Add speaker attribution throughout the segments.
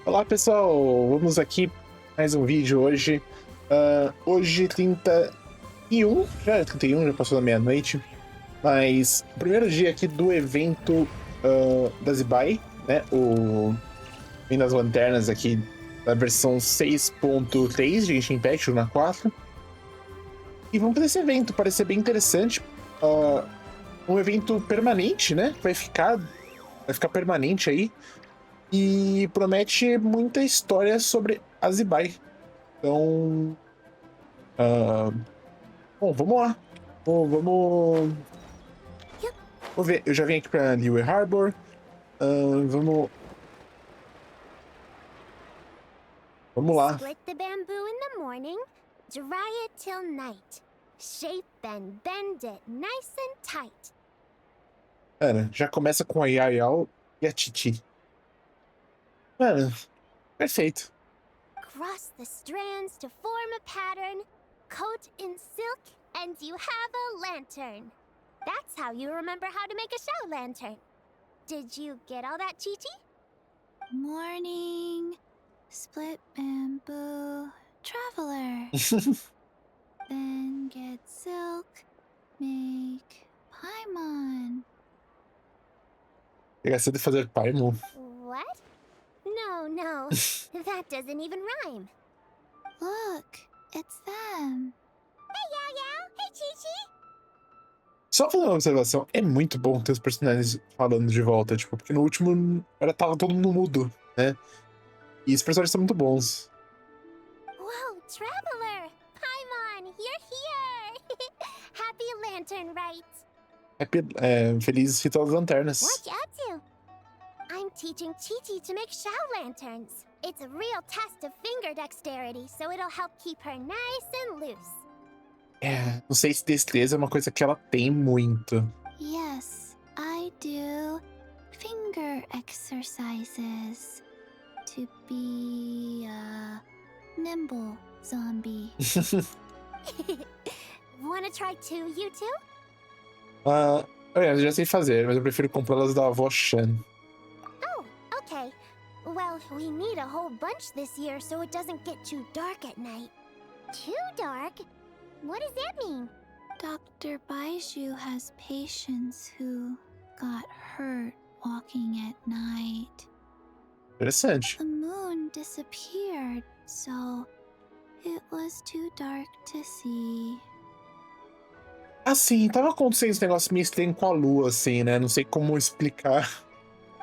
Speaker 1: Olá pessoal, vamos aqui mais um vídeo hoje. Hoje 31, já é 31, já passou da meia-noite. Mas o primeiro dia aqui do evento da Zibai, né? O Vindo das Lanternas aqui da versão 6.3 de Genshin Impact, na 4. E vamos fazer esse evento, parece ser bem interessante. Um evento permanente, né? Vai ficar permanente aí. E promete muita história sobre a Zibai. Então, bom, vamos lá. Vamos ver. Eu já vim aqui pra Liyue Harbor. Vamos lá.
Speaker 2: Split the bamboo in the morning, dry it till night. Shape and bend it nice and tight.
Speaker 1: Cara, já começa com a Yayao e a Titi. Mano, perfeito.
Speaker 2: Cross the strands to form a pattern, coat in silk, and you have a lantern. That's how you remember how to make a shout lantern. Did you get all that, Chi-Chi?
Speaker 3: Morning, split bamboo, traveler. Then get silk, make paimon.
Speaker 1: Pegar cedo e fazer paimon.
Speaker 2: What? No, that doesn't even rhyme.
Speaker 3: Look, it's them.
Speaker 2: Hey, Yao! Hey, Chi-Chi!
Speaker 1: Só fazer uma observação, é muito bom ter os personagens falando de volta, tipo, porque no último tava todo mundo mudo, né? E os personagens são muito bons.
Speaker 2: Whoa, Traveler! Paimon, you're here! Happy Lantern Rites!
Speaker 1: Feliz Ritual das Lanternas.
Speaker 2: What you up to? I'm teaching Chi-Chi to make shout lanterns. It's a real test of finger dexterity, so it'll help keep her nice and loose.
Speaker 1: Não sei se destreza é uma coisa que ela tem muito.
Speaker 3: Yes, I do finger exercises to be a nimble zombie.
Speaker 2: Wanna try too, you two?
Speaker 1: Eu já sei fazer, mas eu prefiro comprá-las da avó Shan.
Speaker 2: Oh, okay. Well, we need a whole bunch this year so it doesn't get too dark at night. Too dark? What does that mean?
Speaker 3: Dr. Baiju has patients who got hurt walking at night.
Speaker 1: Interessante.
Speaker 3: The moon disappeared, so it was too dark to see.
Speaker 1: Assim, tava acontecendo esse negócio meio estranho com a lua, assim, né? Não sei como explicar.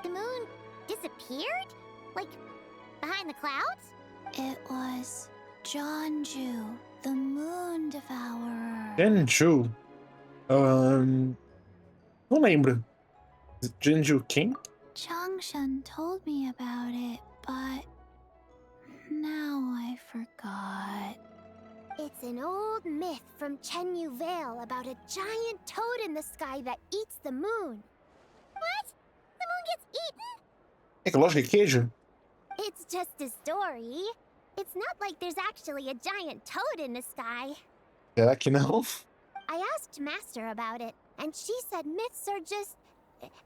Speaker 2: The moon disappeared? Like, behind the clouds?
Speaker 3: It was Jeonju, the moon devourer.
Speaker 1: Genju. Não lembro. Genju quem?
Speaker 3: Changshan told me about it, but now I forgot.
Speaker 2: It's an old myth from Chenyu Vale about a giant toad in the sky that eats the moon. What? The moon gets eaten?
Speaker 1: É que lógico que é queijo?
Speaker 2: It's just a story. It's not like there's actually a giant toad in the sky.
Speaker 1: Será que não?
Speaker 2: I asked Master about it, and she said myths are just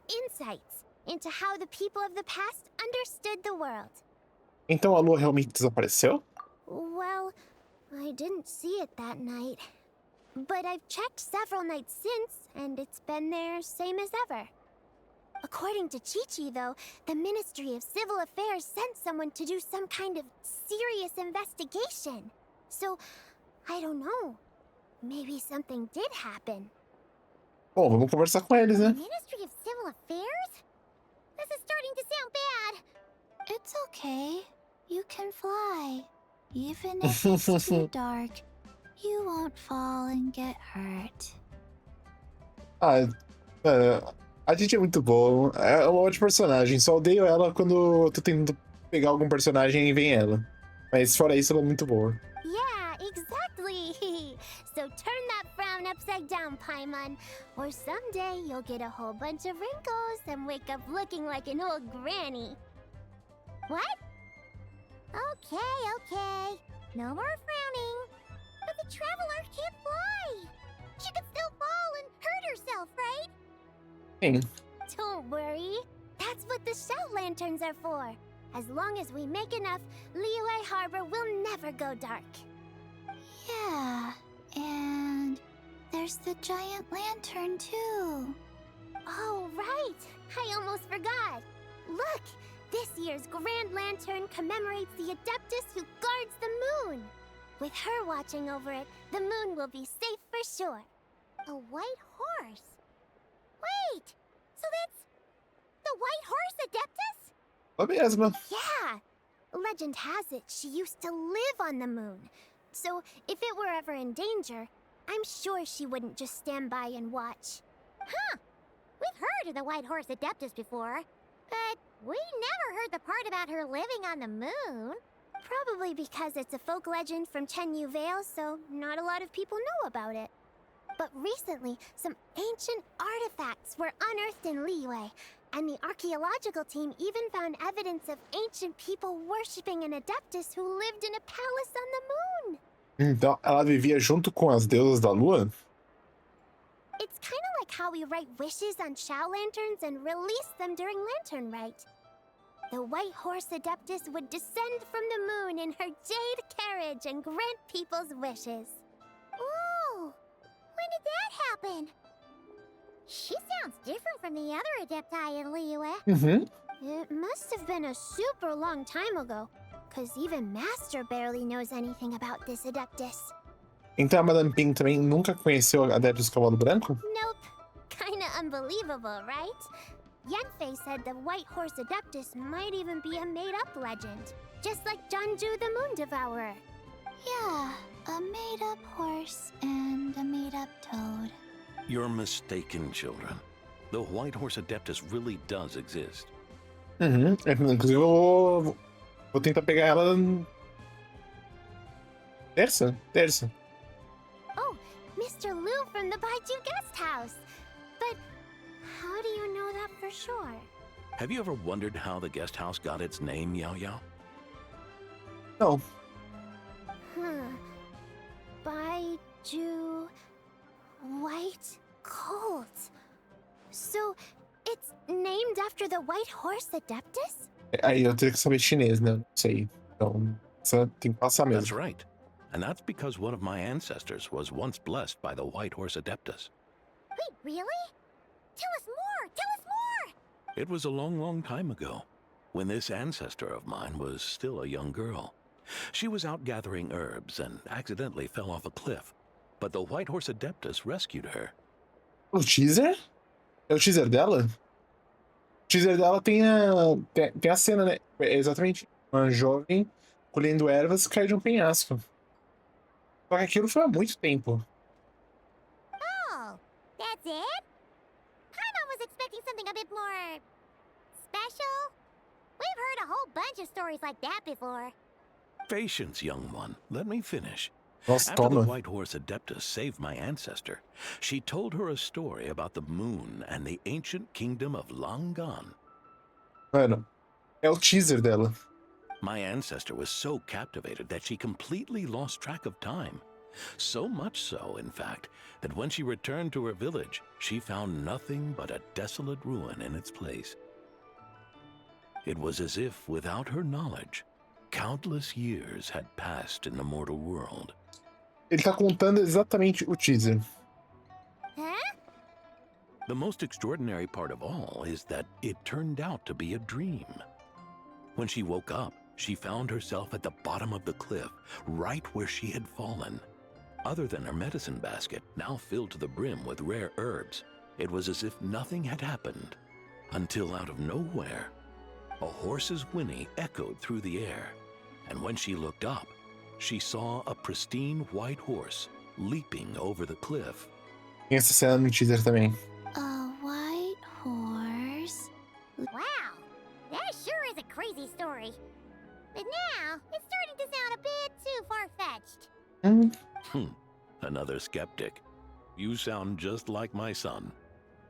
Speaker 2: insights into how the people of the past understood the world.
Speaker 1: Então a lua realmente desapareceu?
Speaker 2: Well, I didn't see it that night. But I've checked several nights since, and it's been there same as ever. According to Chi-Chi, though, the Ministry of Civil Affairs sent someone to do some kind of serious investigation. So, I don't know. Maybe something did happen.
Speaker 1: Bom, vamos conversar com eles, né?
Speaker 2: Ministry of Civil Affairs? This is starting to sound bad.
Speaker 3: It's okay. You can fly. Even if it's too dark, you won't fall and get hurt.
Speaker 1: A gente é muito bom. É uma ótima personagem. Só odeio ela quando eu tô tentando pegar algum personagem e vem ela. Mas fora isso, ela é muito boa.
Speaker 2: Yeah, exactly. So turn that frown upside down, Paimon. Or someday you'll get a whole bunch of wrinkles and wake up looking like an old granny. What? Okay. No more frowning. But the Traveler can't fly. She could still fall and hurt herself, right?
Speaker 1: Sim.
Speaker 2: Don't worry. That's what the shout lanterns are for. As long as we make enough, Liyue Harbor will never go dark.
Speaker 3: Yeah, and there's the giant lantern too.
Speaker 2: Oh, right! I almost forgot! Look! This year's Grand Lantern commemorates the Adeptus who guards the moon! With her watching over it, the moon will be safe for sure. A white horse? Wait! So that's the white horse Adeptus?
Speaker 1: A mesma.
Speaker 2: Yeah! Legend has it she used to live on the moon. So if it were ever in danger, I'm sure she wouldn't just stand by and watch. Huh! We've heard of the white horse Adeptus before, but we never heard the part about her living on the moon. Probably because it's a folk legend from Chenyu Vale, so not a lot of people know about it. But recently, some ancient artifacts were unearthed in Liyue, and the archaeological team even found evidence of ancient people worshipping an Adeptus who lived in a palace on the moon.
Speaker 1: Então, ela vivia junto com as deusas da lua?
Speaker 2: It's kind of like how we write wishes on Shao lanterns and release them during Lantern Rite. The white horse Adeptus would descend from the moon in her jade carriage and grant people's wishes. Ooh! When did that happen? She sounds different from the other Adepti in Liyue.
Speaker 1: Uhum.
Speaker 2: It must have been a super long time ago, because even Master barely knows anything about this Adeptus.
Speaker 1: Então a Madame Ping também nunca conheceu a Adeptus Cavalo Branco?
Speaker 2: Nope. Kinda unbelievable, right? Yanfei said the white horse Adeptus might even be a made-up legend, just like Janju the Moon Devourer.
Speaker 3: Yeah, a made-up horse and a made-up toad.
Speaker 4: You're mistaken, children. The white horse Adeptus really does exist.
Speaker 1: Uhum. Inclusive eu vou tentar pegar ela terça.
Speaker 2: Oh, Mr. Liu from the Baiju Guest House. But how do you know that for sure?
Speaker 4: Have you ever wondered how the guest house got its name, Yao Yao?
Speaker 1: Não.
Speaker 2: Baiju... White Colt. So, it's named after the white horse Adeptus?
Speaker 1: Aí eu teria que saber chinês, né? Não sei. Então, você tem que passar
Speaker 4: That's
Speaker 1: mesmo.
Speaker 4: right. And that's because one of my ancestors was once blessed by the white horse Adeptus.
Speaker 2: Wait, really? Tell us more! Tell us more!
Speaker 4: It was a long, long time ago, when this ancestor of mine was still a young girl. She was out gathering herbs and accidentally fell off a cliff, but the white horse Adeptus rescued her.
Speaker 1: O teaser? É o teaser dela? O teaser dela tem a cena, né? É exatamente uma jovem colhendo ervas que cai de um penhasco. Só que aquilo foi há muito tempo.
Speaker 2: Oh, that's it? Paimon was expecting something a bit more... special? We've heard a whole bunch of stories like that before.
Speaker 4: Patience, young one. Let me finish.
Speaker 1: Nossa,
Speaker 4: After the
Speaker 1: toma.
Speaker 4: white horse Adeptus saved my ancestor, she told her a story about the moon and the ancient kingdom of Langan.
Speaker 1: Mano, é o teaser dela.
Speaker 4: My ancestor was so captivated that she completely lost track of time. So much so, in fact, that when she returned to her village, she found nothing but a desolate ruin in its place. It was as if, without her knowledge, countless years had passed in the mortal world.
Speaker 1: Ele tá contando exatamente o teaser.
Speaker 2: Huh?
Speaker 4: The most extraordinary part of all is that it turned out to be a dream. When she woke up, she found herself at the bottom of the cliff, right where she had fallen. Other than her medicine basket, now filled to the brim with rare herbs, it was as if nothing had happened. Until out of nowhere, a horse's whinny echoed through the air, and when she looked up, she saw a pristine white horse leaping over the cliff.
Speaker 1: Tem essa cena no teaser também.
Speaker 3: A white horse?
Speaker 2: Wow, that sure is a crazy story. But now, it's starting to sound a bit too far-fetched.
Speaker 4: Another skeptic. You sound just like my son.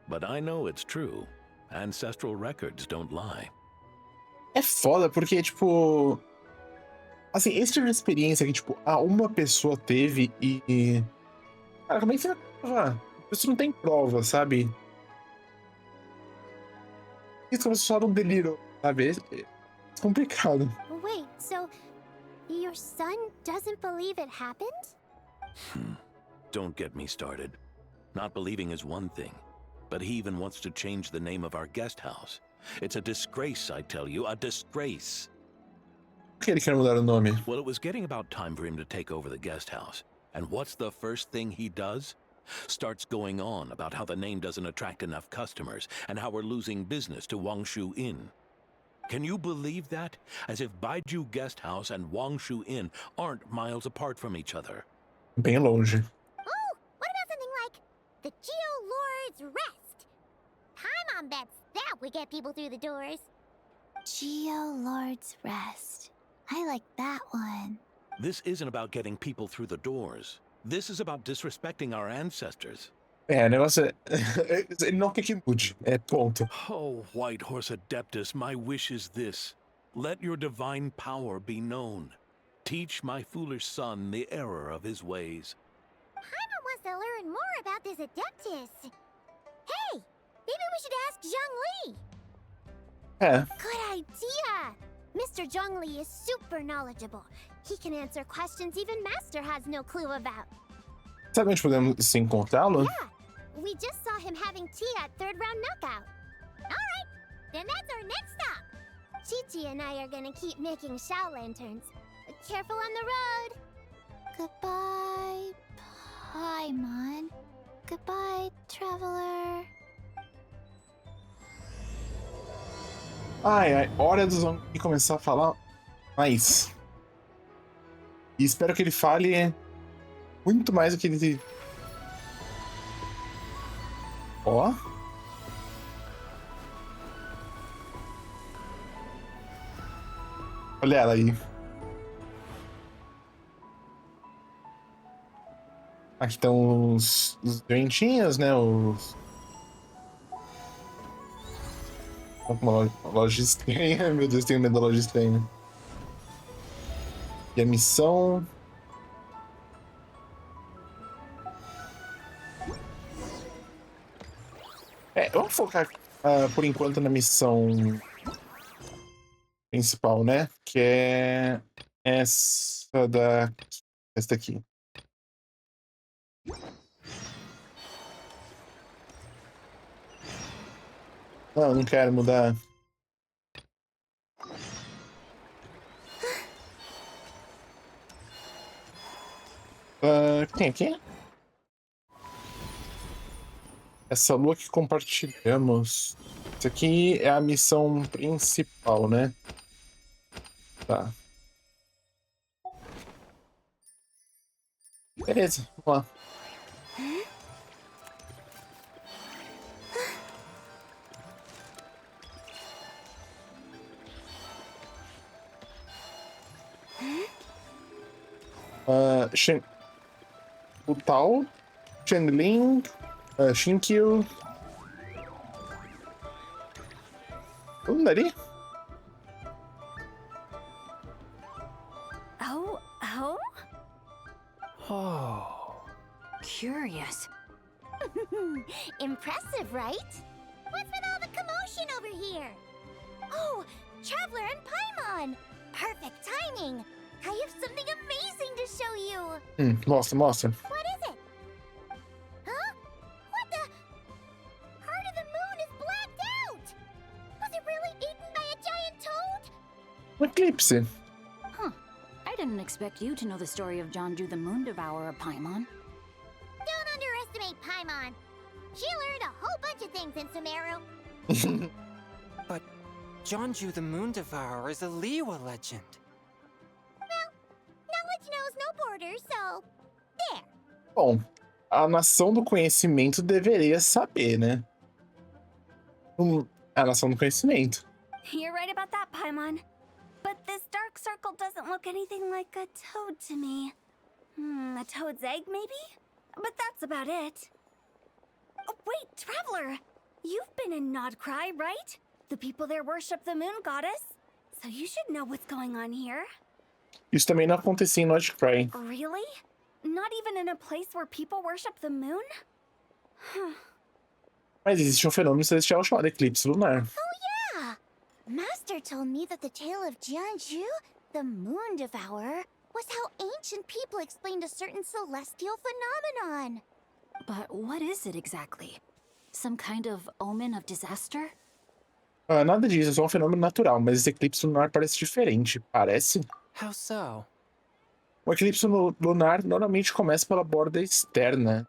Speaker 4: But I know it's true. Ancestral records don't lie.
Speaker 1: É foda, porque, tipo... Assim, esse tipo de experiência que, tipo, uma pessoa teve e... Cara, como é que você vai provar? Isso não tem prova, sabe? Isso como se só um delírio, sabe? complicado.
Speaker 2: Wait, so your son doesn't believe it happened?
Speaker 4: Don't get me started. Not believing is one thing, but he even wants to change the name of our guest house. It's a disgrace, I tell you, a disgrace.
Speaker 1: Por que ele quer mudar o nome?
Speaker 4: Well, it was getting about time for him to take over the guest house. And what's the first thing he does? Starts going on about how the name doesn't attract enough customers and how we're losing business to Wangshu Inn. Can you believe that? As if Baiju Guest House and Wangshu Inn aren't miles apart from each other.
Speaker 1: Bem longe.
Speaker 2: Oh, what about something like the Geo Lord's Rest? Paimon bets that would get people through the doors.
Speaker 3: Geo Lord's Rest. I like that one.
Speaker 4: This isn't about getting people through the doors. This is about disrespecting our ancestors.
Speaker 1: O negócio é... ele não quer que mude. Ponto.
Speaker 4: Oh, White Horse Adeptus, my wish is this. Let your divine power be known. Teach my foolish son the error of his ways.
Speaker 2: Paimon wants to learn more about this Adeptus. Hey, maybe we should ask Zhongli. Good idea. Mr. Zhongli is super knowledgeable. He can answer questions even Master has no clue about.
Speaker 1: Sabe onde podemos encontrá-lo?
Speaker 2: Yeah, we just saw him having tea at third round knockout. Alright, then that's our next stop. Chi-Chi and I are gonna keep making Shao lanterns. Careful on the road.
Speaker 3: Goodbye, Paimon. Goodbye, traveler.
Speaker 1: Ai, hora do Zhongli começar a falar mais. E espero que ele fale muito mais do que ele... Ó. Olha ela aí. Aqui estão os doentinhos, né? Uma loja estranha. Meu Deus, tenho medo da loja estranha. E a missão... vamos focar por enquanto na missão principal, né? Que é essa daqui. Não quero mudar. Tem aqui? Essa lua que compartilhamos. Isso aqui é a missão principal, né? Tá. Beleza, vamos lá. O Tao, Chenling, Shinkyu. Vamos dali?
Speaker 2: Oh?
Speaker 5: Oh, curious.
Speaker 2: Impressive, right? What's with all the commotion over here? Oh, Traveler and Paimon! Perfect timing! I have something amazing to show you!
Speaker 1: Mostra.
Speaker 2: What is it? Huh? What the? Heart of the Moon is blacked out! Was it really eaten by a giant toad?
Speaker 1: Um eclipse.
Speaker 5: Huh. I didn't expect you to know the story of Jonju the Moon Devourer, Paimon.
Speaker 2: Don't underestimate Paimon. She learned a whole bunch of things in Sumeru.
Speaker 6: But Jonju the Moon Devourer is a Liwa legend.
Speaker 2: Knowledge knows no borders, so there.
Speaker 1: Bom, a nação do conhecimento deveria saber, né? A nação do conhecimento.
Speaker 7: You're right about that, Paimon. But this dark circle doesn't look anything like a toad to me. A toad's egg, maybe? But that's about it. Oh, wait, Traveler! You've been in Nodcry, right? The people there worship the moon goddess. So you should know what's going on here.
Speaker 1: Isso também não acontecia em Nodcry.
Speaker 7: Really? Not even in a place where people worship the moon?
Speaker 1: Mas existe um fenômeno celestial chamado eclipse lunar.
Speaker 2: Oh yeah! Master told me that the tale of Jianzhu, the moon devourer, was how ancient people explained a certain celestial phenomenon.
Speaker 5: But what is it exactly? Some kind of omen of disaster?
Speaker 1: Nada disso, é só um fenômeno natural, mas esse eclipse lunar parece diferente. Parece?
Speaker 6: How so?
Speaker 1: O eclipse lunar normalmente começa pela borda externa.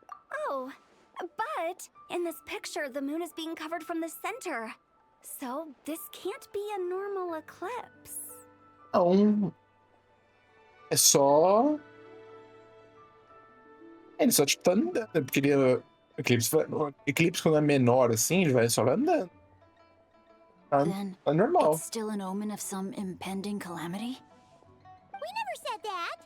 Speaker 7: Oh, but in this picture, the moon is being covered from the center. So this can't be a normal eclipse.
Speaker 1: Não. É só. Ele só tipo tá andando, porque o eclipse quando é menor assim, ele vai só vai andando.
Speaker 5: Then
Speaker 1: Tá normal.
Speaker 5: it's still an omen of some impending calamity?
Speaker 2: We never said that.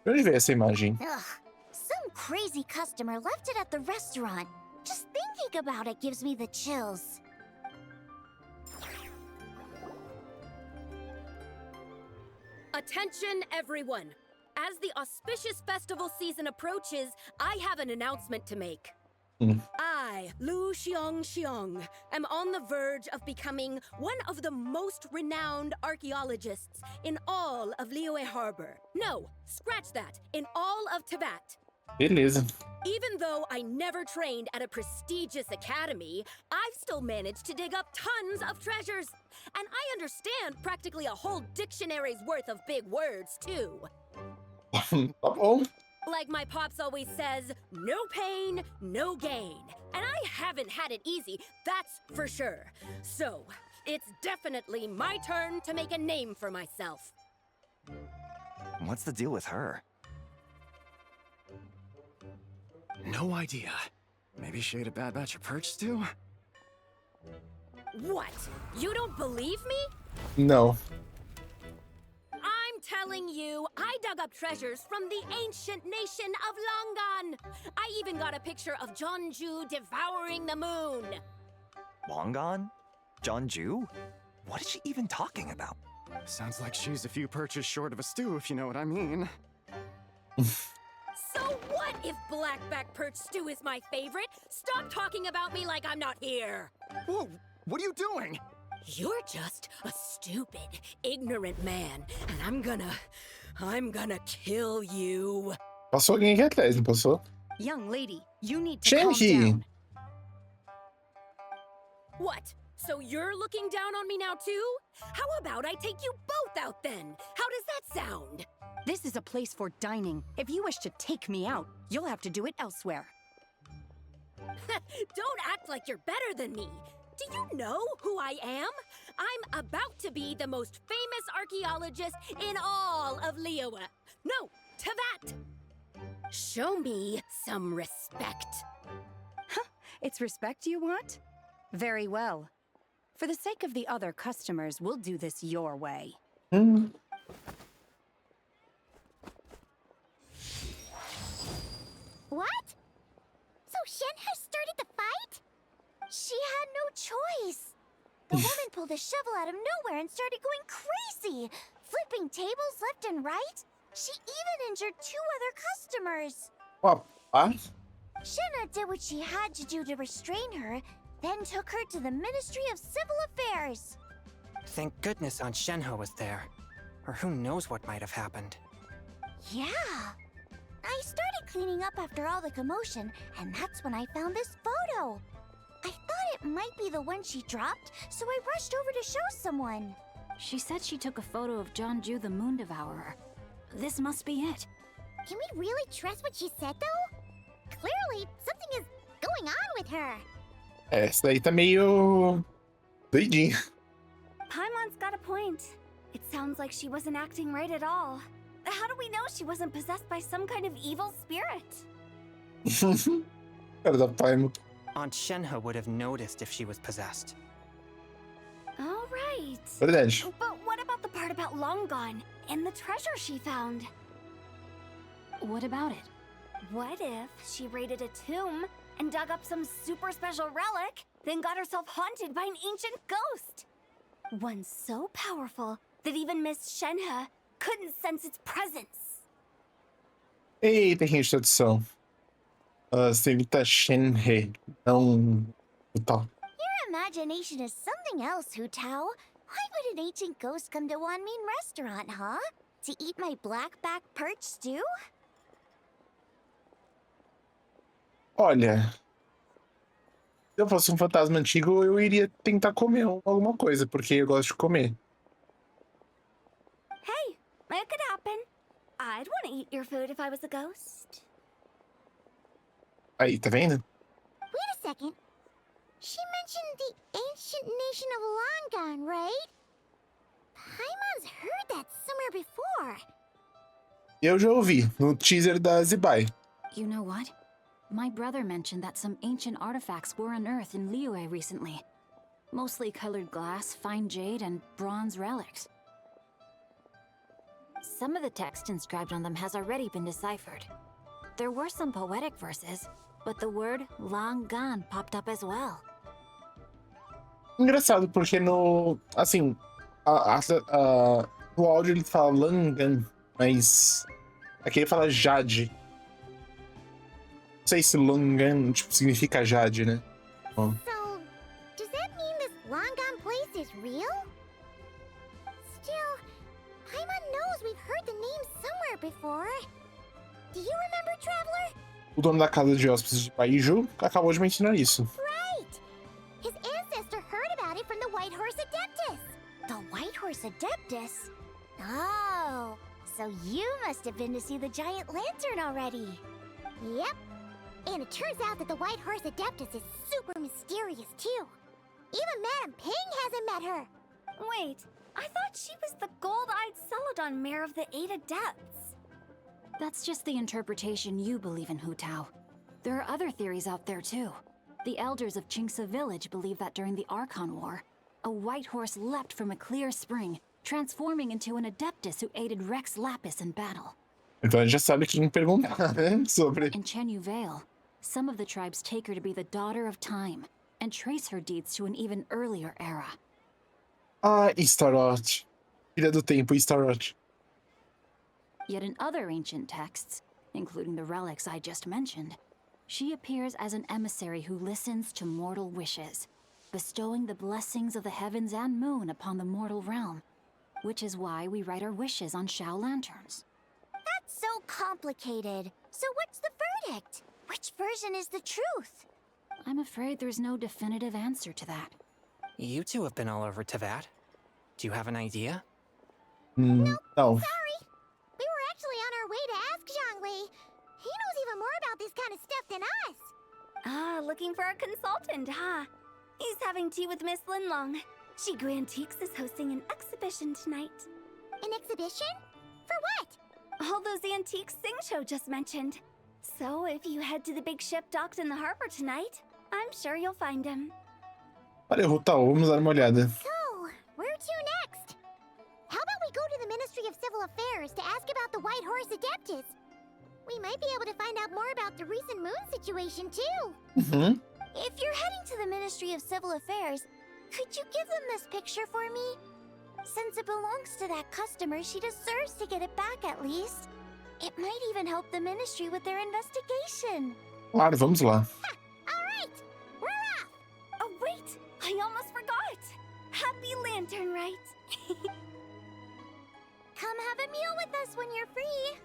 Speaker 1: De onde veio essa imagem?
Speaker 2: Ugh, some crazy customer left it at the restaurant. Just thinking about it gives me the chills.
Speaker 8: Attention, everyone! As the auspicious festival season approaches, I have an announcement to make. I, Lu Xiong, am on the verge of becoming one of the most renowned archaeologists in all of Liyue Harbor. No, scratch that, in all of Tibet.
Speaker 1: Beleza.
Speaker 8: Even though I never trained at a prestigious academy, I've still managed to dig up tons of treasures. And I understand practically a whole dictionary's worth of big words, too.
Speaker 1: Tá bom.
Speaker 8: Like my pops always says, no pain, no gain. And I haven't had it easy, that's for sure. So, it's definitely my turn to make a name for myself.
Speaker 9: What's the deal with her?
Speaker 10: No idea. Maybe she ate a bad batch of perch stew?
Speaker 8: What? You don't believe me?
Speaker 1: Não.
Speaker 8: I'm telling you, I dug up treasures from the ancient nation of Longan. I even got a picture of Jeonju devouring the moon.
Speaker 9: Long gone? Jeonju? What is she even talking about?
Speaker 10: Sounds like she's a few perches short of a stew, if you know what I mean.
Speaker 8: So what if blackback perch stew is my favorite? Stop talking about me like I'm not here.
Speaker 10: Whoa, what are you doing?
Speaker 8: You're just a stupid, ignorant man, and I'm gonna kill you.
Speaker 1: Passou alguém aqui atrás, não passou?
Speaker 8: Young lady, you need to calm
Speaker 1: Shenhe!
Speaker 8: down. What? So you're looking down on me now too? How about I take you both out then? How does that sound?
Speaker 11: This is a place for dining. If you wish to take me out, you'll have to do it elsewhere.
Speaker 8: Don't act like you're better than me. Do you know who I am? I'm about to be the most famous archaeologist in all of Liyue. No, Tibet. Show me some respect.
Speaker 11: It's respect you want? Very well. For the sake of the other customers, we'll do this your way.
Speaker 2: What? So Shen has started the fight? She had no choice. The woman pulled a shovel out of nowhere and started going crazy, flipping tables left and right. She even injured 2 other customers.
Speaker 1: What?
Speaker 2: Shenna did what she had to do to restrain her, then took her to the Ministry of Civil Affairs.
Speaker 6: Thank goodness Aunt Shenhe was there. Or who knows what might have happened.
Speaker 2: Yeah. I started cleaning up after all the commotion, and that's when I found this photo. I thought it might be the one she dropped, so I rushed over to show someone.
Speaker 5: She said she took a photo of Jeonju the moon devourer. This must be it.
Speaker 2: Can we really trust what she said, though? Clearly, something is going on with her.
Speaker 1: Essa daí tá meio doidinha.
Speaker 7: Paimon's got a point. It sounds like she wasn't acting right at all. How do we know she wasn't possessed by some kind of evil spirit?
Speaker 1: Cara da Paimon.
Speaker 6: Aunt Shenhe would have noticed if she was possessed.
Speaker 7: All right.
Speaker 1: Verdade.
Speaker 7: But what about the part about Long Gone and the treasure she found?
Speaker 5: What about it?
Speaker 7: What if she raided a tomb and dug up some super special relic, then got herself haunted by an ancient ghost? One so powerful that even Miss Shenhe couldn't sense its presence.
Speaker 1: Eita, que introdução. Senhorita Shenhe. Não. O tal.
Speaker 2: Your imagination is something else, Hu Tao. Why would an ancient ghost come to Wanmin restaurant, huh? To eat my black-back perch stew?
Speaker 1: Olha, se eu fosse um fantasma antigo, eu iria tentar comer alguma coisa, porque eu gosto de comer.
Speaker 7: Hey, it could happen. I'd want to eat your food if I was a ghost.
Speaker 1: Aí, tá vendo?
Speaker 2: Wait a second. She mentioned the ancient nation of Longan, right? Paimon's heard that somewhere before.
Speaker 1: Eu já ouvi, no teaser da Zibai.
Speaker 5: You know what? My brother mentioned that some ancient artifacts were unearthed in Liyue recently. Mostly colored glass, fine jade, and bronze relics. Some of the text inscribed on them has already been deciphered. There were some poetic verses, but the word Langan popped up as well.
Speaker 1: Engraçado, porque no... Assim, no áudio ele fala Langan, mas aqui ele fala Jade. Não sei se Langan, tipo, significa Jade, né? Bom.
Speaker 2: So, does that mean this Longan place is real? Still, Paimon knows we've heard the name somewhere before. Do you remember, Traveler?
Speaker 1: O dono da casa de hóspedes de Baiju acabou de mencionar isso.
Speaker 2: Right! His ancestor heard about it from the White Horse Adeptus. The White Horse Adeptus? Oh, so you must have been to see the giant lantern already. Yep. And it turns out that the White Horse Adeptus is super mysterious, too. Even Madame Ping hasn't met her.
Speaker 7: Wait, I thought she was the gold-eyed Celadon mare of the 8 Adepts.
Speaker 5: That's just the interpretation you believe in, Hu Tao. There are other theories out there too. The elders of Qingce village believe that during the Archon War, a white horse leapt from a clear spring, transforming into an Adeptus who aided Rex Lapis in battle.
Speaker 1: Então a gente já sabe quem perguntar, né? Sobre.
Speaker 5: In Chenyu Vale, some of the tribes take her to be the daughter of time, and trace her deeds to an even earlier era.
Speaker 1: Ah, Istarot. Filha do tempo, Istarot.
Speaker 5: Yet in other ancient texts, including the relics I just mentioned, she appears as an emissary who listens to mortal wishes, bestowing the blessings of the heavens and moon upon the mortal realm, which is why we write our wishes on Shao lanterns.
Speaker 2: That's so complicated. So what's the verdict? Which version is the truth?
Speaker 5: I'm afraid there's no definitive answer to that.
Speaker 6: You two have been all over Teyvat. Do you have an idea?
Speaker 1: No.
Speaker 2: Sorry. We were actually on our way to ask Zhongli. He knows even more about this kind of stuff than us.
Speaker 7: Ah, looking for a consultant, huh? He's having tea with Miss Linlong. Shigu Antiques is hosting an exhibition tonight.
Speaker 2: An exhibition? For what?
Speaker 7: All those antiques Sing just mentioned. So if you head to the big ship docked in the harbor tonight, I'm sure you'll find him.
Speaker 1: Valeu, Rutal, vamos dar uma olhada.
Speaker 2: So, where to next? How about we go to the Ministry of Civil Affairs to ask about the White Horse Adeptus? We might be able to find out more about the recent moon situation, too.
Speaker 1: Uhum.
Speaker 2: If you're heading to the Ministry of Civil Affairs, could you give them this picture for me? Since it belongs to that customer, she deserves to get it back at least. It might even help the Ministry with their investigation.
Speaker 1: Claro, vamos lá.
Speaker 2: All right, we're off.
Speaker 7: Oh, wait! I almost forgot! Happy Lantern, right?
Speaker 2: Come have a meal with us when you're free.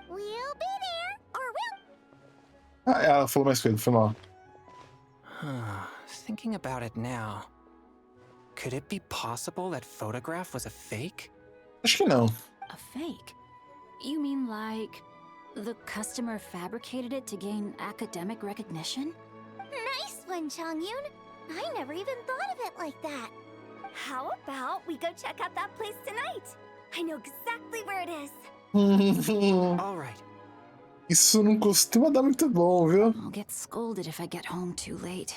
Speaker 2: We'll be there, or we'll...
Speaker 1: Ah, ela falou mais coisa, foi mal.
Speaker 6: Thinking about it now, could it be possible that photograph was a fake?
Speaker 1: Acho que não.
Speaker 5: A fake? You mean like the customer fabricated it to gain academic recognition?
Speaker 2: Nice one, Chongyun. I never even thought of it like that.
Speaker 7: How about we go check out that place tonight? I know exactly where it is.
Speaker 6: All right.
Speaker 1: Isso não costuma dar muito bom, viu?
Speaker 5: I'll get scolded if I get home too late.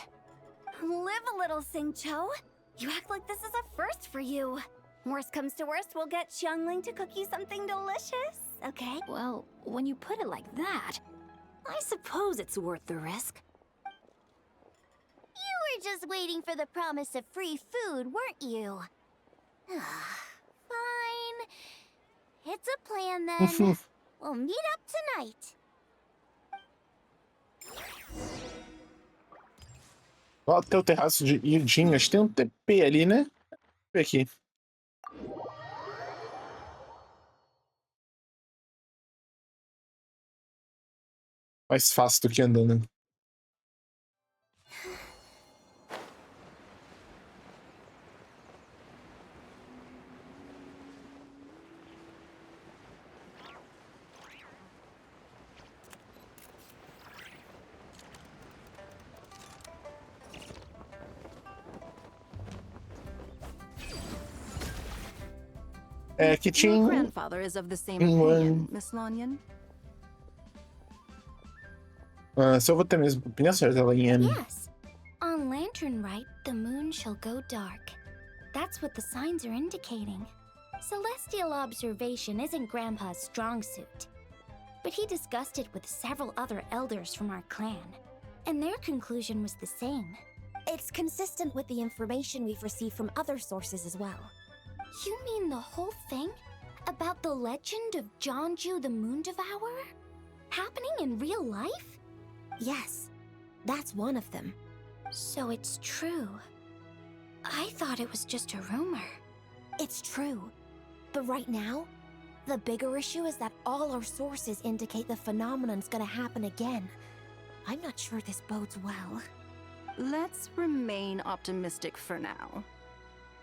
Speaker 7: Live a little, Sing-Cho. You act like this is a first for you. Worst comes to worst, we'll get Xiangling to cook you something delicious, okay?
Speaker 5: Well, when you put it like that, I suppose it's worth the risk.
Speaker 2: You were just waiting for the promise of free food, weren't you? Fine. It's a plan then. We'll meet up tonight.
Speaker 1: Lá até o terraço de Yudin, acho que tem um TP ali, né? ver aqui. Mais fácil do que andando. Que tinha
Speaker 5: Your grandfather is of the same opinion, Miss Lanyan.
Speaker 1: Se eu vou ter a mesma opinião, certo, Lanyan?
Speaker 7: Yes. On Lantern Rite, the moon shall go dark. That's what the signs are indicating. Celestial observation isn't Grandpa's strong suit. But he discussed it with several other elders from our clan, and their conclusion was the same.
Speaker 2: It's consistent with the information we've received from other sources as well.
Speaker 7: You mean the whole thing? About the legend of Jeonju the Moon Devourer? Happening in real life?
Speaker 2: Yes, that's one of them.
Speaker 7: So it's true. I thought it was just a rumor.
Speaker 2: It's true. But right now, the bigger issue is that all our sources indicate the phenomenon's gonna happen again. I'm not sure this bodes well.
Speaker 5: Let's remain optimistic for now.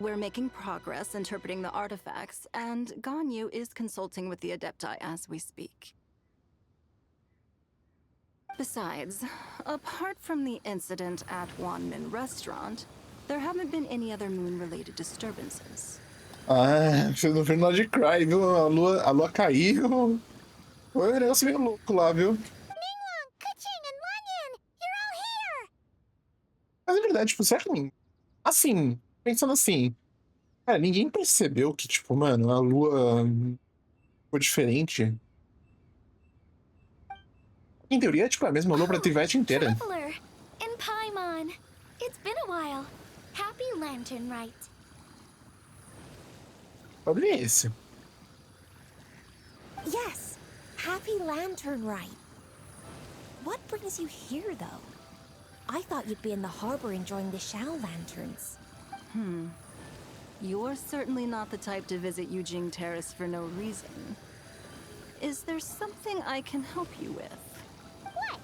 Speaker 5: We're making progress interpreting the artifacts, and Ganyu is consulting with the Adepti as we speak. Besides, apart from the incident at Wanmin Restaurant, there haven't been any other moon-related disturbances.
Speaker 1: Vocês não viram nada de Cry, viu? A lua caiu. Foi um negócio meio louco lá, viu? Mas é verdade, tipo, será que... Assim, pensando assim... Cara, ninguém percebeu que, tipo, mano, a lua ficou diferente. Em teoria, tipo, a mesma lua pra Trivete inteira.
Speaker 7: Traveler in Paimon. It's been a while. Happy Lantern Rite.
Speaker 1: Olha esse.
Speaker 2: Yes, Happy Lantern Rite. What brings you here, though? I thought you'd be in the harbor enjoying the Shao lanterns.
Speaker 5: You're certainly not the type to visit Yujing Terrace for no reason. Is there something I can help you with?
Speaker 2: What?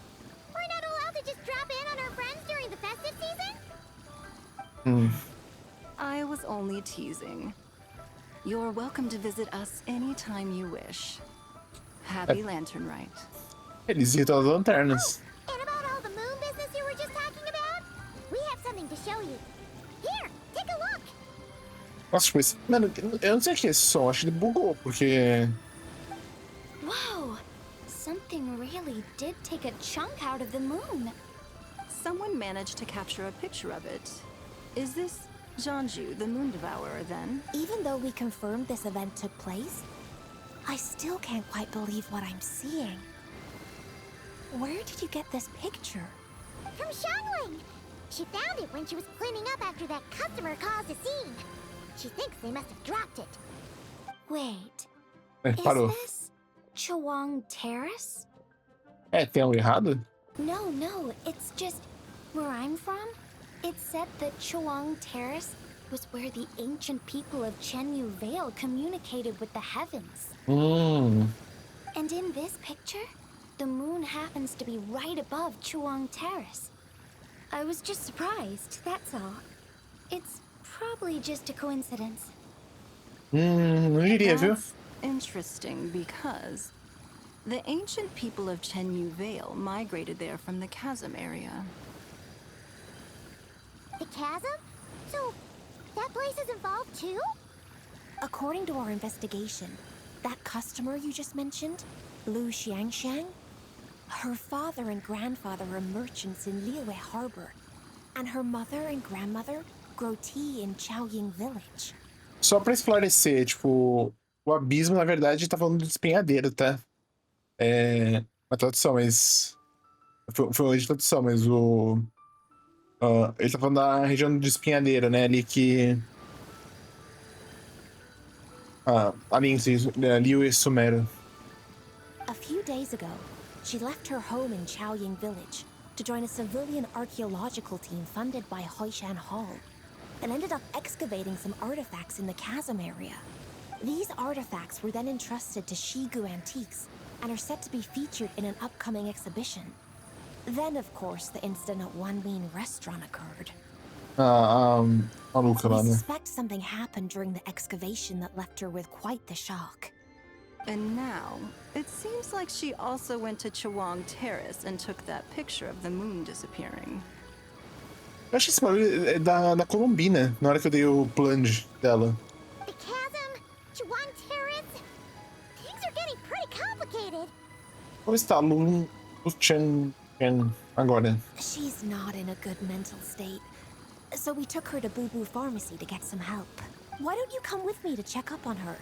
Speaker 2: We're not allowed to just drop in on our friends during the festive season?
Speaker 5: I was only teasing. You're welcome to visit us anytime you wish. Happy Lantern Rite.
Speaker 1: Feliz Ritual das Lanternas.
Speaker 2: And about all the moon business you were just talking about? We have something to show you. Here, take a look.
Speaker 1: Nossa, tipo, mano, eu não sei o que é esse som, acho que ele bugou, porque...
Speaker 7: Whoa! Something really did take a chunk out of the moon.
Speaker 5: Someone managed to capture a picture of it. Is this Jeonju, the Moon Devourer, then?
Speaker 2: Even though we confirmed this event took place, I still can't quite believe what I'm seeing. Where did you get this picture?
Speaker 12: From Xiangling. She found it when she was cleaning up after that customer caused a scene. She thinks they must have dropped it.
Speaker 7: Wait,
Speaker 1: Parou.
Speaker 7: is this Chawang Terrace?
Speaker 1: Tem algo errado?
Speaker 7: No, it's just where I'm from. It said that Chawang Terrace was where the ancient people of Chenyu Vale communicated with the heavens. And in this picture, the moon happens to be right above Chawang Terrace. I was just surprised, that's all. It's probably just a coincidence.
Speaker 1: Não diria, viu?
Speaker 5: That's interesting because the ancient people of Chenyu Vale migrated there from the chasm area.
Speaker 12: The chasm? So, that place is involved too?
Speaker 2: According to our investigation, that customer you just mentioned, Lu Xiangxiang, her father and grandfather are merchants in Liyue Harbor, and her mother and grandmother grow tea in Chaoying Village.
Speaker 1: Só pra esclarecer, tipo, o abismo, na verdade, tá falando do Despinhadeiro, tá? Uma tradução, mas... Foi uma de tradução, mas o... ele tá falando da região do Despinhadeiro, né? Ali que... ali em Liyue Sumero.
Speaker 2: A few days ago, she left her home in Chaoying Village to join a civilian archaeological team funded by Hoishan Hall.
Speaker 13: and ended up excavating some artifacts in the chasm area. These artifacts were then entrusted to Shigu Antiques and are set to be featured in an upcoming exhibition. Then, of course, the incident at Wanmin restaurant occurred.
Speaker 1: Maluca lá,
Speaker 13: We
Speaker 1: né?
Speaker 13: suspect something happened during the excavation that left her with quite the shock.
Speaker 14: And now, it seems like she also went to Chawang Terrace and took that picture of the moon disappearing.
Speaker 1: Eu acho que esse barulho é da Colombina, na hora que eu dei o plunge dela.
Speaker 12: The chasm, Chuan Terrace. Things are getting pretty complicated.
Speaker 1: Como está Lu Chen agora?
Speaker 13: She's not in a good mental state, so we took her to Boo Boo Pharmacy to get some help. Why don't you come with me to check up on her?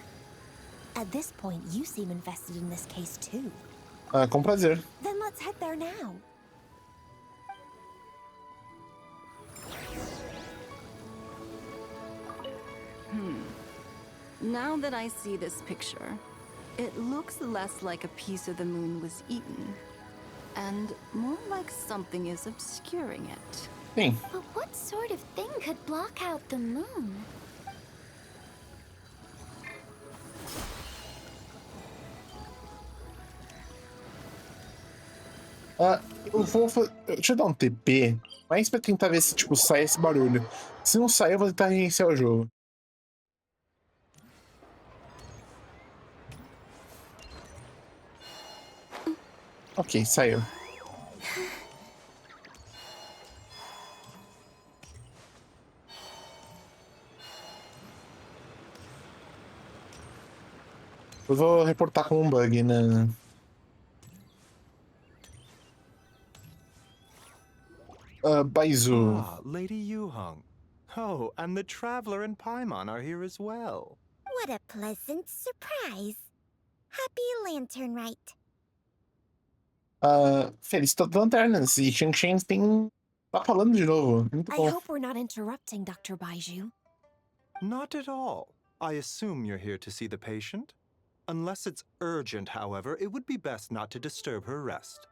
Speaker 13: At this point, you seem invested in this case too.
Speaker 1: Com prazer.
Speaker 13: Then let's head there now.
Speaker 14: Now that I see this picture, it looks less like a piece of the moon was eaten, and more like something is obscuring it.
Speaker 1: Sim.
Speaker 3: But what sort of thing could block out the moon?
Speaker 1: Deixa eu dar um TP, mais pra tentar ver se tipo, sai esse barulho. Se não sair, eu vou tentar reiniciar o jogo. Ok, saiu. Eu vou reportar como um bug, né? Baizu.
Speaker 9: Ah, Lady Yuhong. Oh, and the Traveler and Paimon are here as well.
Speaker 12: What a pleasant surprise. Happy Lantern Rite.
Speaker 1: Feliz das Lanternas. E Shang tem... tá falando de novo. Muito
Speaker 13: I
Speaker 1: bom.
Speaker 13: hope we're not interrupting, Dr. Baiju.
Speaker 9: Not at all. I assume you're here to see the patient? Unless it's urgent, however, it would be best not to disturb her rest.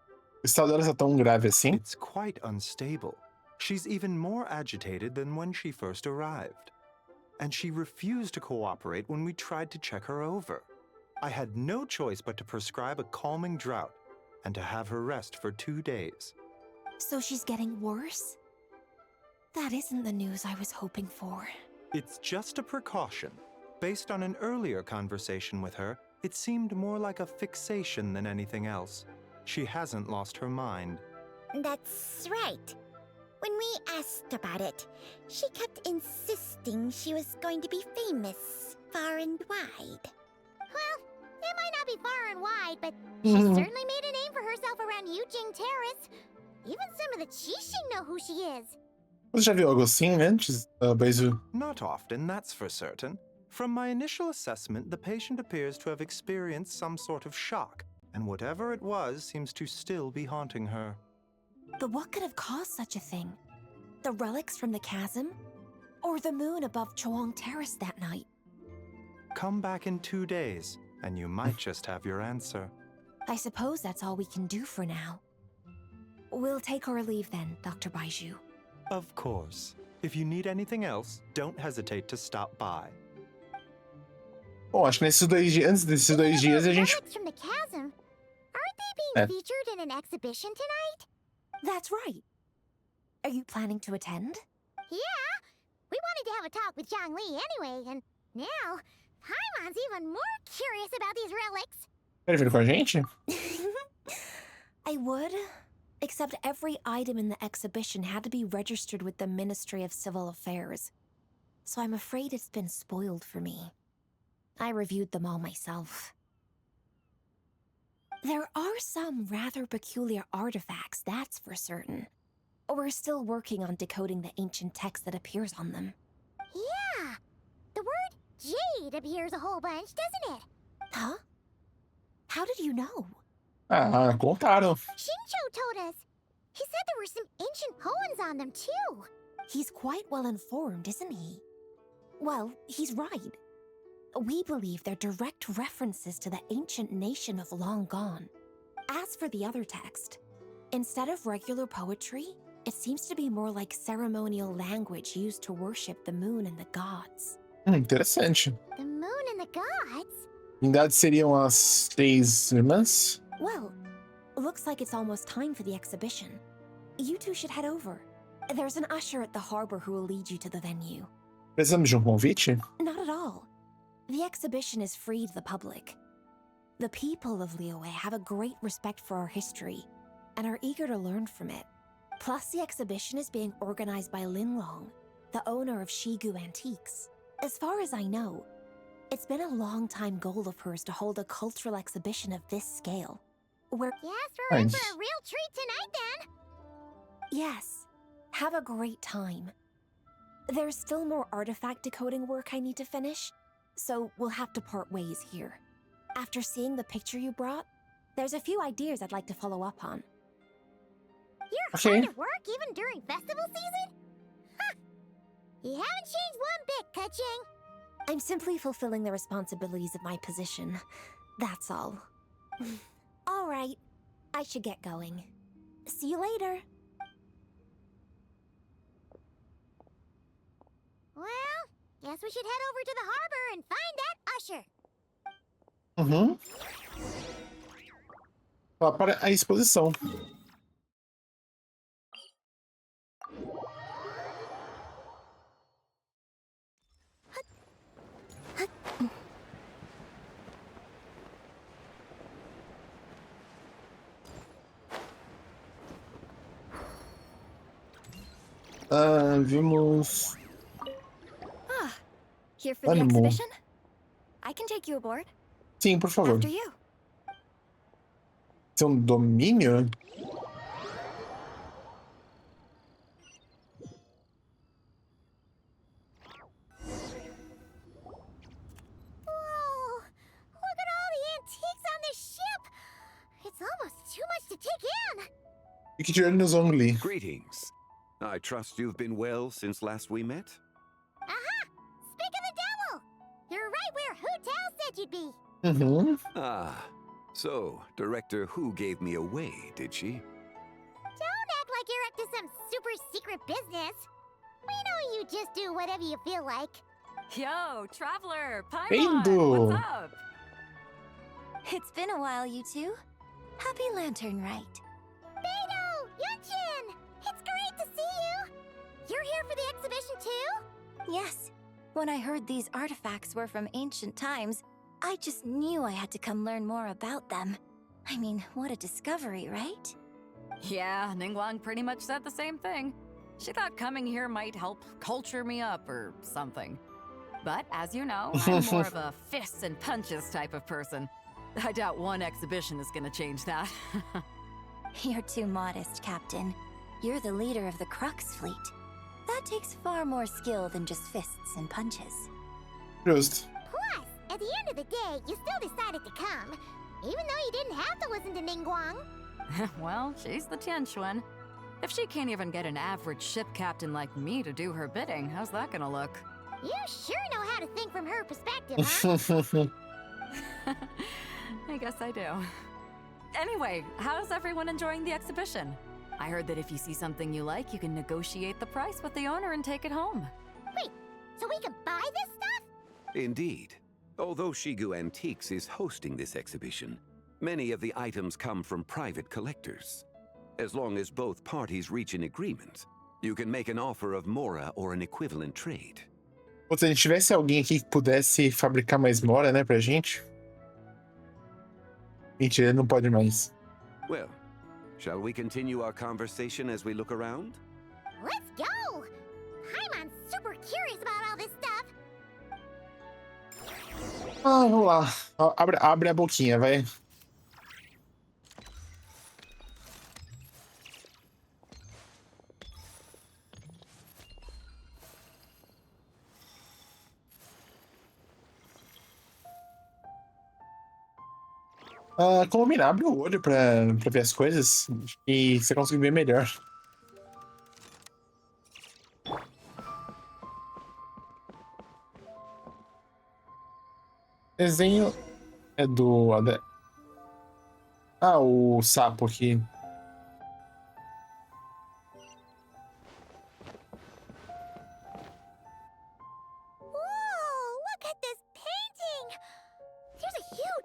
Speaker 1: O estado dela tá tão grave assim?
Speaker 9: It's quite unstable. She's even more agitated than when she first arrived. And she refused to cooperate when we tried to check her over. I had no choice but to prescribe a calming draught and to have her rest for 2 days.
Speaker 13: So she's getting worse? That isn't the news I was hoping for.
Speaker 9: It's just a precaution. Based on an earlier conversation with her, it seemed more like a fixation than anything else. She hasn't lost her mind.
Speaker 12: That's right. When we asked about it, she kept insisting she was going to be famous far and wide. Well, it might not be far and wide, but she certainly made a name for herself around Yujing Terrace. Even some of the Qixing know who she is.
Speaker 1: Você já viu algo assim antes, Baizu?
Speaker 9: Not often, that's for certain. From my initial assessment, the patient appears to have experienced some sort of shock, and whatever it was seems to still be haunting her.
Speaker 13: But what could have caused such a thing? The relics from the chasm? Or the moon above Chawang Terrace that night?
Speaker 9: Come back in 2 days, and you might just have your answer.
Speaker 13: I suppose that's all we can do for now. We'll take our leave then, Dr. Baiju.
Speaker 9: Of course. If you need anything else, don't hesitate to stop by.
Speaker 1: Bom, acho que antes desses 2 dias a gente...
Speaker 12: Relics from the chasm. Aren't they being featured in an exhibition tonight?
Speaker 13: That's right. Are you planning to attend?
Speaker 12: Yeah. We wanted to have a talk with Zhang Li anyway, and now Paimon's even more curious about these relics.
Speaker 1: Quer vir com a gente?
Speaker 13: I would, except every item in the exhibition had to be registered with the Ministry of Civil Affairs. So I'm afraid it's been spoiled for me. I reviewed them all myself. There are some rather peculiar artifacts, that's for certain. We're still working on decoding the ancient text that appears on them.
Speaker 12: Yeah. The word jade appears a whole bunch, doesn't it?
Speaker 13: Huh? How did you know?
Speaker 1: Contaram.
Speaker 12: Shincho told us. He said there were some ancient poems on them, too.
Speaker 13: He's quite well informed, isn't he? Well, he's right. We believe they're direct references to the ancient nation of long gone. As for the other text, instead of regular poetry, It seems to be more like ceremonial language used to worship the moon and the gods.
Speaker 1: Interessante.
Speaker 2: The moon and the gods?
Speaker 1: Verdade seriam as 3 irmãs?
Speaker 13: Well, looks like it's almost time for the exhibition. You two should head over. There's an usher at the harbor who will lead you to the venue.
Speaker 1: Precisamos de convite?
Speaker 13: Not at all. The exhibition is free to the public. The people of Liyue have a great respect for our history and are eager to learn from it. Plus, the exhibition is being organized by Linlong, the owner of Shigu Antiques. As far as I know, it's been a long-time goal of hers to hold a cultural exhibition of this scale.
Speaker 2: Yes, we're in for a real treat tonight, then.
Speaker 13: Yes. Have a great time. There's still more artifact decoding work I need to finish, so we'll have to part ways here. After seeing the picture you brought, there's a few ideas I'd like to follow up on.
Speaker 2: You're hard at work even during festival season? Huh. You haven't changed one bit, Ka-Ching.
Speaker 13: I'm simply fulfilling the responsibilities of my position. That's all. All right. I should get going. See you later.
Speaker 2: Well, guess we should head over to the harbor and find that usher.
Speaker 1: Vá para a exposição. Vimos...
Speaker 3: Here for the exhibition? I can take you aboard.
Speaker 1: Sim, por favor.
Speaker 3: After you.
Speaker 1: Seu domínio?
Speaker 2: Whoa! Look at all the antiques on this ship! It's almost too much to take in!
Speaker 1: Fique de olho nos Ongli.
Speaker 15: Greetings. I trust you've been well since last we met?
Speaker 2: Aha! Speak of the devil! You're right where Hu Tao said you'd be.
Speaker 15: Ah, so Director Hu gave me away, did she?
Speaker 2: Don't act like you're up to some super secret business. We know you just do whatever you feel like.
Speaker 5: Yo, Traveler, Paimon,
Speaker 1: Vindo.
Speaker 5: what's up?
Speaker 3: It's been a while, you two. Happy Lantern Rite.
Speaker 2: Beidou! Yunchin! It's great to see you! You're here for the exhibition too?
Speaker 3: Yes. When I heard these artifacts were from ancient times, I just knew I had to come learn more about them. I mean, what a discovery, right?
Speaker 5: Yeah, Ningguang pretty much said the same thing. She thought coming here might help culture me up or something. But as you know, I'm more of a fists and punches type of person. I doubt one exhibition is gonna change that.
Speaker 3: You're too modest, Captain. You're the leader of the Crux fleet. That takes far more skill than just fists and punches.
Speaker 1: Just.
Speaker 2: Plus, at the end of the day, you still decided to come, even though you didn't have to listen to Ningguang.
Speaker 5: Well, she's the Tianquan. If she can't even get an average ship captain like me to do her bidding, how's that gonna look?
Speaker 2: You sure know how to think from her perspective, huh?
Speaker 5: I guess I do. Anyway, how's everyone enjoying the exhibition? I heard that if you see something you like, you can negotiate the price with the owner and take it home.
Speaker 2: Wait, so we can buy this stuff?
Speaker 15: Indeed. Although Shigu Antiques is hosting this exhibition, many of the items come from private collectors. As long as both parties reach an agreement, you can make an offer of mora or an equivalent trade.
Speaker 1: Pô, se a gente tivesse alguém aqui que pudesse fabricar mais mora, né, pra gente. Mentira, ele não pode mais.
Speaker 15: Well, shall we continue our conversation as we look around?
Speaker 2: Let's go! Paimon's super curious about all this stuff.
Speaker 1: Vamos lá. Abre a boquinha, vai. Combinar, abre o olho pra ver as coisas e você consegue ver melhor. Desenho é do... o sapo aqui.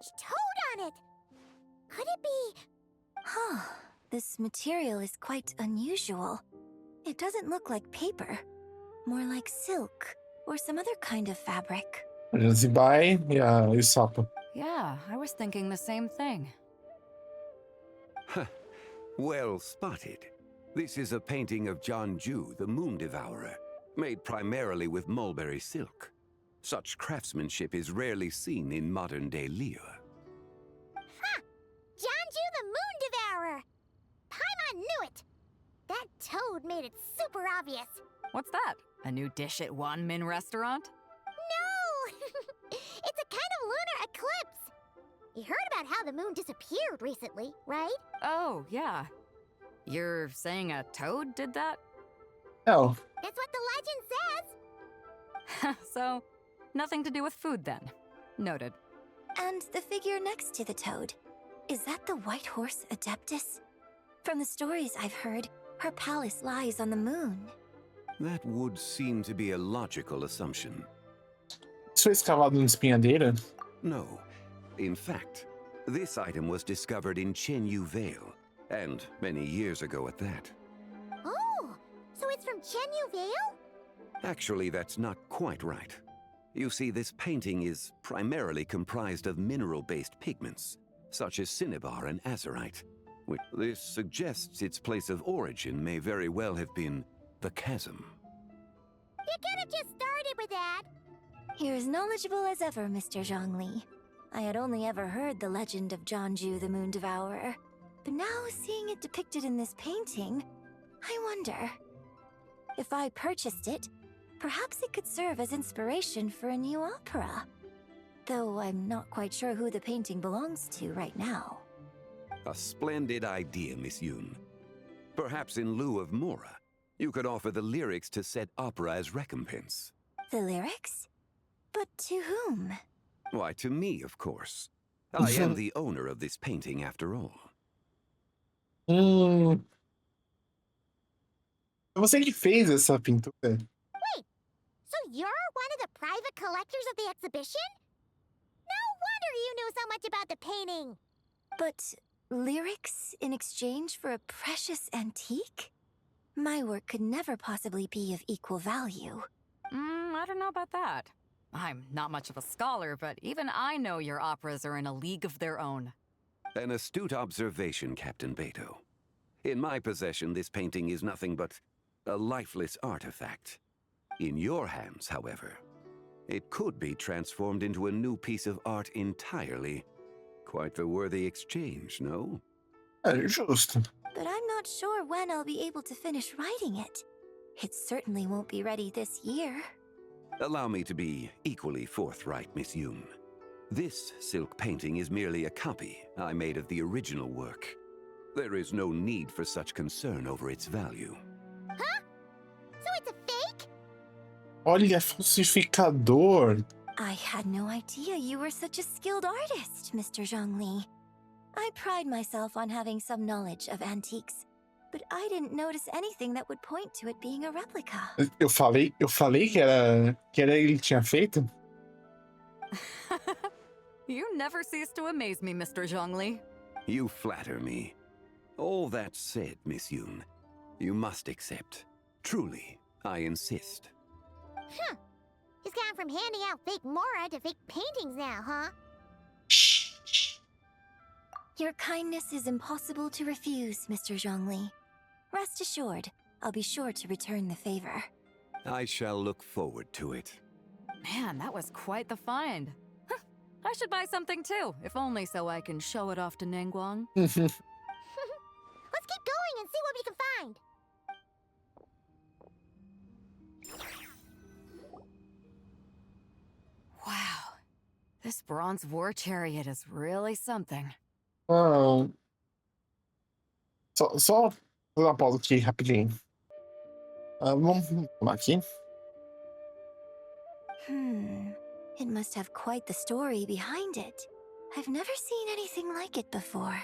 Speaker 2: large toad on it. Could it be?
Speaker 3: Huh. This material is quite unusual. It doesn't look like paper. More like silk or some other kind of fabric.
Speaker 1: Zibai e o sapo.
Speaker 5: Yeah, I was thinking the same thing.
Speaker 15: Well spotted. This is a painting of Jianju, the Moon Devourer, made primarily with mulberry silk. Such craftsmanship is rarely seen in modern-day Liyue.
Speaker 2: Ha! Jianju the Moon Devourer! Paimon knew it! That toad made it super obvious.
Speaker 5: What's that? A new dish at Wanmin restaurant?
Speaker 2: No! It's a kind of lunar eclipse. You heard about how the moon disappeared recently, right?
Speaker 5: Oh, yeah. You're saying a toad did that?
Speaker 1: Oh.
Speaker 2: That's what the legend says.
Speaker 5: So, nothing to do with food then. Noted.
Speaker 3: And the figure next to the toad. Is that the white horse Adeptus? From the stories I've heard, her palace lies on the moon.
Speaker 15: That would seem to be a logical assumption.
Speaker 1: Isso foi escavado no Despinhadeiro?
Speaker 15: No. In fact, this item was discovered in Chenyu Vale, and many years ago at that.
Speaker 2: Oh, so it's from Chenyu Vale?
Speaker 15: Actually, that's not quite right. You see, this painting is primarily comprised of mineral-based pigments, such as cinnabar and azurite. This suggests its place of origin may very well have been the chasm.
Speaker 2: You could have just started with that.
Speaker 3: You're as knowledgeable as ever, Mr. Zhongli. I had only ever heard the legend of Jianju the Moon Devourer, but now seeing it depicted in this painting, I wonder. If I purchased it, perhaps it could serve as inspiration for a new opera. Though I'm not quite sure who the painting belongs to right now.
Speaker 15: A splendid idea, Miss Yoon. Perhaps in lieu of Mora, you could offer the lyrics to said opera as recompense.
Speaker 3: The lyrics? But to whom?
Speaker 15: Why, to me, of course. I am the owner of this painting, after all.
Speaker 1: Você que fez essa pintura?
Speaker 2: Wait, so you're one of the private collectors of the exhibition? No wonder you knew so much about the painting.
Speaker 3: But lyrics in exchange for a precious antique? My work could never possibly be of equal value.
Speaker 5: I don't know about that. I'm not much of a scholar, but even I know your operas are in a league of their own.
Speaker 15: An astute observation, Captain Beto. In my possession, this painting is nothing but a lifeless artifact. In your hands, however, it could be transformed into a new piece of art entirely. Quite the worthy exchange, no?
Speaker 1: Justo.
Speaker 3: But I'm not sure when I'll be able to finish writing it. It certainly won't be ready this year.
Speaker 15: Allow me to be equally forthright, Miss Yoon. This silk painting is merely a copy I made of the original work. There is no need for such concern over its value.
Speaker 2: Huh? So it's a fake?
Speaker 1: Olha, falsificador.
Speaker 3: I had no idea you were such a skilled artist, Mr. Zhongli. I pride myself on having some knowledge of antiques, but I didn't notice anything that would point to it being a replica.
Speaker 1: Eu falei que era ele que tinha feito?
Speaker 5: You never cease to amaze me, Mr. Zhongli.
Speaker 15: You flatter me. All that said, Miss Yoon, you must accept. Truly, I insist.
Speaker 2: Huh. He's gone from handing out fake Mora to fake paintings now, huh?
Speaker 3: Your kindness is impossible to refuse, Mr. Zhongli. Rest assured, I'll be sure to return the favor.
Speaker 15: I shall look forward to it.
Speaker 5: Man, that was quite the find. I should buy something too, if only so I can show it off to Ningguang.
Speaker 2: Let's keep going and see what we can find.
Speaker 5: Wow. This bronze war chariot is really something.
Speaker 1: Só fazer uma pausa aqui rapidinho. Vamos tomar aqui.
Speaker 3: It must have quite the story behind it. I've never seen anything like it before.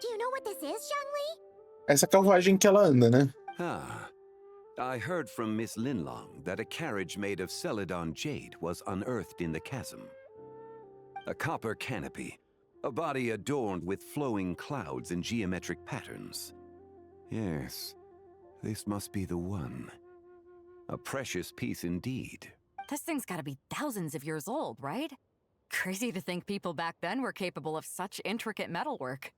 Speaker 2: Do you know what this is, Zhongli?
Speaker 1: Essa carruagem que ela anda, né?
Speaker 15: Ah. I heard from Miss Linlong that a carriage made of Celadon jade was unearthed in the chasm. a copper canopy, a body adorned with flowing clouds and geometric patterns. Yes, this must be the one. A precious piece indeed.
Speaker 16: This thing's gotta be thousands of years old, right? Crazy to think people back then were capable of such intricate metalwork.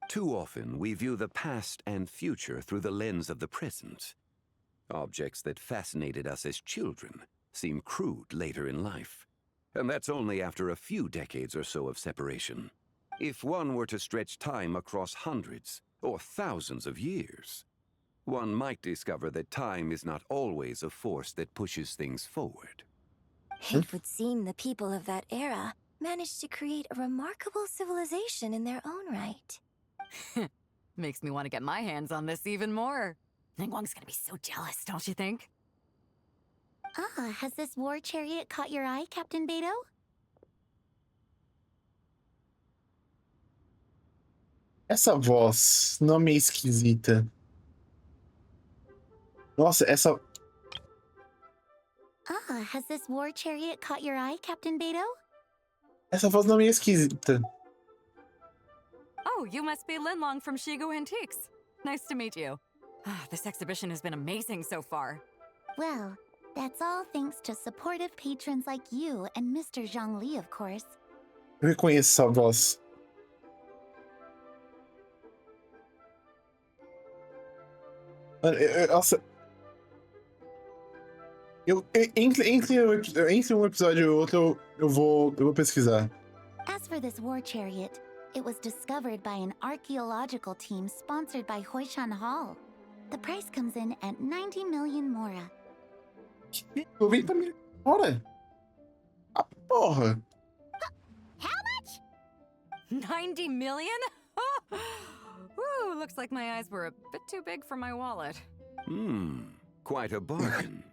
Speaker 15: Too often, we view the past and future through the lens of the present. Objects that fascinated us as children seem crude later in life. And that's only after a few decades or so of separation. If one were to stretch time across hundreds or thousands of years, one might discover that time is not always a force that pushes things forward.
Speaker 3: It would seem the people of that era managed to create a remarkable civilization in their own right.
Speaker 16: Makes me want to get my hands on this even more. Ningguang's gonna be so jealous, don't you think?
Speaker 2: Ah, has this war chariot caught your eye, Captain Beto?
Speaker 1: Essa voz não é meio esquisita. Nossa, essa...
Speaker 2: Ah, has this war chariot caught your eye, Captain Beto?
Speaker 1: Essa voz não é meio esquisita.
Speaker 16: Oh, you must be Linlong from Shigu Antiques. Nice to meet you. This exhibition has been amazing so far.
Speaker 2: Well, that's all thanks to supportive patrons like you and Mr. Zhongli, of course.
Speaker 1: Eu reconheço essa voz. Mano, nossa... Entre um episódio e outro, eu vou pesquisar.
Speaker 2: As for this war chariot, it was discovered by an archaeological team sponsored by Hoishan Hall. The price comes in at 90 million mora.
Speaker 1: 90 mil mora? Ah, porra!
Speaker 2: How much?
Speaker 16: 90 million? Ooh, looks like my eyes were a bit too big for my wallet.
Speaker 15: Quite a bargain.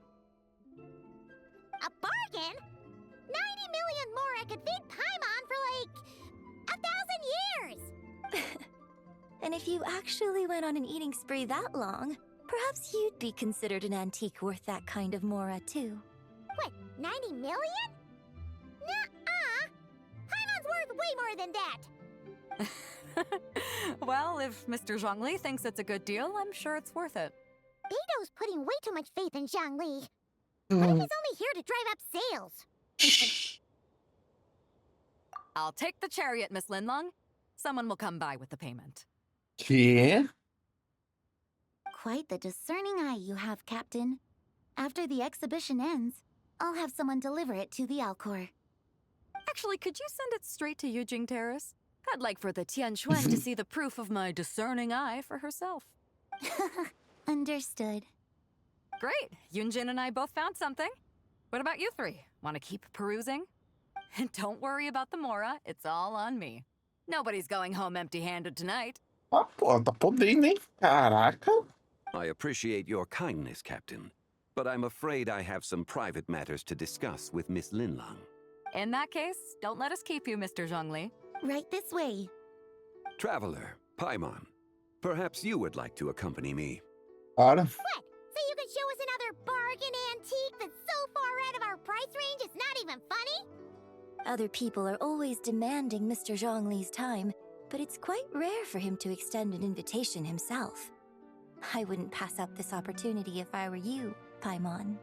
Speaker 2: A bargain? 90 million mora could feed Paimon for like 1,000 years!
Speaker 3: And if you actually went on an eating spree that long, perhaps you'd be considered an antique worth that kind of mora, too.
Speaker 2: What, 90 million? Nuh-uh! Paimon's worth way more than that!
Speaker 16: Well, if Mr. Zhongli thinks it's a good deal, I'm sure it's worth it.
Speaker 2: Beto's putting way too much faith in Zhongli. What if he's only here to drive up sales?
Speaker 16: I'll take the chariot, Miss Linlong. Someone will come by with the payment.
Speaker 1: Yeah?
Speaker 2: Quite the discerning eye you have, Captain. After the exhibition ends, I'll have someone deliver it to the Alcor.
Speaker 16: Actually, could you send it straight to Yujing Terrace? I'd like for the Tianquan to see the proof of my discerning eye for herself.
Speaker 2: Understood.
Speaker 16: Great. Yunjin and I both found something. What about you three? Want to keep perusing? And don't worry about the mora. It's all on me. Nobody's going home empty-handed tonight.
Speaker 1: Ah, pô, tá podendo, hein? Caraca.
Speaker 15: I appreciate your kindness, Captain, but I'm afraid I have some private matters to discuss with Miss Linlong.
Speaker 16: In that case, don't let us keep you, Mr. Zhongli.
Speaker 2: Right this way.
Speaker 15: Traveler, Paimon, perhaps you would like to accompany me.
Speaker 1: Claro.
Speaker 2: What? So you can show us another bargain antique that's so far out of our price range it's not even funny?
Speaker 3: Other people are always demanding Mr. Zhongli's time, but it's quite rare for him to extend an invitation himself. I wouldn't pass up this opportunity if I were you, Paimon.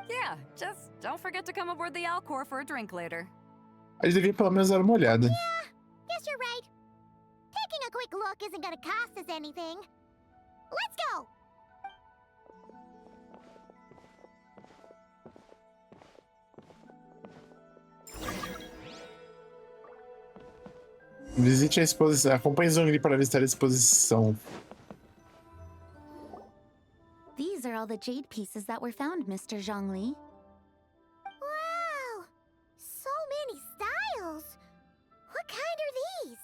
Speaker 16: Yeah, just don't forget to come aboard the Alcor for a drink later.
Speaker 1: A gente devia pelo menos dar uma olhada.
Speaker 2: Yeah, guess you're right. Taking a quick look isn't gonna cost us anything. Let's go!
Speaker 1: Visite a exposição. Acompanhe Zhongli para visitar a exposição.
Speaker 2: These are all the jade pieces that were found, Mr. Zhongli. Wow! So many styles! What kind are these?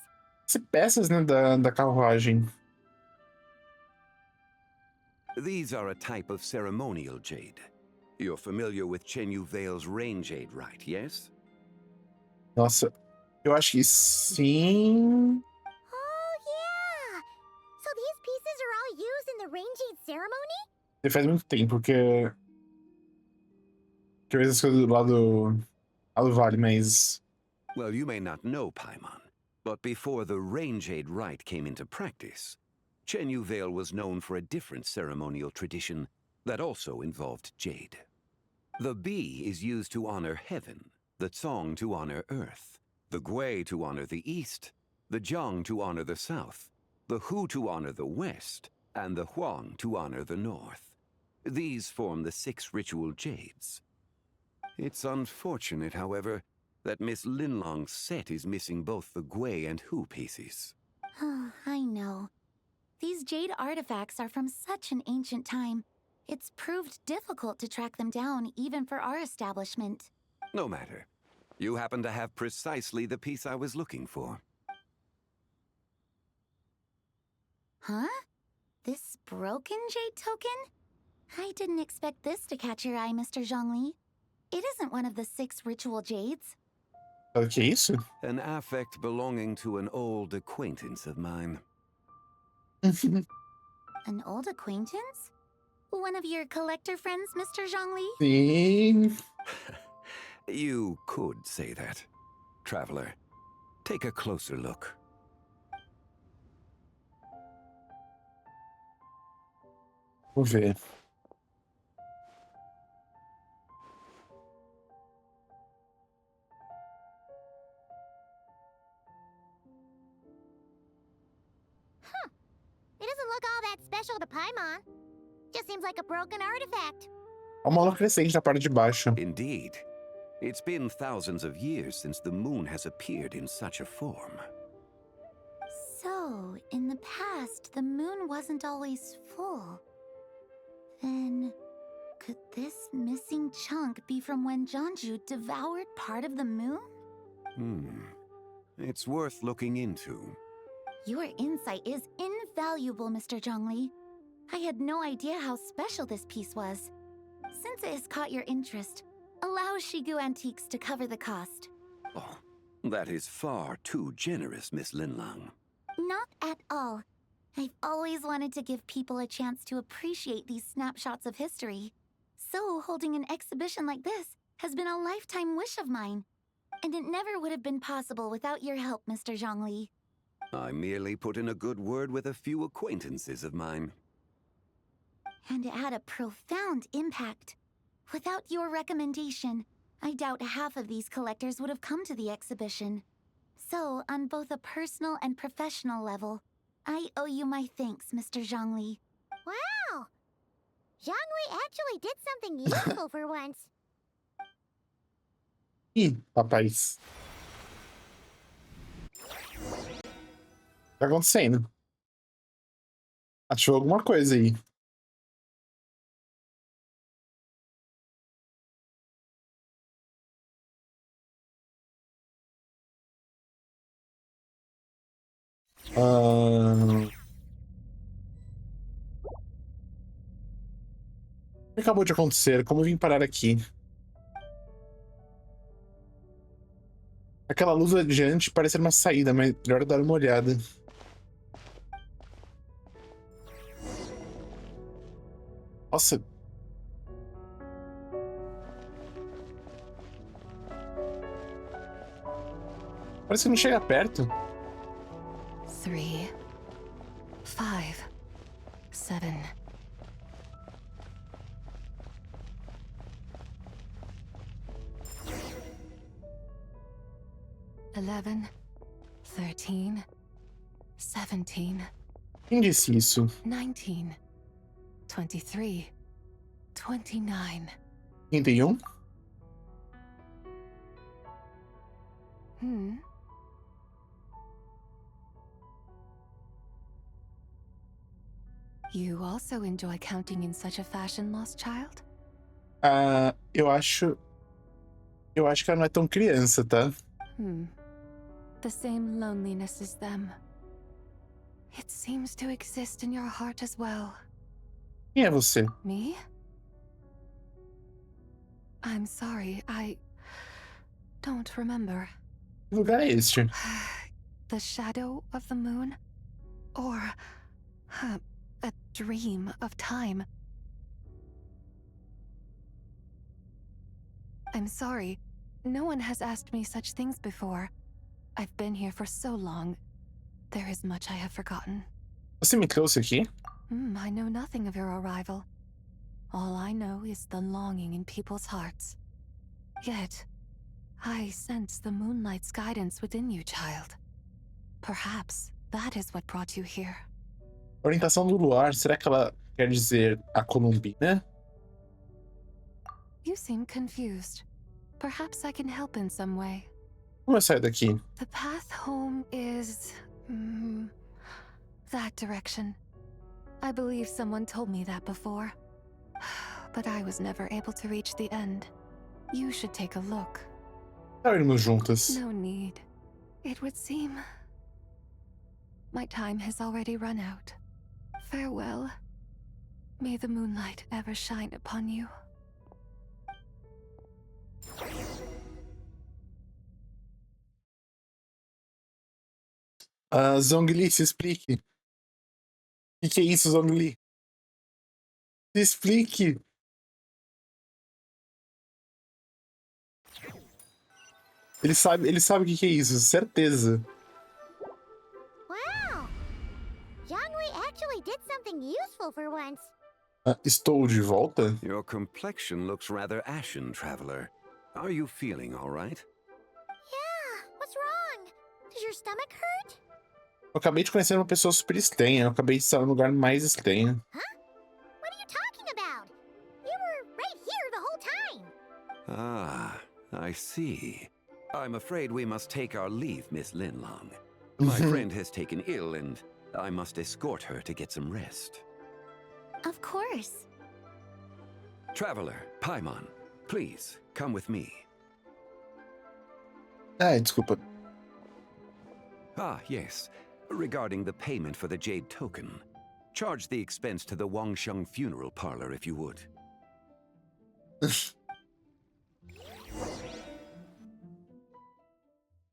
Speaker 1: São peças, né, da carruagem.
Speaker 15: These are a type of ceremonial jade. You're familiar with Chenyu Vale's rain jade, right, yes?
Speaker 1: Nossa, eu acho que sim.
Speaker 2: Oh, yeah! So these pieces are all used in the rain jade ceremony?
Speaker 1: Faz muito tempo que eu vejo as coisas do lado do vale, mas
Speaker 15: Well, you may not know, Paimon, but before the Rain Jade rite came into practice, Chenyu Vale was known for a different ceremonial tradition that also involved jade. The bee is used to honor heaven, the Tsong to honor earth, the Gui to honor the east, the Jiang to honor the south, the Hu to honor the west, and the Huang to honor the north. These form the 6 ritual jades. It's unfortunate, however, that Miss Linlong's set is missing both the Gui and Hu pieces.
Speaker 3: I know. These jade artifacts are from such an ancient time. It's proved difficult to track them down, even for our establishment.
Speaker 15: No matter. You happen to have precisely the piece I was looking for.
Speaker 3: Huh? This broken jade token? I didn't expect this to catch your eye, Mr. Zhongli. It isn't one of the 6 ritual jades.
Speaker 1: Que isso?
Speaker 15: An affect belonging to an old acquaintance of mine.
Speaker 3: An old acquaintance? One of your collector friends, Mr. Zhongli?
Speaker 1: Sim.
Speaker 15: You could say that. Traveler, take a closer look.
Speaker 1: Vou ver.
Speaker 12: It doesn't look all that special to Paimon. Just seems like a broken artifact.
Speaker 1: Há uma mola crescente na parte de baixo.
Speaker 15: Indeed. It's been thousands of years since the moon has appeared in such a form.
Speaker 3: So, in the past, the moon wasn't always full. Then, could this missing chunk be from when Jianzhu devoured part of the moon?
Speaker 15: It's worth looking into.
Speaker 3: Your insight is invaluable, Mr. Zhongli. I had no idea how special this piece was. Since it has caught your interest, allow Shigu Antiques to cover the cost.
Speaker 15: Oh, that is far too generous, Miss Linlang.
Speaker 3: Not at all. I've always wanted to give people a chance to appreciate these snapshots of history. So holding an exhibition like this has been a lifetime wish of mine. And it never would have been possible without your help, Mr. Zhongli.
Speaker 15: I merely put in a good word with a few acquaintances of mine.
Speaker 3: And it had a profound impact. Without your recommendation, I doubt half of these collectors would have come to the exhibition. So, on both a personal and professional level, I owe you my thanks, Mr. Zhongli.
Speaker 12: Wow! Zhongli actually did something useful for once.
Speaker 1: Ih, rapaz. O que tá acontecendo? Achou alguma coisa aí. O que acabou de acontecer? Como eu vim parar aqui? Aquela luz adiante parece uma saída, mas melhor dar uma olhada. Nossa. Parece que não chega perto.
Speaker 11: 3, 5, 7. $11, 13, 17.
Speaker 1: Quem disse isso?
Speaker 11: 19, 23, 29.
Speaker 1: 31?
Speaker 11: You also enjoy counting in such a fashion, lost child?
Speaker 1: Eu acho que ela não é tão criança, tá?
Speaker 11: The same loneliness as them. It seems to exist in your heart as well.
Speaker 1: Quem é você?
Speaker 11: Me? I'm sorry, I don't remember.
Speaker 1: Que lugar é este?
Speaker 11: The shadow of the moon? Or a dream of time? I'm sorry,
Speaker 17: No one has asked me such things before. I've been here for so long. There is much I have forgotten.
Speaker 1: Você me trouxe aqui?
Speaker 17: I know nothing of your arrival. All I know is the longing in people's hearts. Yet, I sense the moonlight's guidance within you, child. Perhaps that is what brought you here.
Speaker 1: Orientação do luar, será que ela quer dizer a Columbina?
Speaker 17: You seem confused. Perhaps I can help in some way.
Speaker 1: Como eu saio daqui?
Speaker 17: The path home is... that direction. I believe someone told me that before. But I was never able to reach the end. You should take a look.
Speaker 1: Tá irmos juntas.
Speaker 17: No need. It would seem... my time has already run out. Farewell. May the moonlight ever shine upon you.
Speaker 1: Zhongli, se explique. O que é isso, Zhongli? Se explique. Ele sabe o que é isso, certeza.
Speaker 2: Wow! Zhongli actually did something useful for once.
Speaker 1: Estou de volta?
Speaker 15: Your complexion looks rather ashen, traveler. Are you feeling all right?
Speaker 2: Yeah, what's wrong? Does your stomach hurt?
Speaker 1: Eu acabei de conhecer uma pessoa super estranha. Eu acabei de estar no lugar mais estranho.
Speaker 2: What are you talking about? You were right here the whole time.
Speaker 15: Ah, I see. I'm afraid we must take our leave, Miss Linlong. My friend has taken ill and I must escort her to get some rest.
Speaker 13: Of course.
Speaker 15: Traveler, Paimon, please, come with me.
Speaker 1: Desculpa.
Speaker 15: Ah, yes. Regarding the payment for the Jade token. Charge the expense to the Wangsheng funeral parlor if you would.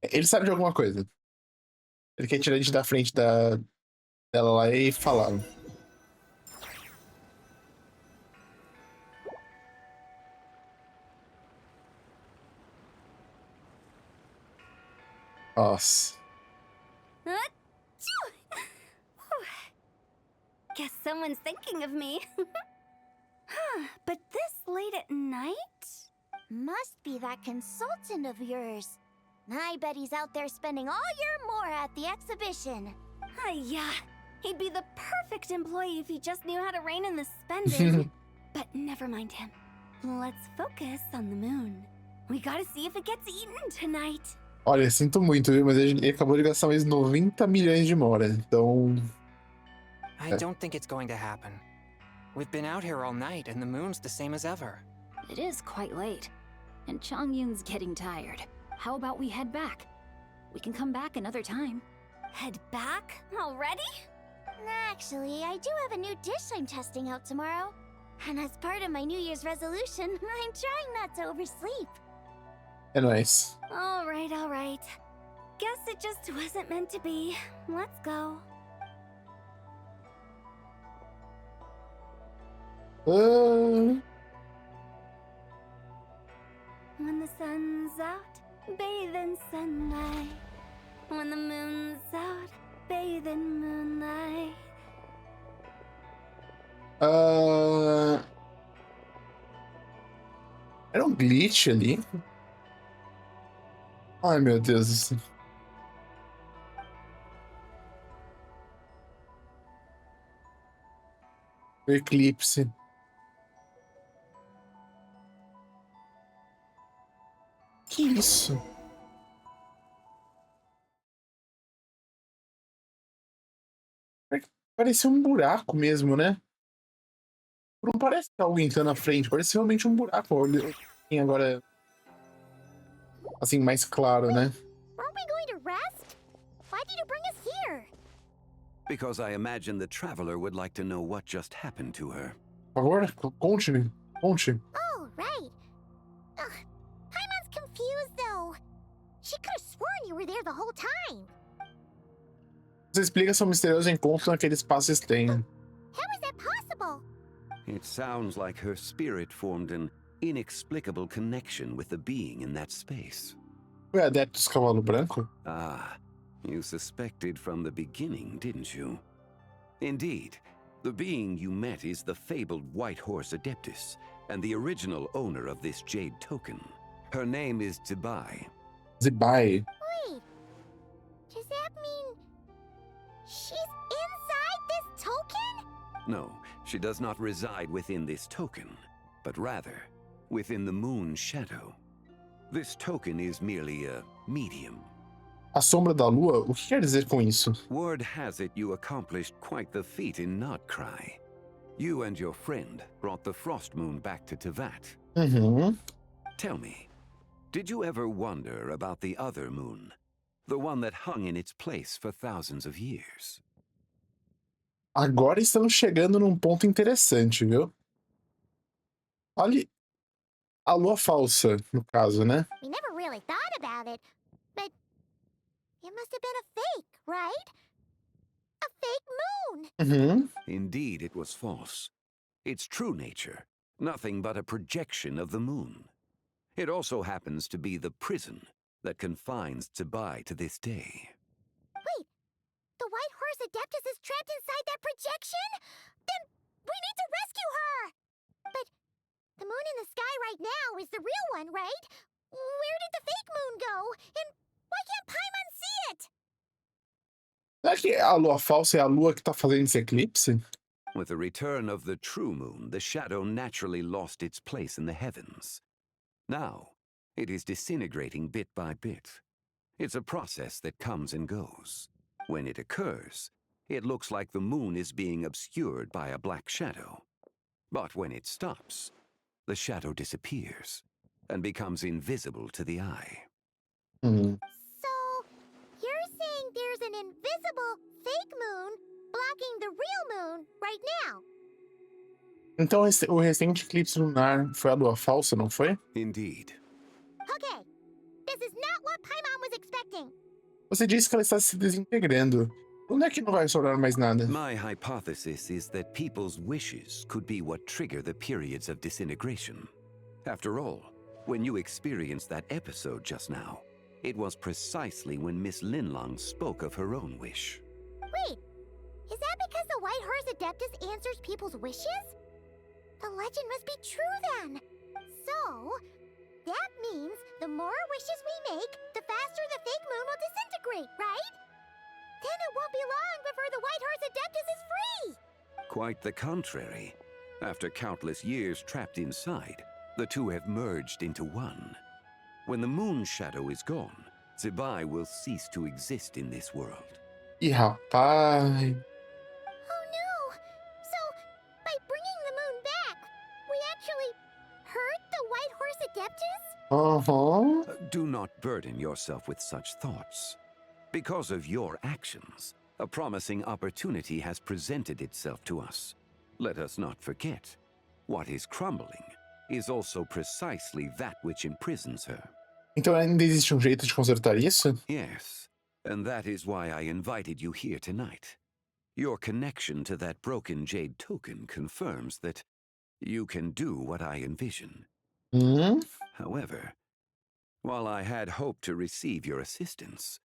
Speaker 1: Ele sabe de alguma coisa. Ele quer tirar a gente da frente dela lá e falar. Nossa.
Speaker 7: Guess someone's thinking of me. But this late at night?
Speaker 2: Must be that consultant of yours. I bet he's out there spending all your more at the exhibition.
Speaker 7: Yeah, he'd be the perfect employee if he just knew how to rein in the spending. But never mind him. Let's focus on the moon. We gotta see if it gets eaten tonight.
Speaker 1: Olha, sinto muito, viu? Mas ele acabou de gastar mais 90 milhões de mora, então...
Speaker 6: I don't think it's going to happen. We've been out here all night and the moon's the same as ever.
Speaker 5: It is quite late, and Chongyun's getting tired. How about we head back? We can come back another time.
Speaker 7: Head back? Already?
Speaker 2: Actually, I do have a new dish I'm testing out tomorrow. And as part of my New Year's resolution, I'm trying not to oversleep.
Speaker 1: É nóis.
Speaker 7: All right. Guess it just wasn't meant to be. Let's go.
Speaker 1: When
Speaker 7: the sun's out, bathe in sunlight. When the moon's out, bathe in moonlight.
Speaker 1: Era um glitch ali. Ai, meu Deus do céu. O eclipse. Que isso? Parecia um buraco mesmo, né? Não parece que alguém tá na frente, parece realmente um buraco. Olha, agora, assim, mais claro, né?
Speaker 2: Aren't we going to rest? Why did you bring us here?
Speaker 15: Because I imagine the traveler would like to know what just happened to her.
Speaker 1: Por favor, conte-me. Conte.
Speaker 2: Oh, right. Paimon's confused, though. She could have sworn you were there the whole time.
Speaker 1: Você explica seu misterioso encontro naquele espaço estranho.
Speaker 2: How is that possible?
Speaker 15: It sounds like her spirit formed an inexplicable connection with the being in that space.
Speaker 1: Foi Adeptus Cavalo Branco?
Speaker 15: Ah, you suspected from the beginning, didn't you? Indeed, the being you met is the fabled White Horse Adeptus, and the original owner of this jade token. Her name is Zibai.
Speaker 1: Zibai.
Speaker 2: Wait, does that mean she's inside this token?
Speaker 15: No, she does not reside within this token, but rather within the moon's shadow. This token is merely a medium.
Speaker 1: A sombra da lua? O que quer dizer com isso?
Speaker 15: Word has it you accomplished quite the feat in Notcry. You and your friend brought the Frost Moon back to Tevat. Tell me, did you ever wonder about the other moon? The one that hung in its place for thousands of years?
Speaker 1: Agora estamos chegando num ponto interessante, viu? Olha a lua falsa, no caso, né?
Speaker 2: We never really thought about it, but it must have been a fake, right? A fake moon!
Speaker 15: Indeed, it was false. Its true nature, nothing but a projection of the moon. It also happens to be the prison that confines Zibai to this day.
Speaker 2: Wait, the White Horse Adeptus is trapped inside that projection? Then we need to rescue her! But the moon in the sky right now is the real one, right? Where did the fake moon go? And why can't Paimon see it?
Speaker 1: Será que a lua falsa é a lua que tá fazendo esse eclipse?
Speaker 15: With the return of the true moon, the shadow naturally lost its place in the heavens. Now, it is disintegrating bit by bit. It's a process that comes and goes. When it occurs, it looks like the moon is being obscured by a black shadow. But when it stops, the shadow disappears and becomes invisible to the eye.
Speaker 2: So, you're saying there's an invisible fake moon blocking the real moon right now?
Speaker 1: Então o recente eclipse lunar foi a lua falsa, não foi?
Speaker 15: Indeed.
Speaker 2: Okay, this is not what Paimon was expecting.
Speaker 1: Você disse que ela está se desintegrando. Onde é que não vai sobrar mais nada?
Speaker 15: My hypothesis is that people's wishes could be what trigger the periods of disintegration. After all, when you experienced that episode just now, it was precisely when Miss Linlong spoke of her own wish.
Speaker 2: Wait, is that because the White Horse Adeptus answers people's wishes? The legend must be true then. So, that means the more wishes we make, the faster the fake moon will disintegrate, right? Then it won't be long before the White Horse Adeptus is free!
Speaker 15: Quite the contrary. After countless years trapped inside, the two have merged into one. When the moon shadow is gone, Zibai will cease to exist in this world.
Speaker 1: Ih, rapaz.
Speaker 2: Oh no! So, by bringing the moon back, we actually hurt the White Horse Adeptus?
Speaker 15: Do not burden yourself with such thoughts. Because of your actions, a promising opportunity has presented itself to us. Let us not forget, what is crumbling is also precisely that which imprisons her.
Speaker 1: Então ainda existe jeito de consertar isso?
Speaker 15: Yes, and that is why I invited you here tonight. Your connection to that broken jade token confirms that you can do what I envision. However, while I had hoped to receive your assistance,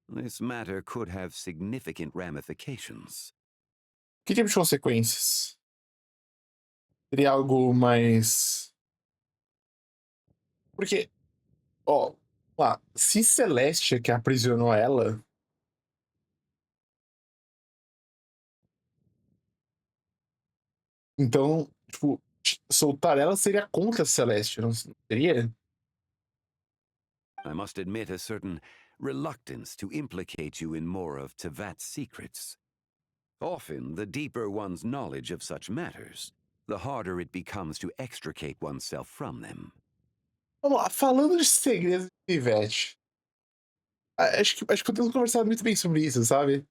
Speaker 15: this matter could have significant ramifications.
Speaker 1: Que tipo de consequências? Seria algo mais... Porque, ó, lá, se Celestia que aprisionou ela... Então, tipo, soltar ela seria contra a Celestia, não seria?
Speaker 15: I must admit a certain reluctance to implicate you in more of Tevat's secrets. Often, the deeper one's knowledge of such matters, the harder it becomes to extricate oneself from them.
Speaker 1: Vamos lá, falando de segredos de Ivete. Acho que podemos conversar muito bem sobre isso, sabe?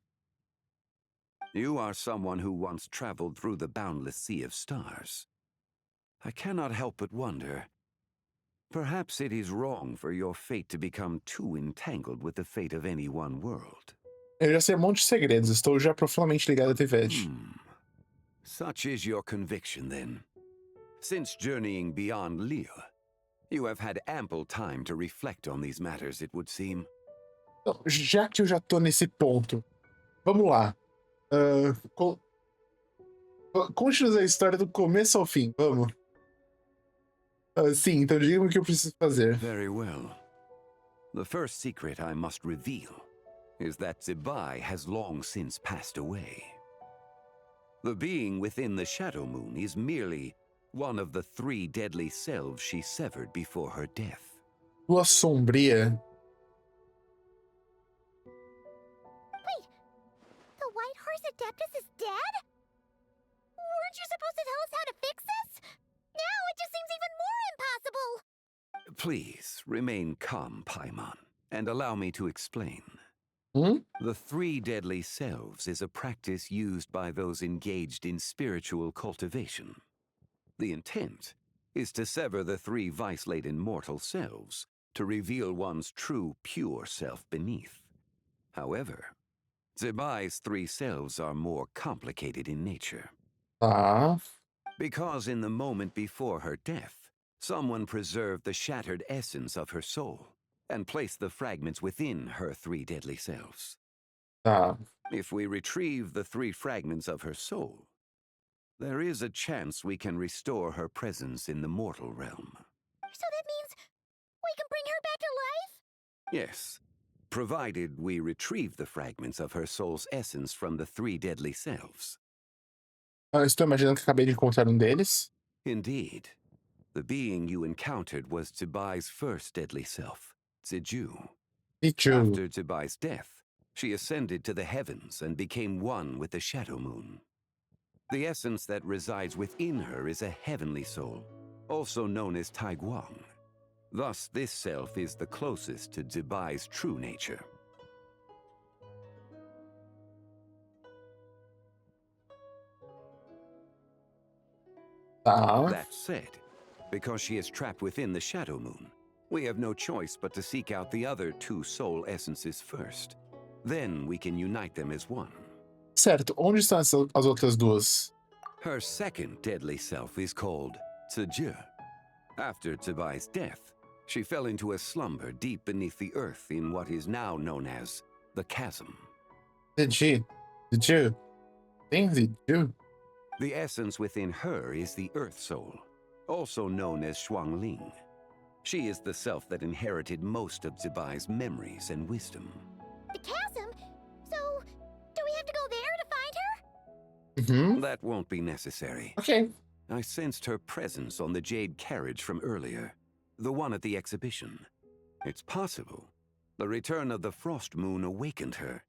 Speaker 15: You are someone who once traveled through the boundless sea of stars. I cannot help but wonder. Perhaps it is wrong for your fate to become too entangled with the fate of any one world.
Speaker 1: Eu já sei um monte de segredos, estou já profundamente ligado a Ivete.
Speaker 15: Such is your conviction, then. Since journeying beyond Liu, you have had ample time to reflect on these matters, it would seem.
Speaker 1: Então, já que eu já tô nesse ponto, vamos lá. Conte-nos a história do começo ao fim, vamos. Sim, então diga-me o que eu preciso fazer.
Speaker 15: Very well. The first secret I must reveal is that Zibai has long since passed away. The being within the Shadow Moon is merely one of the 3 deadly selves she severed before her death.
Speaker 1: Lua sombria.
Speaker 2: Wait, the White Horse Adeptus is dead? Weren't you supposed to tell us how to fix this? Now it just seems even more impossible!
Speaker 15: Please, remain calm, Paimon, and allow me to explain. The 3 deadly selves is a practice used by those engaged in spiritual cultivation. The intent is to sever the 3 vice-laden mortal selves to reveal one's true, pure self beneath. However, Zibai's 3 selves are more complicated in nature. Because in the moment before her death, someone preserved the shattered essence of her soul and placed the fragments within her 3 deadly selves. If we retrieve the 3 fragments of her soul, there is a chance we can restore her presence in the mortal realm.
Speaker 2: So that means we can bring her back to life?
Speaker 15: Yes, provided we retrieve the fragments of her soul's essence from the 3 deadly selves.
Speaker 1: Estou imaginando que acabei de encontrar deles.
Speaker 15: Indeed. The being you encountered was Zibai's first deadly self, Ziju. After Zibai's death, she ascended to the heavens and became one with the Shadow Moon. The essence that resides within her is a heavenly soul, also known as Taiguang. Thus, this self is the closest to Zibai's true nature. That said, because she is trapped within the Shadow Moon, we have no choice but to seek out the other 2 soul essences first. Then we can unite them as one.
Speaker 1: Certo, onde estão as outras 2?
Speaker 15: Her second deadly self is called Ziju. After Zibai's death, she fell into a slumber deep beneath the earth in what is now known as the Chasm.
Speaker 1: Ziju.
Speaker 15: The essence within her is the Earth Soul, also known as Shuangling. She is the self that inherited most of Zibai's memories and wisdom.
Speaker 2: The chasm? So, do we have to go there to find her?
Speaker 15: That won't be necessary.
Speaker 1: Okay.
Speaker 15: I sensed her presence on the jade carriage from earlier, the one at the exhibition. It's possible the return of the Frost Moon awakened her,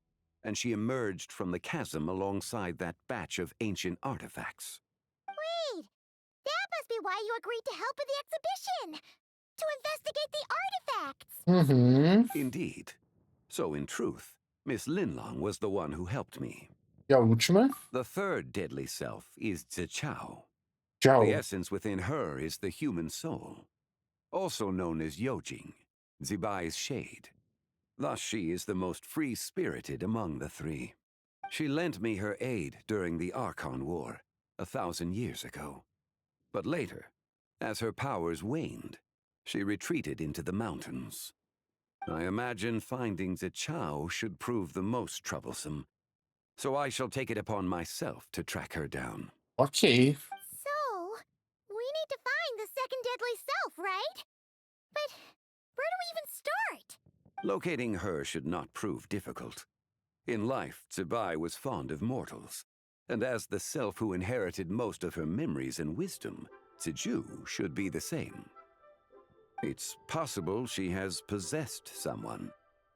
Speaker 15: and she emerged from the chasm alongside that batch of ancient artifacts.
Speaker 2: Wait! That must be why you agreed to help with the exhibition! To investigate the artifacts!
Speaker 15: Indeed. So in truth, Miss Linlong was the one who helped me.
Speaker 1: E a última?
Speaker 15: The 3rd deadly self is Zichao.
Speaker 1: Zhao.
Speaker 15: The essence within her is the human soul, also known as Yojing, Zibai's shade. Thus she is the most free-spirited among the 3. She lent me her aid during the Archon War, 1,000 years ago. But later, as her powers waned, she retreated into the mountains. I imagine finding Zichao should prove the most troublesome, so I shall take it upon myself to track her down.
Speaker 1: Okay.
Speaker 2: So, we need to find the 2nd deadly self, right? But where do we even start?
Speaker 15: Locating her should not prove difficult. In life, Zibai was fond of mortals, and as the self who inherited most of her memories and wisdom, Ziju should be the same. It's possible she has possessed someone,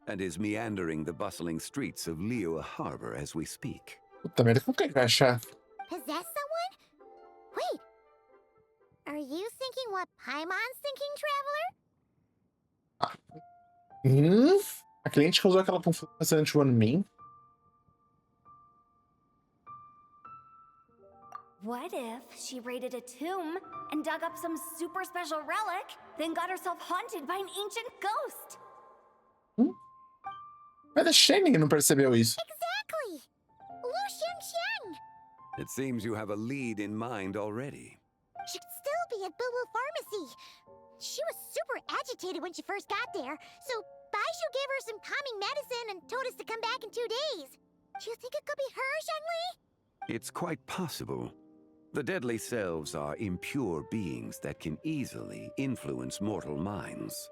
Speaker 15: and is meandering the bustling streets of Liu Harbor as we speak.
Speaker 1: Puta merda, como que ele vai achar?
Speaker 2: Possess someone? Wait. Are you thinking what Paimon's thinking, Traveler?
Speaker 1: A cliente causou aquela confusão durante o One
Speaker 7: What if she raided a tomb and dug up some super special relic, then got herself haunted by an ancient ghost?
Speaker 1: Mas a Shannon não percebeu isso.
Speaker 2: Exactly! Lu Xiangxiang!
Speaker 15: It seems you have a lead in mind already.
Speaker 2: Should still
Speaker 12: Hyrule Pharmacy. She was super agitated when she first got there, so Baishu gave her some calming medicine and told us to come back in 2 days. Do you think it could be her, Zhongli?
Speaker 15: It's quite possible. The deadly selves are impure beings that can easily influence mortal minds.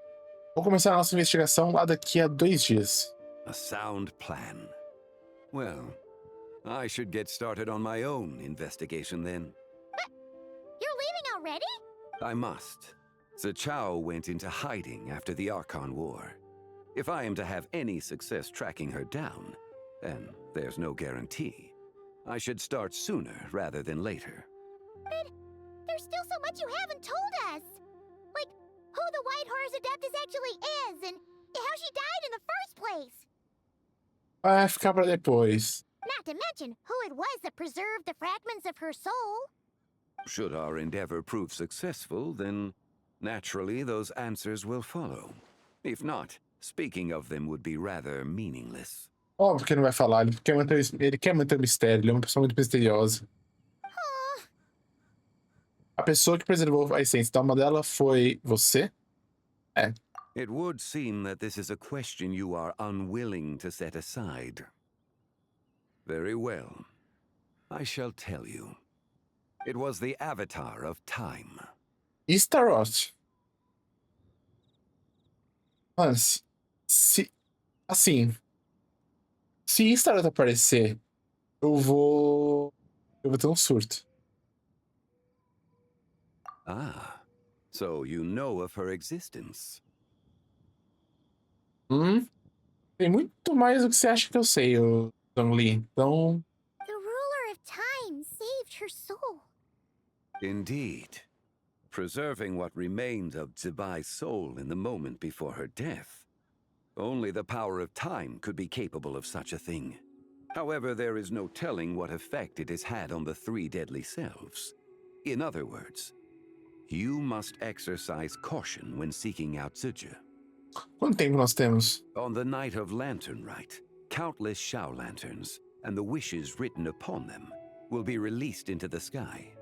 Speaker 1: Vou começar a nossa investigação lá daqui a 2 dias.
Speaker 15: A sound plan. Well, I should get started on my own investigation then.
Speaker 12: But you're leaving already?
Speaker 15: I must. Zichao went into hiding after the Archon War. If I am to have any success tracking her down, and there's no guarantee, I should start sooner rather than later.
Speaker 12: But there's still so much you haven't told us. Like, who the White Horse Adeptus actually is, and how she died in the first place.
Speaker 1: Vai ficar pra depois.
Speaker 12: Not to mention who it was that preserved the fragments of her soul.
Speaker 15: Should our endeavor prove successful, then naturally those answers will follow. If not, speaking of them would be rather meaningless.
Speaker 1: Óbvio que não vai falar, ele quer manter o mistério, ele é uma pessoa muito misteriosa. A pessoa que preservou a essência da alma dela foi você? É.
Speaker 15: It would seem that this is a question you are unwilling to set aside. Very well. I shall tell you. It was the Avatar of Time.
Speaker 1: Staroth. Mas, se Staroth aparecer, eu vou ter um surto.
Speaker 15: Ah, so you know of her existence.
Speaker 1: Tem muito mais do que você acha que eu sei, Zhongli. Então...
Speaker 12: The ruler of time saved her soul.
Speaker 15: Indeed. Preserving what remained of Zibai's soul in the moment before her death. Only the power of time could be capable of such a thing. However, there is no telling what effect it has had on the 3 deadly selves. In other words, you must exercise caution when seeking out Zija.
Speaker 1: Quanto tempo nós temos?
Speaker 15: On the night of Lantern Rite, countless Shao lanterns, and the wishes written upon them, will be released into the sky.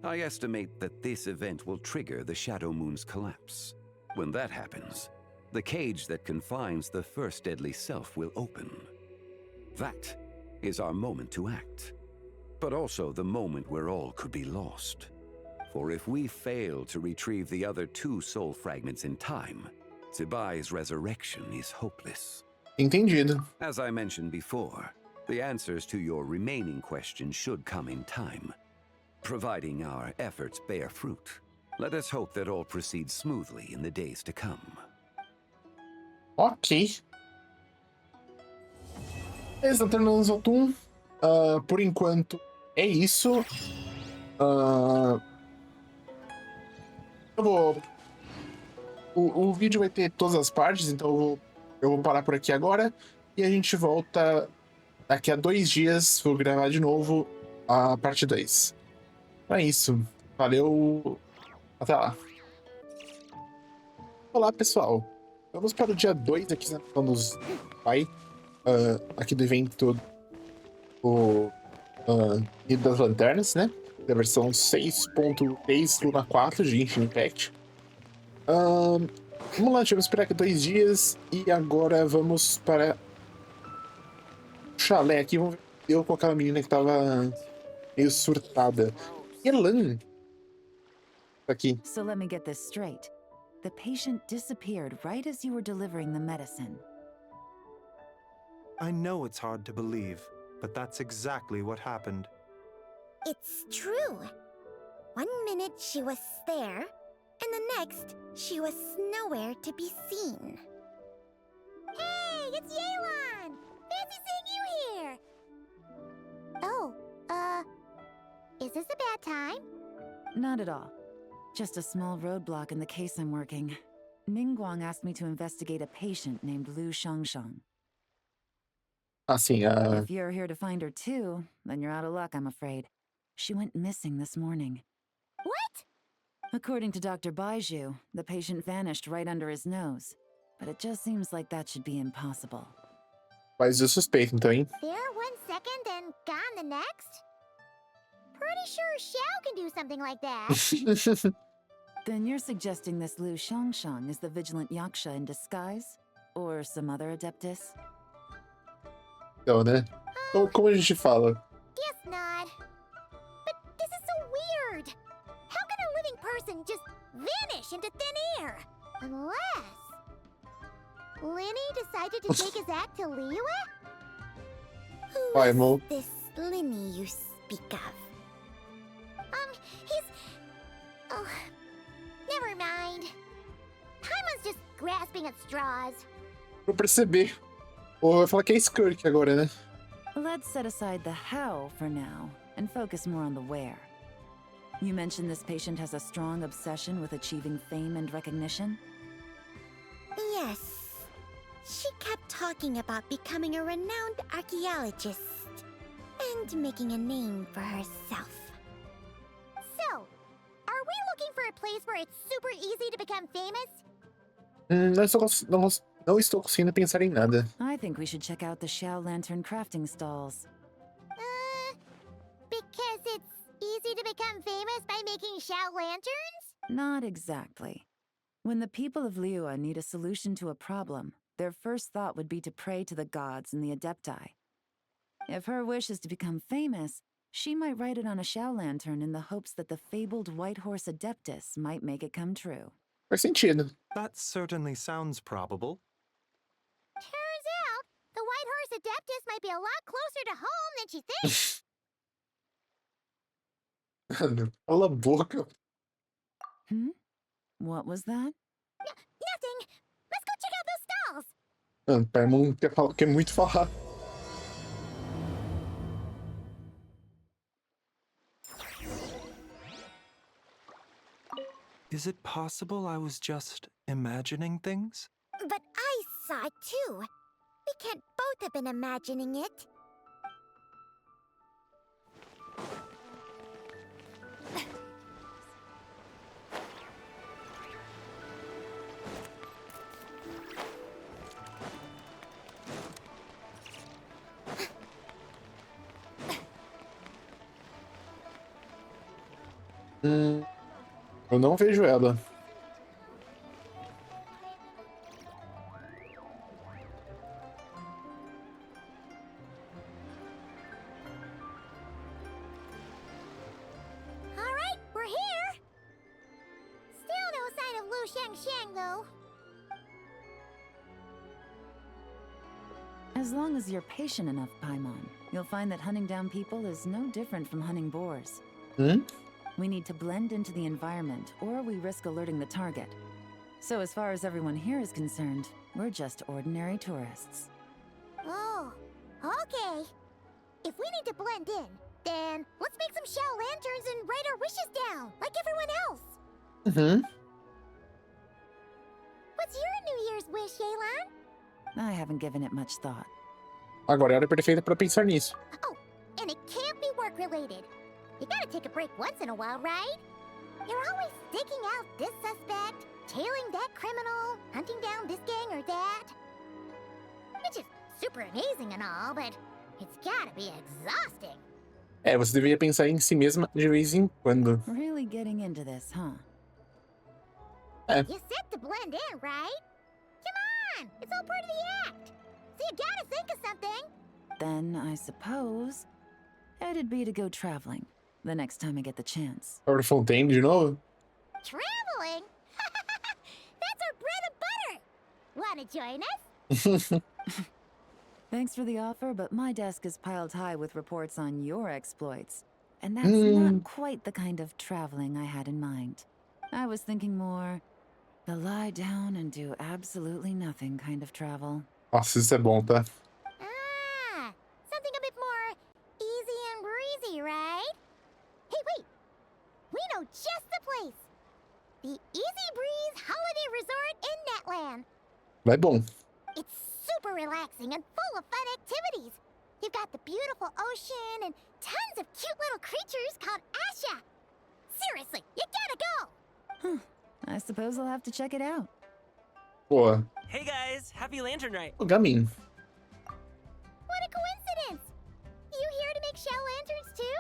Speaker 15: I estimate that this event will trigger the Shadow Moon's collapse. When that happens, the cage that confines the first deadly self will open. That is our moment to act, but also the moment where all could be lost. For if we fail to retrieve the other 2 soul fragments in time, Zibai's resurrection is hopeless.
Speaker 1: Entendido.
Speaker 15: As I mentioned before, the answers to your remaining questions should come in time, providing our efforts bear fruit. Let us hope that all proceeds smoothly in the days to come.
Speaker 1: Ok. Lanternas Autumn. Por enquanto, é isso. Eu vou... O vídeo vai ter todas as partes, então eu vou parar por aqui agora. E a gente volta daqui a 2 dias. Vou gravar de novo a parte 2. Então é isso. Valeu. Até lá. Olá, pessoal. Vamos para o dia 2 aqui na versão dos Zibai. Aqui do evento do Ritual das Lanternas, né? Da versão 6.3 Luna 4 de Genshin Impact. Vamos lá, tivemos esperar aqui 2 dias e agora vamos para o chalé aqui. Vamos ver eu com aquela menina que tava meio surtada. Elan. Aqui.
Speaker 18: So let me get this straight. The patient disappeared right as you were delivering the medicine.
Speaker 9: I know it's hard to believe, but that's exactly what happened.
Speaker 12: It's true. 1 minute she was there, and the next, she was nowhere to be seen. Hey, it's Yelan! Fancy seeing you here! Oh, is this a bad time?
Speaker 18: Not at all. Just a small roadblock in the case I'm working. Ningguang asked me to investigate a patient named Lu Shangshang.
Speaker 1: Assim,
Speaker 18: If you're here to find her too, then you're out of luck, I'm afraid. She went missing this morning.
Speaker 12: What?
Speaker 18: According to Dr. Baiju, the patient vanished right under his nose. But it just seems like that should be impossible.
Speaker 1: Mas eu suspeito, então, hein?
Speaker 12: There 1 second and gone the next? Pretty sure Xiao can do something like that.
Speaker 18: Then you're suggesting this Liu Xiangxiang is the vigilant Yaksha in disguise? Or some other adeptus?
Speaker 1: Então, né? Então, como a gente fala?
Speaker 2: Guess not. But this is so weird. How can a living person just vanish into thin air? Unless Linny decided to take his act to Liyue?
Speaker 1: Who is
Speaker 12: this Linny you speak of?
Speaker 2: He's... Oh, never mind. Paimon's just grasping at straws.
Speaker 1: Vou perceber. Ou vai falar que é Skirk agora, né?
Speaker 18: Let's set aside the how for now and focus more on the where. You mentioned this patient has a strong obsession with achieving fame and recognition?
Speaker 12: Yes. She kept talking about becoming a renowned archaeologist and making a name for herself.
Speaker 2: So, are we looking for a place where it's super easy to become famous?
Speaker 1: Não estou conseguindo pensar em nada.
Speaker 18: I think we should check out the Xiao Lantern crafting stalls.
Speaker 2: Because it's easy to become famous by making Xiao lanterns?
Speaker 18: Not exactly. When the people of Liyue need a solution to a problem, their first thought would be to pray to the gods and the Adepti. If her wish is to become famous, she might write it on a Xiao lantern in the hopes that the fabled White Horse Adeptus might make it come true.
Speaker 1: Faz sentido.
Speaker 9: That certainly sounds probable.
Speaker 2: Turns out, the White Horse Adeptus might be a lot closer to home than she thinks.
Speaker 1: Cala a boca.
Speaker 18: What was that?
Speaker 2: Nothing. Let's go check out those stalls.
Speaker 1: Paimon quer muito falar.
Speaker 9: Is it possible I was just imagining things?
Speaker 12: But I saw it too. We can't both have been imagining it.
Speaker 1: Eu não vejo ela.
Speaker 2: Alright, we're here. Still no sign of Liu Xiangxiang, though.
Speaker 18: As long as you're patient enough, Paimon, you'll find that hunting down people is no different from hunting boars. We need to blend into the environment, or we risk alerting the target. So as far as everyone here is concerned, we're just ordinary tourists.
Speaker 2: Oh, okay. If we need to blend in, then let's make some Xiao lanterns and write our wishes down, like everyone else. What's your New Year's wish, Yelan?
Speaker 18: I haven't given it much thought.
Speaker 1: Agora é a hora perfeita para pensar nisso.
Speaker 2: Oh, and it can't be work-related. You gotta take a break once in a while, right? You're always staking out this suspect, tailing that criminal, hunting down this gang or that. Which is super amazing and all, but it's gotta be exhausting.
Speaker 1: É, você deveria pensar em si mesma de vez em quando.
Speaker 18: Really getting into this, huh?
Speaker 2: You said to blend in, right? Come on, it's all part of the act. So you gotta think of something.
Speaker 18: Then I suppose it'd be to go traveling the next time I get the chance.
Speaker 1: Para Fontaine de novo?
Speaker 2: Traveling? That's our bread and butter. Wanna join us?
Speaker 18: Thanks for the offer, but my desk is piled high with reports on your exploits. And that's not quite the kind of traveling I had in mind. I was thinking more the lie down and do absolutely nothing kind of travel.
Speaker 1: Nossa, isso é bom, tá?
Speaker 2: Ah, something a bit more easy and breezy, right? Hey, wait. We know just the place. The Easy Breeze Holiday Resort in Netland.
Speaker 1: Vai bom.
Speaker 2: It's super relaxing and full of fun activities. You've got the beautiful ocean and tons of cute little creatures called Asha. Seriously, you gotta go.
Speaker 18: I suppose I'll have to check it out.
Speaker 1: Boa.
Speaker 19: Hey guys, happy Lantern Night.
Speaker 1: O Gamin.
Speaker 2: What a coincidence. You here to make Xiao lanterns too?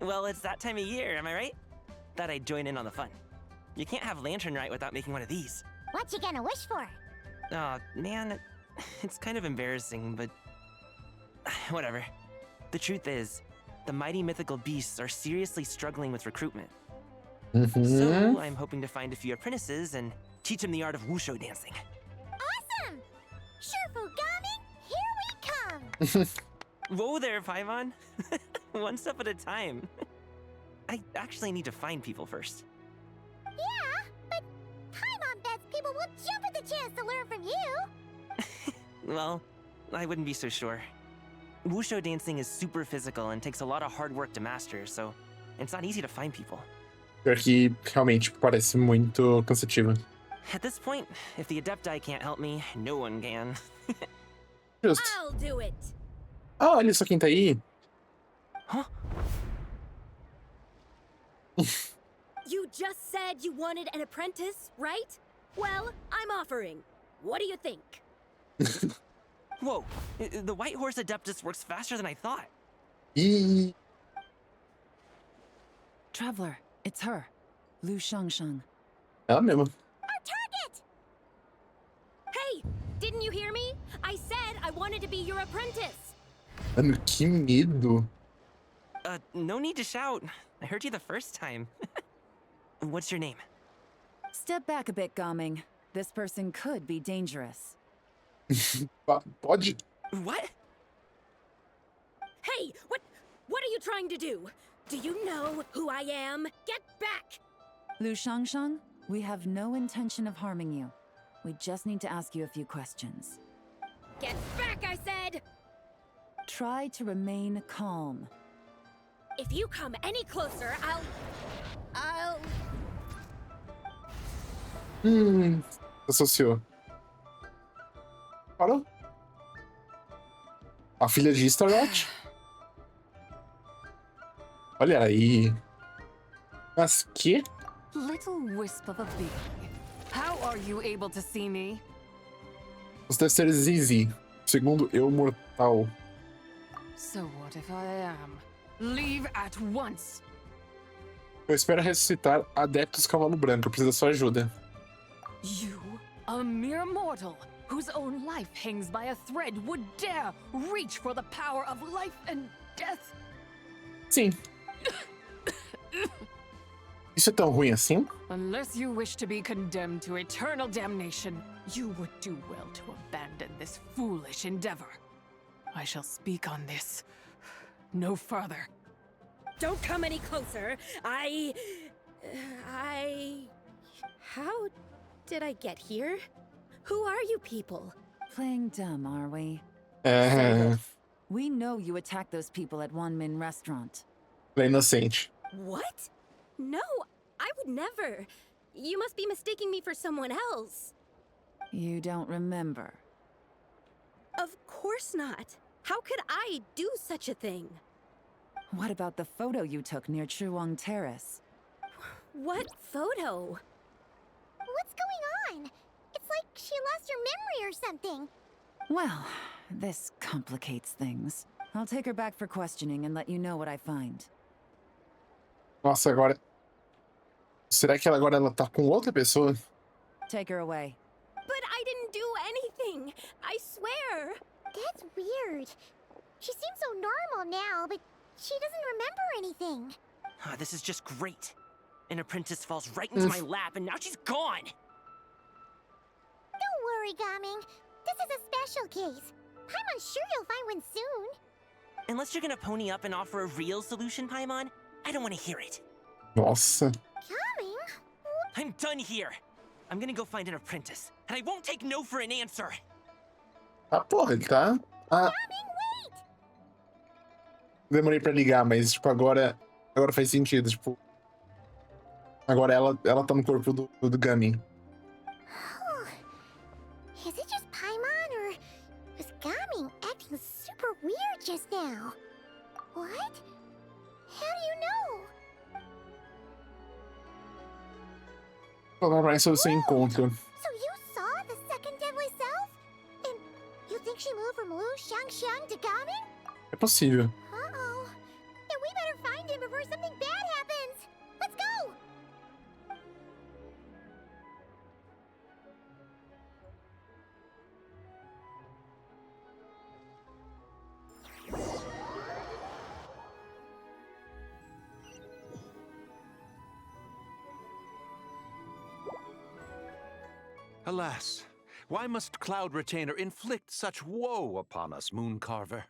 Speaker 19: Well, it's that time of year, am I right? Thought I'd join in on the fun. You can't have Lantern Rite without making one of these.
Speaker 12: What you gonna wish for?
Speaker 19: Oh, man. It's kind of embarrassing, but... whatever. The truth is, the mighty mythical beasts are seriously struggling with recruitment. So, I'm hoping to find a few apprentices and teach them the art of wushu dancing.
Speaker 12: Awesome! Shurfugami, here we come!
Speaker 19: Whoa there, Paimon. One step at a time. I actually need to find people first.
Speaker 12: Yeah, but Paimon bets people will jump at the chance to learn from you!
Speaker 19: Well, I wouldn't be so sure. Wushu dancing is super physical and takes a lot of hard work to master, so it's not easy to find people.
Speaker 1: Pior que realmente parece muito cansativo.
Speaker 19: At this point, if the Adepti can't help me, no one can.
Speaker 1: Justo.
Speaker 8: I'll do it.
Speaker 1: Ah, olha só quem tá aí.
Speaker 19: Huh?
Speaker 8: You just said you wanted an apprentice, right? Well, I'm offering. What do you think?
Speaker 19: Whoa, the White Horse Adeptus works faster than I thought.
Speaker 18: Traveler, it's her. Lu Shangshang.
Speaker 1: Ela mesma.
Speaker 8: Our target! Hey, didn't you hear me? I said I wanted to be your apprentice.
Speaker 1: Mano, que medo.
Speaker 19: No need to shout. I heard you the first time. What's your name?
Speaker 18: Step back a bit, Gaming. This person could be dangerous.
Speaker 1: Pode?
Speaker 19: What?
Speaker 8: Hey, what are you trying to do? Do you know who I am? Get back!
Speaker 18: Lu Shangshang, we have no intention of harming you. We just need to ask you a few questions.
Speaker 8: Get back, I said!
Speaker 18: Try to remain calm.
Speaker 8: If you come any closer, I'll...
Speaker 1: Associou. Parou? A filha de Starot? Olha aí. Mas que?
Speaker 16: Little wisp of a being. How are you able to see me?
Speaker 1: Você deve ser Zizi, segundo eu mortal.
Speaker 16: So what if I am? Leave at once.
Speaker 1: Eu espero ressuscitar Adeptus Cavalo Branco. Eu preciso da sua ajuda.
Speaker 16: You, a mere mortal, whose own life hangs by a thread, would dare reach for the power of life and death?
Speaker 1: Sim. Isso é tão ruim assim?
Speaker 16: Unless you wish to be condemned to eternal damnation, you would do well to abandon this foolish endeavor. I shall speak on this no further.
Speaker 8: Don't come any closer. How did I get here? Who are you people?
Speaker 18: Playing dumb, are we? We know you attacked those people at Wanmin Restaurant.
Speaker 1: Inocente.
Speaker 8: What? No, I would never. You must be mistaking me for someone else.
Speaker 18: You don't remember?
Speaker 8: Of course not. How could I do such a thing?
Speaker 18: What about the photo you took near Chuang Terrace?
Speaker 8: What photo?
Speaker 12: What's going on? It's like she lost her memory or something.
Speaker 18: Well, this complicates things. I'll take her back for questioning and let you know what I find.
Speaker 1: Nossa, agora... Será que agora ela tá com outra pessoa?
Speaker 18: Take her away.
Speaker 8: But I didn't do anything. I swear.
Speaker 12: That's weird. She seems so normal now, but she doesn't remember anything.
Speaker 19: This is just great. An apprentice falls right into my lap, and now she's gone!
Speaker 12: Don't worry, Gaming. This is a special case. I'm sure you'll find one soon.
Speaker 19: Unless you're gonna pony up and offer a real solution, Paimon, I don't want to hear it.
Speaker 1: Nossa.
Speaker 12: Gaming?
Speaker 19: I'm done here. I'm gonna go find an apprentice, and I won't take no for an answer.
Speaker 1: Ah, porra, ele tá...
Speaker 12: Gaming, wait!
Speaker 1: Demorei pra ligar, mas, tipo, agora faz sentido, tipo... Agora ela tá no corpo do Gaming.
Speaker 12: Is it just Paimon, or was Gaming acting super weird just now? What? How do you know?
Speaker 1: Falar mais sobre o seu encontro.
Speaker 12: So you saw the second deadly self? And you think she moved from Lu Shangxiang to Gaming?
Speaker 1: É possível.
Speaker 12: Uh-oh. Then we better find him before something bad happens. Let's go!
Speaker 4: Alas, why must Cloud Retainer inflict such woe upon us, Mooncarver?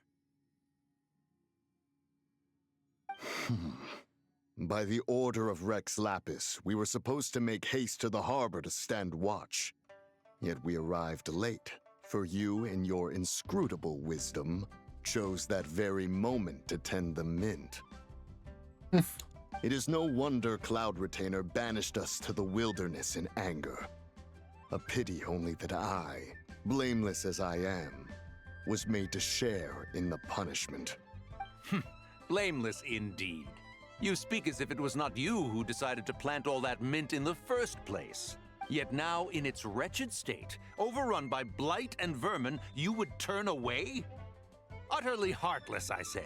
Speaker 20: By the order of Rex Lapis, we were supposed to make haste to the harbor to stand watch. Yet we arrived late, for you, in your inscrutable wisdom, chose that very moment to tend the mint. It is no wonder Cloud Retainer banished us to the wilderness in anger. A pity only that I, blameless as I am, was made to share in the punishment.
Speaker 4: Blameless indeed. You speak as if it was not you who decided to plant all that mint in the first place. Yet now, in its wretched state, overrun by blight and vermin, you would turn away? Utterly heartless, I say.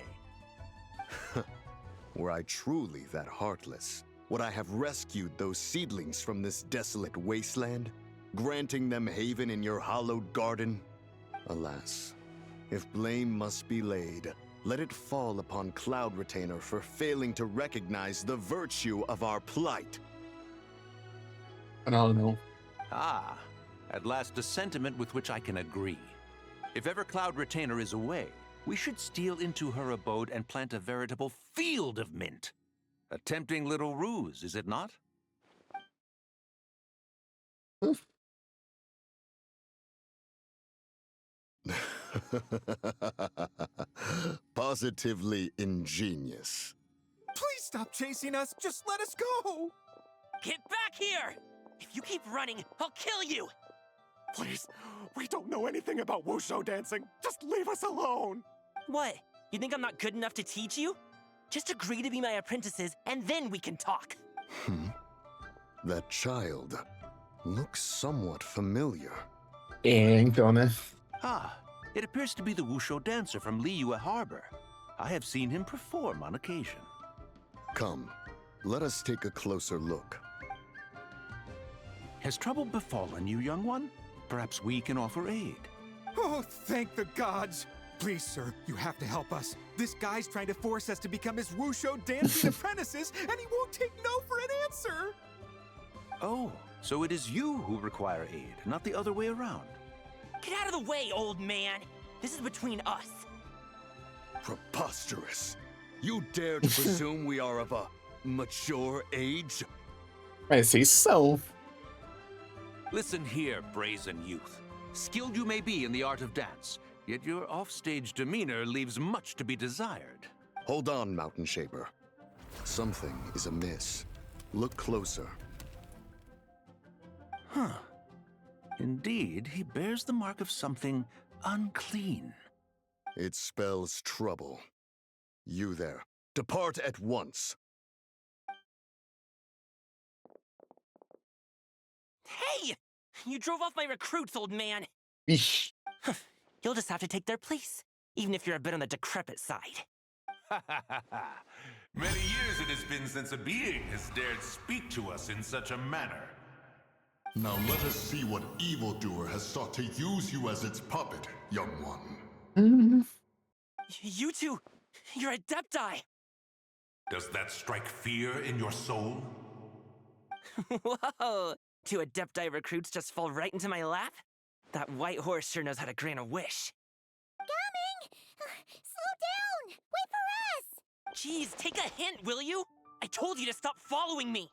Speaker 20: Were I truly that heartless, would I have rescued those seedlings from this desolate wasteland, granting them haven in your hallowed garden? Alas, if blame must be laid, let it fall upon Cloud Retainer for failing to recognize the virtue of our plight.
Speaker 1: I don't know.
Speaker 4: Ah, at last a sentiment with which I can agree. If ever Cloud Retainer is away, we should steal into her abode and plant a veritable field of mint. A tempting little ruse, is it not?
Speaker 20: Positively ingenious.
Speaker 10: Please stop chasing us. Just let us go.
Speaker 19: Get back here! If you keep running, I'll kill you!
Speaker 10: Please, we don't know anything about wushu dancing. Just leave us alone.
Speaker 19: What? You think I'm not good enough to teach you? Just agree to be my apprentices, and then we can talk.
Speaker 20: That child looks somewhat familiar.
Speaker 1: Então, né?
Speaker 4: Ah, it appears to be the wushu dancer from Liyue Harbor. I have seen him perform on occasion.
Speaker 20: Come, let us take a closer look.
Speaker 4: Has trouble befallen you, young one? Perhaps we can offer aid.
Speaker 10: Oh, thank the gods. Please, sir, you have to help us. This guy's trying to force us to become his wushu dancing apprentices, and he won't take no for an answer.
Speaker 4: Oh, so it is you who require aid, not the other way around.
Speaker 19: Get out of the way, old man! This is between us.
Speaker 20: Preposterous. You dare to presume we are of a mature age?
Speaker 1: Mas vocês são.
Speaker 4: Listen here, brazen youth. Skilled you may be in the art of dance, yet your offstage demeanor leaves much to be desired.
Speaker 20: Hold on, Mountain Shaper. Something is amiss. Look closer.
Speaker 4: Huh. Indeed, he bears the mark of something unclean.
Speaker 20: It spells trouble. You there, depart at once.
Speaker 19: Hey! You drove off my recruits, old man!
Speaker 1: Eesh.
Speaker 19: You'll just have to take their place, even if you're a bit on the decrepit side.
Speaker 21: Many years it has been since a being has dared speak to us in such a manner.
Speaker 22: Now let us see what evildoer has sought to use you as its puppet, young one.
Speaker 19: You two, you're Adepti!
Speaker 21: Does that strike fear in your soul?
Speaker 19: Whoa! 2 Adepti recruits just fall right into my lap? That white horse sure knows how to grant a wish.
Speaker 12: Coming! Slow down! Wait for us!
Speaker 19: Jeez, take a hint, will you? I told you to stop following me!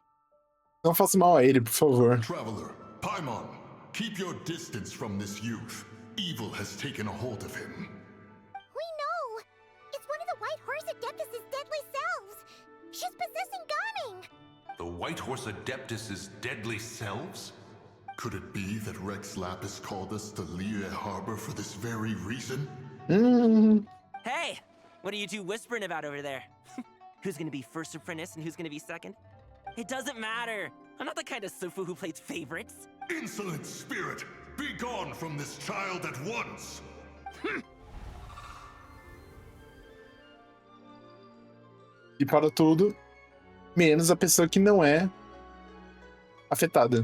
Speaker 1: Não faça mal a ele, por favor.
Speaker 22: Traveler, Paimon, keep your distance from this youth. Evil has taken a hold of him.
Speaker 2: We know! It's one of the White Horse Adeptus' deadly selves! She's possessing Gaming!
Speaker 21: The White Horse Adeptus' deadly selves?
Speaker 22: Could it be that Rex Lapis called us to Liyue Harbor for this very reason?
Speaker 19: Hey! What are you two whispering about over there? Who's gonna be first apprentice and who's gonna be second? It doesn't matter. I'm not the kind of Sufu who plays favorites.
Speaker 22: Insolent spirit! Be gone from this child at once!
Speaker 1: E para tudo, menos a pessoa que não é afetada.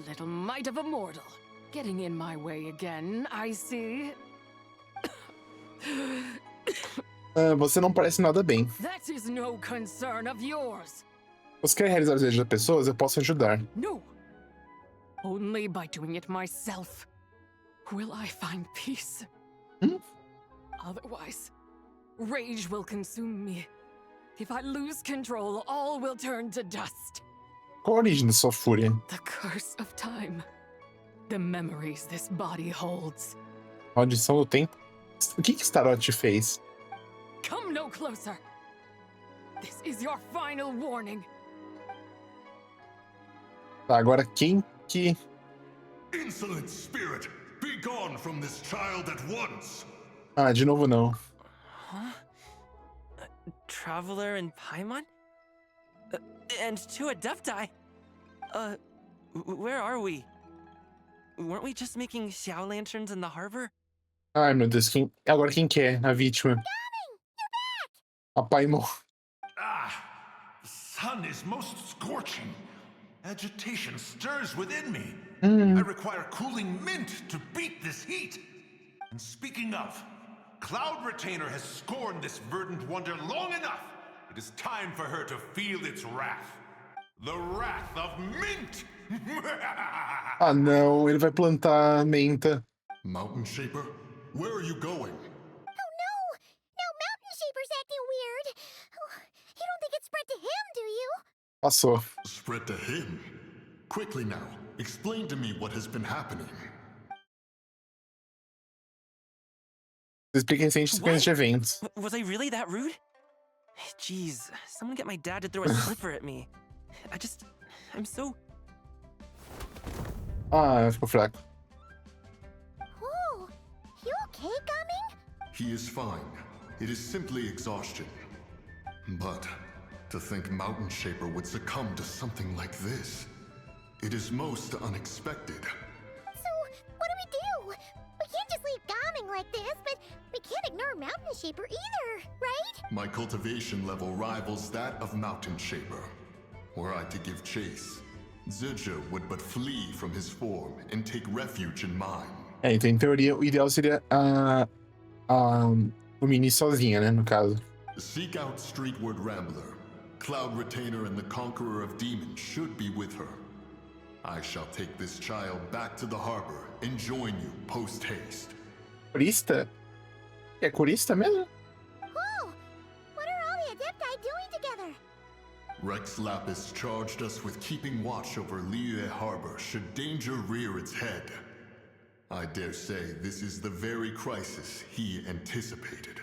Speaker 23: Little mite of a mortal. Getting in my way again, I see.
Speaker 1: Você não parece nada bem.
Speaker 23: That is no concern of yours.
Speaker 1: Você quer realizar os desejos das pessoas? Eu posso ajudar.
Speaker 23: No. Only by doing it myself will I find peace. Otherwise, rage will consume me. If I lose control, all will turn to dust.
Speaker 1: Qual a origem da sua fúria?
Speaker 23: The curse of time. The memories this body holds.
Speaker 1: Maldição do tempo? O que Starot te fez?
Speaker 23: Come no closer. This is your final warning.
Speaker 1: Tá, agora quem que...
Speaker 22: Insolent spirit, be gone from this child at once.
Speaker 1: Ah, de novo não.
Speaker 19: Huh? Traveler and Paimon? And two Adepti? Where are we? Weren't we just making Xiao lanterns in the harbor?
Speaker 1: Ai, meu Deus, agora quem que é a vítima? A Paimon.
Speaker 21: The sun is most scorching. Agitation stirs within me. I require cooling mint to beat this heat. And speaking of, Cloud Retainer has scorned this verdant wonder long enough. It is time for her to feel its wrath. The wrath of mint!
Speaker 1: Ah, não, ele vai plantar menta.
Speaker 22: Mountain Shaper, where are you going?
Speaker 2: Oh no! Now Mountain Shaper's acting weird. Oh, you don't think it spread to him, do you?
Speaker 1: Passou.
Speaker 22: Spread to him? Quickly now, explain to me what has been happening.
Speaker 1: Explica recente sequência de eventos.
Speaker 19: Was I really that rude? Jeez, someone get my dad to throw a slipper at me. I'm so...
Speaker 1: Ah, ficou fraco.
Speaker 2: Oh, you okay, Gaming?
Speaker 22: He is fine. It is simply exhaustion. But to think Mountain Shaper would succumb to something like this, it is most unexpected.
Speaker 2: So, what do? We can't just leave Gaming like this, but we can't ignore Mountain Shaper either, right?
Speaker 22: My cultivation level rivals that of Mountain Shaper. Were I to give chase, Zidja would but flee from his form and take refuge in mine.
Speaker 1: É, então em teoria o ideal seria o Mini sozinha, né, no caso.
Speaker 22: Seek out Streetward Rambler. Cloud Retainer and the Conqueror of Demons should be with her. I shall take this child back to the harbor and join you post-haste.
Speaker 1: Corista? É corista mesmo?
Speaker 2: Whoa! What are all the Adepti doing together?
Speaker 22: Rex Lapis charged us with keeping watch over Liyue Harbor should danger rear its head. I dare say this is the very crisis he anticipated.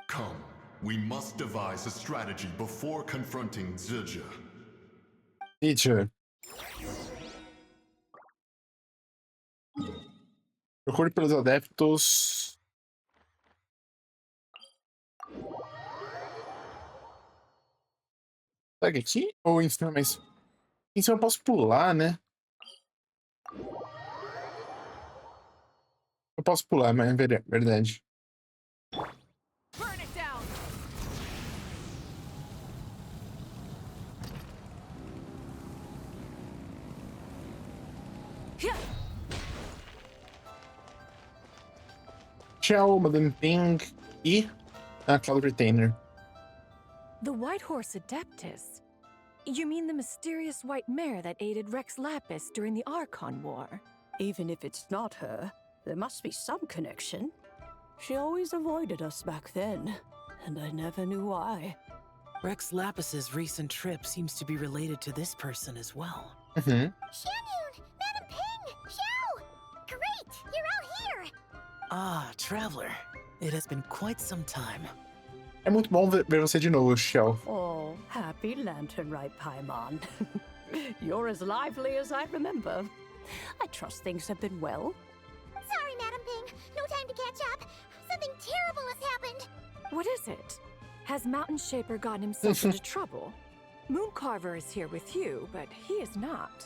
Speaker 22: Come, we must devise a strategy before confronting Zidja.
Speaker 1: Zidja. Procure pelos adeptos. Será que aqui? Ou em cima, mas... Em cima eu posso pular, né? Eu posso pular, mas é verdade.
Speaker 23: Burn it down.
Speaker 1: Tchau, Madame Ping e a Cloud Retainer.
Speaker 17: The White Horse Adeptus? You mean the mysterious white mare that aided Rex Lapis during the Archon War?
Speaker 3: Even if it's not her, there must be some connection. She always avoided us back then, and I never knew why.
Speaker 11: Rex Lapis's recent trip seems to be related to this person as well.
Speaker 2: Shanyun! Madam Ping! Xiao! Great! You're out here!
Speaker 11: Ah, Traveler. It has been quite some time.
Speaker 1: É muito bom ver você de novo, Xiao.
Speaker 3: Oh, happy lantern, right, Paimon? You're as lively as I remember. I trust things have been well.
Speaker 2: Sorry, Madam Ping. No time to catch up. Something terrible has happened.
Speaker 17: What is it? Has Mountain Shaper gotten himself into trouble? Mooncarver is here with you, but he is not.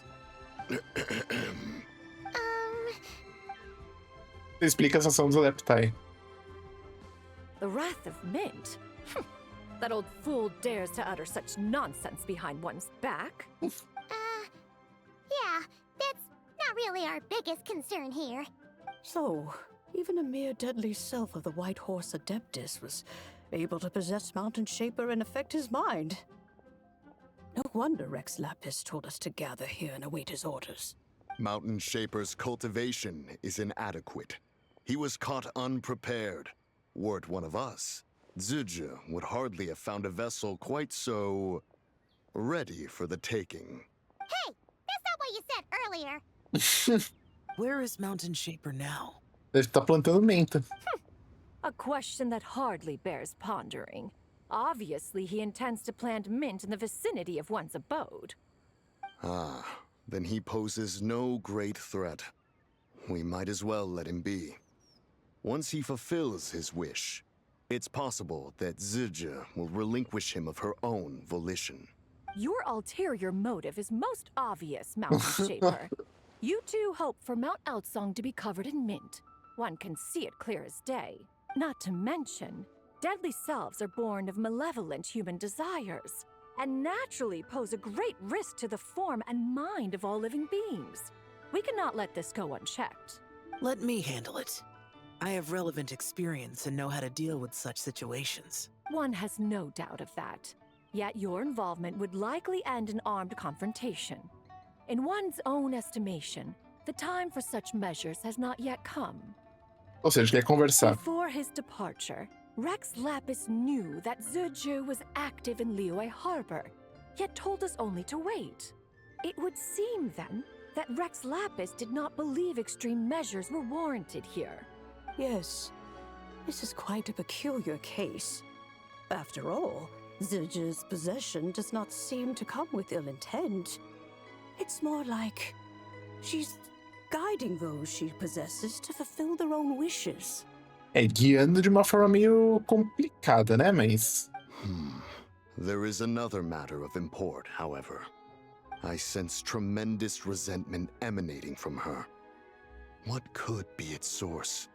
Speaker 1: Explica a ação dos Adepti.
Speaker 17: The Wrath of Mint? That old fool dares to utter such nonsense behind one's back.
Speaker 2: Yeah, that's not really our biggest concern here.
Speaker 3: So, even a mere deadly self of the White Horse Adeptus was able to possess Mountain Shaper and affect his mind. No wonder Rex Lapis told us to gather here and await his orders.
Speaker 20: Mountain Shaper's cultivation is inadequate. He was caught unprepared. Were it one of us, Zuje would hardly have found a vessel quite so ready for the taking.
Speaker 12: Hey, that's not what you said earlier.
Speaker 11: Where is Mountain Shaper now?
Speaker 1: Deve estar plantando menta.
Speaker 23: A question that hardly bears pondering. Obviously, he intends to plant mint in the vicinity of one's abode.
Speaker 20: Ah, then he poses no great threat. We might as well let him be. Once he fulfills his wish, it's possible that Zuje will relinquish him of her own volition.
Speaker 23: Your ulterior motive is most obvious, Mountain Shaper. You two hope for Mount Outsong to be covered in mint. One can see it clear as day. Not to mention, deadly selves are born of malevolent human desires, and naturally pose a great risk to the form and mind of all living beings. We cannot let this go unchecked.
Speaker 11: Let me handle it. I have relevant experience and know how to deal with such situations.
Speaker 23: One has no doubt of that. Yet your involvement would likely end in armed confrontation. In one's own estimation, the time for such measures has not yet come.
Speaker 1: Ou seja, quer conversar.
Speaker 23: Before his departure, Rex Lapis knew that Zuje was active in Liyue Harbor, yet told us only to wait. It would seem, then, that Rex Lapis did not believe extreme measures were warranted here.
Speaker 3: Yes, this is quite a peculiar case. After all, Zuju's possession does not seem to come with ill intent. It's more like she's guiding those she possesses to fulfill their own wishes.
Speaker 1: É, guiando de uma forma meio complicada, né? Mas...
Speaker 20: There is another matter of import, however. I sense tremendous resentment emanating from her. What could be its source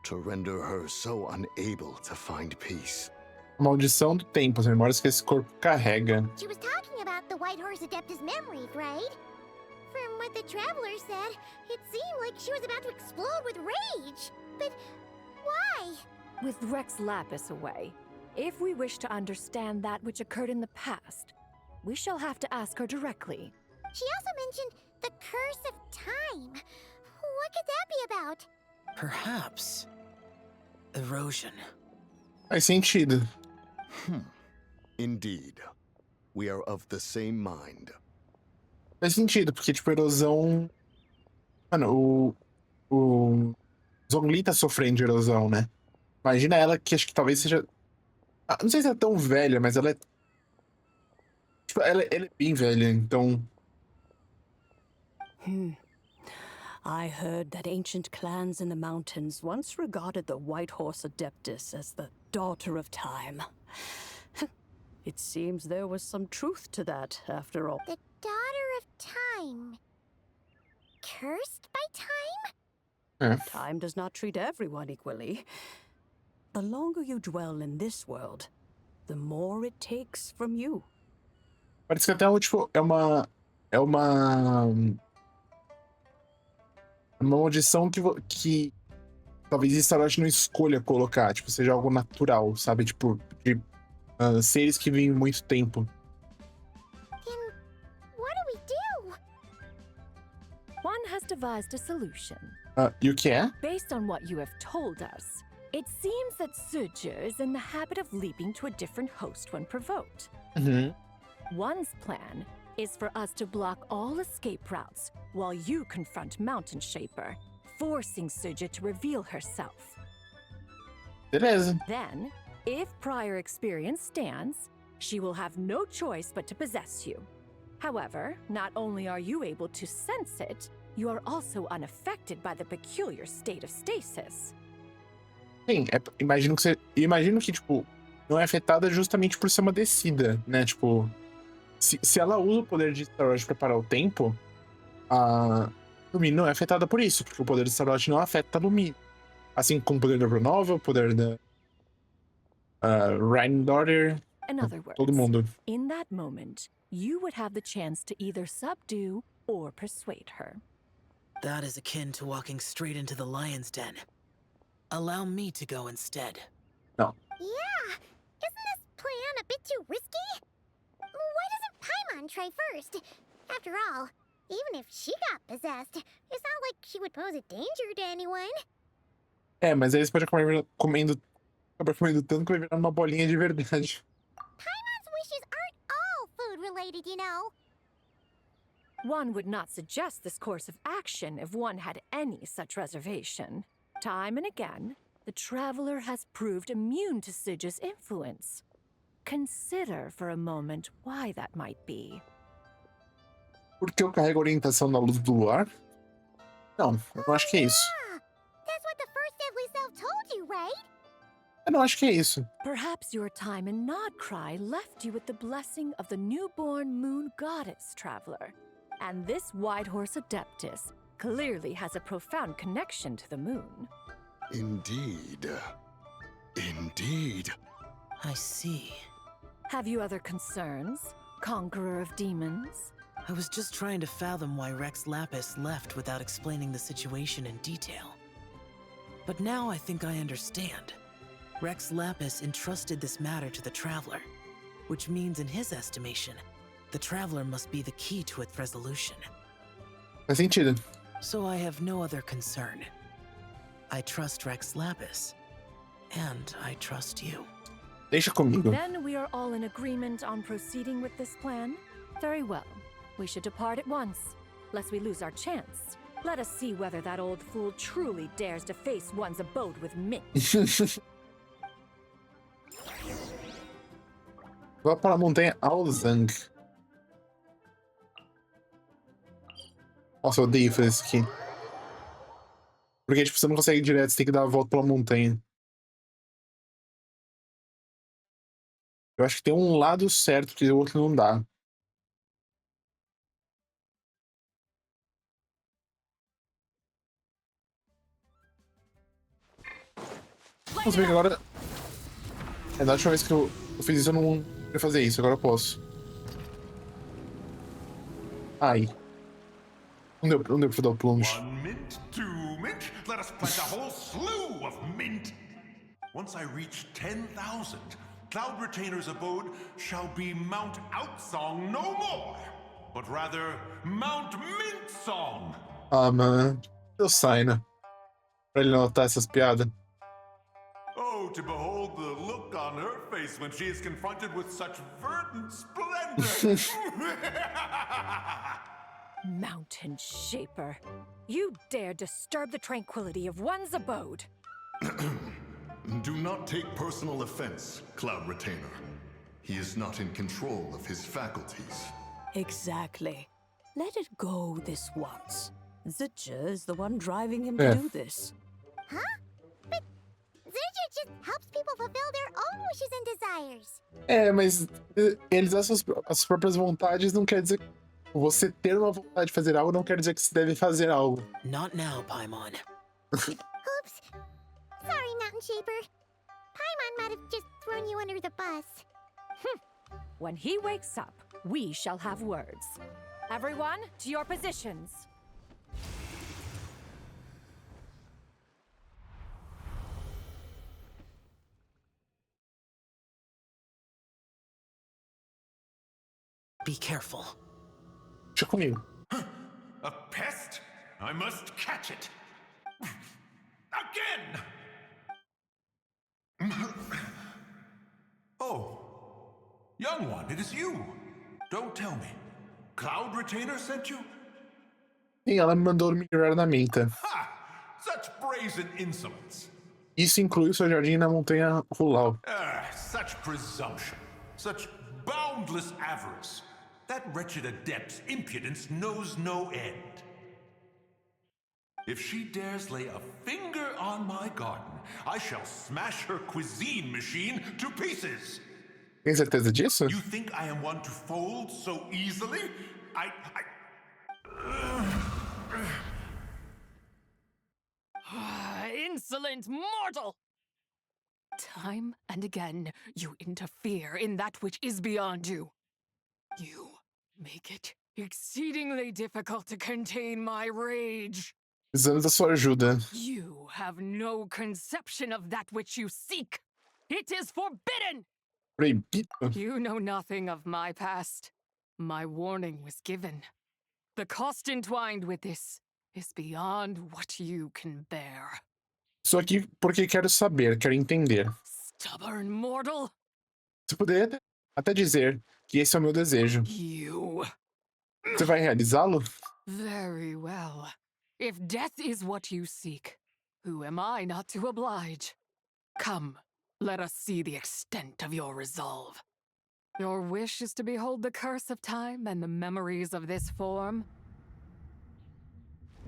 Speaker 20: to render her so unable to find peace?
Speaker 1: A maldição do tempo, as memórias que esse corpo carrega.
Speaker 2: She was talking about the White Horse Adeptus memories, right? From what the Traveler said, it seemed like she was about to explode with rage. But why?
Speaker 23: With Rex Lapis away, if we wish to understand that which occurred in the past, we shall have to ask her directly.
Speaker 2: She also mentioned the Curse of Time. What could that be about?
Speaker 11: Perhaps erosion.
Speaker 1: Faz sentido.
Speaker 20: Indeed. We are of the same mind.
Speaker 1: Faz sentido, porque, tipo, erosão... Mano, o Zhongli tá sofrendo de erosão, né? Imagina ela que acho que talvez seja... não sei se é tão velha, mas ela é... Tipo, ela é bem velha, então...
Speaker 3: I heard that ancient clans in the mountains once regarded the White Horse Adeptus as the daughter of time. It seems there was some truth to that, after all.
Speaker 2: The Daughter of Time. Cursed by time?
Speaker 3: Time does not treat everyone equally. The longer you dwell in this world, the more it takes from you.
Speaker 1: Parece que até, tipo, é uma maldição que talvez Starlight não escolha colocar, tipo, seja algo natural, sabe? Tipo, de seres que vivem muito tempo.
Speaker 2: Then what do we do?
Speaker 23: One has devised a solution.
Speaker 1: E o que é?
Speaker 23: Based on what you have told us, it seems that Zuje is in the habit of leaping to a different host when provoked. One's plan is for us to block all escape routes while you confront Mountain Shaper, forcing Zuje to reveal herself.
Speaker 1: Beleza.
Speaker 23: Then, if prior experience stands, she will have no choice but to possess you. However, not only are you able to sense it, you are also unaffected by the peculiar state of stasis.
Speaker 1: Sim, imagino que, tipo, não é afetada justamente por ser uma descida, né? Tipo, se ela usa o poder de Starlight pra parar o tempo, a Lumi não é afetada por isso, porque o poder de Starlight não afeta a Lumi. Assim como o poder da Pronova, o poder da Rhine Daughter,
Speaker 23: In other words,
Speaker 1: todo mundo.
Speaker 23: in that moment, you would have the chance to either subdue or persuade her.
Speaker 11: That is akin to walking straight into the lion's den. Allow me to go instead.
Speaker 1: No.
Speaker 2: Yeah! Isn't this plan a bit too risky? Why doesn't Paimon try first? After all, Even if she got possessed, it's not like she would pose a danger to anyone.
Speaker 1: É, mas aí você pode acabar comendo tanto que vai virar uma bolinha de verdade.
Speaker 2: Paimon's wishes aren't all food-related, you know.
Speaker 23: One would not suggest this course of action if one had any such reservation. Time and again, the traveler has proved immune to Sidge's influence. Consider for a moment why that might be.
Speaker 1: Porque eu carrego a orientação da luz do luar? Não, eu não acho que é isso.
Speaker 2: That's what the first deadly self told you, right?
Speaker 1: Eu não acho que é isso.
Speaker 23: Perhaps your time in Nodcry left you with the blessing of the newborn moon goddess, traveler. And this Whitehorse Adeptus clearly has a profound connection to the moon.
Speaker 20: Indeed. Indeed.
Speaker 11: I see.
Speaker 23: Have you other concerns, Conqueror of Demons?
Speaker 11: I was just trying to fathom why Rex Lapis left without explaining the situation in detail. But now I think I understand. Rex Lapis entrusted this matter to the Traveler, which means in his estimation, the Traveler must be the key to its resolution.
Speaker 1: Faz sentido.
Speaker 11: So I have no other concern. I trust Rex Lapis, and I trust you.
Speaker 1: Deixa comigo.
Speaker 23: Then we are all in agreement on proceeding with this plan? Very well. We should depart at once, lest we lose our chance. Let us see whether that old fool truly dares to face one's abode with mint.
Speaker 1: Vou para a montanha Alzang. Nossa, eu odeio fazer isso aqui. Porque, tipo, você não consegue ir direto, você tem que dar a volta pela montanha. Eu acho que tem um lado certo, que o outro não dá. Vamos ver que agora... É da última vez que eu fiz isso, eu não queria fazer isso, agora eu posso. Ai. Não deu pra dar o plunge.
Speaker 21: 1 mint, 2 mint, let us plant a whole slew of mint. Once I reach 10,000, Cloud Retainer's abode shall be Mount Outsong no more, but rather Mount Mintsong.
Speaker 1: Ah, mano. Eu saio, né? Pra ele não notar essas piadas.
Speaker 21: Oh, to behold the look on her face when she is confronted with such verdant splendor!
Speaker 23: Mountain Shaper, you dare disturb the tranquility of one's abode.
Speaker 22: Do not take personal offense, Cloud Retainer. He is not in control of his faculties.
Speaker 3: Exactly. Let it go this once. Zitja is the one driving him to do this.
Speaker 2: Huh? But Zitja just helps people fulfill their own wishes and desires.
Speaker 1: É, mas realizar as próprias vontades não quer dizer... Você ter uma vontade de fazer algo não quer dizer que você deve fazer algo.
Speaker 11: Not now, Paimon.
Speaker 2: Oops. Sorry, Mountain Shaper. Paimon might have just thrown you under the bus.
Speaker 23: When he wakes up, we shall have words. Everyone, to your positions.
Speaker 11: Be careful.
Speaker 1: Deixa comigo.
Speaker 21: A pest? I must catch it. Again! Oh, young one, it is you. Don't tell me. Cloud Retainer sent you?
Speaker 1: Sim, ela me mandou me livrar da menta.
Speaker 21: Ha! Such brazen insolence.
Speaker 1: Isso inclui o seu jardim na montanha Rulau.
Speaker 21: Such presumption. Such boundless avarice. That wretched adept's impudence knows no end. If she dares lay a finger on my garden, I shall smash her cuisine machine to pieces.
Speaker 1: Tem certeza disso?
Speaker 21: You think I am one to fold so easily?
Speaker 23: Insolent mortal! Time and again, you interfere in that which is beyond you. You make it exceedingly difficult to contain my rage.
Speaker 1: Precisamos da sua ajuda.
Speaker 23: You have no conception of that which you seek. It is forbidden!
Speaker 1: Proibido?
Speaker 23: You know nothing of my past. My warning was given. The cost entwined with this is beyond what you can bear.
Speaker 1: Estou aqui porque quero saber, quero entender.
Speaker 23: Stubborn mortal.
Speaker 1: Você poderia até dizer que esse é o meu desejo.
Speaker 23: You.
Speaker 1: Você vai realizá-lo?
Speaker 23: Very well. If death is what you seek, who am I not to oblige? Come, let us see the extent of your resolve. Your wish is to behold the curse of time and the memories of this form?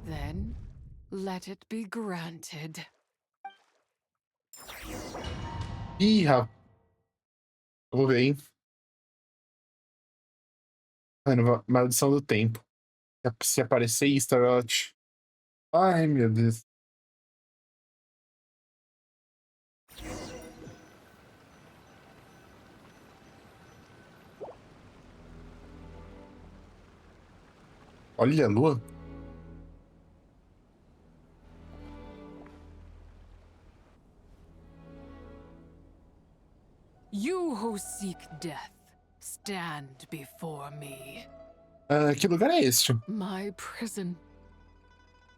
Speaker 23: Then, let it be granted.
Speaker 1: Ih, rapaz. Vamos ver, hein? Mano, maldição do tempo. Se aparecer Starot. Ai, meu Deus. Olha a lua.
Speaker 23: You who seek death, stand before me.
Speaker 1: Que lugar é este?
Speaker 23: My prison.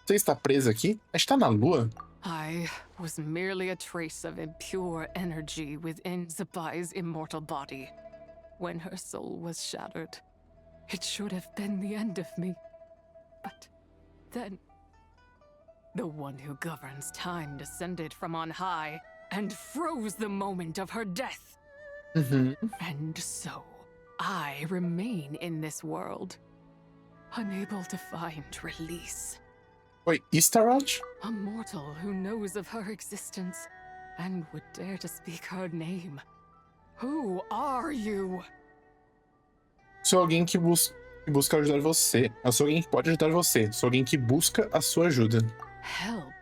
Speaker 1: Você está presa aqui? Está na lua?
Speaker 23: I was merely a trace of impure energy within Zibai's immortal body. When her soul was shattered, it should have been the end of me. But then, the one who governs time descended from on high and froze the moment of her death. And so, I remain in this world, unable to find release.
Speaker 1: Wait, Starot?
Speaker 23: A mortal who knows of her existence and would dare to speak her name. Who are you?
Speaker 1: Sou alguém que busca ajudar você. Eu sou alguém que pode ajudar você. Sou alguém que busca a sua ajuda.
Speaker 23: Help?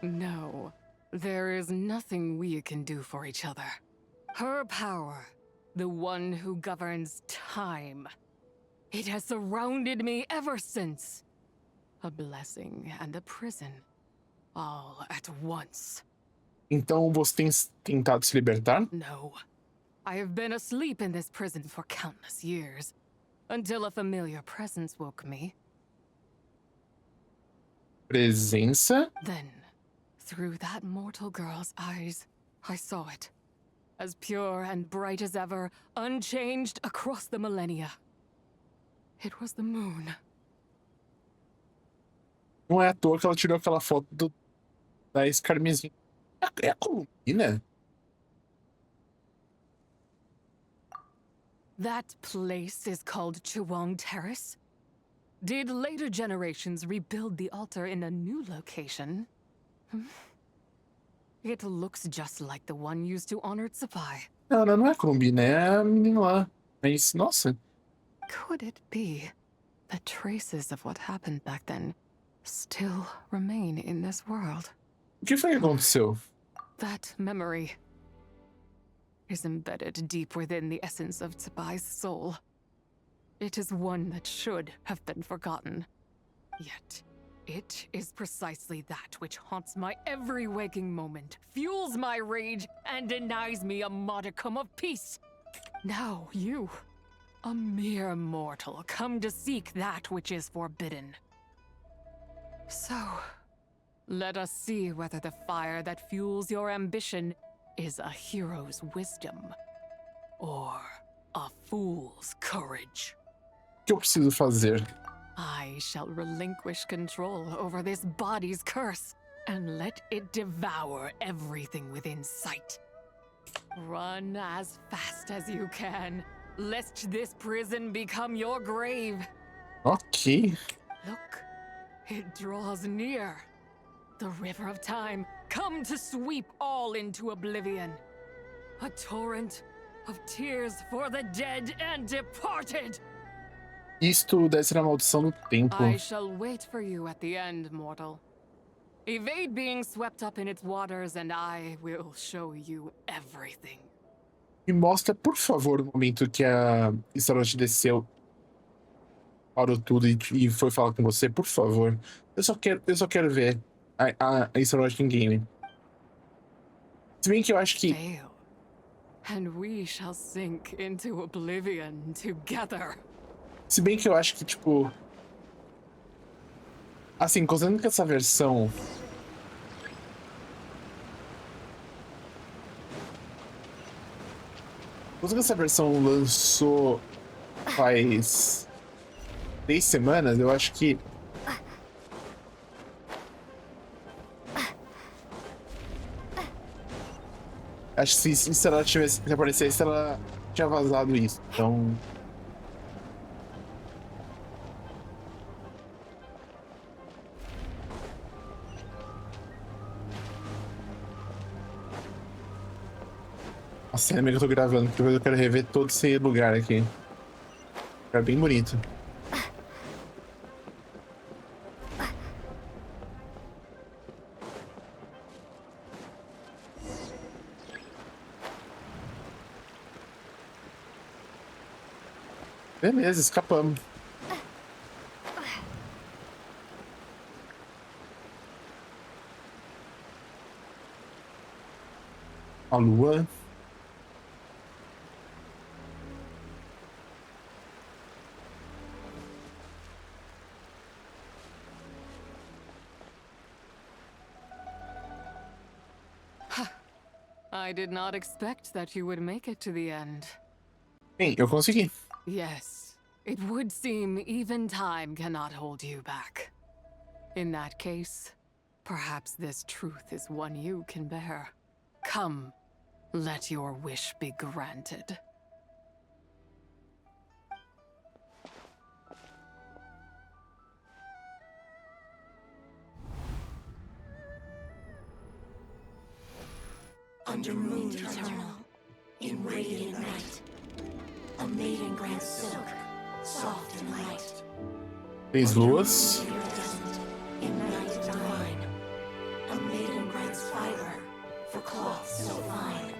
Speaker 23: No. There is nothing we can do for each other. Her power, the one who governs time, it has surrounded me ever since. A blessing and a prison, all at once.
Speaker 1: Então você tem tentado se libertar?
Speaker 23: No. I have been asleep in this prison for countless years, until a familiar presence woke me.
Speaker 1: Presença?
Speaker 23: Then, through that mortal girl's eyes, I saw it. As pure and bright as ever, unchanged across the millennia. It was the moon.
Speaker 1: Não é à toa que ela tirou aquela foto da escarmezinha. É a Columbina?
Speaker 23: That place is called Chiwang Terrace? Did later generations rebuild the altar in a new location? It looks just like the one used to honor Zibai.
Speaker 1: Não é a Columbina, é a menina lá. Mas, nossa.
Speaker 23: Could it be that traces of what happened back then still remain in this world?
Speaker 1: O que foi que aconteceu?
Speaker 23: That memory is embedded deep within the essence of Zibai's soul. It is one that should have been forgotten. Yet, it is precisely that which haunts my every waking moment, fuels my rage, and denies me a modicum of peace. Now you, a mere mortal, come to seek that which is forbidden. So, let us see whether the fire that fuels your ambition is a hero's wisdom or a fool's courage.
Speaker 1: O que eu preciso fazer?
Speaker 23: I shall relinquish control over this body's curse and let it devour everything within sight. Run as fast as you can, lest this prison become your grave.
Speaker 1: Ok.
Speaker 23: Look, it draws near. The river of time, come to sweep all into oblivion. A torrent of tears for the dead and departed.
Speaker 1: Isto deve ser a maldição do tempo.
Speaker 23: I shall wait for you at the end, mortal. Evade being swept up in its waters, and I will show you everything.
Speaker 1: Me mostra, por favor, o momento que a Starot desceu, parou tudo e foi falar com você, por favor. Eu só quero ver a Starot em game. Se bem que eu acho que...
Speaker 23: And we shall sink into oblivion together.
Speaker 1: Se bem que eu acho que, tipo... Assim, considerando que essa versão... Considerando que essa versão lançou faz 3 semanas, eu acho que... Acho que se ela tivesse... Se aparecesse, ela tinha vazado isso. Então... Nossa, ainda bem que eu tô gravando, porque depois eu quero rever todo esse lugar aqui. Fica bem bonito. Beleza, escapamos. A lua.
Speaker 6: I did not expect that you would make it to the end.
Speaker 1: Bem, eu consegui.
Speaker 6: Yes, it would seem even time cannot hold you back. In that case, perhaps this truth is one you can bear. Come, let your wish be granted.
Speaker 13: Under moon eternal, in radiant night, a maiden grants silk, soft and light.
Speaker 1: Três luas.
Speaker 13: In night divine, a maiden grants fiber for cloth so fine.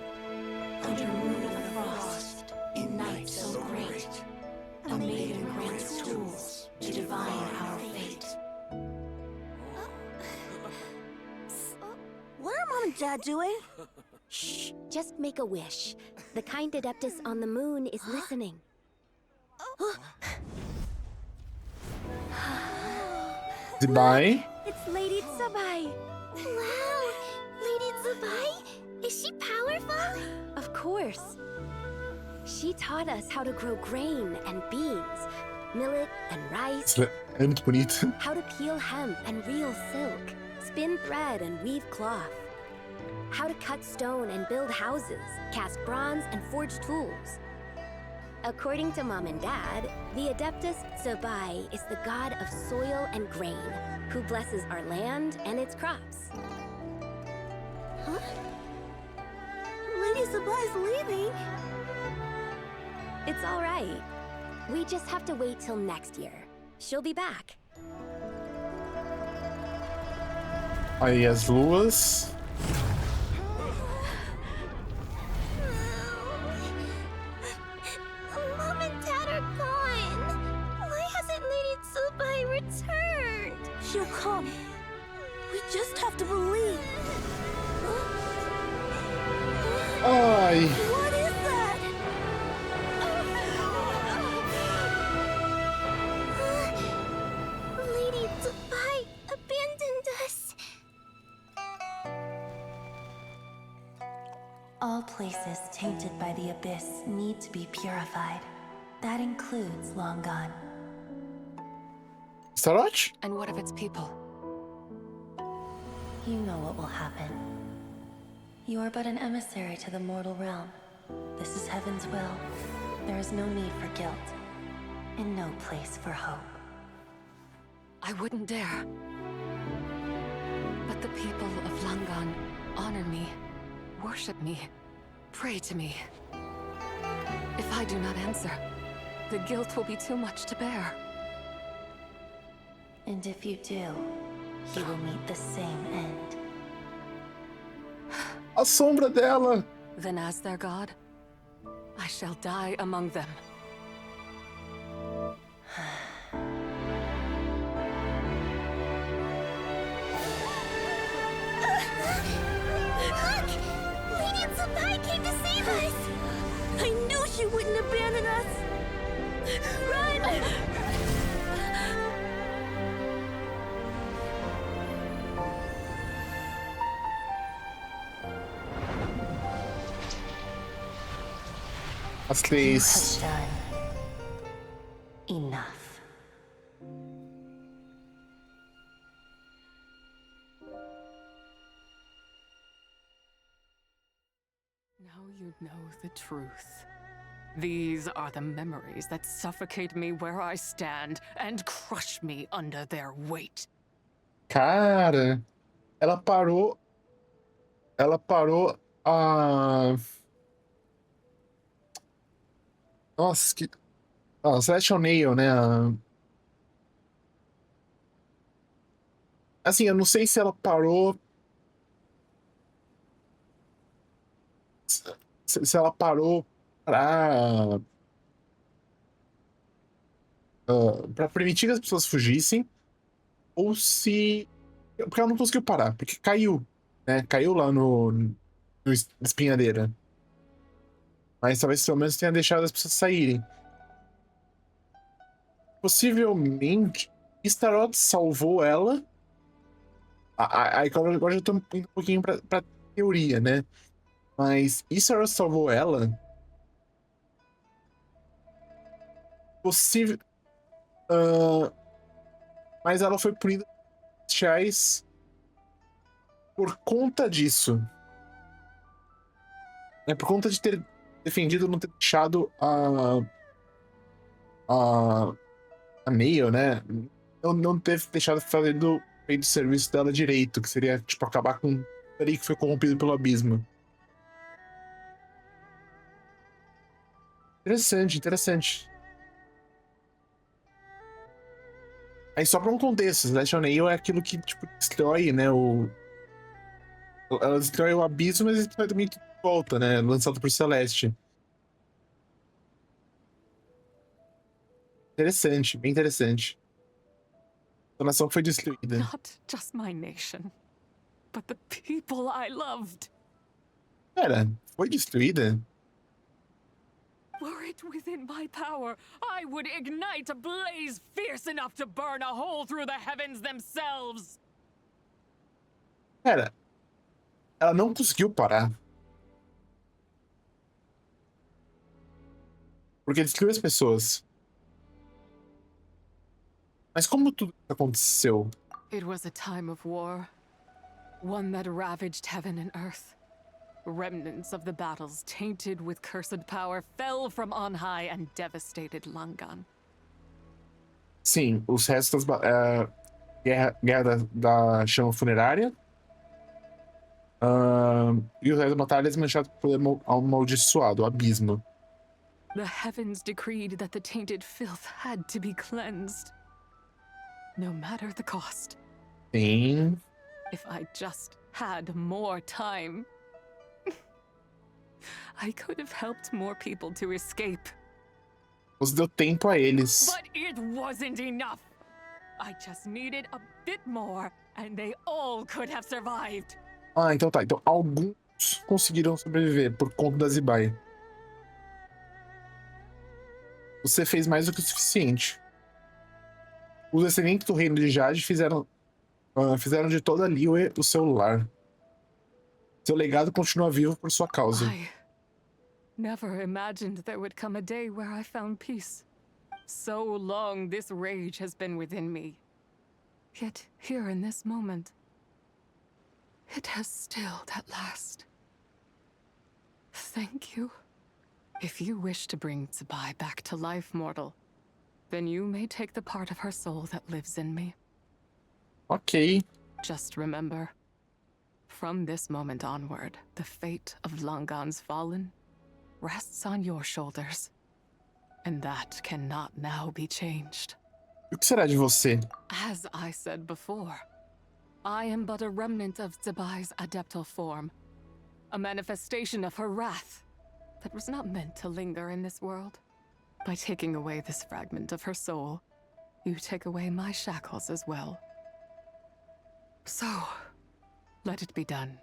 Speaker 13: Under moon of frost, in night so great, a maiden grants tools to divine our fate.
Speaker 7: What are Mom and Dad doing?
Speaker 14: Shh, just make a wish. The kind Adeptus on the moon is listening.
Speaker 1: Zibai.
Speaker 2: It's Lady Zibai. Wow, Lady Zibai? Is she powerful?
Speaker 14: Of course. She taught us how to grow grain and beans, millet and rice,
Speaker 1: É muito bonito.
Speaker 14: how to peel hemp and reel silk, spin thread and weave cloth, how to cut stone and build houses, cast bronze and forge tools. According to Mom and Dad, the Adeptus Zibai is the god of soil and grain, who blesses our land and its crops.
Speaker 2: Huh? Lady Zibai's leaving.
Speaker 14: It's all right. We just have to wait till next year. She'll be back.
Speaker 1: Aí as luas.
Speaker 2: Mom and Dad are gone. Why hasn't Lady Zibai returned?
Speaker 7: She'll come. We just have to believe.
Speaker 1: Ai.
Speaker 2: What is that? Lady Zibai abandoned us.
Speaker 13: All places tainted by the abyss need to be purified. That includes Long Gone.
Speaker 1: Starot?
Speaker 17: And what of its people?
Speaker 13: You know what will happen. You are but an emissary to the mortal realm. This is Heaven's will. There is no need for guilt, and no place for hope.
Speaker 17: I wouldn't dare. But the people of Langan honor me, worship me, pray to me. If I do not answer, the guilt will be too much to bear.
Speaker 13: And if you do, you will meet the same end.
Speaker 1: A sombra dela.
Speaker 17: Then as their god, I shall die among them.
Speaker 2: Look! Lady Zibai came to save us! I knew she wouldn't abandon us!
Speaker 7: Run!
Speaker 1: As
Speaker 13: You
Speaker 1: três.
Speaker 13: have done enough.
Speaker 6: Now you know the truth. These are the memories that suffocate me where I stand and crush me under their weight.
Speaker 1: Cara, ela parou. Ela parou a. Nossa, que. Ah, Celestial Nail, né? Assim, eu não sei se ela parou. Se ela parou pra. Pra permitir que as pessoas fugissem, ou se. Porque ela não conseguiu parar, porque caiu, né? Caiu lá no Despinhadeiro. Mas talvez pelo menos tenha deixado as pessoas saírem. Possivelmente, Starot salvou ela. Aí agora eu tô indo um pouquinho pra teoria, né? Mas Starot salvou ela. Possível. Mas ela foi punida celestiais por conta disso. É por conta de ter defendido, não ter deixado a Nail, né? Não ter deixado feito o serviço dela direito, que seria, tipo, acabar com ali que foi corrompido pelo abismo. Interessante, interessante. Aí só pra um contexto, Celestial Nail é aquilo que, tipo, destrói, né, ela destrói o abismo, mas destrói também tudo de volta, né, lançado por Celeste. Interessante, bem interessante. A nação foi destruída.
Speaker 6: Not just my nation, but the people I loved.
Speaker 1: Pera, foi destruída?
Speaker 6: Were it within my power, I would ignite a blaze fierce enough to burn a hole through the heavens themselves.
Speaker 1: Pera, ela não conseguiu parar. Porque destruiu as pessoas. Mas como tudo aconteceu?
Speaker 6: It was a time of war, one that ravaged heaven and earth. Remnants of the battles, tainted with cursed power, fell from on high and devastated Langan.
Speaker 1: Sim, os restos da guerra da chama funerária. E os restos da batalha desmanchados por poder amaldiçoado, o abismo.
Speaker 6: The heavens decreed that the tainted filth had to be cleansed, no matter the cost.
Speaker 1: Sim.
Speaker 6: If I just had more time, I could have helped more people to escape.
Speaker 1: Você deu tempo a eles.
Speaker 6: But it wasn't enough. I just needed a bit more, and they all could have survived.
Speaker 1: Então tá. Então alguns conseguiram sobreviver por conta da Zibai. Você fez mais do que o suficiente. Os descendentes do reino de Jade fizeram de toda a Liyue o seu lar. Seu legado continua vivo por sua causa.
Speaker 6: I never imagined there would come a day where I found peace. So long this rage has been within me. Yet here in this moment, it has stilled at last. Thank you. If you wish to bring Zibai back to life, mortal, then you may take the part of her soul that lives in me.
Speaker 1: Ok.
Speaker 6: Just remember, from this moment onward, the fate of Langan's fallen rests on your shoulders. And that cannot now be changed.
Speaker 1: E o que será de você?
Speaker 6: As I said before, I am but a remnant of Zibai's adeptal form, a manifestation of her wrath that was not meant to linger in this world. By taking away this fragment of her soul, you take away my shackles as well. So, let it be done.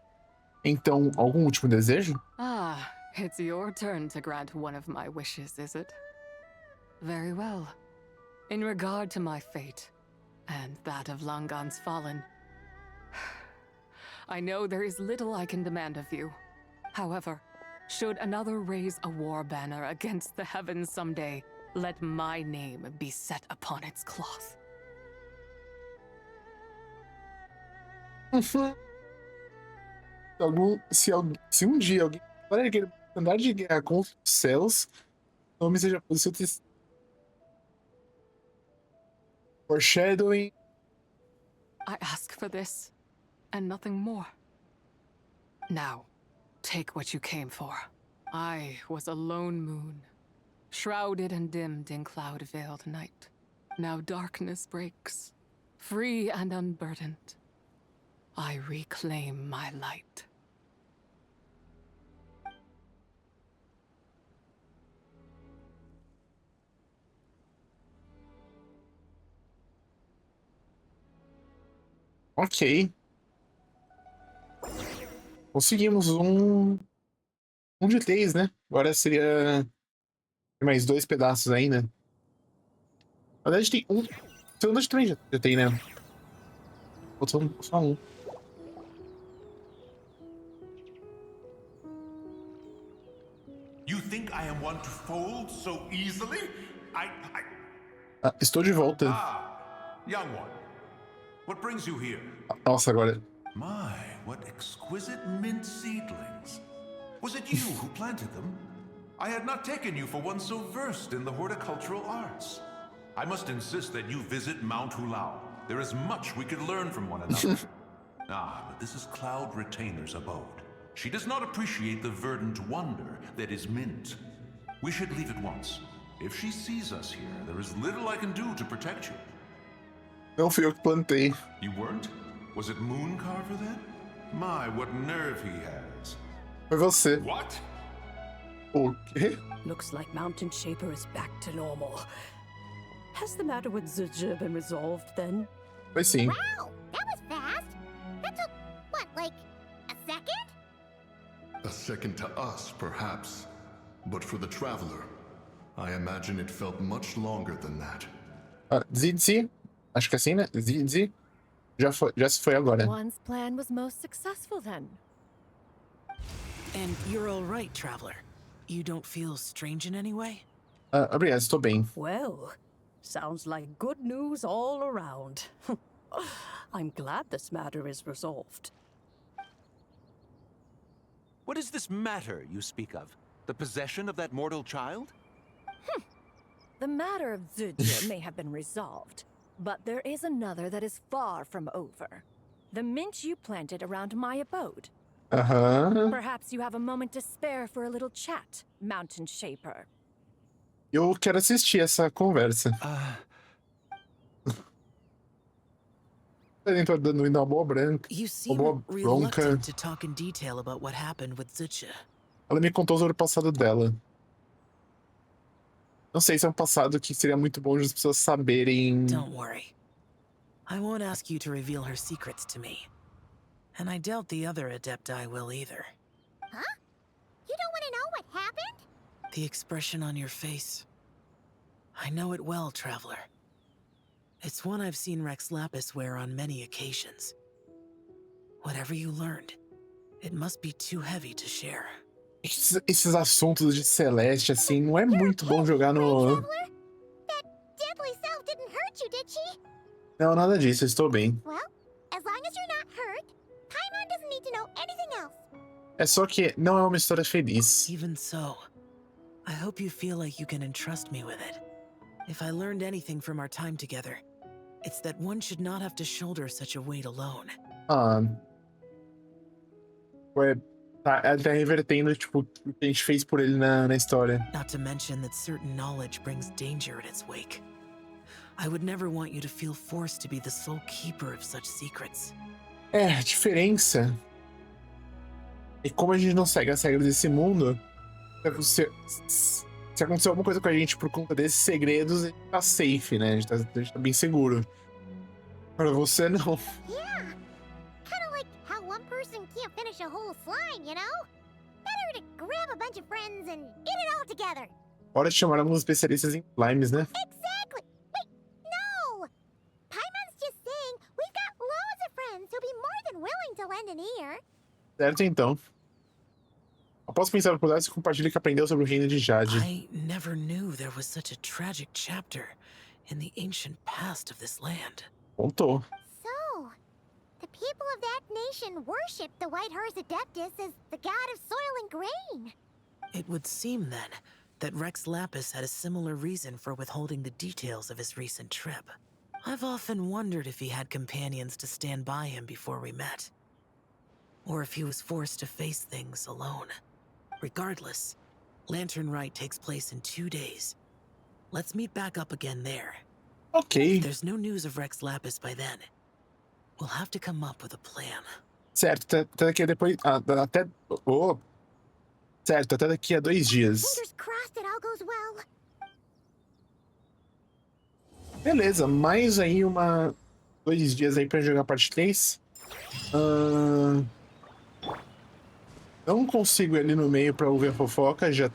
Speaker 1: Então, algum último desejo?
Speaker 6: Ah, it's your turn to grant one of my wishes, is it? Very well. In regard to my fate, and that of Langan's fallen, I know there is little I can demand of you. However, should another raise a war banner against the heavens someday, let my name be set upon its cloth.
Speaker 1: Se um dia alguém para erguer andar de guerra com os céus, o nome seja por seu foreshadowing.
Speaker 6: I ask for this, and nothing more. Now, take what you came for. I was a lone moon, shrouded and dimmed in cloud-veiled night. Now darkness breaks, free and unburdened. I reclaim my light.
Speaker 1: Ok. Conseguimos um de 3, né? Agora seria mais 2 pedaços ainda. Na verdade tem um. Segunda também já tem, né? Faltou só um.
Speaker 21: You think I am one to fold so easily?
Speaker 1: Estou de volta.
Speaker 21: Young one. What brings you here?
Speaker 1: Nossa, agora.
Speaker 21: My, what exquisite mint seedlings. Was it you who planted them? I had not taken you for one so versed in the horticultural arts. I must insist that you visit Mount Hulao. There is much we could learn from one another. But this is Cloud Retainer's abode. She does not appreciate the verdant wonder that is mint. We should leave at once. If she sees us here, there is little I can do to protect you.
Speaker 1: Não fui eu que plantei.
Speaker 21: You weren't? Was it Mooncarver then? My, what nerve he has.
Speaker 1: Foi você.
Speaker 21: What?
Speaker 1: O quê?
Speaker 3: Looks like Mountain Shaper is back to normal. Has the matter with Zibai been resolved then?
Speaker 1: Foi sim.
Speaker 12: Wow, that was fast. That took, what, like a second?
Speaker 22: A second to us, perhaps. But for the traveler, I imagine it felt much longer than that.
Speaker 1: Zibai. Acho que assim, né? Zibai. Já se foi agora.
Speaker 23: One's plan was most successful then.
Speaker 11: And you're all right, traveler. You don't feel strange in any way?
Speaker 1: Obrigado, estou bem.
Speaker 3: Well, sounds like good news all around. I'm glad this matter is resolved.
Speaker 4: What is this matter you speak of? The possession of that mortal child?
Speaker 23: The matter of Zibai may have been resolved, but there is another that is far from over. The mint you planted around my abode. Perhaps you have a moment to spare for a little chat, Mountain Shaper.
Speaker 1: Eu quero assistir essa conversa. Ele tá dando uma boa branca.
Speaker 11: You seem
Speaker 1: bronca.
Speaker 11: reluctant to talk in detail about what happened with Zibai.
Speaker 1: Ela me contou sobre o passado dela. Não sei se é um passado que seria muito bom as pessoas saberem.
Speaker 11: Don't worry. I won't ask you to reveal her secrets to me. And I doubt the other Adepti will either.
Speaker 12: Huh? You don't want to know what happened?
Speaker 11: The expression on your face. I know it well, traveler. It's one I've seen Rex Lapis wear on many occasions. Whatever you learned, it must be too heavy to share.
Speaker 1: Esses assuntos de Celeste, assim, não é muito bom jogar no...
Speaker 12: That deadly self didn't hurt you, did she?
Speaker 1: Não, nada disso, eu estou bem.
Speaker 12: Well, as long as you're not hurt, Paimon doesn't need to know anything else.
Speaker 1: É só que não é uma história feliz.
Speaker 11: Even so, I hope you feel like you can entrust me with it. If I learned anything from our time together, it's that one should not have to shoulder such a weight alone.
Speaker 1: Tá revertendo, tipo, o que a gente fez por ele na história.
Speaker 11: Not to mention that certain knowledge brings danger in its wake. I would never want you to feel forced to be the sole keeper of such secrets.
Speaker 1: A diferença é como a gente não segue as regras desse mundo. Se acontecer alguma coisa com a gente por conta desses segredos, a gente tá safe, né? A gente tá bem seguro. Para você, não.
Speaker 12: Yeah. Kind of like how one person can't finish a whole slime, you know? Better to grab a bunch of friends and eat it all together.
Speaker 1: Hora de chamar alguns especialistas em slimes, né?
Speaker 2: Exactly! Wait, no! Paimon's just saying we've got loads of friends who'll be more than willing to lend an ear.
Speaker 1: Certo, então. Após pensar no cuidado, compartilha o que aprendeu sobre o reino de Jade.
Speaker 11: I never knew there was such a tragic chapter in the ancient past of this land.
Speaker 1: Contou.
Speaker 2: So, the people of that nation worship the White Horse Adeptus as the god of soil and grain.
Speaker 11: It would seem, then, that Rex Lapis had a similar reason for withholding the details of his recent trip. I've often wondered if he had companions to stand by him before we met. Or if he was forced to face things alone. Regardless, Lantern Rite takes place in 2 days. Let's meet back up again there.
Speaker 1: Ok.
Speaker 11: If there's no news of Rex Lapis by then, we'll have to come up with a plan.
Speaker 1: Certo, até daqui a depois... até... Oh. Certo, até daqui a 2 dias.
Speaker 2: Fingers crossed it all goes well.
Speaker 1: Beleza, mais aí 2 dias aí pra jogar a parte 3. Não consigo ir ali no meio pra ouvir a fofoca. Já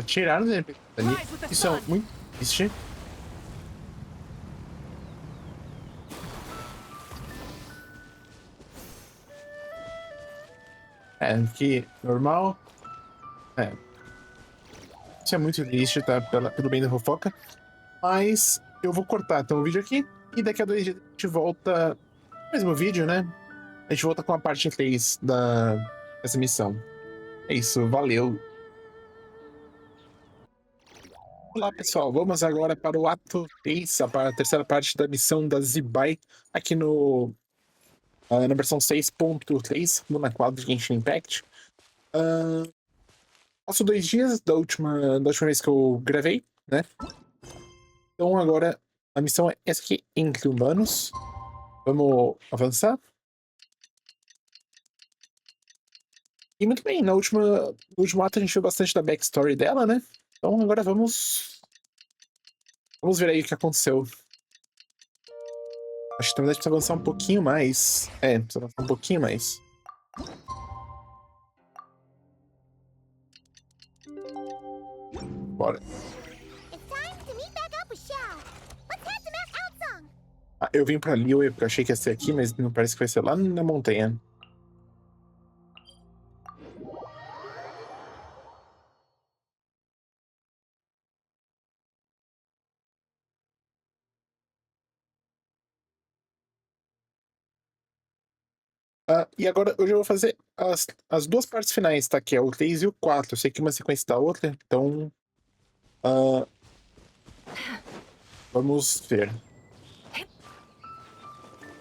Speaker 1: tiraram ali. Isso é muito triste. Aqui, normal. Isso é muito triste, tá? Pelo bem da fofoca. Mas eu vou cortar então o vídeo aqui. E daqui a 2 dias a gente volta. Mesmo vídeo, né? A gente volta com a parte 3 dessa missão. É isso, valeu. Olá pessoal, vamos agora para o ato 3, a terceira parte da missão da Zibai, aqui na versão 6.3, na quadra de Genshin Impact. Passou 2 dias da última vez que eu gravei, né? Então agora a missão é essa aqui, entre humanos. Vamos avançar. E muito bem, no último ato a gente viu bastante da backstory dela, né? Então agora vamos ver aí o que aconteceu. Acho que na verdade precisa avançar um pouquinho mais. Precisa avançar um pouquinho mais. Bora. Eu vim pra Liyue porque eu achei que ia ser aqui, mas não parece que vai ser lá na montanha. E agora hoje eu vou fazer as 2 partes finais, tá? Que é o 3 e o 4. Eu sei que uma sequência da outra, então... vamos ver.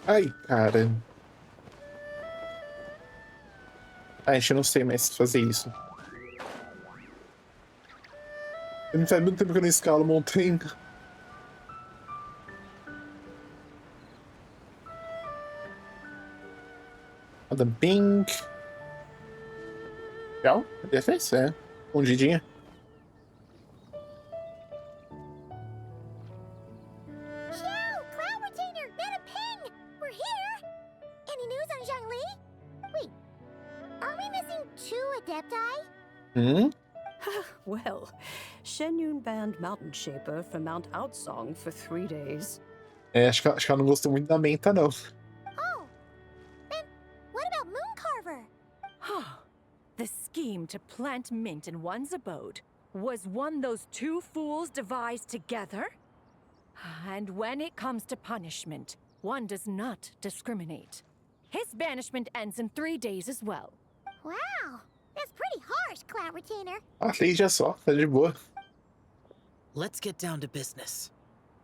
Speaker 1: Ai, cara. Gente, eu não sei mais fazer isso. Não faz muito tempo que eu não escalo montanha. Adam Pink. Legal, defesa, escondidinha.
Speaker 3: Well, Shenyun banned Mountain Shaper from Mount Outsong for 3 days.
Speaker 1: Acho que ela não gostou muito da menta, não.
Speaker 2: Oh, then what about Mooncarver?
Speaker 23: The scheme to plant mint in one's abode was one those 2 fools devised together? And when it comes to punishment, one does not discriminate. His banishment ends in 3 days as well.
Speaker 2: Wow, that's pretty harsh, Cloud Retainer.
Speaker 1: 3 dias só, tá de boa.
Speaker 11: Let's get down to business.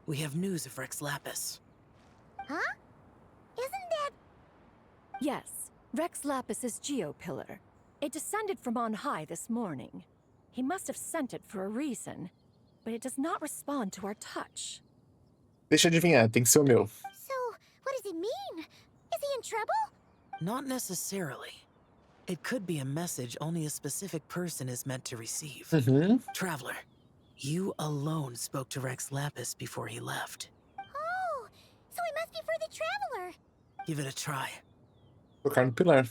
Speaker 11: We have news of Rex Lapis.
Speaker 2: Huh? Isn't that...
Speaker 23: Yes, Rex Lapis's Geopillar. It descended from on high this morning. He must have sent it for a reason, but it does not respond to our touch.
Speaker 1: Deixa eu adivinhar, tem que ser o meu.
Speaker 2: So, what does it mean? Is he in trouble?
Speaker 11: Not necessarily. It could be a message only a specific person is meant to receive. Traveler, you alone spoke to Rex Lapis before he left.
Speaker 2: Oh, so it must be for the Traveler.
Speaker 11: Give it a try.
Speaker 1: Tocar no pilar.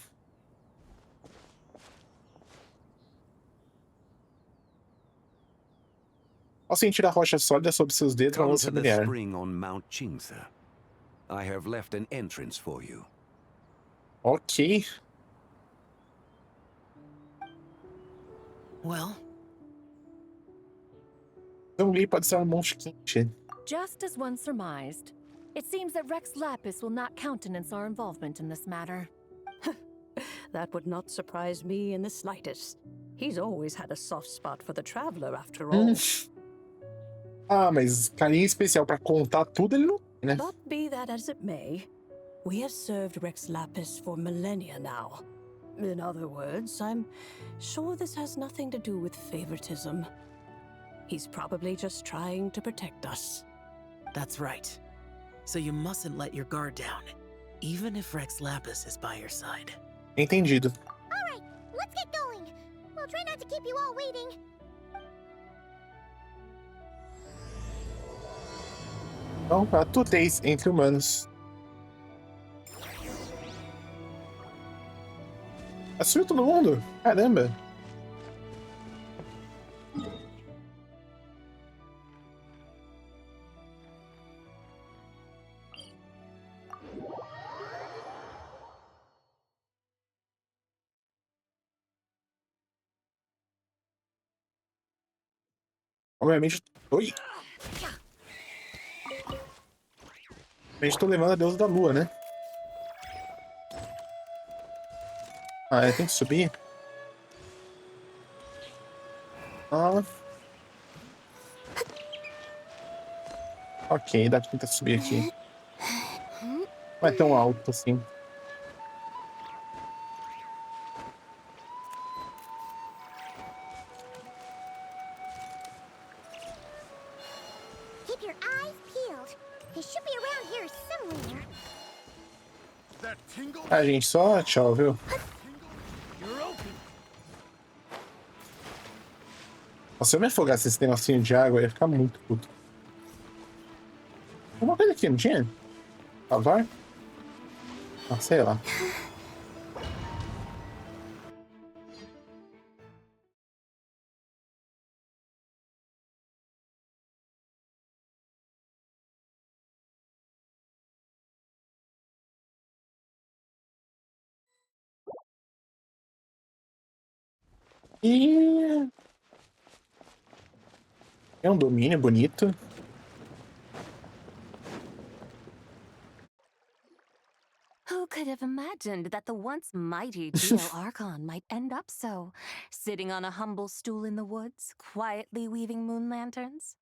Speaker 1: Ao sentir a rocha sólida sob seus dedos, uma
Speaker 4: Come
Speaker 1: voz
Speaker 4: to the
Speaker 1: familiar.
Speaker 4: spring on Mount Chingsa. I have left an entrance for you.
Speaker 1: Ok.
Speaker 11: Well,
Speaker 1: Zhongli pode ser um monstro quente.
Speaker 23: Just as one surmised, it seems that Rex Lapis will not countenance our involvement in this matter.
Speaker 3: That would not surprise me in the slightest. He's always had a soft spot for the traveler, after all.
Speaker 1: Ah, mas carinho especial pra contar tudo ele não tem, né?
Speaker 3: But be that as it may, we have served Rex Lapis for millennia now. In other words, I'm sure this has nothing to do with favoritism. He's probably just trying to protect us.
Speaker 11: that's right. So you mustn't let your guard down, even if Rex Lapis is by your side.
Speaker 1: Entendido.
Speaker 2: Alright, let's get going. We'll try not to keep you all waiting.
Speaker 1: Então, a tutez entre humanos. Assumiu todo mundo? Caramba. Obviamente. Oi! Obviamente tô levando a deusa da lua, né? Ah, tem que subir? Ah. Ok, dá pra tentar subir aqui. Não é tão alto assim.
Speaker 2: Keep your eyes peeled. They should be around here somewhere.
Speaker 1: Ah, gente, só tchau, viu? Nossa, se eu me afogasse nesse negocinho de água, eu ia ficar muito puto. Uma coisa aqui, não tinha? Lavar? Ah, sei lá. E é um domínio bonito.
Speaker 17: Who could have imagined that the once mighty Geo Archon might end up so, sitting on a humble stool in the woods, quietly weaving moon lanterns?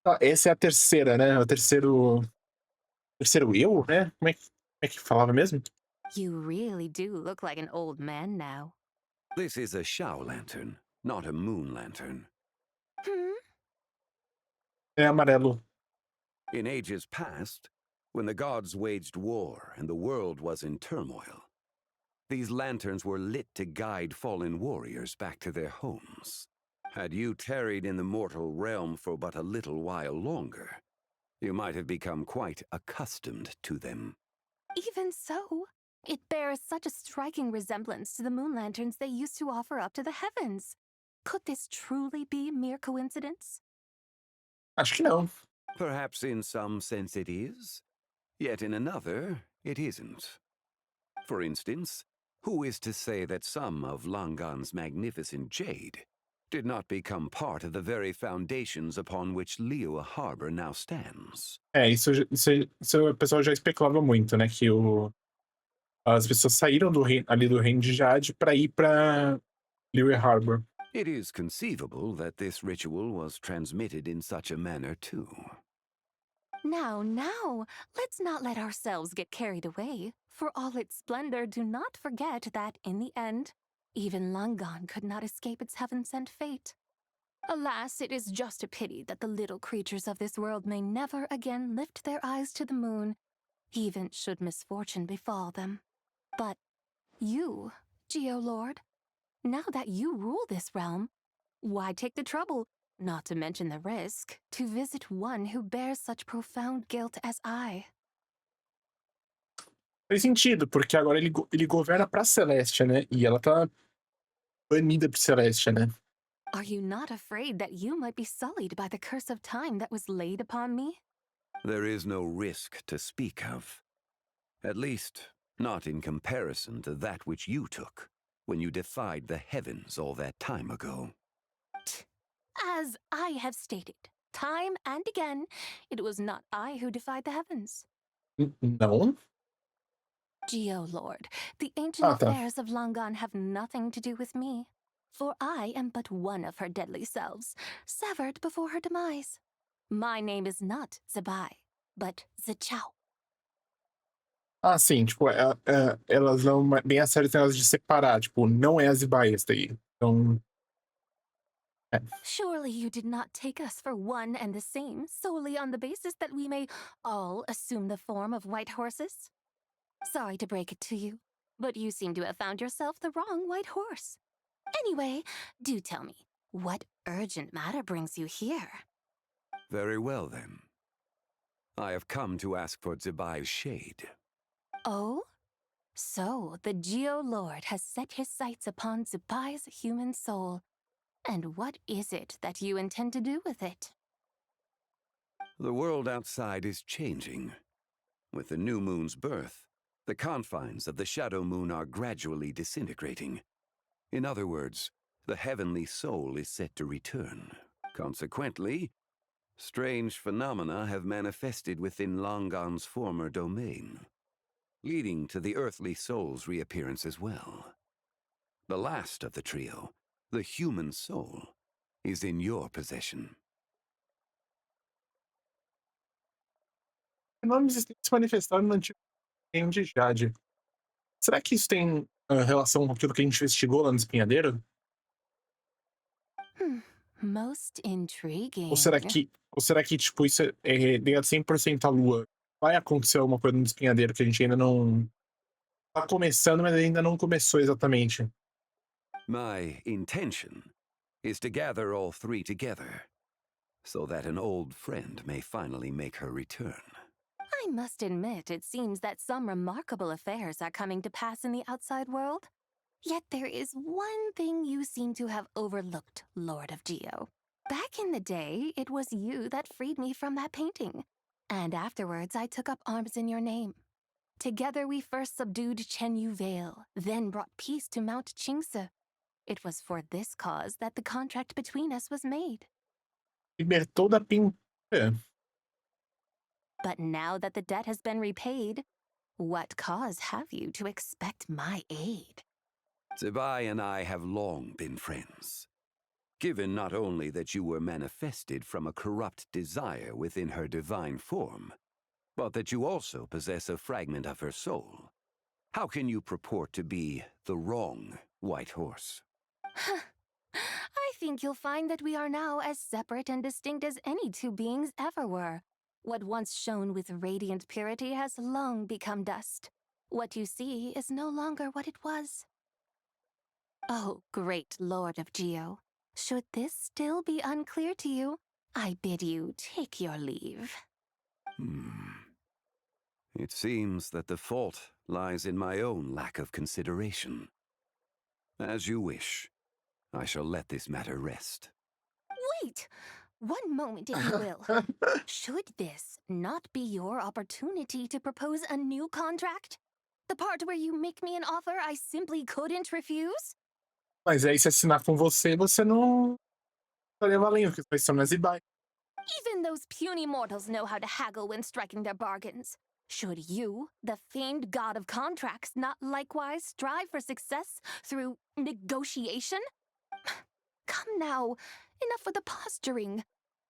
Speaker 1: Ah, essa é a terceira, né? O terceiro. Terceiro eu, né? Como é que falava mesmo?
Speaker 17: You really do look like an old man now.
Speaker 4: This is a Shao lantern, not a moon lantern.
Speaker 1: É amarelo.
Speaker 4: In ages past, when the gods waged war and the world was in turmoil, these lanterns were lit to guide fallen warriors back to their homes. Had you tarried in the mortal realm for but a little while longer, you might have become quite accustomed to them.
Speaker 17: Even so, it bears such a striking resemblance to the moon lanterns they used to offer up to the heavens. Could this truly be mere coincidence?
Speaker 1: Acho que não.
Speaker 4: Perhaps in some sense it is, yet in another it isn't. For instance, who is to say that some of Langan's magnificent jade did not become part of the very foundations upon which Liyue Harbor now stands?
Speaker 1: É, isso o pessoal já especulava muito, né? Que as pessoas saíram ali do Reino de Jade pra ir pra Liyue Harbor.
Speaker 4: It is conceivable that this ritual was transmitted in such a manner too.
Speaker 17: Now, let's not let ourselves get carried away. For all its splendor, do not forget that, in the end, even Langan could not escape its heaven-sent fate. Alas, it is just a pity that the little creatures of this world may never again lift their eyes to the moon, even should misfortune befall them. But you, Geolord, now that you rule this realm, why take the trouble, not to mention the risk, to visit one who bears such profound guilt as I?
Speaker 1: Faz sentido, porque agora ele governa pra Celestia, né? E ela tá banida pro Celestia, né?
Speaker 17: Are you not afraid that you might be sullied by the curse of time that was laid upon me?
Speaker 5: There is no risk to speak of. At least, not in comparison to that which you took when you defied the heavens all that time ago.
Speaker 17: As I have stated, time and again, it was not I who defied the heavens.
Speaker 1: Não?
Speaker 17: Geolord, the ancient
Speaker 1: Ah, tá.
Speaker 17: affairs of long gone have nothing to do with me, for I am but one of her deadly selves, severed before her demise. My name is not Zibai, but Zichao.
Speaker 1: Ah, sim, tipo, elas não bem a sério esse negócio de separar, tipo, não é a Zibai esse daí. Então.
Speaker 17: Surely you did not take us for one and the same, solely on the basis that we may all assume the form of white horses? Sorry to break it to you, but you seem to have found yourself the wrong white horse. Anyway, do tell me, what urgent matter brings you here?
Speaker 5: Very well, then. I have come to ask for Zibai's shade.
Speaker 17: Oh? So, the Geolord has set his sights upon Zibai's human soul. And what is it that you intend to do with it?
Speaker 5: The world outside is changing. With the new moon's birth, the confines of the shadow moon are gradually disintegrating. In other words, the heavenly soul is set to return. Consequently, strange phenomena have manifested within Longon's former domain, leading to the earthly soul's reappearance as well. The last of the trio, the human soul, is in your possession.
Speaker 1: Nomes se manifestaram no antigo reino de Jade. Será que isso tem relação com aquilo que a gente investigou lá no Despinhadeiro?
Speaker 17: Most intriguing.
Speaker 1: Ou será que tipo, isso é ligado 100% à Lua? Vai acontecer alguma coisa no Despinhadeiro que a gente ainda não. Tá começando, mas ainda não começou exatamente.
Speaker 5: My intention is to gather all three together, so that an old friend may finally make her return.
Speaker 17: I must admit, it seems that some remarkable affairs are coming to pass in the outside world. Yet there is one thing you seem to have overlooked, Lord of Geo. Back in the day, it was you that freed me from that painting. And afterwards, I took up arms in your name. Together we first subdued Chenyu Vale, then brought peace to Mount Qingse. It was for this cause that the contract between us was made.
Speaker 1: Libertou da pintura.
Speaker 17: But now that the debt has been repaid, what cause have you to expect my aid?
Speaker 5: Zibai and I have long been friends. Given not only that you were manifested from a corrupt desire within her divine form, but that you also possess a fragment of her soul, how can you purport to be the wrong white horse?
Speaker 17: I think you'll find that we are now as separate and distinct as any two beings ever were. What once shone with radiant purity has long become dust. What you see is no longer what it was. Oh, great Lord of Geo, should this still be unclear to you, I bid you take your leave.
Speaker 5: It seems that the fault lies in my own lack of consideration. As you wish. I shall let this matter rest.
Speaker 17: Wait! One moment, if you will. Should this not be your opportunity to propose a new contract? The part where you make me an offer I simply couldn't refuse?
Speaker 1: Mas aí, se assinar com você não estaria valendo, porque vai ser na Zibai.
Speaker 17: Even those puny mortals know how to haggle when striking their bargains. Should you, the famed god of contracts, not likewise strive for success through negotiation? Come now, enough with the posturing.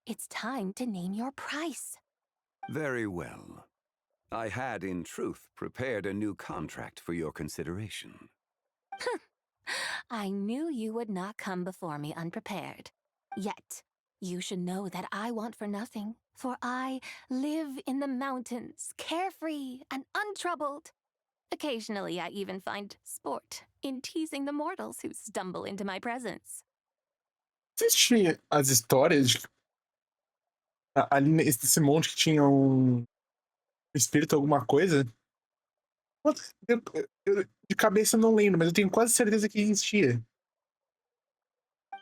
Speaker 17: It's time to name your price.
Speaker 5: Very well. I had, in truth, prepared a new contract for your consideration.
Speaker 17: I knew you would not come before me unprepared. Yet, you should know that I want for nothing, for I live in the mountains, carefree and untroubled. Occasionally, I even find sport in teasing the mortals who stumble into my presence.
Speaker 1: Existe as histórias de ali nesse monte que tinha um espírito, alguma coisa? Eu de cabeça não lembro, mas eu tenho quase certeza que existia.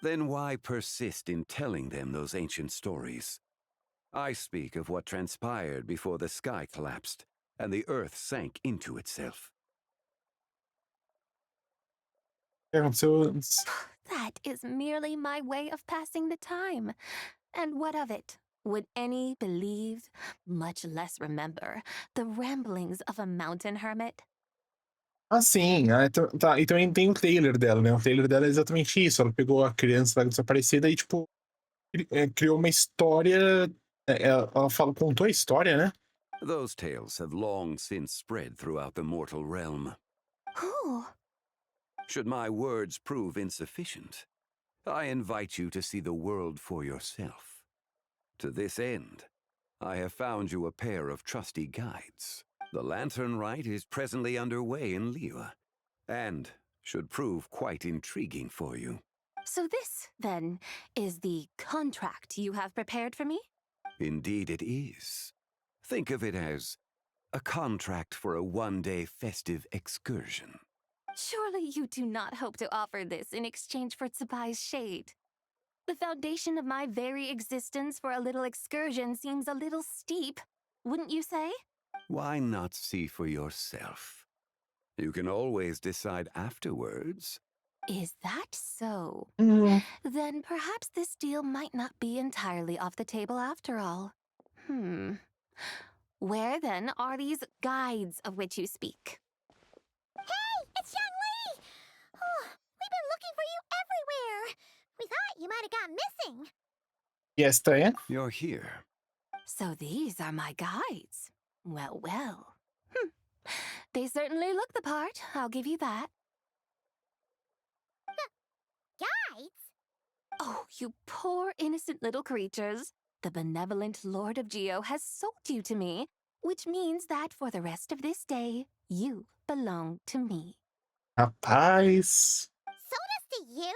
Speaker 5: Then why persist in telling them those ancient stories? I speak of what transpired before the sky collapsed and the earth sank into itself.
Speaker 1: O que aconteceu antes?
Speaker 17: That is merely my way of passing the time. And what of it? Would any believe, much less remember, the ramblings of a mountain hermit?
Speaker 1: Ah, sim. Ah, então, tá. E também tem o trailer dela, né? O trailer dela é exatamente isso. Ela pegou a criança lá desaparecida e, tipo, criou uma história. Ela contou a história, né?
Speaker 5: Those tales have long since spread throughout the mortal realm.
Speaker 17: Who?
Speaker 5: Should my words prove insufficient, I invite you to see the world for yourself. To this end, I have found you a pair of trusty guides. The lantern rite is presently underway in Liyue, and should prove quite intriguing for you.
Speaker 17: So this, then, is the contract you have prepared for me?
Speaker 5: Indeed it is. Think of it as a contract for a one-day festive excursion.
Speaker 17: Surely you do not hope to offer this in exchange for Zibai's shade. The foundation of my very existence for a little excursion seems a little steep, wouldn't you say?
Speaker 5: Why not see for yourself? You can always decide afterwards.
Speaker 17: Is that so?
Speaker 1: Mm.
Speaker 17: Then perhaps this deal might not be entirely off the table after all. Where then are these guides of which you speak?
Speaker 12: Hey, it's Zhongli! Oh, we've been looking for you everywhere. We thought you might have gone missing.
Speaker 1: Yes, Diane?
Speaker 5: You're here.
Speaker 17: So these are my guides. Well, well. They certainly look the part, I'll give you that.
Speaker 12: Guides?
Speaker 17: Oh, you poor innocent little creatures. The benevolent Lord of Geo has sold you to me, which means that for the rest of this day, you belong to me.
Speaker 1: Rapaz.
Speaker 12: Sold us to you?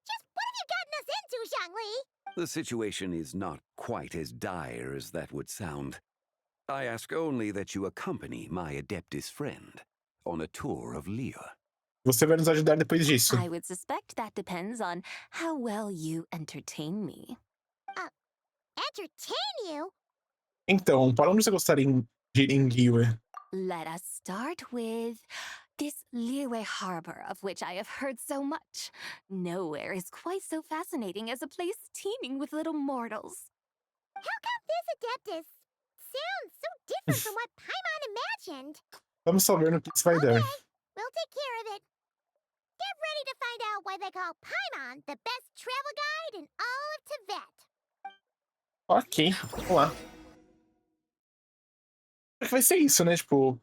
Speaker 12: Just what have you gotten us into, Zhongli?
Speaker 5: The situation is not quite as dire as that would sound. I ask only that you accompany my Adeptus friend on a tour of Liyue.
Speaker 1: Você vai nos ajudar depois disso.
Speaker 17: I would suspect that depends on how well you entertain me.
Speaker 12: Entertain you?
Speaker 1: Então, para onde você gostaria de ir em Liyue?
Speaker 17: Let us start with this Liyue harbor of which I have heard so much. Nowhere is quite so fascinating as a place teeming with little mortals.
Speaker 12: How come this Adeptus sounds so different from what Paimon imagined?
Speaker 1: Vamos saber no que isso vai dar.
Speaker 12: We'll take care of it. Get ready to find out why they call Paimon the best travel guide in all of Tibet.
Speaker 1: Ok, vamos lá. Acho que vai ser isso, né? Tipo.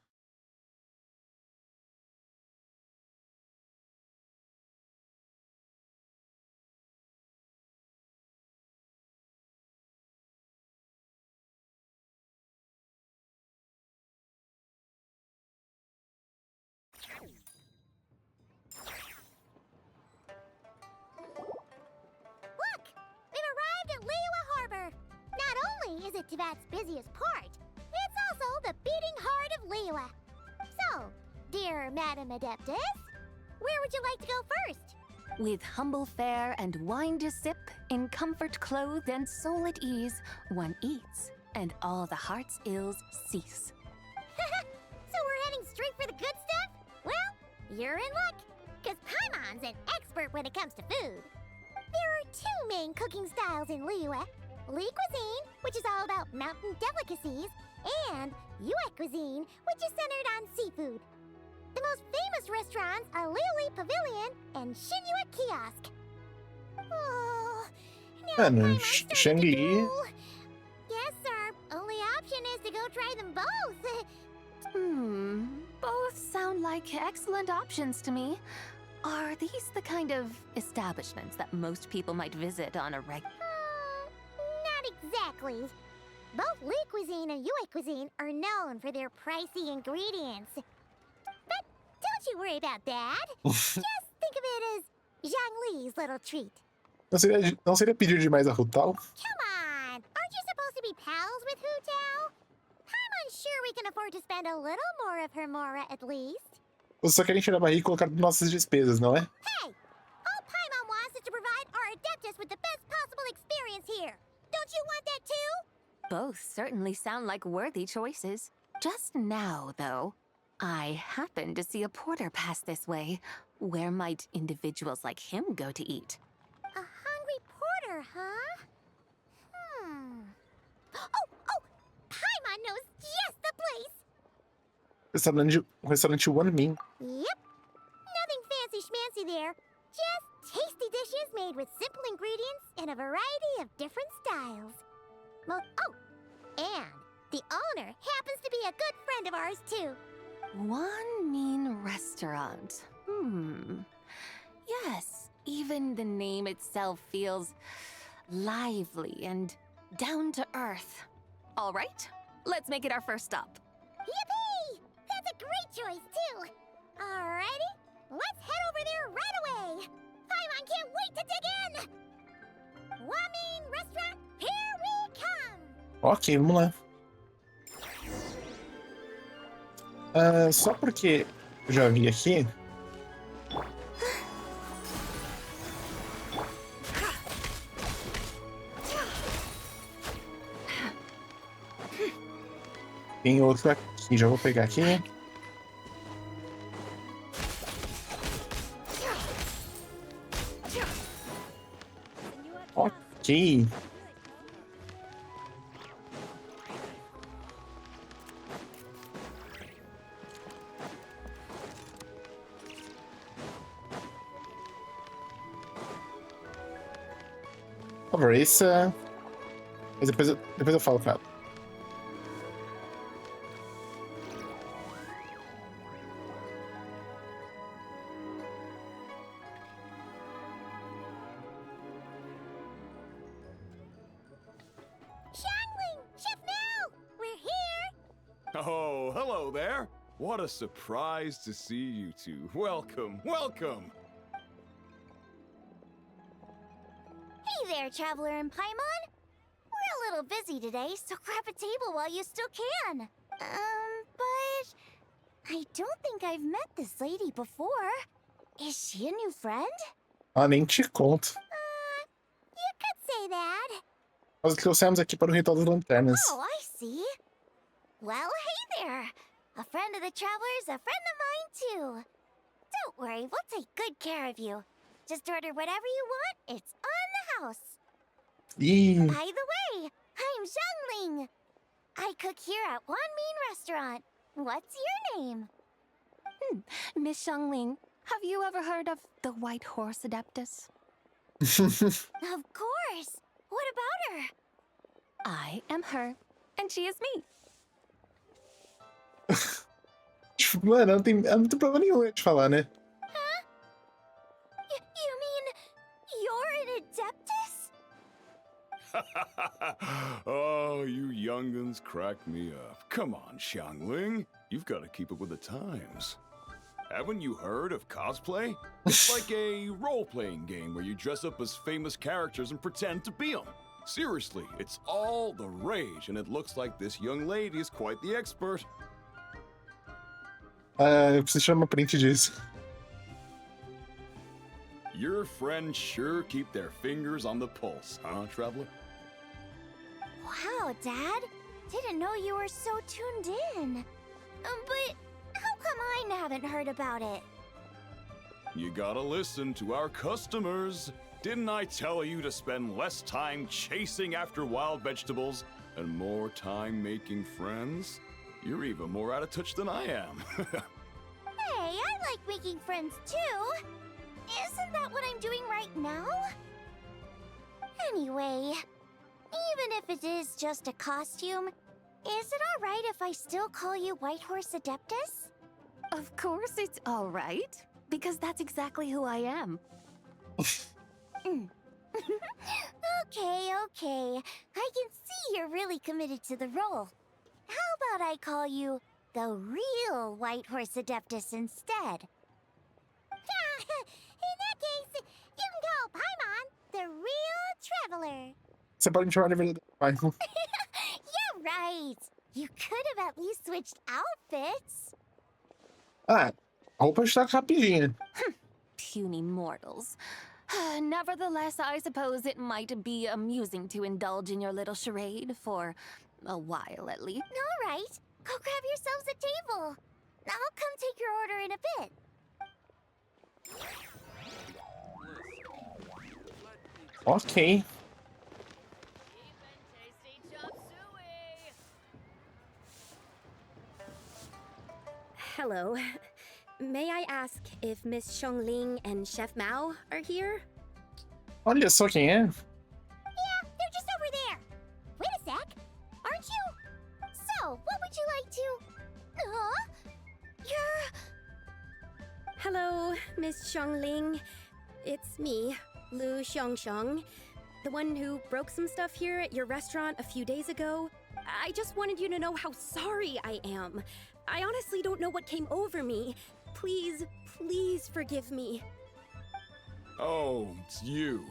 Speaker 12: Look! We've arrived at Liyue Harbor. Not only is it Tibet's busiest port, it's also the beating heart of Liyue. So, dear Madam Adeptus, where would you like to go first?
Speaker 17: With humble fare and wine to sip, in comfort clothed and soul at ease, one eats, and all the heart's ills cease.
Speaker 12: So we're heading straight for the good stuff? Well, you're in luck, because Paimon's an expert when it comes to food. There are two main cooking styles in Liyue. Li cuisine, which is all about mountain delicacies, and Yue cuisine, which is centered on seafood. The most famous restaurants are Liuli Pavilion and Xinyue Kiosk. Oh, now
Speaker 1: Mano,
Speaker 12: I'm starting to
Speaker 1: Shang-Li.
Speaker 12: drool. Yes, sir. Only option is to go try them both.
Speaker 17: Both sound like excellent options to me. Are these the kind of establishments that most people might visit on a regular?
Speaker 12: Not exactly. Both Li cuisine and Yue cuisine are known for their pricey ingredients. But don't you worry about that. Just think of it as Zhongli's little treat.
Speaker 1: Não seria pedir demais a Rutal?
Speaker 12: Come on! Aren't you supposed to be pals with Hu Tao? I'm unsure we can afford to spend a little more of her mora at least.
Speaker 1: Vocês só querem tirar a barriga e colocar nas nossas despesas, não é?
Speaker 12: Hey! All Paimon wants is to provide
Speaker 2: here. Don't you want that too?
Speaker 17: Both certainly sound like worthy choices. Just now, though, I happened to see a porter pass this way. Where might individuals like him go to eat?
Speaker 2: A hungry porter, huh? Oh! Paimon knows just the place!
Speaker 1: Restaurante One Min.
Speaker 2: Yep. Nothing fancy schmancy there. Just tasty dishes made with simple ingredients in a variety of different styles. Well, and the owner happens to be a good friend of ours, too.
Speaker 17: One Mean Restaurant. Yes, even the name itself feels lively and down to earth. All right, let's make it our first stop.
Speaker 2: Yippee! That's a great choice, too. Alrighty, let's head over there right away. Paimon can't wait to dig in. One Mean Restaurant, here we come.
Speaker 1: Ok, vamos lá. Só porque eu já vi aqui. Tem outro aqui, já vou pegar aqui. Ok. Por favor, isso. Mas depois eu falo com ela.
Speaker 9: Oh, hello there. What a surprise to see you two. Welcome, welcome.
Speaker 2: Hey there, Traveler and Paimon. We're a little busy today, so grab a table while you still can. But I don't think I've met this lady before. Is she a new friend?
Speaker 1: Nem te conto.
Speaker 2: You could say that.
Speaker 1: Nós trouxemos aqui para o Ritual das Lanternas.
Speaker 2: Oh, I see. Well, hey there. A friend of the Traveler's a friend of mine, too. Don't worry, we'll take good care of you. Just order whatever you want, it's on the house. By the way, I'm Xiangling. I cook here at One Mean Restaurant. What's your name?
Speaker 17: Miss Xiangling, have you ever heard of the White Horse Adeptus?
Speaker 2: Of course. What about her?
Speaker 17: I am her, and she is me.
Speaker 1: Mano, ela não tem problema nenhum de falar, né?
Speaker 2: Huh? You mean you're an Adeptus?
Speaker 9: Oh, you young'uns crack me up. Come on, Xiangling. You've got to keep up with the times. Haven't you heard of cosplay? It's like a role-playing game where you dress up as famous characters and pretend to be them. Seriously, it's all the rage, and it looks like this young lady is quite the expert.
Speaker 1: Eu preciso tirar uma print disso.
Speaker 9: Your friends sure keep their fingers on the pulse, huh, Traveler?
Speaker 2: Wow, Dad. Didn't know you were so tuned in. But how come I haven't heard about it?
Speaker 9: You gotta listen to our customers. Didn't I tell you to spend less time chasing after wild vegetables and more time making friends? You're even more out of touch than I am.
Speaker 2: Hey, I like making friends too. Isn't that what I'm doing right now? Anyway, even if it is just a costume, is it alright if I still call you White Horse Adeptus?
Speaker 17: Of course it's all right, because that's exactly who I am.
Speaker 2: Okay. I can see you're really committed to the role. How about I call you the real White Horse Adeptus instead? In that case, you can call Paimon the real Traveler.
Speaker 1: Você pode me chamar de verdadeiro pai.
Speaker 2: Yeah, right. You could have at least switched outfits.
Speaker 1: A roupa está rapidinha.
Speaker 17: Puny mortals. Nevertheless, I suppose it might be amusing to indulge in your little charade for a while at least.
Speaker 2: All right, go grab yourselves a table. I'll come take your order in a bit.
Speaker 1: Ok.
Speaker 14: Hello. May I ask if Miss Xiongling and Chef Mao are here?
Speaker 1: Olha só quem é.
Speaker 2: Yeah, they're just over there. Wait a sec. Aren't you? So, what would you like to... You're...
Speaker 14: Hello, Miss Xiongling. It's me, Lu Xiongxiong, the one who broke some stuff here at your restaurant a few days ago. I just wanted you to know how sorry I am. I honestly don't know what came over me. Please, please forgive me.
Speaker 9: Oh, it's you.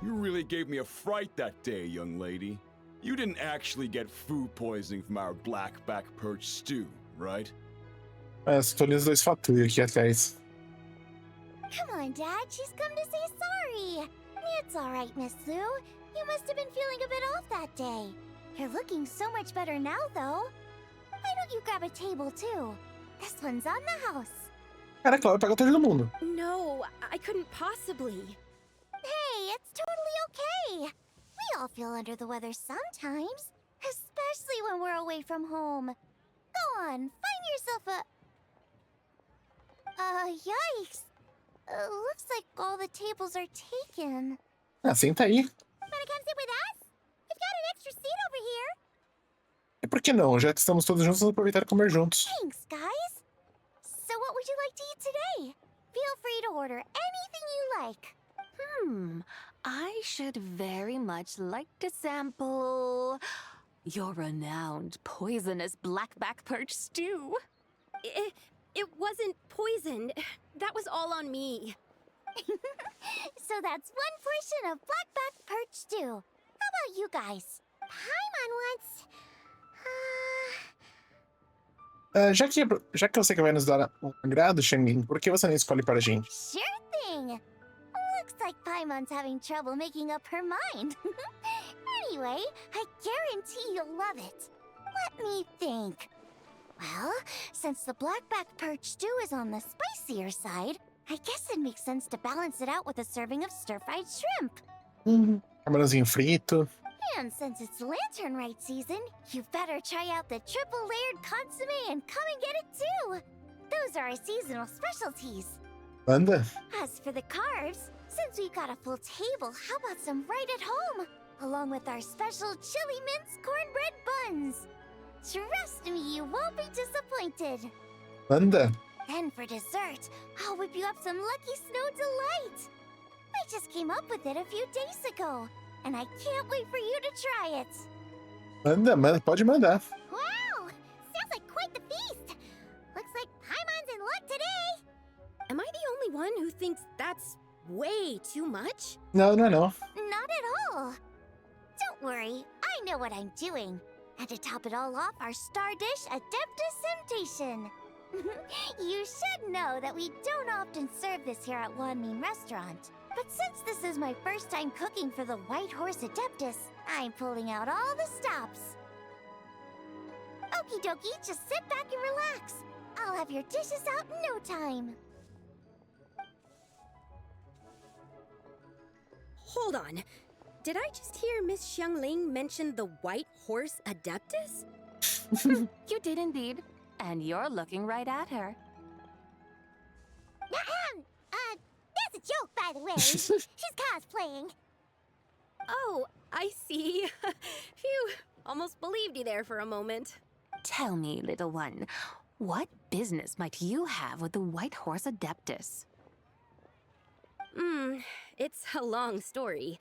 Speaker 9: You really gave me a fright that day, young lady. You didn't actually get food poisoning from our black-back perch stew, right?
Speaker 1: Estou olhando os dois fatores aqui atrás.
Speaker 2: Come on, Dad. She's come to say sorry. It's all right, Miss Lu. You must have been feeling a bit off that day. You're looking so much better now, though. Why don't you grab a table, too? This one's on the house.
Speaker 1: Cara, claro, pega todo mundo.
Speaker 14: No, I couldn't possibly.
Speaker 2: Hey, it's totally okay. We all feel under the weather sometimes, especially when we're away from home. Go on, find yourself a... yikes. Looks like all the tables are taken.
Speaker 1: Ah, senta aí.
Speaker 2: Wanna come sit with us? We've got an extra seat over here.
Speaker 1: E por que não? Já que estamos todos juntos, vamos aproveitar e comer juntos.
Speaker 2: Thanks, guys. So what would you like to eat today? Feel free to order anything you like.
Speaker 17: I should very much like to sample your renowned poisonous blackback perch stew.
Speaker 14: It wasn't poisoned. That was all on me.
Speaker 2: So that's one portion of blackback perch stew. How about you guys? Paimon wants...
Speaker 1: Já que você que vai nos dar um agrado, Shangin, por que você não escolhe para a gente?
Speaker 2: Sure thing. Looks like Paimon's having trouble making up her mind. Anyway, I guarantee you'll love it. Let me think. Well, since the blackback perch stew is on the spicier side, I guess it makes sense to balance it out with a serving of stir-fried shrimp.
Speaker 1: Camarãozinho frito.
Speaker 2: And since it's Lantern Rite season, you better try out the triple-layered consommé and come and get it too. Those are our seasonal specialties.
Speaker 1: Anda.
Speaker 2: As for the carbs, since we've got a full table, how about some right at home? Along with our special chili mince cornbread buns. Trust me, you won't be disappointed.
Speaker 1: Anda.
Speaker 2: Then for dessert, I'll whip you up some Lucky Snow Delight. I just came up with it a few days ago, and I can't wait for you to try it.
Speaker 1: Anda, pode mandar.
Speaker 2: Wow! Sounds like quite the feast. Looks like Paimon's in luck today.
Speaker 14: Am I the only one who thinks that's way too much?
Speaker 1: Não.
Speaker 2: Not at all. Don't worry, I know what I'm doing. And to top it all off, our star dish, Adeptus Temptation. You should know that we don't often serve this here at Wanmin Restaurant. But since this is my first time cooking for the White Horse Adeptus, I'm pulling out all the stops. Okie dokie, just sit back and relax. I'll have your dishes out in no time.
Speaker 14: Hold on. Did I just hear Miss Xiangling mention the White Horse Adeptus?
Speaker 17: You did indeed. And you're looking right at her.
Speaker 2: That's a joke, by the way. She's cosplaying.
Speaker 14: Oh, I see. Phew, almost believed you there for a moment.
Speaker 17: Tell me, little one, what business might you have with the White Horse Adeptus?
Speaker 14: It's a long story.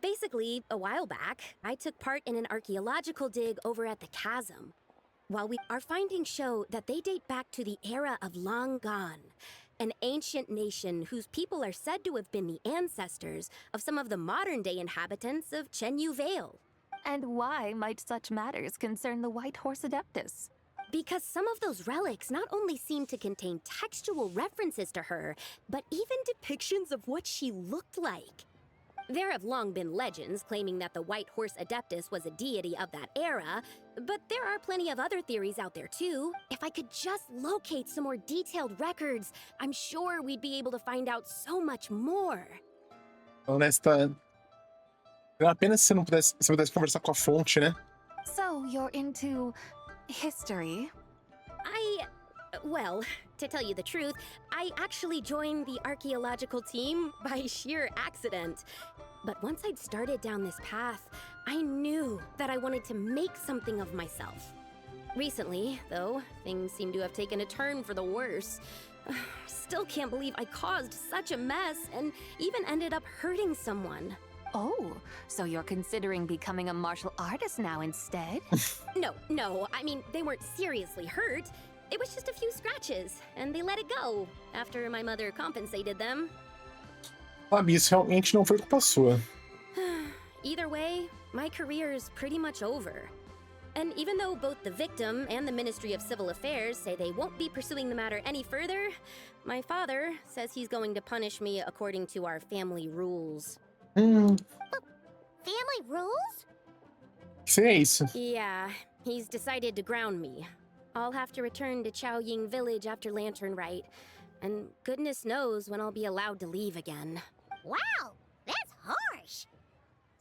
Speaker 14: Basically, a while back, I took part in an archaeological dig over at the chasm. Our findings show that they date back to the era of Long Gone, an ancient nation whose people are said to have been the ancestors of some of the modern-day inhabitants of Chenyu Vale.
Speaker 17: And why might such matters concern the White Horse Adeptus?
Speaker 14: Because some of those relics not only seem to contain textual references to her, but even depictions of what she looked like. There have long been legends claiming that the White Horse Adeptus was a deity of that era, but there are plenty of other theories out there too. If I could just locate some more detailed records, I'm sure we'd be able to find out so much more.
Speaker 1: Honesta, apenas se você pudesse conversar com a fonte, né?
Speaker 17: So you're into history?
Speaker 14: Well, to tell you the truth, I actually joined the archaeological team by sheer accident. But once I'd started down this path, I knew that I wanted to make something of myself. Recently, though, things seem to have taken a turn for the worse. Still can't believe I caused such a mess and even ended up hurting someone.
Speaker 17: Oh, so you're considering becoming a martial artist now instead?
Speaker 14: No, I mean, they weren't seriously hurt. It was just a few scratches, and they let it go after my mother compensated them.
Speaker 1: Sabe, isso realmente não foi culpa sua.
Speaker 14: Either way, my career's pretty much over. And even though both the victim and the Ministry of Civil Affairs say they won't be pursuing the matter any further, my father says he's going to punish me according to our family rules.
Speaker 12: Family rules?
Speaker 1: Que é isso?
Speaker 14: Yeah, he's decided to ground me. I'll have to return to Chaoying Village after Lantern Rite, and goodness knows when I'll be allowed to leave again.
Speaker 12: Wow, that's harsh.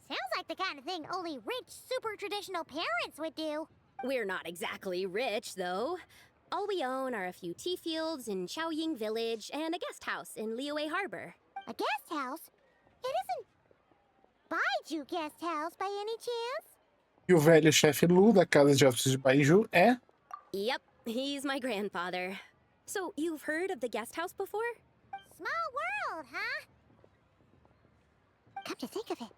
Speaker 12: Sounds like the kind of thing only rich, super traditional parents would do.
Speaker 14: We're not exactly rich, though. All we own are a few tea fields in Chaoying Village and a guest house in Liyue Harbor.
Speaker 12: A guest house? It isn't Baiju Guest House by any chance?
Speaker 1: E o velho chefe Lu da casa de hóspedes de Baiju é?
Speaker 14: Yep, he's my grandfather. So, you've heard of the guest house before?
Speaker 12: Small world, huh? Come to think of it,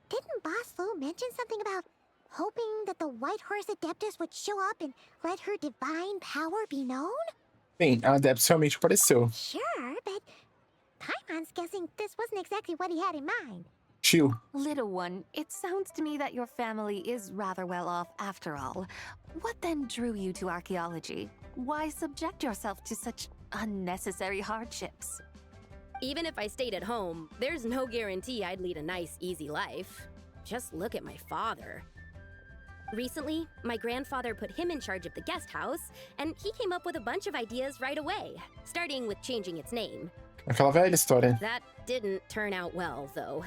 Speaker 12: didn't Boss Lu mention something about hoping that the White Horse Adeptus would show up and let her divine power be known?
Speaker 1: Bem, a Adeptus realmente apareceu.
Speaker 12: Sure, but Paimon's guessing this wasn't exactly what he had in mind.
Speaker 1: Tio.
Speaker 17: Little one, it sounds to me that your family is rather well off after all. What then drew you to archaeology? Why subject yourself to such unnecessary hardships?
Speaker 14: Even if I stayed at home, there's no guarantee I'd lead a nice, easy life. Just look at my father. Recently, my grandfather put him in charge of the guest house, and he came up with a bunch of ideas right away, starting with changing its name.
Speaker 1: Aquela velha história.
Speaker 14: That didn't turn out well, though.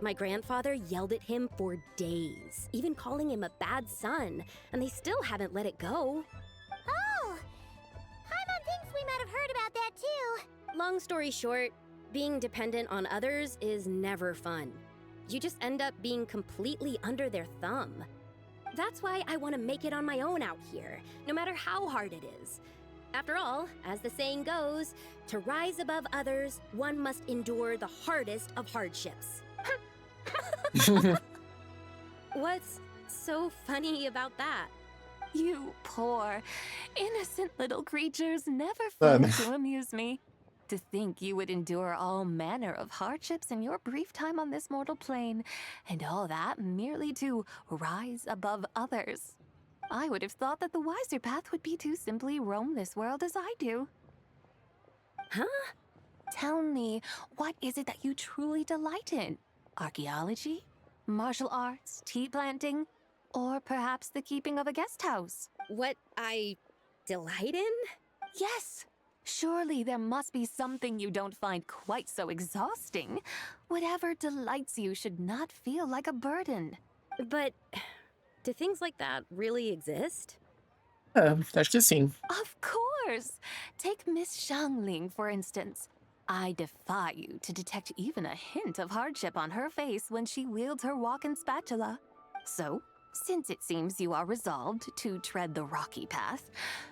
Speaker 14: My grandfather yelled at him for days, even calling him a bad son, and they still haven't let it go.
Speaker 12: Oh! Paimon thinks we might have heard about that too.
Speaker 14: Long story short, being dependent on others is never fun. You just end up being completely under their thumb. That's why I want to make it on my own out here, no matter how hard it is. After all, as the saying goes, to rise above others, one must endure the hardest of hardships. What's so funny about that?
Speaker 17: You poor, innocent little creatures never fail to amuse me. To think you would endure all manner of hardships in your brief time on this mortal plane, and all that merely to rise above others. I would have thought that the wiser path would be to simply roam this world as I do.
Speaker 14: Huh?
Speaker 17: Tell me, what is it that you truly delight in? Archaeology? Martial arts? Tea planting? Or perhaps the keeping of a guest house?
Speaker 14: What I delight in?
Speaker 17: Yes! Surely there must be something you don't find quite so exhausting. Whatever delights you should not feel like a burden.
Speaker 14: But do things like that really exist?
Speaker 1: Acho que sim.
Speaker 17: Of course! Take Miss Xiangling, for instance. I defy you to detect even a hint of hardship on her face when she wields her walking spatula. So, since it seems you are resolved to tread the rocky path,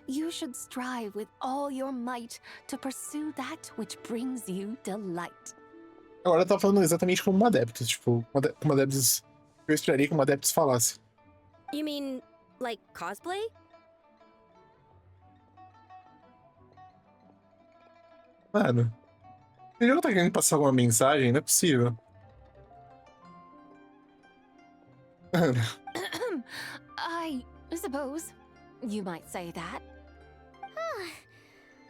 Speaker 17: you should strive with all your might to pursue that which brings you delight.
Speaker 1: Agora eu tava falando exatamente como uma Adeptus, tipo, como Adeptus. Eu esperaria que uma Adeptus falasse.
Speaker 14: You mean, like cosplay?
Speaker 1: Mano, o jogo tá querendo passar alguma mensagem? Não é possível.
Speaker 17: I suppose. You might say that.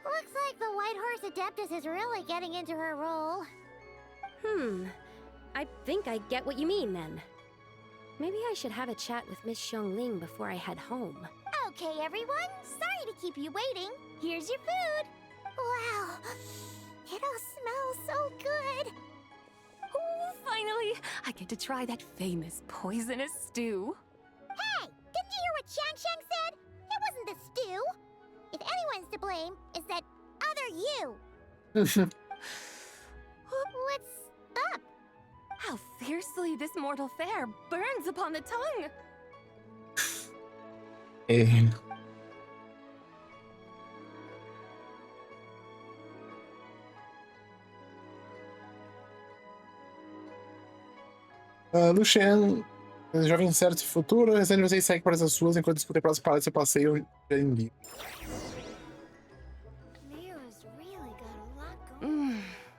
Speaker 2: Looks like the White Horse Adeptus is really getting into her role.
Speaker 14: I think I get what you mean then. Maybe I should have a chat with Miss Xiongling before I head home.
Speaker 2: Okay, everyone. Sorry to keep you waiting. Here's your food. Wow. It all smells so good.
Speaker 17: Oh, finally! I get to try that famous poisonous stew.
Speaker 2: Hey! Didn't you hear what Shang said? It wasn't the stew. If anyone's to blame, it's that other you. What's up?
Speaker 17: How fiercely this mortal fare burns upon the tongue.
Speaker 1: Lucian, jovem certo futuro, recente vocês segue para as suas enquanto discutem próximas paradas do seu passeio em livro.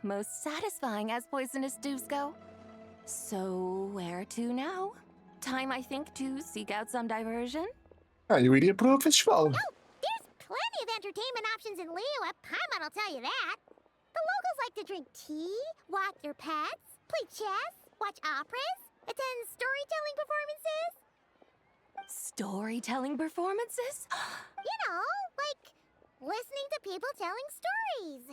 Speaker 17: Most satisfying as poisonous stews go. So, where to now? Time, I think, to seek out some diversion?
Speaker 1: Eu iria pro festival.
Speaker 2: There's plenty of entertainment options in Liyue. Paimon will tell you that. The locals like to drink tea, walk their pets, play chess, watch operas, attend storytelling performances.
Speaker 17: Storytelling performances?
Speaker 2: You know, like listening to people telling stories.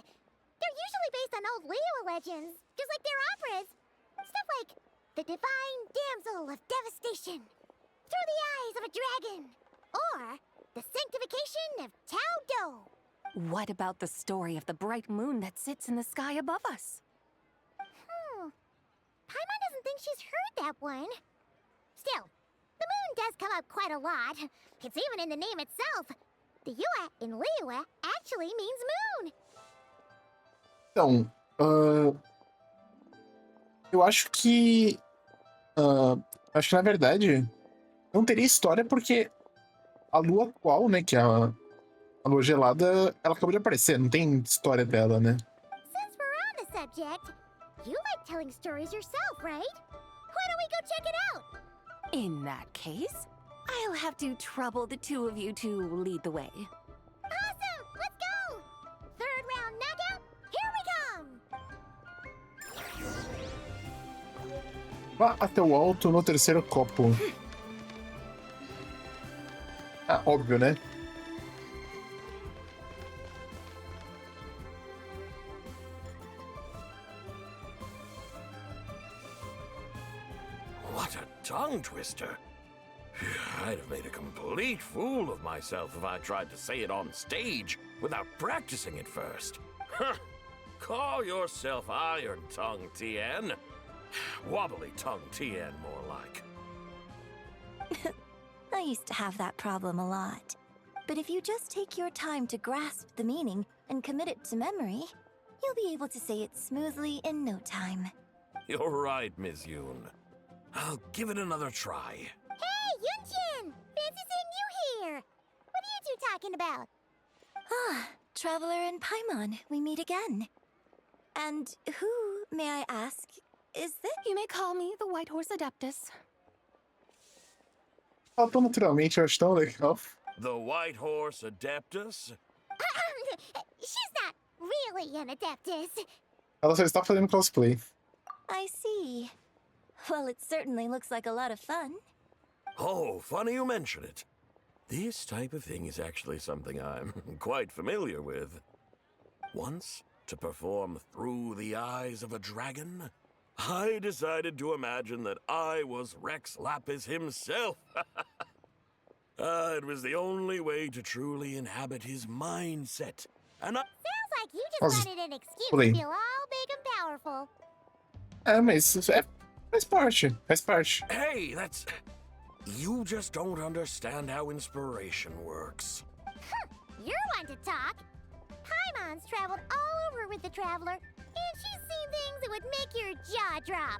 Speaker 2: They're usually based on old Liyue legends, just like their operas. Stuff like The Divine Damsel of Devastation, Through the Eyes of a Dragon, or The Sanctification of Tao Do.
Speaker 17: What about the story of the bright moon that sits in the sky above us?
Speaker 2: Paimon doesn't think she's heard that one. Still, the moon does come up quite a lot. It's even in the name itself. The Yue in Liyue actually means moon.
Speaker 1: Então, eu acho que na verdade não teria história porque a lua atual, né, que é a lua gelada, ela acabou de aparecer, não tem história dela, né?
Speaker 2: Since we're on the subject, you like telling stories yourself, right? Why don't we go check it out?
Speaker 17: In that case, I'll have to trouble the two of you to lead the way.
Speaker 2: Awesome! Let's go! Third round knockout, here we come!
Speaker 1: Vá até o alto no terceiro copo. Óbvio, né?
Speaker 4: What a tongue twister. I'd have made a complete fool of myself if I tried to say it on stage without practicing it first. Call yourself Iron Tongue, Tien. Wobbly Tongue, Tien, more like.
Speaker 15: I used to have that problem a lot. But if you just take your time to grasp the meaning and commit it to memory, you'll be able to say it smoothly in no time.
Speaker 4: You're right, Miss Yoon. I'll give it another try.
Speaker 2: Hey, Yunjin! Fancy seeing you here! What are you two talking about?
Speaker 15: Ah, Traveler and Paimon, we meet again. And who, may I ask, is this?
Speaker 17: You may call me the White Horse Adeptus.
Speaker 1: Ela tão naturalmente, eu acho tão legal.
Speaker 4: The White Horse Adeptus?
Speaker 2: She's not really an Adeptus.
Speaker 1: Ela só está fazendo cosplay.
Speaker 15: I see. Well, it certainly looks like a lot of fun.
Speaker 4: Oh, funny you mention it. This type of thing is actually something I'm quite familiar with. Once, to perform Through the Eyes of a Dragon, I decided to imagine that I was Rex Lapis himself. It was the only way to truly inhabit his mindset. And I...
Speaker 2: Sounds like you just wanted an excuse to feel all big and powerful.
Speaker 1: Mas faz parte.
Speaker 4: Hey, that's... You just don't understand how inspiration works.
Speaker 2: You're one to talk. Paimon's traveled all over with the Traveler, and she's seen things that would make your jaw drop.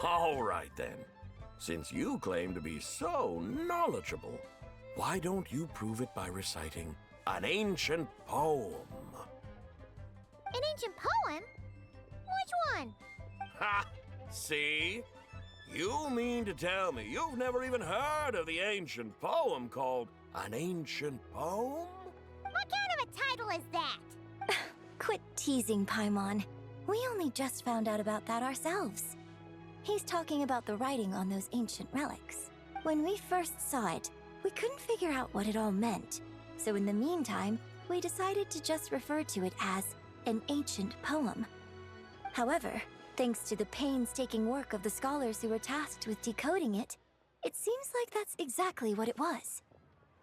Speaker 4: All right, then. Since you claim to be so knowledgeable, why don't you prove it by reciting an ancient poem?
Speaker 2: An ancient poem? Which one?
Speaker 4: Ha! See? You mean to tell me you've never even heard of the ancient poem called
Speaker 8: An ancient poem?
Speaker 12: What kind of a title is that?
Speaker 15: Quit teasing, Paimon. We only just found out about that ourselves. He's talking about the writing on those ancient relics. When we first saw it, we couldn't figure out what it all meant. So in the meantime, we decided to just refer to it as an ancient poem. However, thanks to the painstaking work of the scholars who were tasked with decoding it, it seems like that's exactly what it was.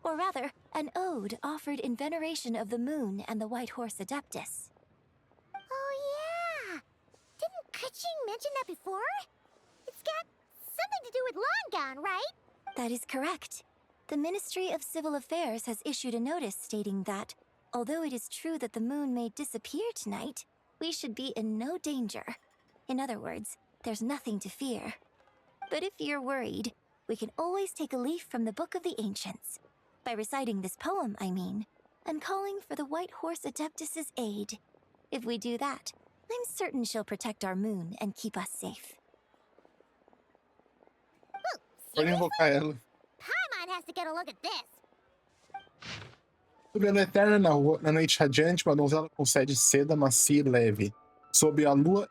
Speaker 15: Or rather, an ode offered in veneration of the moon and the White Horse Adeptus.
Speaker 12: Oh yeah! Didn't Kuching mention that before? It's got something to do with Longan, right?
Speaker 15: That is correct. The Ministry of Civil Affairs has issued a notice stating that, although it is true that the moon may disappear tonight, we should be in no danger. In other words, there's nothing to fear. But if you're worried, we can always take a leaf from the Book of the Ancients. By reciting this poem, I mean, and calling for the White Horse Adeptus' aid. If we do that, I'm certain she'll protect our moon and keep us safe.
Speaker 1: Pode invocar ela.
Speaker 12: Paimon has to get a look at this.
Speaker 1: Sob a lua eterna na noite radiante, uma donzela concede seda macia e leve. Sob a lua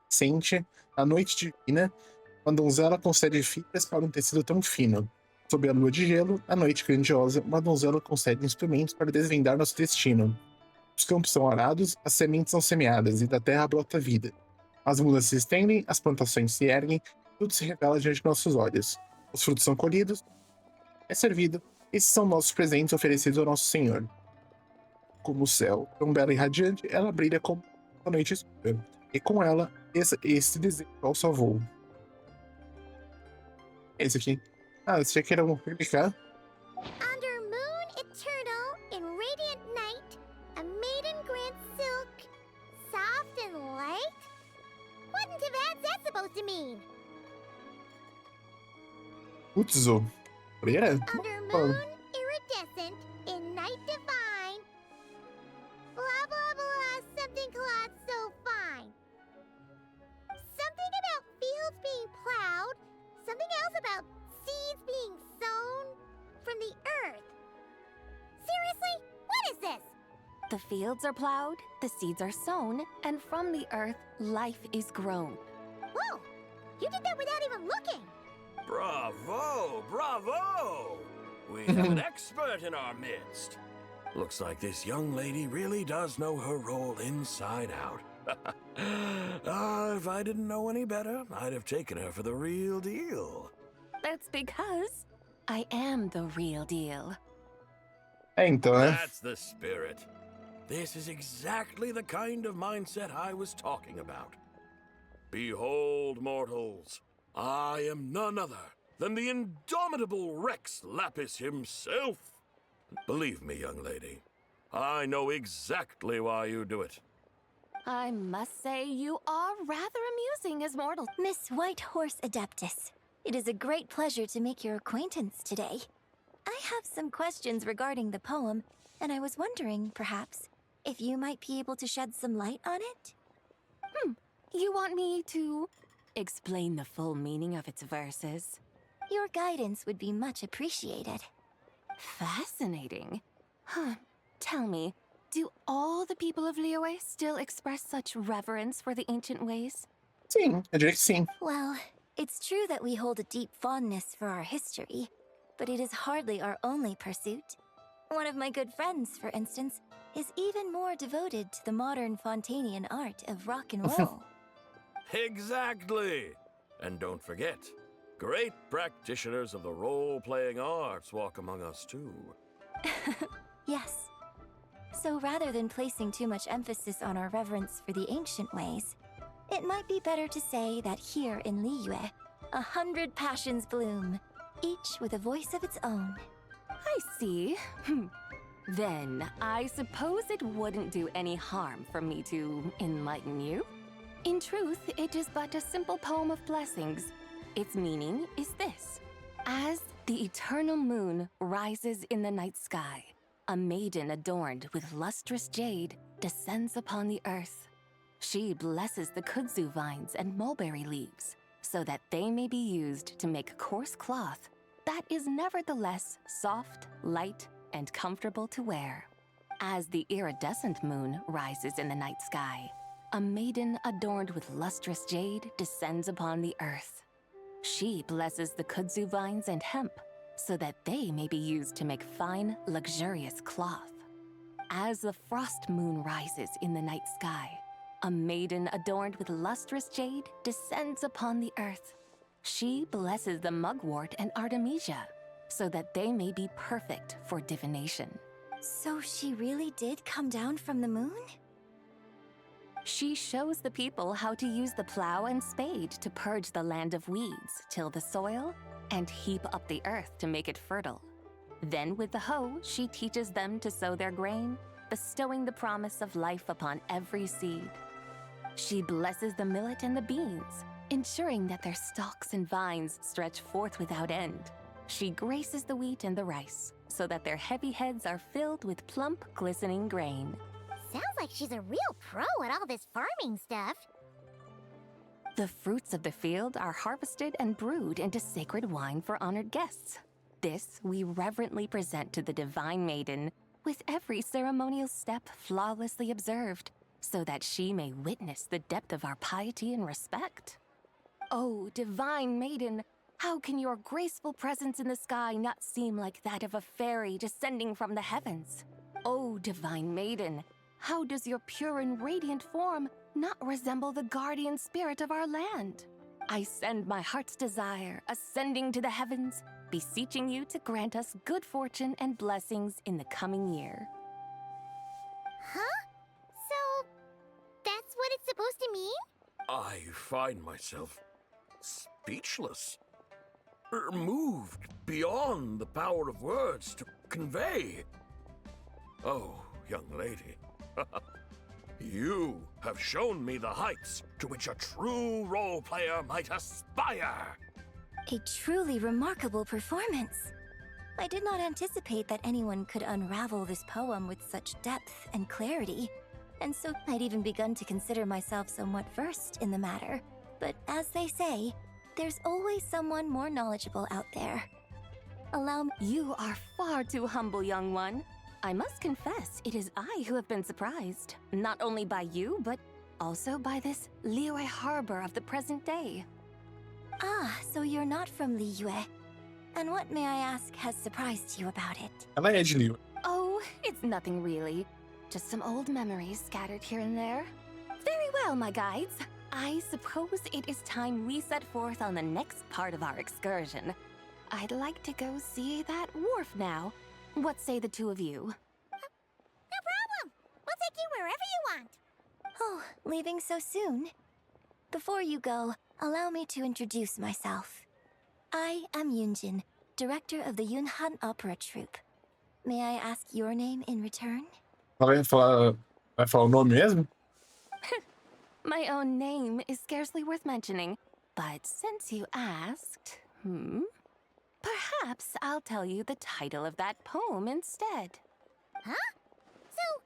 Speaker 1: crescente, na noite divina, uma donzela concede fibras para um tecido tão fino. Sob a lua de gelo, na noite grandiosa, uma donzela concede instrumentos para desvendar nosso destino. Os campos são arados, as sementes são semeadas, e da terra brota vida. As mudas se estendem, as plantações se erguem, tudo se revela diante de nossos olhos. Os frutos são colhidos, é servido. Esses são nossos presentes oferecidos ao nosso Senhor. Como o céu, tão belo e radiante, ela brilha como a noite escura. E com ela, esse desejo ao seu voo. Esse aqui. Ah, esse aqui era um replicar.
Speaker 12: Under moon eternal, in radiant night, a maiden grants silk, soft and light? What in Tivat's that supposed to mean?
Speaker 1: Utsu. Freira?
Speaker 12: Under moon iridescent, in night divine. Blah blah blah, something cloth so fine. Something about fields being plowed, something else about seeds being sown from the earth. Seriously? What is this?
Speaker 17: The fields are plowed, the seeds are sown, and from the earth, life is grown.
Speaker 12: Whoa! You did that without even looking!
Speaker 8: Bravo! Bravo! We have an expert in our midst. Looks like this young lady really does know her role inside out. If I didn't know any better, I'd have taken her for the real deal.
Speaker 17: That's because I am the real deal.
Speaker 1: Então, né?
Speaker 8: That's the spirit. This is exactly the kind of mindset I was talking about. Behold, mortals, I am none other than the indomitable Rex Lapis himself. Believe me, young lady, I know exactly why you do it.
Speaker 17: I must say you are rather amusing as mortals.
Speaker 15: Miss White Horse Adeptus, it is a great pleasure to make your acquaintance today. I have some questions regarding the poem, and I was wondering, perhaps, if you might be able to shed some light on it?
Speaker 17: You want me to explain the full meaning of its verses?
Speaker 15: Your guidance would be much appreciated.
Speaker 17: Fascinating. Tell me, do all the people of Liyue still express such reverence for the ancient ways?
Speaker 1: Sim, eu diria que sim.
Speaker 15: Well, it's true that we hold a deep fondness for our history, but it is hardly our only pursuit. One of my good friends, for instance, is even more devoted to the modern Fontanian art of rock and roll.
Speaker 8: Exactly! And don't forget, great practitioners of the role-playing arts walk among us too.
Speaker 15: Yes. So rather than placing too much emphasis on our reverence for the ancient ways, it might be better to say that here in Liyue, 100 passions bloom, each with a voice of its own.
Speaker 17: I see. Then, I suppose it wouldn't do any harm for me to enlighten you. In truth, it is but a simple poem of blessings. Its meaning is this. As the eternal moon rises in the night sky, a maiden adorned with lustrous jade descends upon the earth. She blesses the kudzu vines and mulberry leaves, so that they may be used to make coarse cloth,
Speaker 10: that is nevertheless soft, light, and comfortable to wear. As the iridescent moon rises in the night sky, a maiden adorned with lustrous jade descends upon the earth. She blesses the kudzu vines and hemp so that they may be used to make fine, luxurious cloth. As the frost moon rises in the night sky, a maiden adorned with lustrous jade descends upon the earth. She blesses the mugwort and artemisia so that they may be perfect for divination.
Speaker 15: So she really did come down from the moon?
Speaker 10: She shows the people how to use the plow and spade to purge the land of weeds, till the soil, and heap up the earth to make it fertile. Then with the hoe, she teaches them to sow their grain, bestowing the promise of life upon every seed. She blesses the millet and the beans, ensuring that their stalks and vines stretch forth without end. She graces the wheat and the rice, so that their heavy heads are filled with plump, glistening grain.
Speaker 12: Sounds like she's a real pro at all this farming stuff.
Speaker 10: The fruits of the field are harvested and brewed into sacred wine for honored guests. This we reverently present to the divine maiden, with every ceremonial step flawlessly observed, so that she may witness the depth of our piety and respect. Oh, divine maiden, how can your graceful presence in the sky not seem like that of a fairy descending from the heavens? Oh, divine maiden, how does your pure and radiant form not resemble the guardian spirit of our land? I send my heart's desire, ascending to the heavens, beseeching you to grant us good fortune and blessings in the coming year.
Speaker 12: Huh? So, that's what it's supposed to mean?
Speaker 8: I find myself speechless. Moved beyond the power of words to convey. Oh, young lady. You have shown me the heights to which a true role player might aspire.
Speaker 15: A truly remarkable performance. I did not anticipate that anyone could unravel this poem with such depth and clarity, and so I'd even begun to consider myself somewhat versed in the matter. But as they say, there's always someone more knowledgeable out there. Allow me—
Speaker 10: You are far too humble, young one. I must confess, it is I who have been surprised, not only by you, but also by this Liyue harbor of the present day.
Speaker 15: Ah, so you're not from Liyue. And what, may I ask, has surprised you about it?
Speaker 1: Ela é de Liyue.
Speaker 10: Oh, it's nothing really. Just some old memories scattered here and there. Very well, my guides. I suppose it is time we set forth on the next part of our excursion. I'd like to go see that wharf now. What say the two of you?
Speaker 12: No problem. We'll take you wherever you want.
Speaker 15: Oh, leaving so soon? Before you go, allow me to introduce myself. I am Yunjin, director of the Yunhan Opera Troupe. May I ask your name in return?
Speaker 1: Vai falar o nome mesmo?
Speaker 10: My own name is scarcely worth mentioning, but since you asked, perhaps I'll tell you the title of that poem instead.
Speaker 12: Huh? So,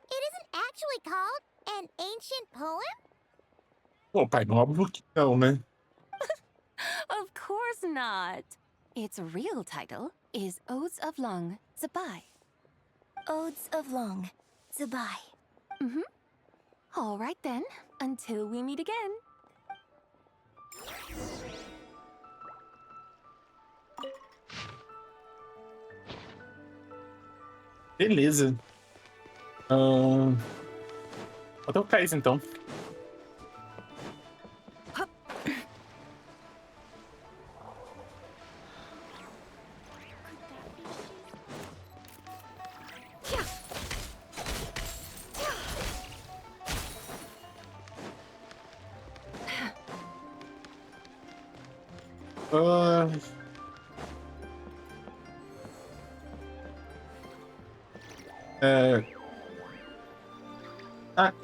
Speaker 12: it isn't actually called an ancient poem?
Speaker 1: Pô, pai, óbvio que não, né?
Speaker 10: Of course not. Its real title is Odes of Long, Zibai.
Speaker 15: Odes of Long, Zibai.
Speaker 10: All right then, until we meet again.
Speaker 1: Beleza. Vou tocar isso então.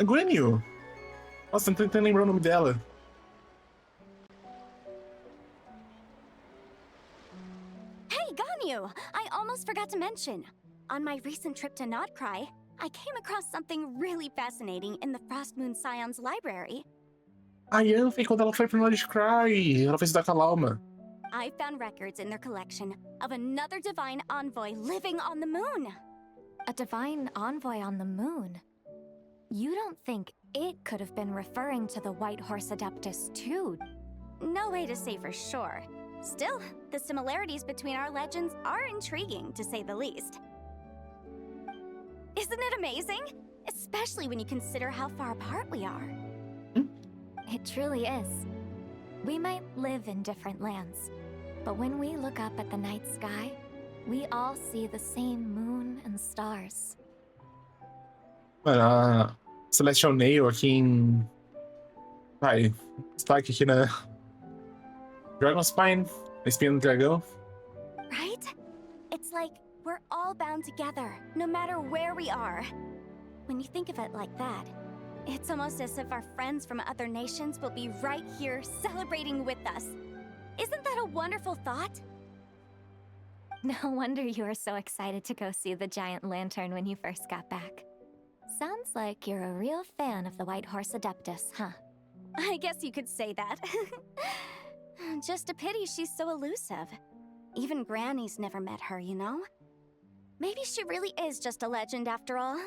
Speaker 1: Gwenil. Nossa, não tô tentando lembrar o nome dela.
Speaker 7: Hey, Ganyu! I almost forgot to mention. On my recent trip to Notcry, I came across something really fascinating in the Frost Moon Scion's library.
Speaker 1: A Yan foi quando ela foi pro Notcry. Ela foi estudar com a Lauma.
Speaker 7: I found records in their collection of another divine envoy living on the moon.
Speaker 14: A divine envoy on the moon? You don't think it could have been referring to the White Horse Adeptus too?
Speaker 7: No way to say for sure. Still, the similarities between our legends are intriguing, to say the least. Isn't it amazing? Especially when you consider how far apart we are.
Speaker 14: It truly is. We might live in different lands, but when we look up at the night sky, we all see the same moon and stars.
Speaker 1: Mano, a Celestial Nail aqui em... Vai, destaque aqui na... Dragon Spine, a espinha do dragão.
Speaker 7: Right? It's like we're all bound together, no matter where we are. When you think of it like that, it's almost as if our friends from other nations will be right here celebrating with us. Isn't that a wonderful thought?
Speaker 14: No wonder you were so excited to go see the giant lantern when you first got back. Sounds like you're a real fan of the White Horse Adeptus, huh?
Speaker 7: I guess you could say that. Just a pity she's so elusive. Even Granny's never met her, you know? Maybe she really is just a legend after all.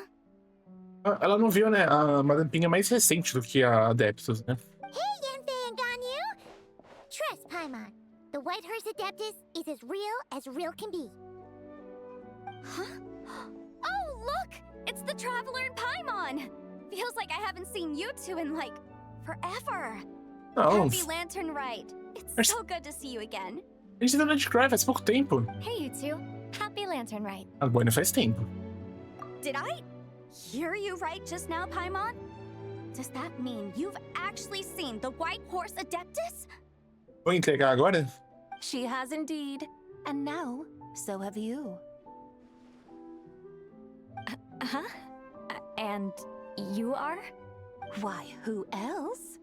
Speaker 1: Ela não viu, né? A Madame Ping é mais recente do que a Adeptus, né?
Speaker 12: Hey, Yanfei and Ganyu! Trust, Paimon. The White Horse Adeptus is as real can be.
Speaker 7: Huh? Oh, look! It's the Traveler and Paimon! Feels like I haven't seen you two in, like, forever.
Speaker 1: Não.
Speaker 7: Happy Lantern Rite. It's so good to see you again.
Speaker 1: A gente tá no Cry faz pouco tempo.
Speaker 14: Hey, you two. Happy Lantern Rite.
Speaker 1: A Boina faz tempo.
Speaker 7: Did I hear you right just now, Paimon? Does that mean you've actually seen the White Horse Adeptus?
Speaker 1: Vou entregar agora?
Speaker 10: She has indeed. And now, so have you.
Speaker 14: Huh? And you are?
Speaker 10: Why, who else?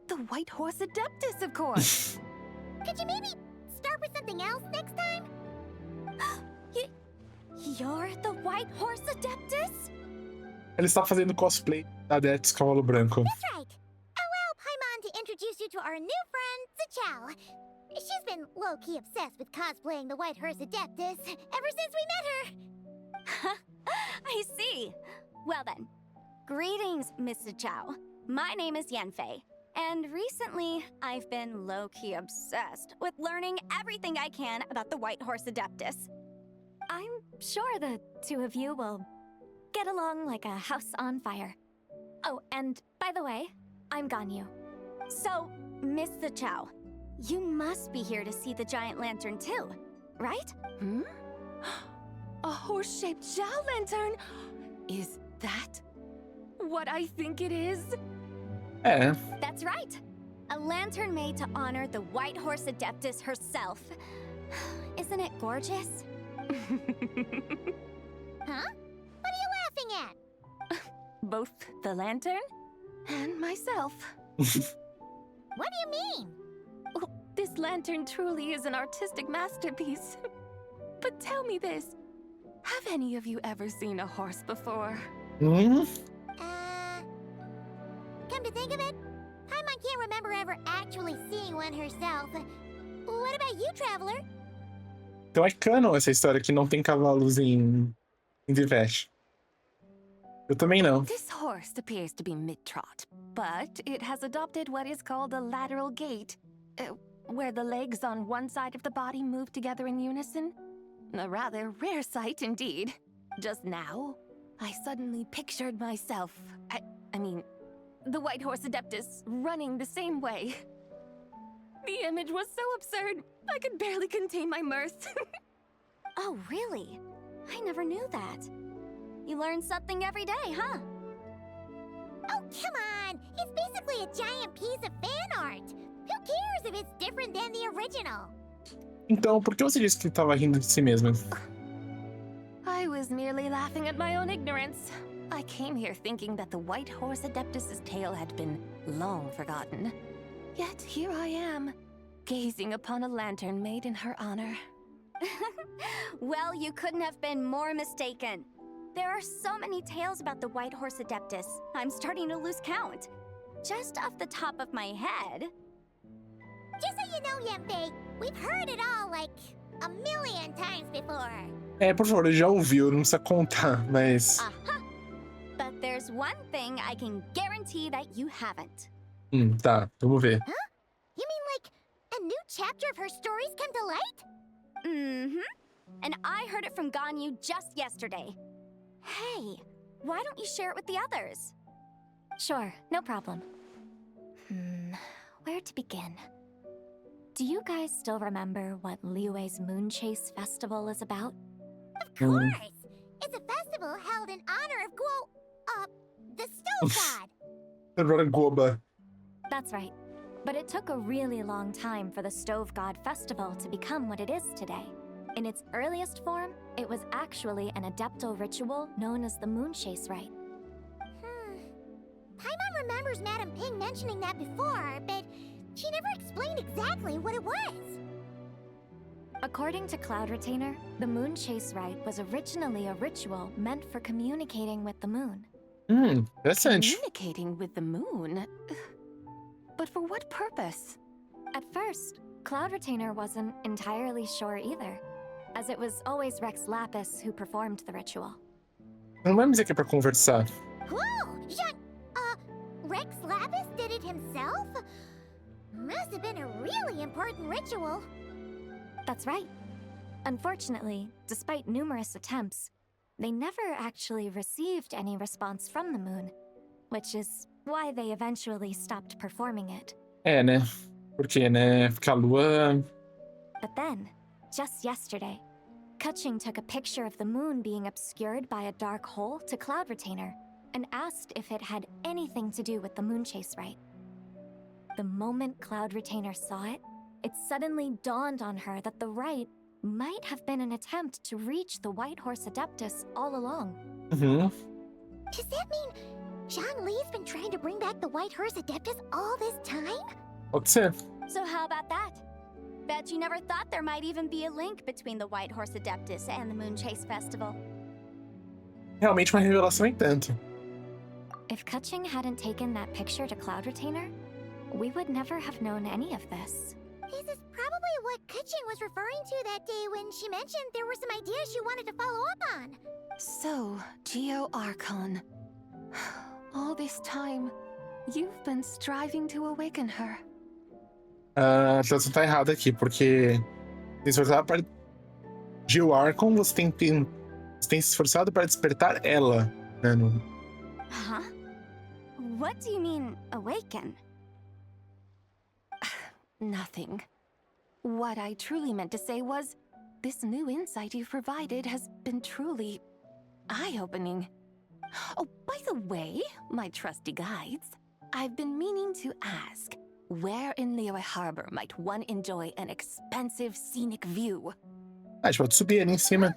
Speaker 10: The White Horse Adeptus, of course.
Speaker 12: Could you maybe start with something else next time?
Speaker 7: You're the White Horse Adeptus?
Speaker 1: Ela está fazendo cosplay da Adeptus Cavalo Branco.
Speaker 12: That's right. Allow Paimon to introduce you to our new friend, Zichao. She's been low-key obsessed with cosplaying the White Horse Adeptus ever since we met her.
Speaker 7: I see. Well then, greetings, Miss Zichao. My name is Yanfei, and recently I've been low-key obsessed with learning everything I can about the White Horse Adeptus.
Speaker 14: I'm sure the two of you will get along like a house on fire. Oh, and by the way, I'm Ganyu.
Speaker 7: So, Miss Zichao, you must be here to see the giant lantern too, right?
Speaker 10: Hmm? A horse-shaped Zhao lantern? Is that what I think it is?
Speaker 7: That's right. A lantern made to honor the White Horse Adeptus herself. Isn't it gorgeous?
Speaker 12: Huh? What are you laughing at?
Speaker 10: Both the lantern and myself.
Speaker 12: What do you mean?
Speaker 10: Oh, this lantern truly is an artistic masterpiece. But tell me this. Have any of you ever seen a horse before?
Speaker 12: Come to think of it, Paimon can't remember ever actually seeing one herself. What about you, Traveler?
Speaker 1: Então é canon essa história que não tem cavalos em Divest. Eu também não.
Speaker 10: This horse appears to be mid-trot, but it has adopted what is called a lateral gait, where the legs on one side of the body move together in unison. A rather rare sight indeed. Just now, I suddenly pictured myself, I mean, the White Horse Adeptus running the same way. The image was so absurd, I could barely contain my mirth.
Speaker 7: Oh, really? I never knew that. You learn something every day, huh?
Speaker 12: Oh, come on! It's basically a giant piece of fan art! Who cares if it's different than the original?
Speaker 1: Então, por que você disse que estava rindo de si mesma?
Speaker 10: I was merely laughing at my own ignorance. I came here thinking that the White Horse Adeptus's tale had been long forgotten. Yet here I am, gazing upon a lantern made in her honor.
Speaker 7: Well, you couldn't have been more mistaken. There are so many tales about the White Horse Adeptus, I'm starting to lose count. Just off the top of my head...
Speaker 12: Just so you know, Yanfei,
Speaker 2: We've heard it all like a million times before.
Speaker 1: Por favor, ele já ouviu, não precisa contar, mas...
Speaker 7: But there's one thing I can guarantee that you haven't.
Speaker 1: Tá, vamos ver.
Speaker 2: Huh? You mean like a new chapter of her stories come to light?
Speaker 7: Mm-hmm. And I heard it from Ganyu just yesterday. Hey, why don't you share it with the others?
Speaker 14: Sure, no problem. Where to begin? Do you guys still remember what Liyue's Moon Chase Festival is about?
Speaker 2: Of course! It's a festival held in honor of the stove god.
Speaker 1: Goba.
Speaker 14: That's right. But it took a really long time for the Stove God Festival to become what it is today. In its earliest form, it was actually an adeptal ritual known as the Moon Chase Rite.
Speaker 2: Paimon remembers Madame Ping mentioning that before, but she never explained exactly what it was.
Speaker 14: According to Cloud Retainer, the Moon Chase Rite was originally a ritual meant for communicating with the moon.
Speaker 1: That's interesting.
Speaker 10: Communicating with the moon? But for what purpose?
Speaker 14: At first, Cloud Retainer wasn't entirely sure either, as it was always Rex Lapis who performed the ritual.
Speaker 1: Não vai me dizer que é pra conversar.
Speaker 2: Whoa! Rex Lapis did it himself? Must have been a really important ritual.
Speaker 14: That's right. Unfortunately, despite numerous attempts, they never actually received any response from the moon, which is why they eventually stopped performing it.
Speaker 1: Né? Porque, né? Porque a lua...
Speaker 14: But then, just yesterday, Kaching took a picture of the moon being obscured by a dark hole to Cloud Retainer and asked if it had anything to do with the Moon Chase Rite. The moment Cloud Retainer saw it, it suddenly dawned on her that the rite might have been an attempt to reach the White Horse Adeptus all along.
Speaker 2: Does that mean Zhongli's been trying to bring back the White Horse Adeptus all this time?
Speaker 1: Pode ser.
Speaker 7: So how about that? Bet you never thought there might even be a link between the White Horse Adeptus and the Moon Chase Festival.
Speaker 1: Realmente uma revelação em tanto.
Speaker 14: If Kaching hadn't taken that picture to Cloud Retainer, we would never have known any of this.
Speaker 2: This is probably what Kaching was referring to that day when she mentioned there were some ideas she wanted to follow up on.
Speaker 10: So, Geo Archon. All this time, you've been striving to awaken her.
Speaker 1: A tradução tá errada aqui, porque... esforçado para... Geo Archon, você tem se esforçado para despertar ela, né?
Speaker 7: Huh? What do you mean, awaken?
Speaker 10: Nothing. What I truly meant to say was, this new insight you've provided has been truly eye-opening. Oh, by the way, my trusty guides, I've been meaning to ask, where in Liyue Harbor might one enjoy an expensive scenic view?
Speaker 1: A gente pode subir ali em cima.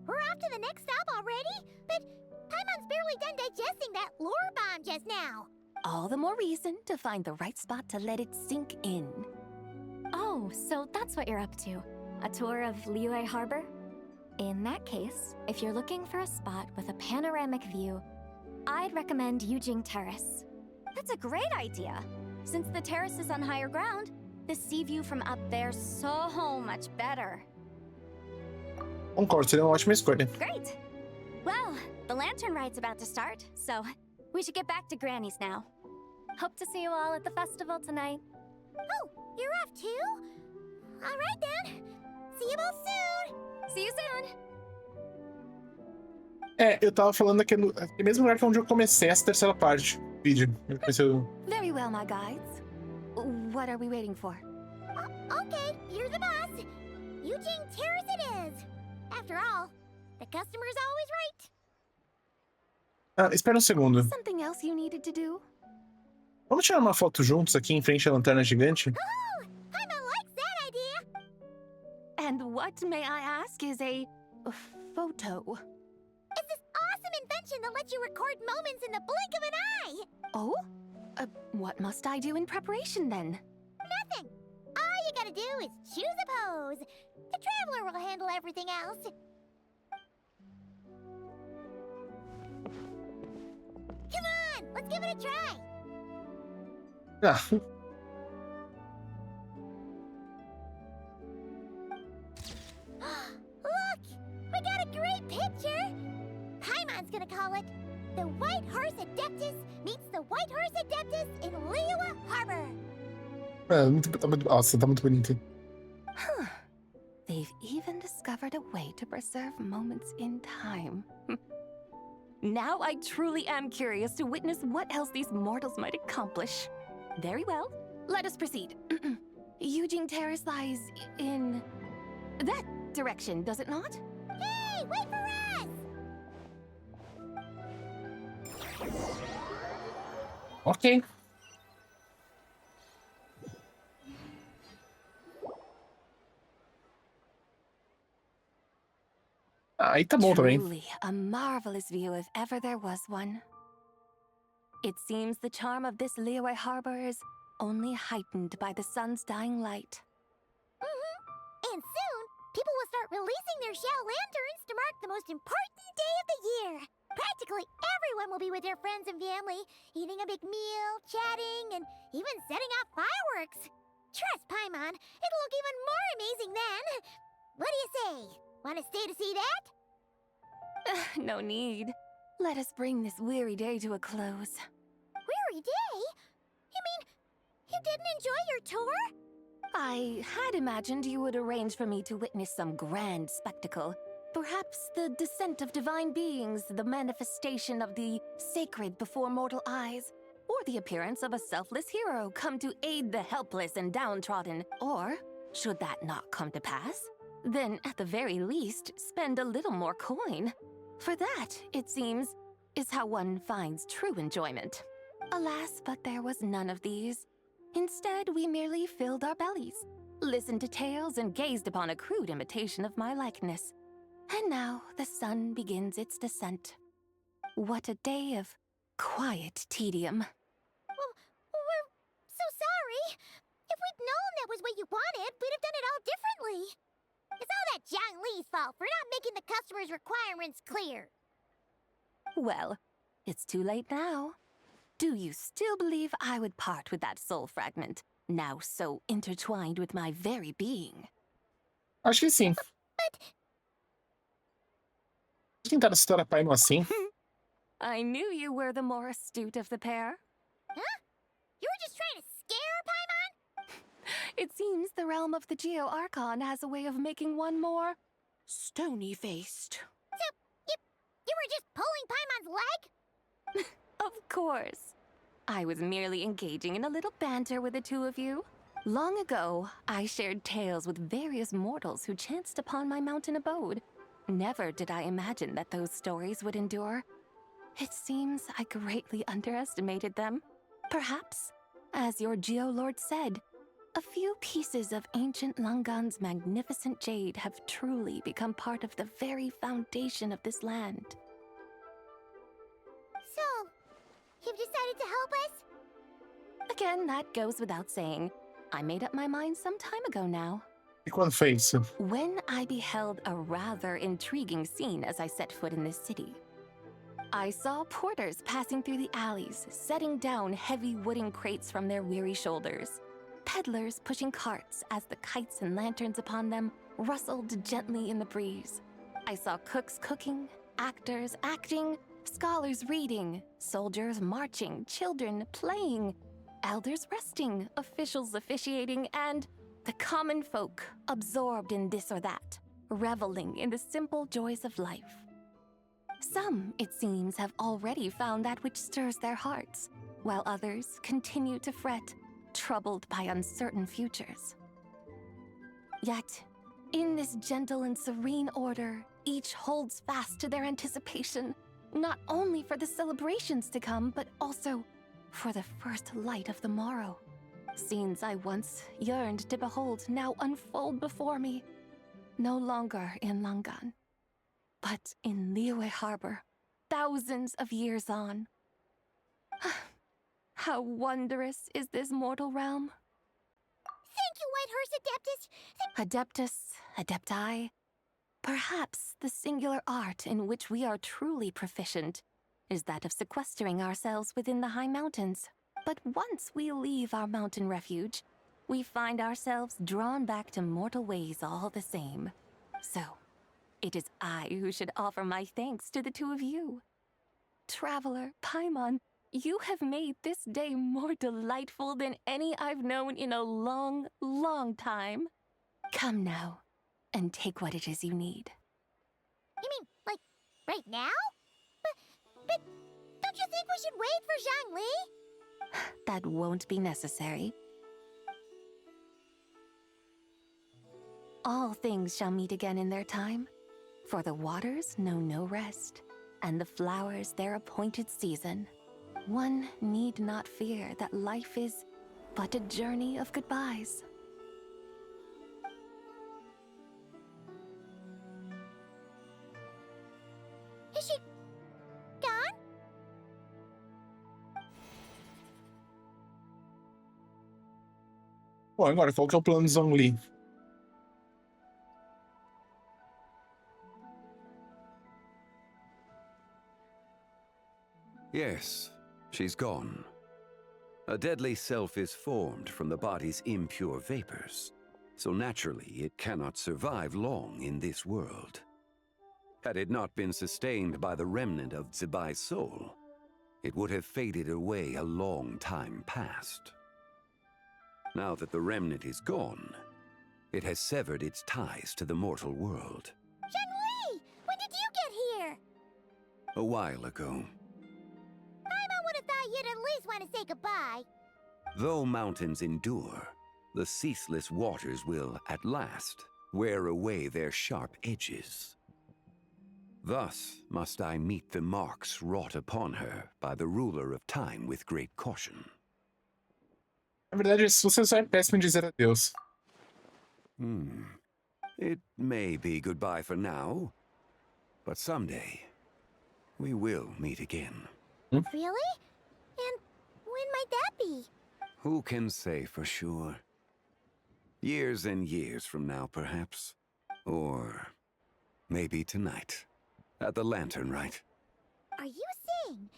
Speaker 2: We're off to the next stop already? But Paimon's barely done digesting that lore bomb just now.
Speaker 10: All the more reason to find the right spot to let it sink in.
Speaker 14: Oh, so that's what you're up to. A tour of Liyue Harbor? In that case, if you're looking for a spot with a panoramic view, I'd recommend Yujing Terrace.
Speaker 7: That's a great idea. Since the terrace is on higher ground, the sea view from up there's so much better.
Speaker 1: Concordo, seria uma ótima escolha.
Speaker 7: Great! Well, the lantern ride's about to start, so we should get back to Granny's now.
Speaker 14: Hope to see you all at the festival tonight.
Speaker 2: Oh, you're off too? All right then. See you both soon.
Speaker 7: See you soon.
Speaker 1: Eu tava falando aquele mesmo lugar que é onde eu comecei essa terceira parte do vídeo.
Speaker 10: Very well, my guides. What are we waiting for?
Speaker 2: Okay, you're the boss. Yujing Terrace it is. After all, the customer is always right.
Speaker 1: Espera um segundo.
Speaker 10: Something else you needed to do?
Speaker 1: Vamos tirar uma foto juntos aqui em frente à lanterna gigante?
Speaker 2: Paimon likes that idea.
Speaker 10: And what, may I ask, is a photo?
Speaker 2: It's this awesome invention that lets you record moments in the blink of an eye.
Speaker 10: Oh? What must I do in preparation then?
Speaker 2: Nothing. All you gotta do is choose a pose. The Traveler will handle everything else. Come on, let's give it a try. great picture! Paimon's gonna call it The White Horse Adeptus Meets the White Horse Adeptus in Liyue Harbor.
Speaker 1: Nossa, tá muito bonito.
Speaker 10: Huh. They've even discovered a way to preserve moments in time. Now I truly am curious to witness what else these mortals might accomplish. Very well, let us proceed. Eugene Terrace lies in that direction, does it not?
Speaker 2: Hey, wait for us!
Speaker 1: Ok. Aí tá bom também.
Speaker 10: Truly a marvelous view if ever there was one. It seems the charm of this Liyue harbor is only heightened by the sun's dying light.
Speaker 2: And soon, people will start releasing their shell lanterns to mark the most important day of the year. Practically everyone will be with their friends and family, eating a big meal, chatting, and even setting off fireworks. Trust Paimon, it'll look even more amazing then. What do you say? Want to stay to see that?
Speaker 10: No need. Let us bring this weary day to a close.
Speaker 2: Weary day? You mean you didn't enjoy your tour?
Speaker 10: I had imagined you would arrange for me to witness some grand spectacle. Perhaps the descent of divine beings, the manifestation of the sacred before mortal eyes, or the appearance of a selfless hero come to aid the helpless and downtrodden. Or, should that not come to pass, then at the very least, spend a little more coin. For that, it seems, is how one finds true enjoyment. Alas, but there was none of these. Instead, we merely filled our bellies, listened to tales, and gazed upon a crude imitation of my likeness. And now the sun begins its descent. What a day of quiet tedium.
Speaker 2: Well, we're so sorry. If we'd known that was what you wanted, we'd have done it all differently. It's all that Zhang Li's fault for not making the customer's requirements clear.
Speaker 10: Well, it's too late now. Do you still believe I would part with that soul fragment, now so intertwined with my very being?
Speaker 1: Acho que sim. Tentar estourar Paimon assim.
Speaker 10: I knew you were the more astute of the pair.
Speaker 2: Huh? You were just trying to scare Paimon?
Speaker 10: It seems the realm of the Geo Archon has a way of making one more stony-faced.
Speaker 2: So, you were just pulling Paimon's leg?
Speaker 10: Of course. I was merely engaging in a little banter with the two of you. Long ago, I shared tales with various mortals who chanced upon my mountain abode. Never did I imagine that those stories would endure. It seems I greatly underestimated them. Perhaps, as your Geolord said, a few pieces of ancient Langan's magnificent jade have truly become part of the very foundation of this land.
Speaker 2: So, you've decided to help us?
Speaker 10: Again, that goes without saying. I made up my mind some time ago now.
Speaker 1: E quando fez?
Speaker 10: When I beheld a rather intriguing scene as I set foot in this city. I saw porters passing through the alleys, setting down heavy wooden crates from their weary shoulders. Peddlers pushing carts as the kites and lanterns upon them rustled gently in the breeze. I saw cooks cooking, actors acting, scholars reading, soldiers marching, children playing, elders resting, officials officiating, and the common folk absorbed in this or that, reveling in the simple joys of life. Some, it seems, have already found that which stirs their hearts, while others continue to fret, troubled by uncertain futures. Yet, in this gentle and serene order, each holds fast to their anticipation, not only for the celebrations to come, but also for the first light of the morrow. Scenes I once yearned to behold now unfold before me, no longer in Langan, but in Liyue Harbor, thousands of years on. How wondrous is this mortal realm?
Speaker 2: Thank you, White Horse Adeptus.
Speaker 10: Adeptus, Adepti. Perhaps the singular art in which we are truly proficient is that of sequestering ourselves within the high mountains. But once we leave our mountain refuge, we find ourselves drawn back to mortal ways all the same. So, it is I who should offer my thanks to the two of you. Traveler, Paimon, you have made this day more delightful than any I've known in a long, long time. Come now, and take what it is you need.
Speaker 2: You mean, like, right now? But don't you think we should wait for Zhangli?
Speaker 10: That won't be necessary. All things shall meet again in their time, for the waters know no rest, and the flowers their appointed season. One need not fear that life is but a journey of goodbyes.
Speaker 2: Is she gone?
Speaker 1: Bom, agora qual que é o plano de Zhongli?
Speaker 5: Yes, she's gone. A deadly self is formed from the body's impure vapors, so naturally it cannot survive long in this world. Had it not been sustained by the remnant of Zibai's soul, it would have faded away a long time past. Now that the remnant is gone, it has severed its ties to the mortal world.
Speaker 2: Zhangli! When did you get here?
Speaker 5: A while ago.
Speaker 2: I would have thought you'd at least want to say goodbye.
Speaker 5: Though mountains endure, the ceaseless waters will, at last, wear away their sharp edges. Thus must I meet the marks wrought upon her by the ruler of time with great caution.
Speaker 1: Na verdade, você só é péssimo em dizer adeus.
Speaker 5: It may be goodbye for now, but someday we will meet again.
Speaker 2: Really? And when might that be?
Speaker 5: Who can say for sure? Years and years from now, perhaps. Or maybe tonight. At the lantern, right?
Speaker 2: Are you saying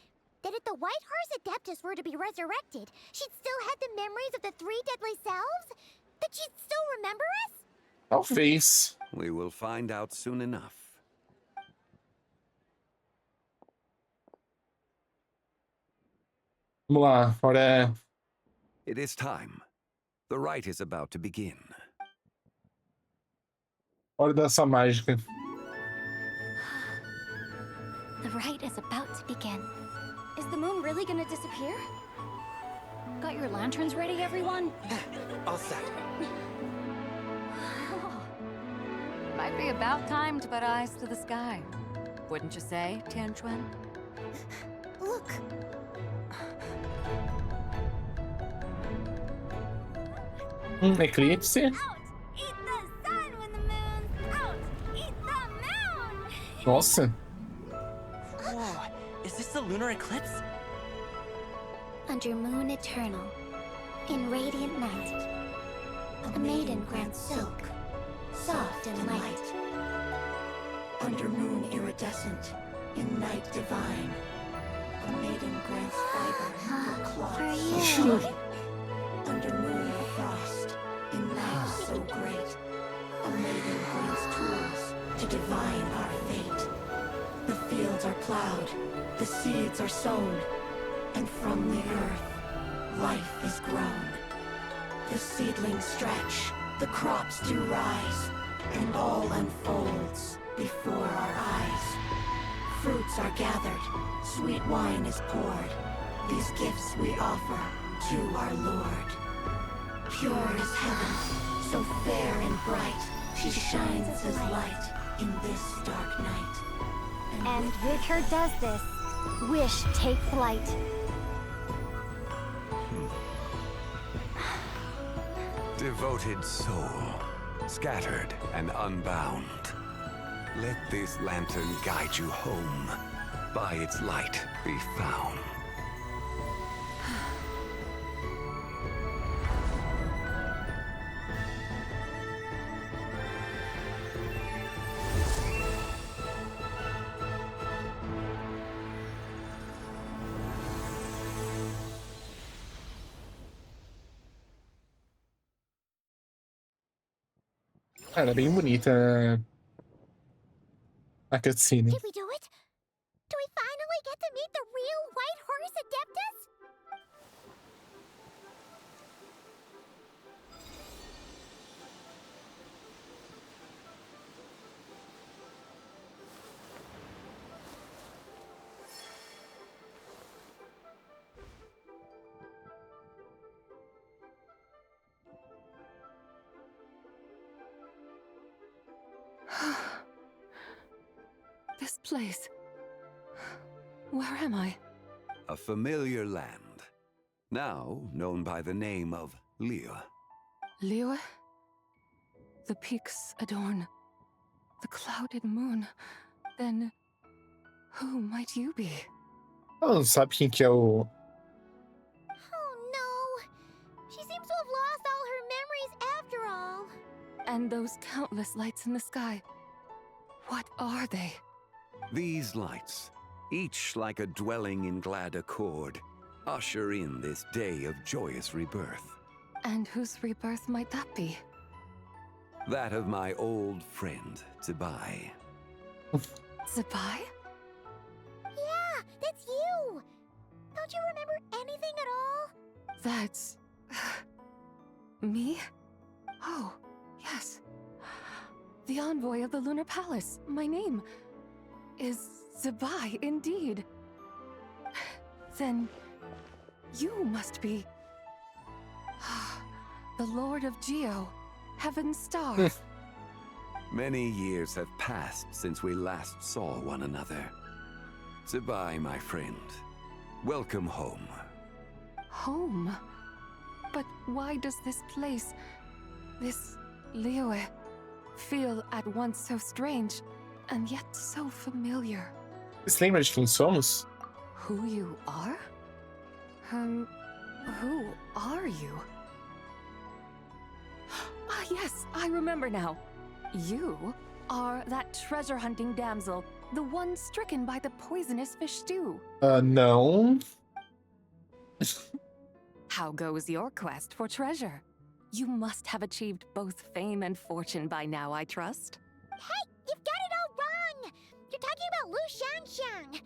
Speaker 2: that if the White Horse Adeptus were to be resurrected, she'd still have the memories of the three deadly selves? That she'd still remember us?
Speaker 1: Talvez.
Speaker 5: We will find out soon enough.
Speaker 1: Vamos lá, agora
Speaker 5: It is time. The rite is about to begin.
Speaker 1: hora da dança mágica.
Speaker 15: The rite is about to begin.
Speaker 14: Is the moon really gonna disappear? Got your lanterns ready, everyone?
Speaker 16: All set.
Speaker 18: Might be about time to put eyes to the sky. Wouldn't you say, Tianchuan?
Speaker 15: Look!
Speaker 1: Eclipse.
Speaker 7: Eat the sun when the moon's out! Eat the moon!
Speaker 1: Nossa.
Speaker 16: Whoa, is this the lunar eclipse?
Speaker 15: Under moon eternal, in radiant night, a maiden grants silk, soft and light.
Speaker 13: Under moon iridescent, in night divine, a maiden grants fiber for cloth so fine. Under moon of frost, in night so great, a maiden grants tools to divine our fate. The fields are plowed, the seeds are sown, and from the earth, life is grown. The seedlings stretch, the crops do rise, and all unfolds before our eyes. Fruits are gathered, sweet wine is poured. These gifts we offer to our Lord. Pure is heaven, so fair and bright. She shines as light in this dark night.
Speaker 2: And with her does this, wish take flight.
Speaker 5: Devoted soul, scattered and unbound. Let this lantern guide you home. By its light be found.
Speaker 1: Ela é bem bonita. A cutscene.
Speaker 2: Did we do it? Do we finally get to meet the real White Horse Adeptus?
Speaker 17: This place. Where am I?
Speaker 5: A familiar land, now known by the name of Liyue.
Speaker 17: Liyue? The peaks adorn the clouded moon. Then, who might you be?
Speaker 1: Ela não sabe quem que é o...
Speaker 2: Oh no! She seems to have lost all her memories after all.
Speaker 17: And those countless lights in the sky. What are they?
Speaker 5: These lights, each like a dwelling in glad accord, usher in this day of joyous rebirth.
Speaker 17: And whose rebirth might that be?
Speaker 5: That of my old friend, Zibai.
Speaker 17: Zibai?
Speaker 2: Yeah, that's you! Don't you remember anything at all?
Speaker 17: That's... me? Oh, yes. The envoy of the Lunar Palace. My name is Zibai, indeed. Then you must be the Lord of Geo, Heaven's Star.
Speaker 5: Many years have passed since we last saw one another. Zibai, my friend, welcome home.
Speaker 17: Home? But why does this place, this Liyue, feel at once so strange and yet so familiar?
Speaker 1: Você lembra de quem somos?
Speaker 17: Who you are? Who are you? Ah, yes, I remember now. You are that treasure-hunting damsel, the one stricken by the poisonous fish stew.
Speaker 1: Não.
Speaker 17: How goes your quest for treasure? You must have achieved both fame and fortune by now, I trust.
Speaker 2: Hey, you've got it all wrong! You're talking about Lu Shanxiang.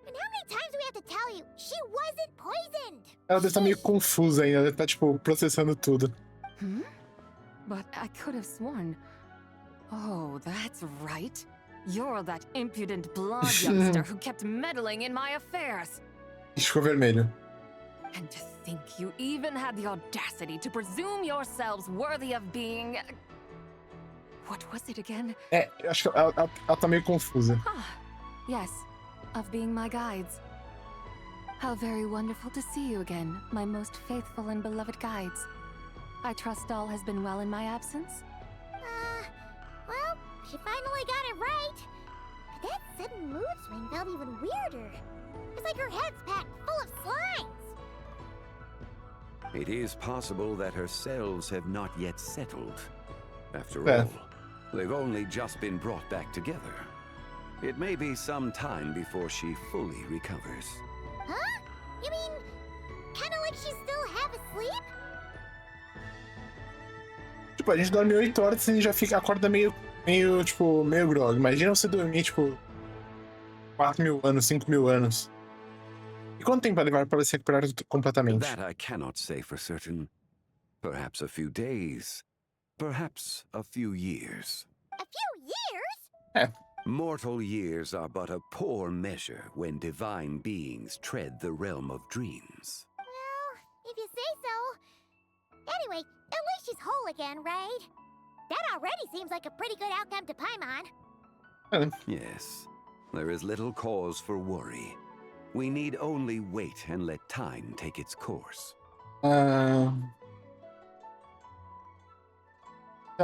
Speaker 2: And how many times do we have to tell you? She wasn't poisoned!
Speaker 1: Ela deve estar meio confusa ainda, deve estar, tipo, processando tudo.
Speaker 17: But I could have sworn... Oh, that's right. You're that impudent blonde youngster who kept meddling in my affairs.
Speaker 1: Ficou vermelho.
Speaker 17: And to think you even had the audacity to presume yourselves worthy of being... What was it again?
Speaker 1: É, eu acho que ela tá meio confusa.
Speaker 17: Yes, of being my guides. How very wonderful to see you again, my most faithful and beloved guides. I trust all has been well in my absence?
Speaker 2: Well, she finally got it right. But that sudden mood swing felt even weirder. It's like her head's packed full of slimes.
Speaker 5: It is possible that her cells have not yet settled. After
Speaker 1: Yeah.
Speaker 5: all, they've only just been brought back together. It may be some time before she fully recovers.
Speaker 2: Huh? You mean, kinda like she's still half asleep?
Speaker 1: Tipo, a gente dorme 8 horas e a gente já fica, acorda meio grog. Imagina você dormir, tipo, 4.000 anos, 5.000 anos. E quanto tempo vai levar para se recuperar completamente?
Speaker 5: That I cannot say for certain. Perhaps a few days. Perhaps a few years.
Speaker 2: A few years?
Speaker 1: É.
Speaker 5: Mortal years are but a poor measure when divine beings tread the realm of dreams.
Speaker 2: Well, if you say so. Anyway, at least she's whole again, right? That already seems like a pretty good outcome to Paimon.
Speaker 5: Yes, there is little cause for worry. We need only wait and let time take its course.
Speaker 1: Sei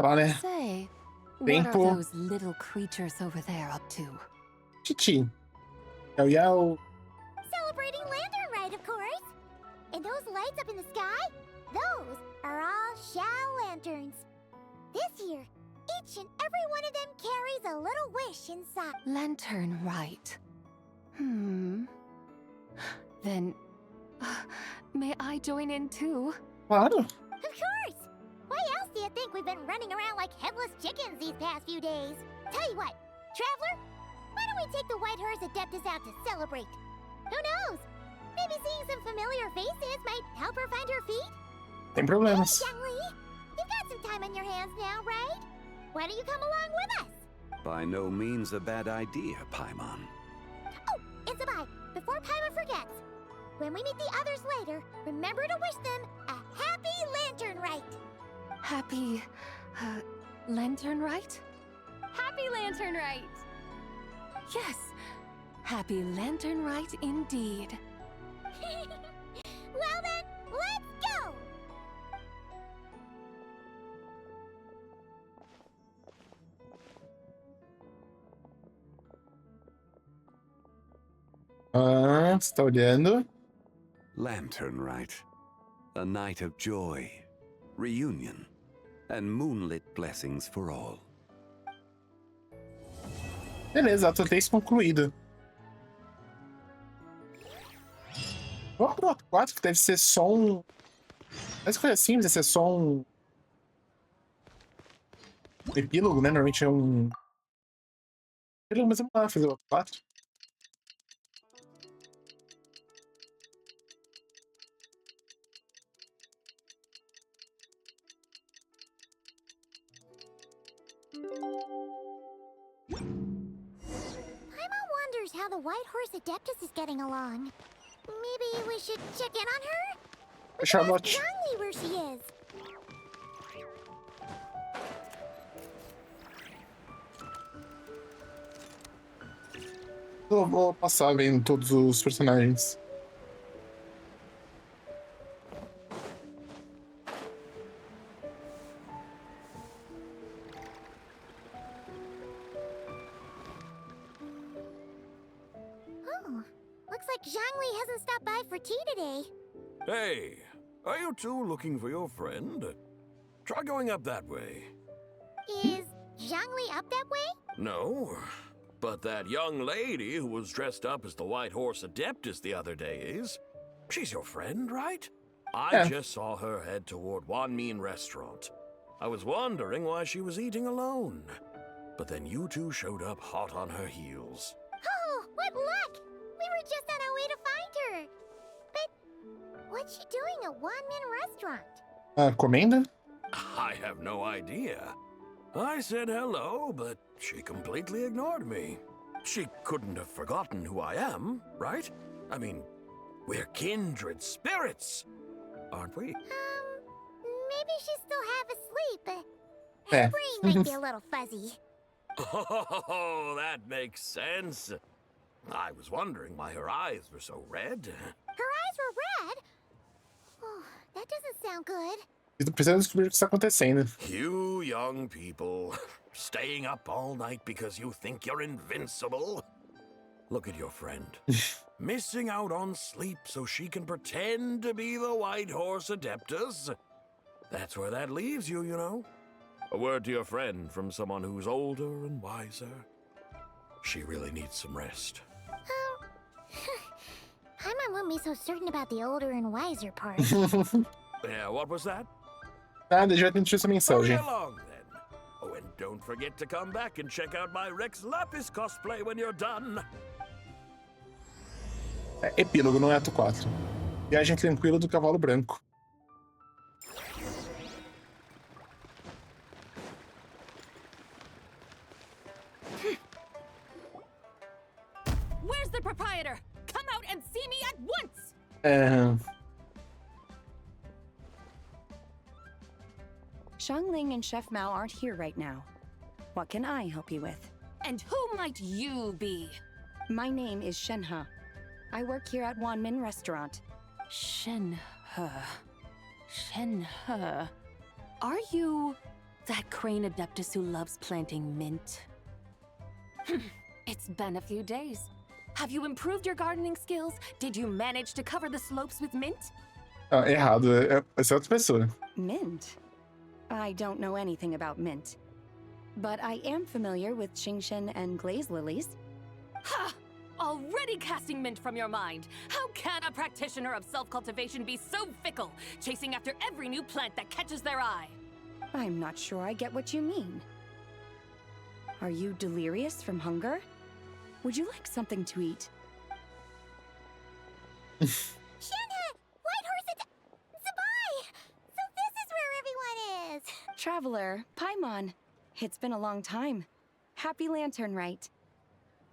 Speaker 1: lá, né?
Speaker 17: Say,
Speaker 1: Tempo.
Speaker 17: what are those little creatures over there up to?
Speaker 1: Titi. Yao Yao.
Speaker 2: Celebrating Lantern Rite, of course. And those lights up in the sky? Those are all Xiao lanterns. This year, each and every one of them carries a little wish inside.
Speaker 17: Lantern Rite. Then, may I join in too?
Speaker 1: Claro.
Speaker 2: Of course! Why else do you think we've been running around like headless chickens these past few days? Tell you what, Traveler, Why don't we take the White Horse Adeptus out to celebrate? Who knows? Maybe seeing some familiar faces might help her find her feet?
Speaker 1: Tem problemas.
Speaker 2: Hey, Xiangli, you've got some time on your hands now, right? Why don't you come along with us?
Speaker 5: By no means a bad idea, Paimon.
Speaker 2: Oh, and Zibai, before Paimon forgets, when we meet the others later, remember to wish them a happy lantern rite.
Speaker 17: Happy, lantern rite?
Speaker 14: Happy Lantern Rite!
Speaker 17: Yes, happy lantern rite indeed.
Speaker 2: Well then, let's go!
Speaker 1: Ah, você tá olhando?
Speaker 5: Lantern Rite. A night of joy, reunion, and moonlit blessings for all.
Speaker 1: Beleza, ato 3 concluído. Vamos pro ato 4, que deve ser só um... Mas coisa simples, deve ser só um epílogo, né? Normalmente é um epílogo, mas vamos lá fazer o ato 4.
Speaker 2: Paimon wonders how the White Horse Adeptus is getting along. Maybe we should check in on her? We can
Speaker 1: Charlotte.
Speaker 2: ask Xiangli where she is.
Speaker 1: Eu vou passar vendo todos os personagens.
Speaker 2: Oh, looks like Xiangli hasn't stopped by for tea today.
Speaker 8: Hey, are you two looking for your friend? Try going up that way.
Speaker 2: Is Xiangli up that way?
Speaker 8: No, but that young lady who was dressed up as the White Horse Adeptus the other day is. She's your friend, right? I just saw her head toward Wanmin Restaurant. I was wondering why she was eating alone. But then you two showed up hot on her heels.
Speaker 2: Oh, what luck! We were just on our way to find her. But what's she doing at Wanmin Restaurant?
Speaker 1: Comenda?
Speaker 8: I have no idea. I said hello, but she completely ignored me. She couldn't have forgotten who I am, right? I mean, we're kindred spirits, aren't we?
Speaker 2: Maybe she's still half asleep. Her brain might be a little fuzzy.
Speaker 8: Oh, that makes sense. I was wondering why her eyes were so red.
Speaker 2: Her eyes were red? Oh, that doesn't sound good.
Speaker 1: Eu preciso descobrir o que está acontecendo.
Speaker 8: You young people, staying up all night because you think you're invincible. Look at your friend. Missing out on sleep so she can pretend to be the White Horse Adeptus. That's where that leaves you, you know. A word to your friend from someone who's older and wiser. She really needs some rest.
Speaker 2: Paimon won't be so certain about the older and wiser part.
Speaker 8: Yeah, what was that?
Speaker 1: Nada, já tem essa mensagem.
Speaker 8: Hurry along, then. Oh, and don't forget to come back and check out my Rex Lapis cosplay when you're done.
Speaker 1: Epílogo, não é ato 4. Viagem tranquila do cavalo branco.
Speaker 23: Where's the proprietor? Come out and see me at once!
Speaker 6: Xiangling and Chef Mao aren't here right now. What can I help you with?
Speaker 23: And who might you be?
Speaker 6: My name is Shenhe. I work here at Wanmin Restaurant.
Speaker 17: Shenhe. Shenhe. Are you that crane adeptus who loves planting mint? It's been a few days. Have you improved your gardening skills? Did you manage to cover the slopes with mint?
Speaker 1: Errado. Essa é outra pessoa.
Speaker 6: Mint? I don't know anything about mint. But I am familiar with Qingshen and glaze lilies.
Speaker 23: Ha! Already casting mint from your mind. How can a practitioner of self-cultivation be so fickle, chasing after every new plant that catches their eye?
Speaker 6: I'm not sure I get what you mean. Are you delirious from hunger? Would you like something to eat?
Speaker 2: Shenhe! Whitehorse, Zibai! So this is where everyone is!
Speaker 6: Traveler, Paimon. It's been a long time. Happy Lantern Rite.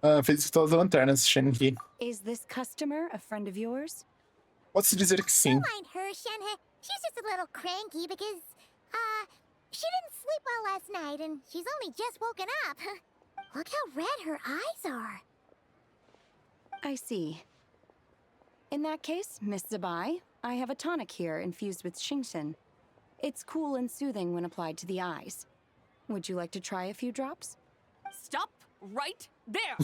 Speaker 1: Fez Ritual das Lanternas, Shenhe.
Speaker 6: Is this customer a friend of yours?
Speaker 1: Pode-se dizer que sim.
Speaker 2: Don't mind her, Shenhe. She's just a little cranky because, she didn't sleep well last night and she's only just woken up. Look how red her eyes are.
Speaker 6: I see. In that case, Miss Zibai, I have a tonic here infused with Shingshin. It's cool and soothing when applied to the eyes. Would you like to try a few drops?
Speaker 18: Stop right there!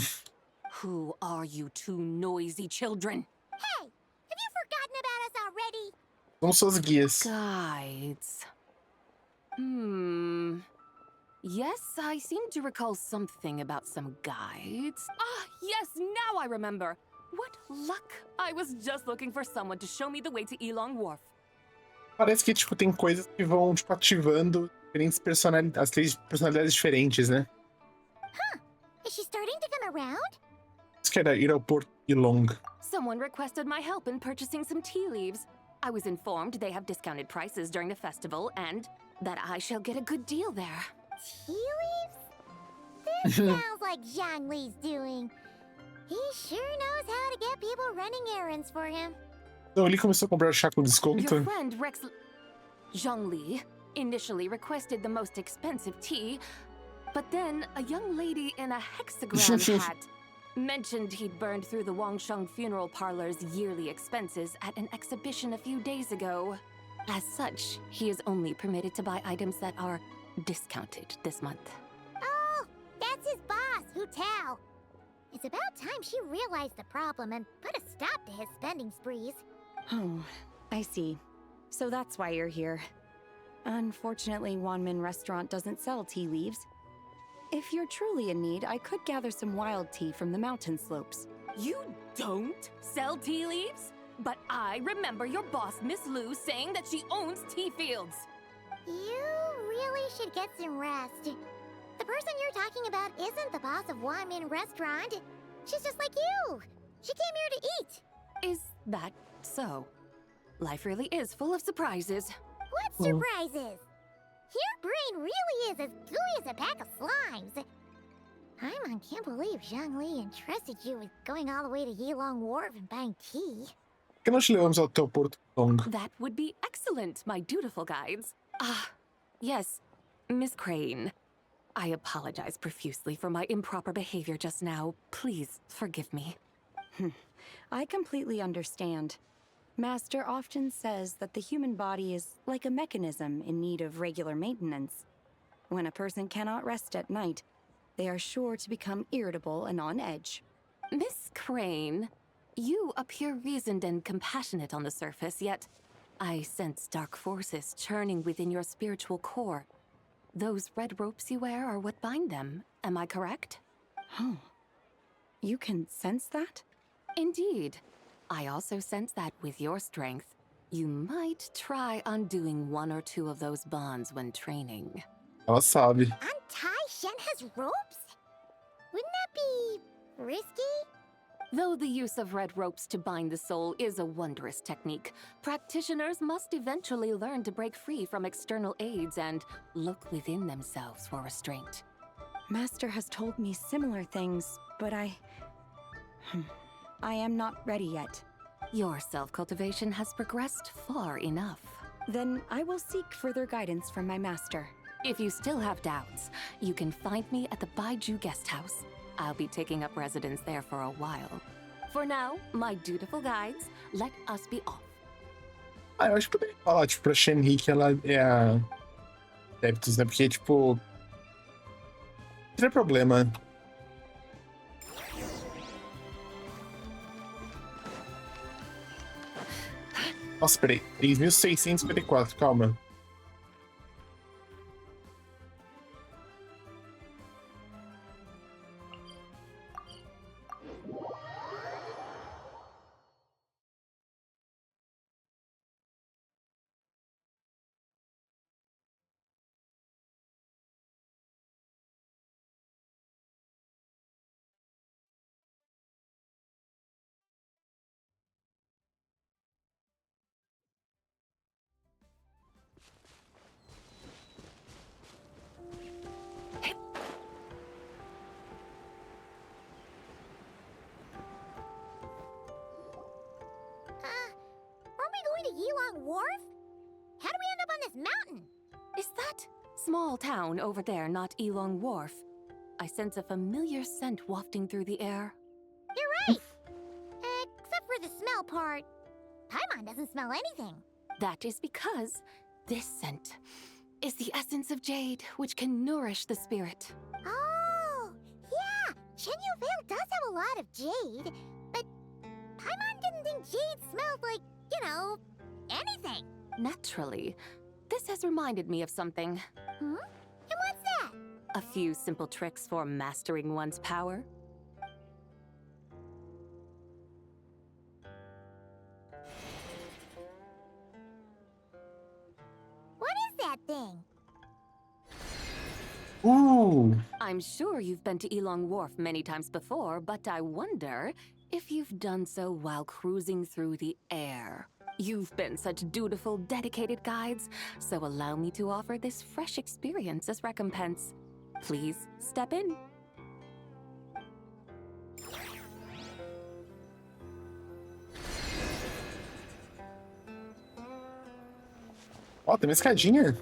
Speaker 18: Who are you two noisy children?
Speaker 2: Hey! Have you forgotten about us already?
Speaker 1: Somos suas guias.
Speaker 18: Guides. Yes, I seem to recall something about some guides. Ah, yes, now I remember. What luck! I was just looking for someone to show me the way to Elong Wharf.
Speaker 1: Parece que, tipo, tem coisas que vão, tipo, ativando diferentes personalidades, as 3 personalidades diferentes, né?
Speaker 2: Huh. Is she starting to come around?
Speaker 1: Isso que era ir ao Porto Ilong.
Speaker 18: Someone requested my help in purchasing some tea leaves. I was informed they have discounted prices during the festival and that I shall get a good deal there.
Speaker 2: Tea leaves? This sounds like Zhongli's doing. He sure knows how to get people running errands for him.
Speaker 1: Então ele começou a comprar chá com desconto.
Speaker 18: Your friend Rex Zhongli initially requested the most expensive tea, but then a young lady in a hexagram hat mentioned he'd burned through the Wangsheng funeral parlor's yearly expenses at an exhibition a few days ago. As such, he is only permitted to buy items that are discounted this month.
Speaker 2: Oh, that's his boss, Hu Tao. It's about time she realized the problem and put a stop to his spending sprees.
Speaker 6: Oh, I see. So that's why you're here. Unfortunately, Wanmin Restaurant doesn't sell tea leaves. If you're truly in need, I could gather some wild tea from the mountain slopes.
Speaker 18: You don't sell tea leaves? But I remember your boss, Miss Lu, saying that she owns tea fields.
Speaker 2: You really should get some rest. The person you're talking about isn't the boss of Wanmin Restaurant. She's just like you. She came here to eat.
Speaker 18: Is that so? Life really is full of surprises.
Speaker 2: What surprises? Your brain really is as gooey as a pack of slimes. I can't believe Zhongli entrusted you with going all the way to Yilong Wharf and buying tea.
Speaker 1: Por que nós levamos ao teu Porto Long?
Speaker 18: That would be excellent, my dutiful guides. Ah, yes, Miss Crane. I apologize profusely for my improper behavior just now. Please forgive me.
Speaker 6: I completely understand. Master often says that the human body is like a mechanism in need of regular maintenance. When a person cannot rest at night, they are sure to become irritable and on edge.
Speaker 18: Miss Crane, you appear reasoned and compassionate on the surface, yet I sense dark forces churning within your spiritual core. Those red ropes you wear are what bind them, am I correct?
Speaker 6: Oh, you can sense that?
Speaker 18: Indeed. I also sense that with your strength, you might try undoing one or two of those bonds when training.
Speaker 1: Ela sabe.
Speaker 2: Untie Shenhe's ropes? Wouldn't that be risky?
Speaker 18: Though the use of red ropes to bind the soul is a wondrous technique, practitioners must eventually learn to break free from external aids and look within themselves for restraint.
Speaker 6: Master has told me similar things, but I am not ready yet.
Speaker 18: Your self-cultivation has progressed far enough.
Speaker 6: Then I will seek further guidance from my master.
Speaker 18: If you still have doubts, you can find me at the Baiju Guest House. I'll be taking up residence there for a while. For now, my dutiful guides, let us be off.
Speaker 1: Ah, eu acho que poderia falar, tipo, pra Shenhe que ela é a Adeptus, né? Porque, tipo... Não tem problema. Nossa, peraí. 3.654, calma.
Speaker 2: Yilong Wharf? How do we end up on this mountain?
Speaker 18: Is that small town over there not Elong Wharf? I sense a familiar scent wafting through the air.
Speaker 2: You're right! Except for the smell part. Paimon doesn't smell anything.
Speaker 18: That is because this scent is the essence of jade, which can nourish the spirit.
Speaker 2: Oh, yeah! Shenyu Vale does have a lot of jade, but Paimon didn't think jade smelled like, anything.
Speaker 18: Naturally, this has reminded me of something.
Speaker 2: Hmm? And what's that?
Speaker 18: A few simple tricks for mastering one's power.
Speaker 2: What is that thing?
Speaker 1: Ooh.
Speaker 18: I'm sure you've been to Elong Wharf many times before, but I wonder if you've done so while cruising through the air. You've been such dutiful, dedicated guides, so allow me to offer this fresh experience as recompense. Please step in.
Speaker 1: Ó, tem uma escadinha.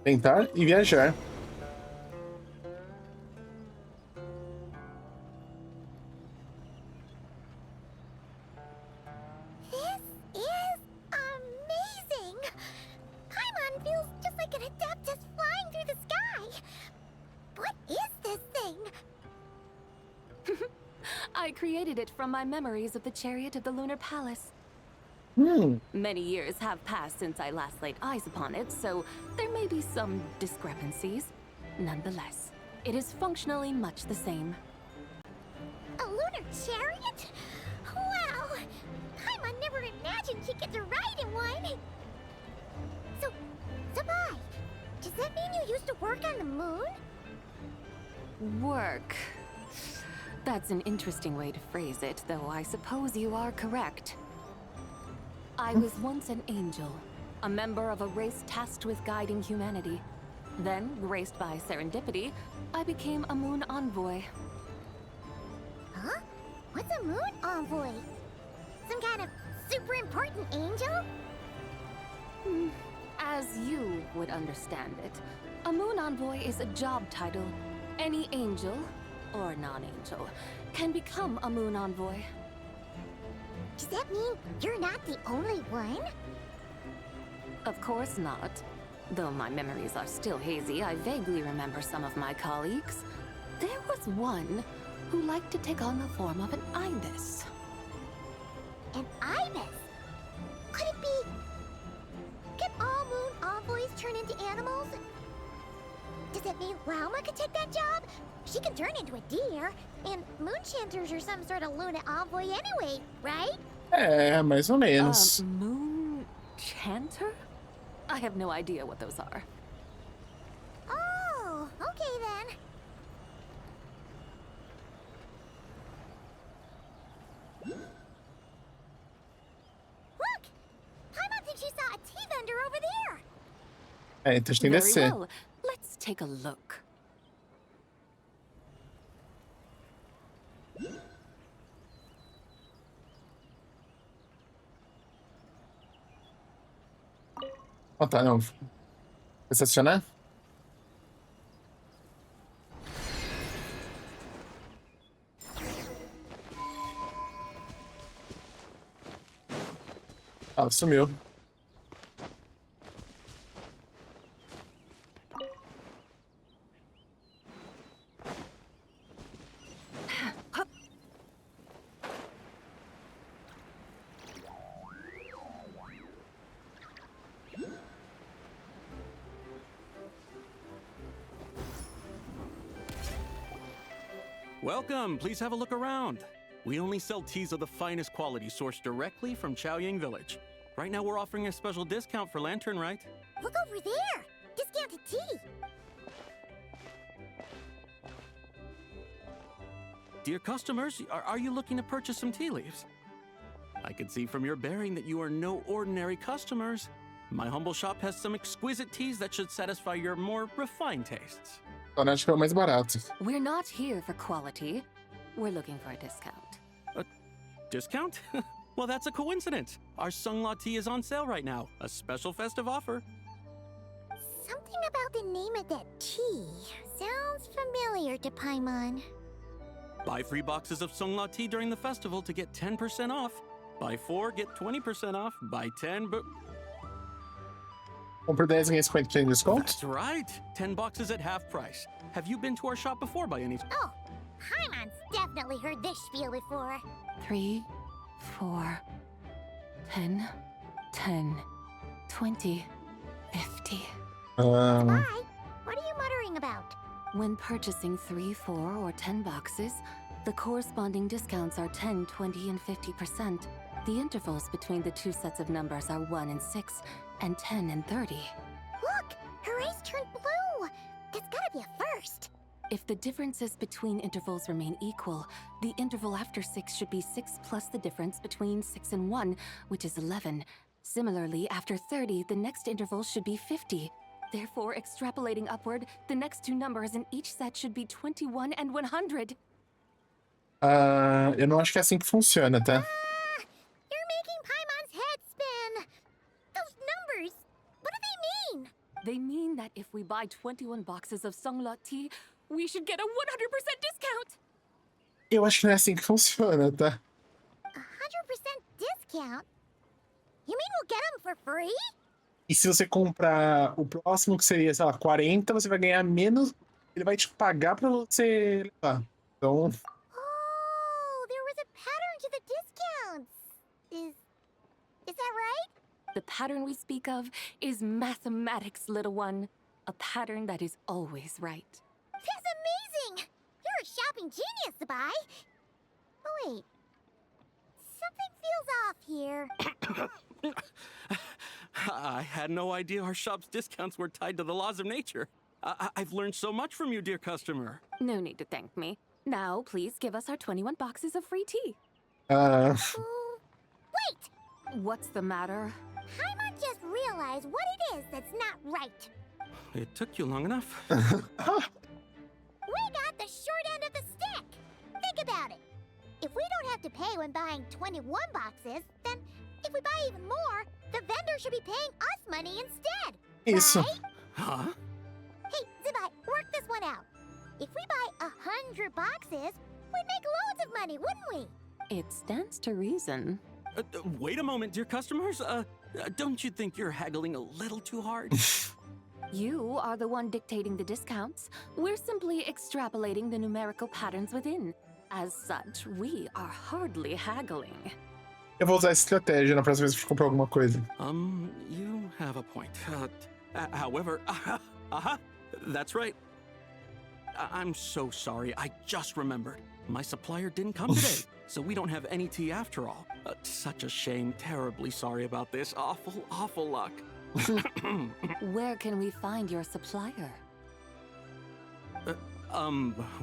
Speaker 1: Tentar e viajar.
Speaker 2: This is amazing! Paimon feels just like an adeptus flying through the sky. What is this thing?
Speaker 18: I created it from my memories of the chariot of the Lunar Palace. Many years have passed since I last laid eyes upon it, so there may be some discrepancies. Nonetheless, it is functionally much the same.
Speaker 2: A lunar chariot? Wow! Paimon never imagined she'd get to ride in one! So, Zibai, does that mean you used to work on the moon?
Speaker 18: Work. That's an interesting way to phrase it, though I suppose you are correct. I was once an angel, a member of a race tasked with guiding humanity. Then, graced by serendipity, I became a moon envoy.
Speaker 2: Huh? What's a moon envoy? Some kind of super important angel?
Speaker 18: As you would understand it, a moon envoy is a job title. Any angel, or non-angel, can become a moon envoy.
Speaker 2: Does that mean you're not the only one?
Speaker 18: Of course not. Though my memories are still hazy, I vaguely remember some of my colleagues. There was one who liked to take on the form of an ibis.
Speaker 2: An ibis? Could it be... Can all moon envoys turn into animals? Does that mean Lauma could take that job? She can turn into a deer, and moon chanters are some sort of lunar envoy anyway, right?
Speaker 1: Mais ou menos.
Speaker 18: Moon chanter? I have no idea what those are.
Speaker 2: Oh, okay then. Look! Paimon thinks she saw a tea vendor over there!
Speaker 1: Então a gente tem que
Speaker 18: Very
Speaker 1: descer.
Speaker 18: well. Let's take a look.
Speaker 1: Ó, tá, não. Estacionar? Ah, sumiu.
Speaker 19: Welcome, please have a look around. We only sell teas of the finest quality sourced directly from Chaoying Village. Right now we're offering a special discount for Lantern Rite.
Speaker 2: Look over there! Discounted tea!
Speaker 19: Dear customers, are you looking to purchase some tea leaves? I can see from your bearing that you are no ordinary customers. My humble shop has some exquisite teas that should satisfy your more refined tastes.
Speaker 1: Então acho que é o mais barato.
Speaker 18: We're not here for quality. We're looking for a discount.
Speaker 19: A discount? Well, that's a coincidence. Our Sunglaw tea is on sale right now. A special festive offer.
Speaker 12: Something about the name of that tea sounds familiar to Paimon.
Speaker 19: Buy 3 boxes of Sunglaw tea during the festival to get 10% off. Buy 4, get 20% off. Buy 10, but...
Speaker 1: Compra 10 ganha 50% de desconto?
Speaker 19: That's right. 10 boxes at half price. Have you been to our shop before by any...
Speaker 12: Oh, Paimon's definitely heard this spiel before.
Speaker 17: 3, 4, 10, 10, 20, 50.
Speaker 12: Zibai, what are you muttering about?
Speaker 17: When purchasing 3, 4, or 10 boxes, the corresponding discounts are 10, 20, and 50%. The intervals between the 2 sets of numbers are 1 and 6, and 10 and 30.
Speaker 12: Look, her eyes turned blue. That's gotta be a first.
Speaker 17: If the differences between intervals remain equal, the interval after 6 should be 6 plus the difference between 6 and 1, which is 11. Similarly, after 30, the next interval should be 50. Therefore, extrapolating upward, the next 2 numbers in each set should be 21 and 100.
Speaker 1: Eu não acho que é assim que funciona, tá?
Speaker 12: You're making Paimon's head spin. Those numbers, what do they mean?
Speaker 17: They mean that if we buy 21 boxes of Sunglaw tea, we should get a 100% discount.
Speaker 1: Eu acho que não é assim que funciona, tá?
Speaker 12: 100% discount? You mean we'll get them for free?
Speaker 1: E se você comprar o próximo, que seria, sei lá, 40, você vai ganhar menos. Ele vai te pagar pra você levar. Então.
Speaker 12: Oh, there was a pattern to the discounts. Is that right?
Speaker 17: The pattern we speak of is mathematics, little one. A pattern that is always right.
Speaker 12: That's amazing! You're a shopping genius, Zibai. Oh, wait. Something feels off here.
Speaker 19: I had no idea our shop's discounts were tied to the laws of nature. I've learned so much from you, dear customer.
Speaker 17: No need to thank me. Now, please give us our 21 boxes of free tea.
Speaker 12: Wait!
Speaker 17: What's the matter?
Speaker 12: Paimon just realized what it is that's not right.
Speaker 19: It took you long enough.
Speaker 12: We got the short end of the stick. Think about it. If we don't have to pay when buying 21 boxes, then if we buy even more, the vendor should be paying us money instead.
Speaker 1: Isso.
Speaker 12: Right?
Speaker 19: Huh?
Speaker 12: Hey, Zibai, work this one out. If we buy 100 boxes, we'd make loads of money, wouldn't we?
Speaker 17: It stands to reason.
Speaker 19: Wait a moment, dear customers. Don't you think you're haggling a little too hard?
Speaker 17: You are the one dictating the discounts. We're simply extrapolating the numerical patterns within. As such, we are hardly haggling.
Speaker 1: Eu vou usar essa estratégia na próxima vez que eu comprar alguma coisa.
Speaker 19: You have a point. However, that's right. I'm so sorry. I just remembered. My supplier didn't come today, so we don't have any tea after all. Such a shame. Terribly sorry about this. Awful luck.
Speaker 17: Where can we find your supplier?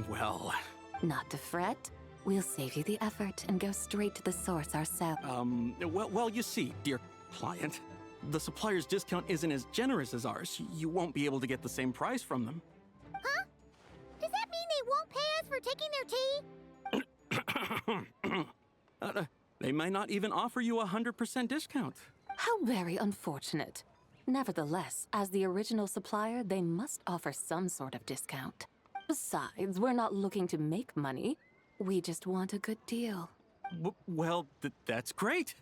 Speaker 19: Well...
Speaker 17: Not to fret. We'll save you the effort and go straight to the source ourselves.
Speaker 19: Well, you see, dear client, the supplier's discount isn't as generous as ours. You won't be able to get the same price from them.
Speaker 12: Huh? Does that mean they won't pay us for taking their tea?
Speaker 19: They might not even offer you a 100% discount.
Speaker 17: How very unfortunate. Nevertheless, as the original supplier, they must offer some sort of discount. Besides, we're not looking to make money. We just want a good deal.
Speaker 19: Well, that's great.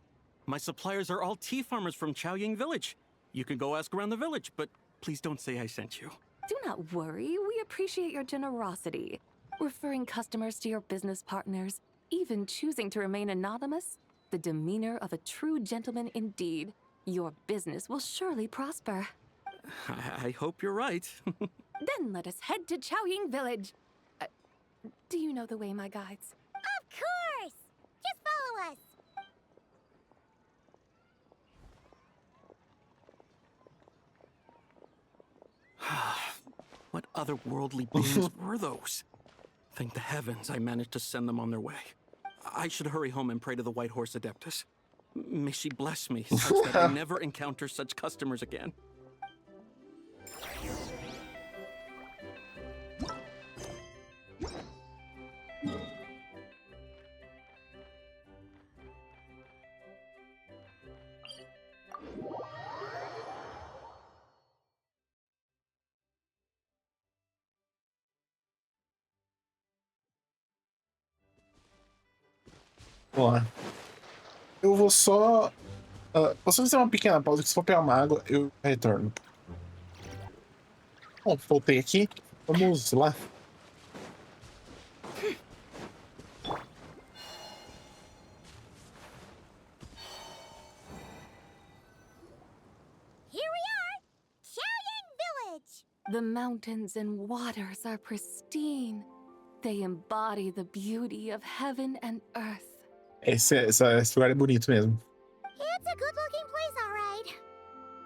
Speaker 19: My suppliers are all tea farmers from Chaoying Village. You can go ask around the village, but please don't say I sent you.
Speaker 17: Do not worry, we appreciate your generosity. Referring customers to your business partners, even choosing to remain anonymous, the demeanor of a true gentleman indeed. Your business will surely prosper.
Speaker 19: I hope you're right.
Speaker 17: Then let us head to Chaoying Village. Do you know the way, my guides?
Speaker 12: Of course! Just follow us!
Speaker 19: What otherworldly beings were those? Thank the heavens I managed to send them on their way. I should hurry home and pray to the White Horse Adeptus. May she bless me such that I never encounter such customers again.
Speaker 1: Vamos lá. Eu vou só... vou só fazer uma pequena pausa, que se for pegar uma água, eu retorno. Bom, voltei aqui. Vamos lá.
Speaker 2: Here we are! Xiaoyang Village!
Speaker 18: The mountains and waters are pristine. They embody the beauty of heaven and earth.
Speaker 1: Esse lugar é bonito mesmo.
Speaker 2: It's a good-looking place, all right.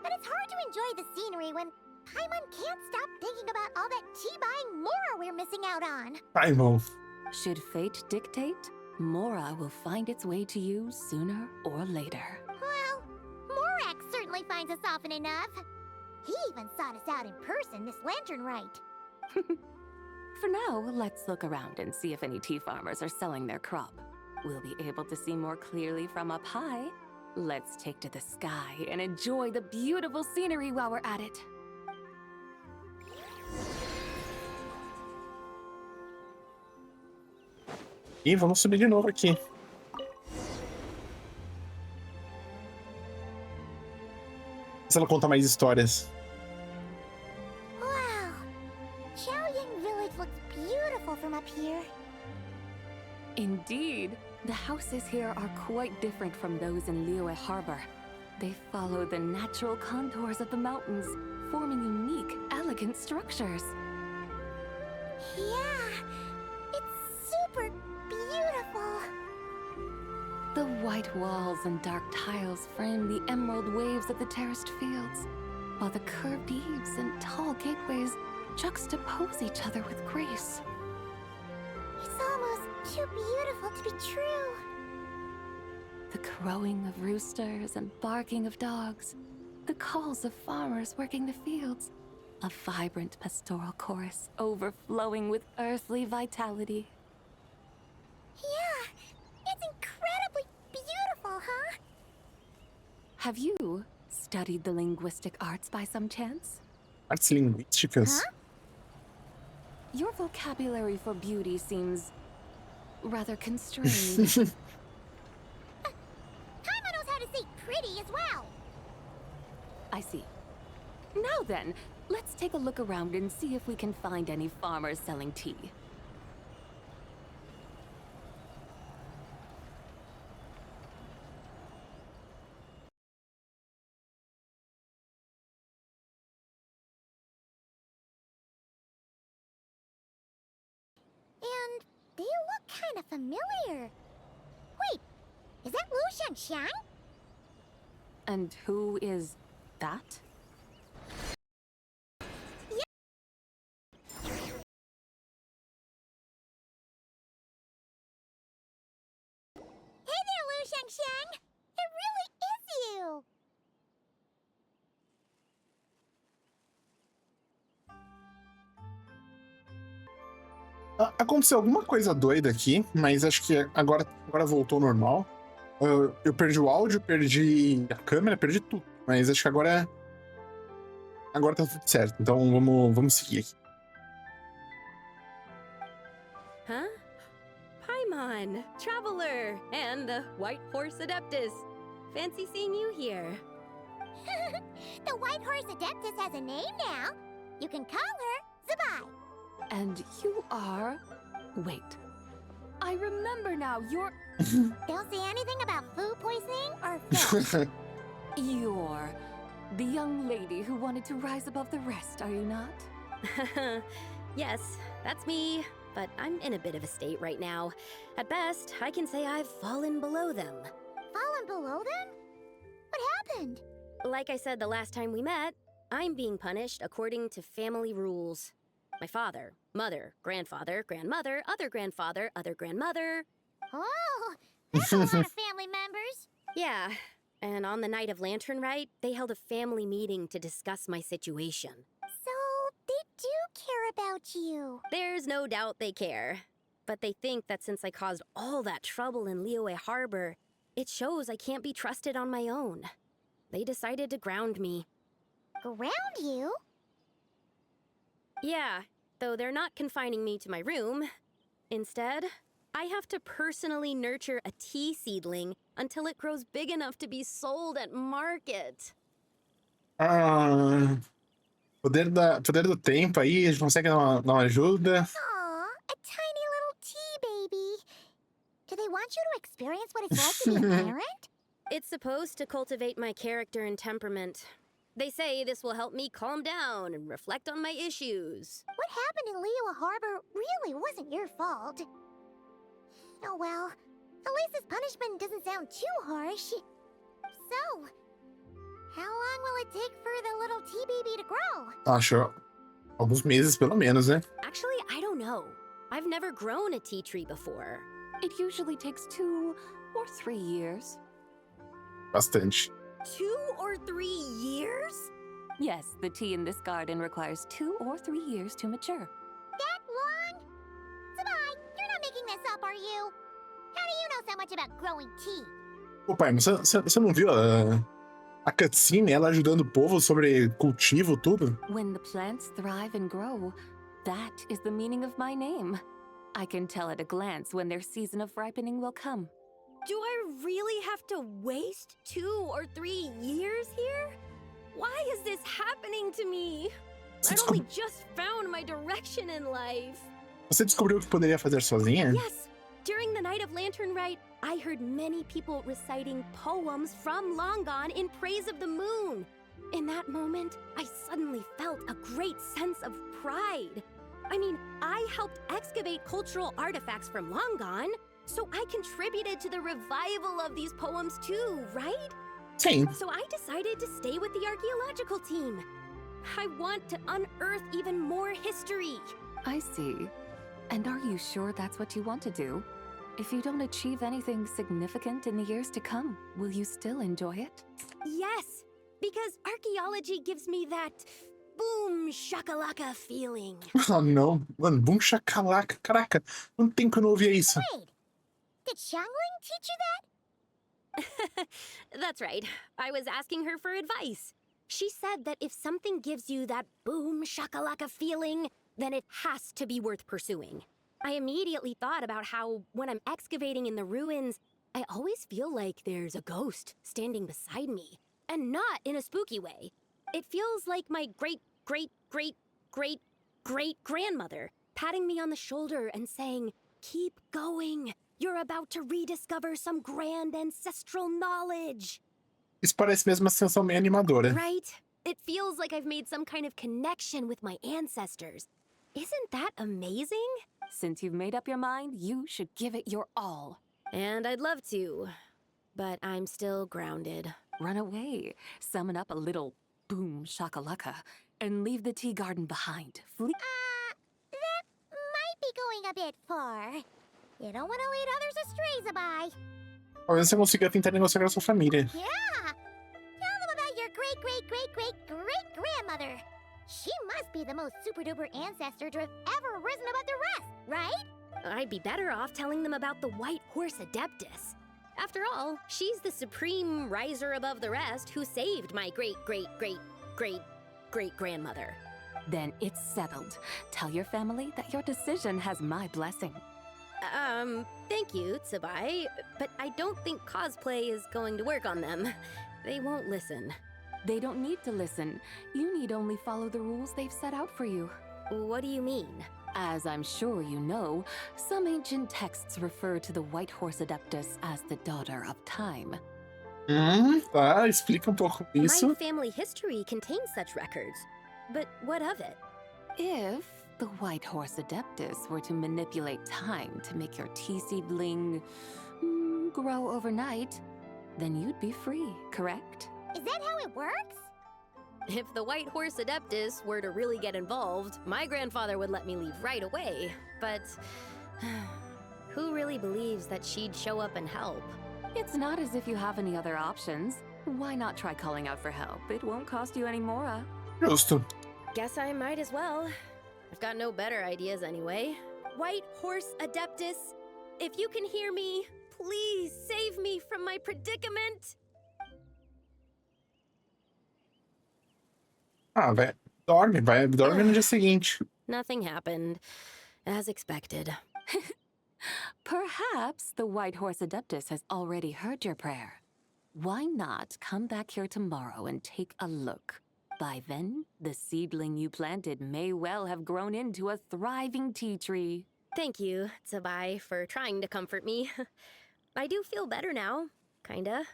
Speaker 2: But it's hard to enjoy the scenery when Paimon can't stop thinking about all that tea-buying Mora we're missing out on.
Speaker 1: Paimon.
Speaker 18: Should fate dictate, Mora will find its way to you sooner or later.
Speaker 2: Well, Morak certainly finds us often enough. He even sought us out in person this lantern rite.
Speaker 18: For now, let's look around and see if any tea farmers are selling their crop. We'll be able to see more clearly from up high. Let's take to the sky and enjoy the beautiful scenery while we're at it.
Speaker 1: E vamos subir de novo aqui. Se ela conta mais histórias.
Speaker 2: Wow! Xiaoyang Village looks beautiful from up here.
Speaker 18: Indeed, the houses here are quite different from those in Liyue Harbor. They follow the natural contours of the mountains, forming unique, elegant structures.
Speaker 2: Yeah, it's super beautiful.
Speaker 18: The white walls and dark tiles frame the emerald waves of the terraced fields, while the curved eaves and tall gateways juxtapose each other with grace.
Speaker 2: It's almost too beautiful to be true.
Speaker 18: The crowing of roosters and barking of dogs, the calls of farmers working the fields, a vibrant pastoral chorus overflowing with earthly vitality.
Speaker 2: Yeah, it's incredibly beautiful, huh?
Speaker 18: Have you studied the linguistic arts by some chance?
Speaker 1: Artes linguísticas?
Speaker 2: Huh?
Speaker 18: Your vocabulary for beauty seems rather constrained.
Speaker 2: Paimon knows how to say pretty as well.
Speaker 18: I see. Now then, let's take a look around and see if we can find any farmers selling tea.
Speaker 2: And they look kind of familiar. Wait, is that Lu Shangxiang?
Speaker 18: And who is that?
Speaker 2: Hey there, Lu Shangxiang! It really is you!
Speaker 1: Aconteceu alguma coisa doida aqui, mas acho que agora voltou ao normal. Eu perdi o áudio, perdi a câmera, perdi tudo. Mas acho que agora tá tudo certo. Então vamos seguir aqui.
Speaker 14: Huh? Paimon, Traveler, and the White Horse Adeptus. Fancy seeing you here.
Speaker 2: The White Horse Adeptus has a name now. You can call her Zibai.
Speaker 18: And you are... Wait. I remember now, you're...
Speaker 2: Don't say anything about food poisoning or fish.
Speaker 18: You're the young lady who wanted to rise above the rest, are you not?
Speaker 14: Yes, that's me, but I'm in a bit of a state right now. At best, I can say I've fallen below them.
Speaker 2: Fallen below them? What happened?
Speaker 14: Like I said the last time we met, I'm being punished according to family rules. My father, mother, grandfather, grandmother, other grandfather, other grandmother.
Speaker 2: Oh, that's a lot of family members.
Speaker 14: Yeah, and on the night of Lantern Rite, they held a family meeting to discuss my situation.
Speaker 2: So, they do care about you.
Speaker 14: There's no doubt they care. But they think that since I caused all that trouble in Liyue Harbor, it shows I can't be trusted on my own. They decided to ground me.
Speaker 2: Ground you?
Speaker 14: Yeah, though they're not confining me to my room. Instead, I have to personally nurture a tea seedling until it grows big enough to be sold at market.
Speaker 1: Ah, poder do tempo aí, a gente consegue dar uma ajuda.
Speaker 2: Aw, a tiny little tea baby. Do they want you to experience what it's like to be a parent?
Speaker 14: It's supposed to cultivate my character and temperament. They say this will help me calm down and reflect on my issues.
Speaker 2: What happened in Liyue Harbor really wasn't your fault. Oh well, at least this punishment doesn't sound too harsh. So, how long will it take for the little tea baby to grow?
Speaker 1: Acho alguns meses, pelo menos, né?
Speaker 14: Actually, I don't know. I've never grown a tea tree before.
Speaker 17: It usually takes 2 or 3 years.
Speaker 1: Bastante.
Speaker 14: 2 or 3 years?
Speaker 17: Yes, the tea in this garden requires 2 or 3 years to mature.
Speaker 2: That long? Zibai, you're not making this up, are you? How do you know so much about growing tea?
Speaker 1: Ô pai, mas você não viu a cutscene, ela ajudando o povo sobre cultivo, tudo?
Speaker 17: When the plants thrive and grow, that is the meaning of my name. I can tell at a glance when their season of ripening will come.
Speaker 14: Do I really have to waste 2 or 3 years here? Why is this happening to me? I'd only just found my direction in life.
Speaker 1: Você descobriu o que poderia fazer sozinha?
Speaker 14: Yes, during the night of Lantern Rite, I heard many people reciting poems from long gone in praise of the moon. In that moment, I suddenly felt a great sense of pride. I mean, I helped excavate cultural artifacts from long gone, so I contributed to the revival of these poems too, right?
Speaker 1: Sim.
Speaker 14: So I decided to stay with the archaeological team. I want to unearth even more history.
Speaker 17: I see. And are you sure that's what you want to do? If you don't achieve anything significant in the years to come, will you still enjoy it?
Speaker 14: Yes, because archaeology gives me that boom shakalaka feeling.
Speaker 1: Ah, não. Mano, boom shakalaka. Caraca, não tem que eu não ouvia isso.
Speaker 2: Wait, did Xiangling teach you that?
Speaker 14: That's right. I was asking her for advice. She said that if something gives you that boom shakalaka feeling, then it has to be worth pursuing. I immediately thought about how, when I'm excavating in the ruins, I always feel like there's a ghost standing beside me. And not in a spooky way. It feels like my great-great-great-great-great-grandmother patting me on the shoulder and saying, "Keep going. You're about to rediscover some grand ancestral knowledge."
Speaker 1: Isso parece mesmo uma sensação meio animadora.
Speaker 14: Right? It feels like I've made some kind of connection with my ancestors. Isn't that amazing?
Speaker 17: Since you've made up your mind, you should give it your all.
Speaker 14: And I'd love to, but I'm still grounded.
Speaker 17: Run away, summon up a little boom shakalaka, and leave the tea garden behind.
Speaker 2: That might be going a bit far. You don't want to lead others astray, Zibai.
Speaker 1: Talvez você consiga tentar negociar com a sua família.
Speaker 2: Yeah! Tell them about your great-great-great-great-great-grandmother. She must be the most super-duper ancestor to have ever risen above the rest, right?
Speaker 14: I'd be better off telling them about the White Horse Adeptus. After all, she's the supreme riser above the rest who saved my great-great-great-great-great-grandmother.
Speaker 17: Then it's settled. Tell your family that your decision has my blessing.
Speaker 14: Thank you, Zibai, but I don't think cosplay is going to work on them. They won't listen.
Speaker 17: They don't need to listen. You need only follow the rules they've set out for you.
Speaker 14: What do you mean?
Speaker 17: As I'm sure you know, some ancient texts refer to the White Horse Adeptus as the daughter of time.
Speaker 1: Tá, explica pouco isso.
Speaker 14: My family history contains such records, but what of it?
Speaker 17: If the White Horse Adeptus were to manipulate time to make your tea seedling grow overnight, then you'd be free, correct?
Speaker 2: Is that how it works?
Speaker 14: If the White Horse Adeptus were to really get involved, my grandfather would let me leave right away. But who really believes that she'd show up and help?
Speaker 17: It's not as if you have any other options. Why not try calling out for help? It won't cost you any more.
Speaker 1: Justo.
Speaker 14: Guess I might as well. I've got no better ideas anyway. White Horse Adeptus, if you can hear me, please save me from my predicament.
Speaker 1: Ah, dorme no dia seguinte.
Speaker 14: Nothing happened, as expected.
Speaker 10: Perhaps the White Horse Adeptus has already heard your prayer. Why not come back here tomorrow and take a look? By then, the seedling you planted may well have grown into a thriving tea tree.
Speaker 14: Thank you, Zibai, for trying to comfort me. I do feel better now, kinda.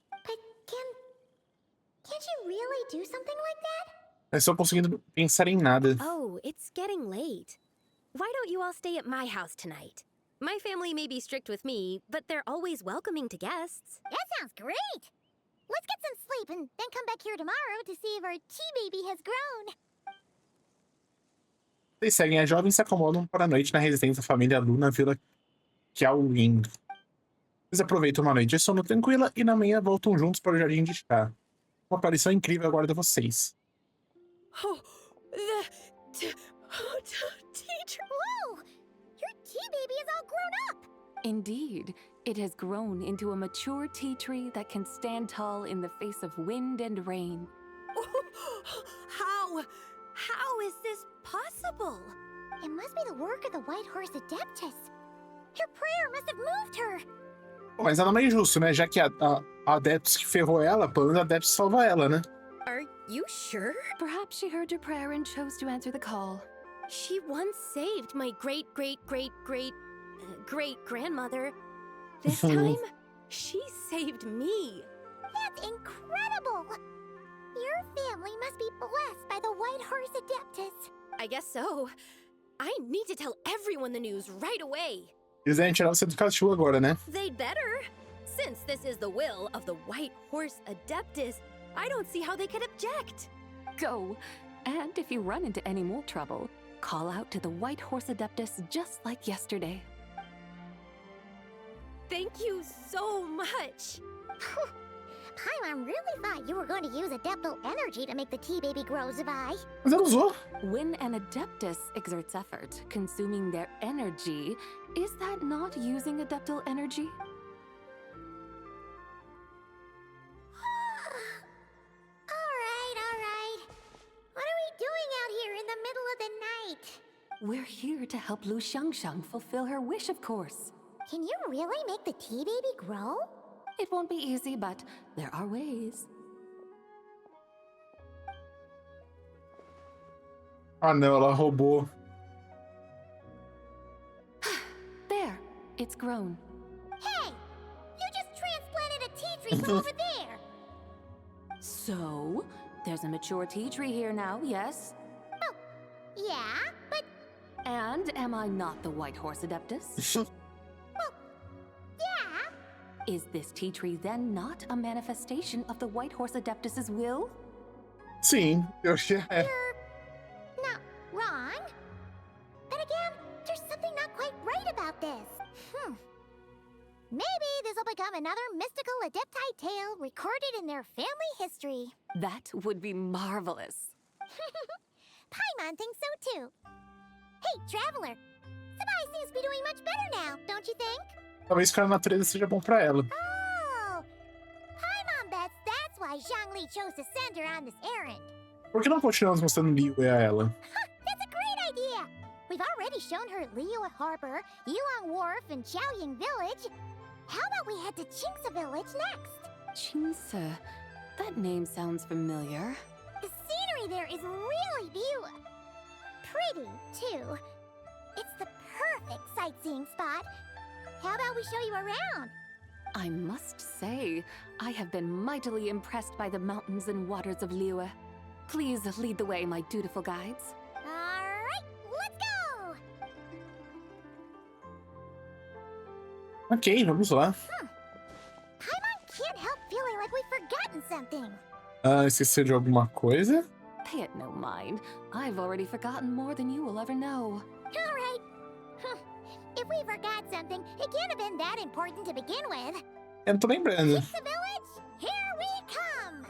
Speaker 2: But can't you really do something like that?
Speaker 1: Eu estou conseguindo pensar em nada.
Speaker 14: Oh, it's getting late. Why don't you all stay at my house tonight? My family may be strict with me, but they're always welcoming to guests.
Speaker 2: That sounds great! Let's get some sleep and then come back here tomorrow to see if our tea baby has grown.
Speaker 1: Vocês seguem, as jovens se acomodam para a noite na residência da família Lu na vila Qiaoling. Eles aproveitam uma noite de sono tranquila e na manhã voltam juntos para o jardim de chá. Uma aparição incrível aguarda vocês.
Speaker 14: Oh, the teacher.
Speaker 2: Whoa! Your tea baby is all grown up!
Speaker 10: Indeed, it has grown into a mature tea tree that can stand tall in the face of wind and rain.
Speaker 14: How is this possible?
Speaker 2: It must be the work of the White Horse Adeptus. Your prayer must have moved her.
Speaker 1: Mas nada mais justo, né? Já que a Adeptus que ferrou ela, pelo menos a Adeptus salva ela, né?
Speaker 14: Are you sure?
Speaker 10: Perhaps she heard your prayer and chose to answer the call.
Speaker 14: She once saved my great-great-great-great-great-grandmother. This time, she saved me.
Speaker 2: That's incredible! Your family must be blessed by the White Horse Adeptus.
Speaker 14: I guess so. I need to tell everyone the news right away.
Speaker 1: Eles devem tirar você do castigo agora, né?
Speaker 14: They'd better. Since this is the will of the White Horse Adeptus, I don't see how they could object.
Speaker 10: Go. And if you run into any more trouble, call out to the White Horse Adeptus just like yesterday.
Speaker 14: Thank you so much.
Speaker 2: Paimon really thought you were going to use Adeptal energy to make the tea baby grow, Zibai.
Speaker 1: Mas ela usou.
Speaker 10: When an Adeptus exerts effort, consuming their energy, is that not using Adeptal energy?
Speaker 2: All right. What are we doing out here in the middle of the night?
Speaker 10: We're here to help Lu Xiangxiang fulfill her wish, of course.
Speaker 2: Can you really make the tea baby grow?
Speaker 10: It won't be easy, but there are ways.
Speaker 1: Ah, não, ela roubou.
Speaker 10: There, it's grown.
Speaker 2: Hey! You just transplanted a tea tree from over there!
Speaker 10: So, there's a mature tea tree here now, yes?
Speaker 2: Oh, yeah, but...
Speaker 10: And am I not the White Horse Adeptus?
Speaker 2: Well, yeah.
Speaker 10: Is this tea tree then not a manifestation of the White Horse Adeptus's will?
Speaker 1: Sim, eu achei.
Speaker 2: You're not wrong. But again, there's something not quite right about this. Maybe this will become another mystical Adepti tale recorded in their family history.
Speaker 10: That would be marvelous.
Speaker 2: Paimon thinks so too. Hey, Traveler! Zibai seems to be doing much better now, don't you think?
Speaker 1: Talvez ficar na natureza seja bom pra ela.
Speaker 2: Oh! Paimon bets that's why Zhongli chose to send her on this errand.
Speaker 1: Por que não continuamos mostrando Liu a ela?
Speaker 2: That's a great idea! We've already shown her Liyue Harbor, Yulong Wharf, and Xiaoying Village. How about we head to Qingce Village next?
Speaker 10: Qingce? That name sounds familiar.
Speaker 2: The scenery there is really beautiful. Pretty, too. It's the perfect sightseeing spot. How about we show you around?
Speaker 10: I must say, I have been mightily impressed by the mountains and waters of Liyue. Please lead the way, my dutiful guides.
Speaker 2: Alright, let's go!
Speaker 1: Ok, vamos lá.
Speaker 2: Paimon can't help feeling like we've forgotten something.
Speaker 1: Esqueceu de alguma coisa?
Speaker 10: Pay it no mind. I've already forgotten more than you will ever know.
Speaker 2: Alright. If we forgot something, it can't have been that important to begin with.
Speaker 1: Eu não tô lembrando.
Speaker 2: Qingce Village, here we come!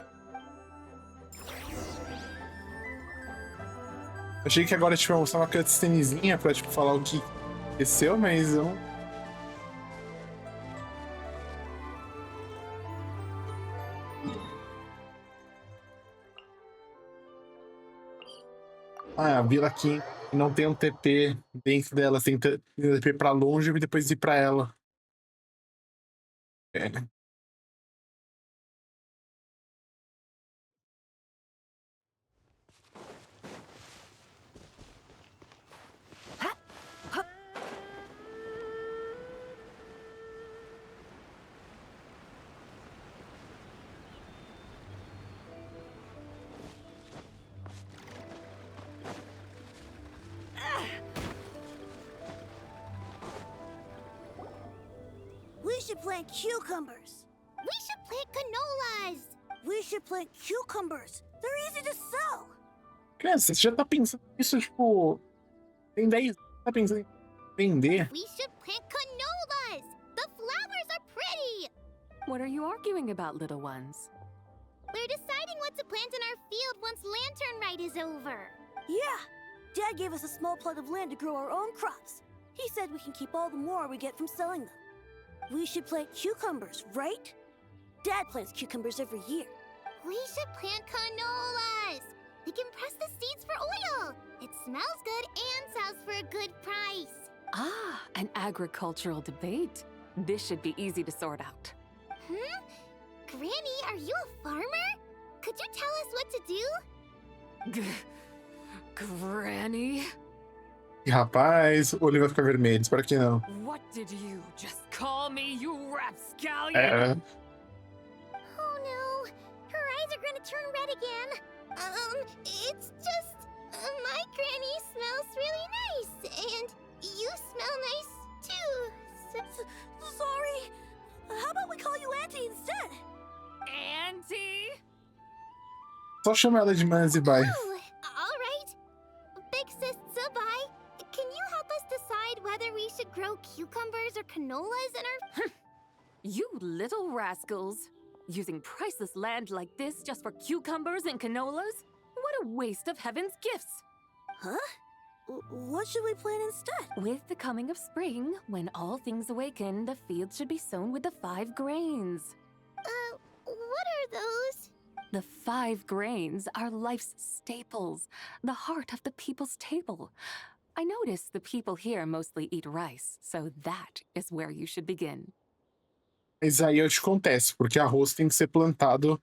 Speaker 1: Achei que agora tipo, ia mostrar uma cutscenezinha pra tipo, falar o que aconteceu, mas eu... Ah, a vila aqui. E não tem um TP dentro dela, tem um TP pra longe e depois ir pra ela. É.
Speaker 20: We should plant cucumbers.
Speaker 2: We should plant canolas.
Speaker 20: We should plant cucumbers. They're easy to sell.
Speaker 1: Criança, você já tá pensando nisso, tipo... Tem 10... Tá pensando em vender?
Speaker 2: We should plant canolas. The flowers are pretty.
Speaker 18: What are you arguing about, little ones?
Speaker 2: We're deciding what to plant in our field once Lantern Rite is over.
Speaker 20: Yeah. Dad gave us a small plot of land to grow our own crops. He said we can keep all the more we get from selling them. We should plant cucumbers, right? Dad plants cucumbers every year.
Speaker 2: We should plant canolas. We can press the seeds for oil. It smells good and sells for a good price.
Speaker 18: Ah, an agricultural debate. This should be easy to sort out.
Speaker 2: Granny, are you a farmer? Could you tell us what to do?
Speaker 18: Granny?
Speaker 1: Rapaz, o olho vai ficar vermelho, espero que não.
Speaker 18: What did you just call me, you rapscallion?
Speaker 2: Oh no, her eyes are gonna turn red again. It's just... my granny smells really nice, and you smell nice too.
Speaker 20: Sorry. How about we call you Auntie instead?
Speaker 18: Auntie?
Speaker 1: Só chama ela de Mana Zibai.
Speaker 2: All right. Big Sis Zibai, can you help us decide whether we should grow cucumbers or canolas in our...
Speaker 18: You little rascals. Using priceless land like this just for cucumbers and canolas? What a waste of heaven's gifts.
Speaker 20: Huh? What should we plant instead?
Speaker 18: With the coming of spring, when all things awaken, the field should be sown with the 5 grains.
Speaker 2: What are those?
Speaker 18: The 5 grains are life's staples, the heart of the people's table. I notice the people here mostly eat rice, so that is where you should begin.
Speaker 1: Mas aí eu te contesto, porque arroz tem que ser plantado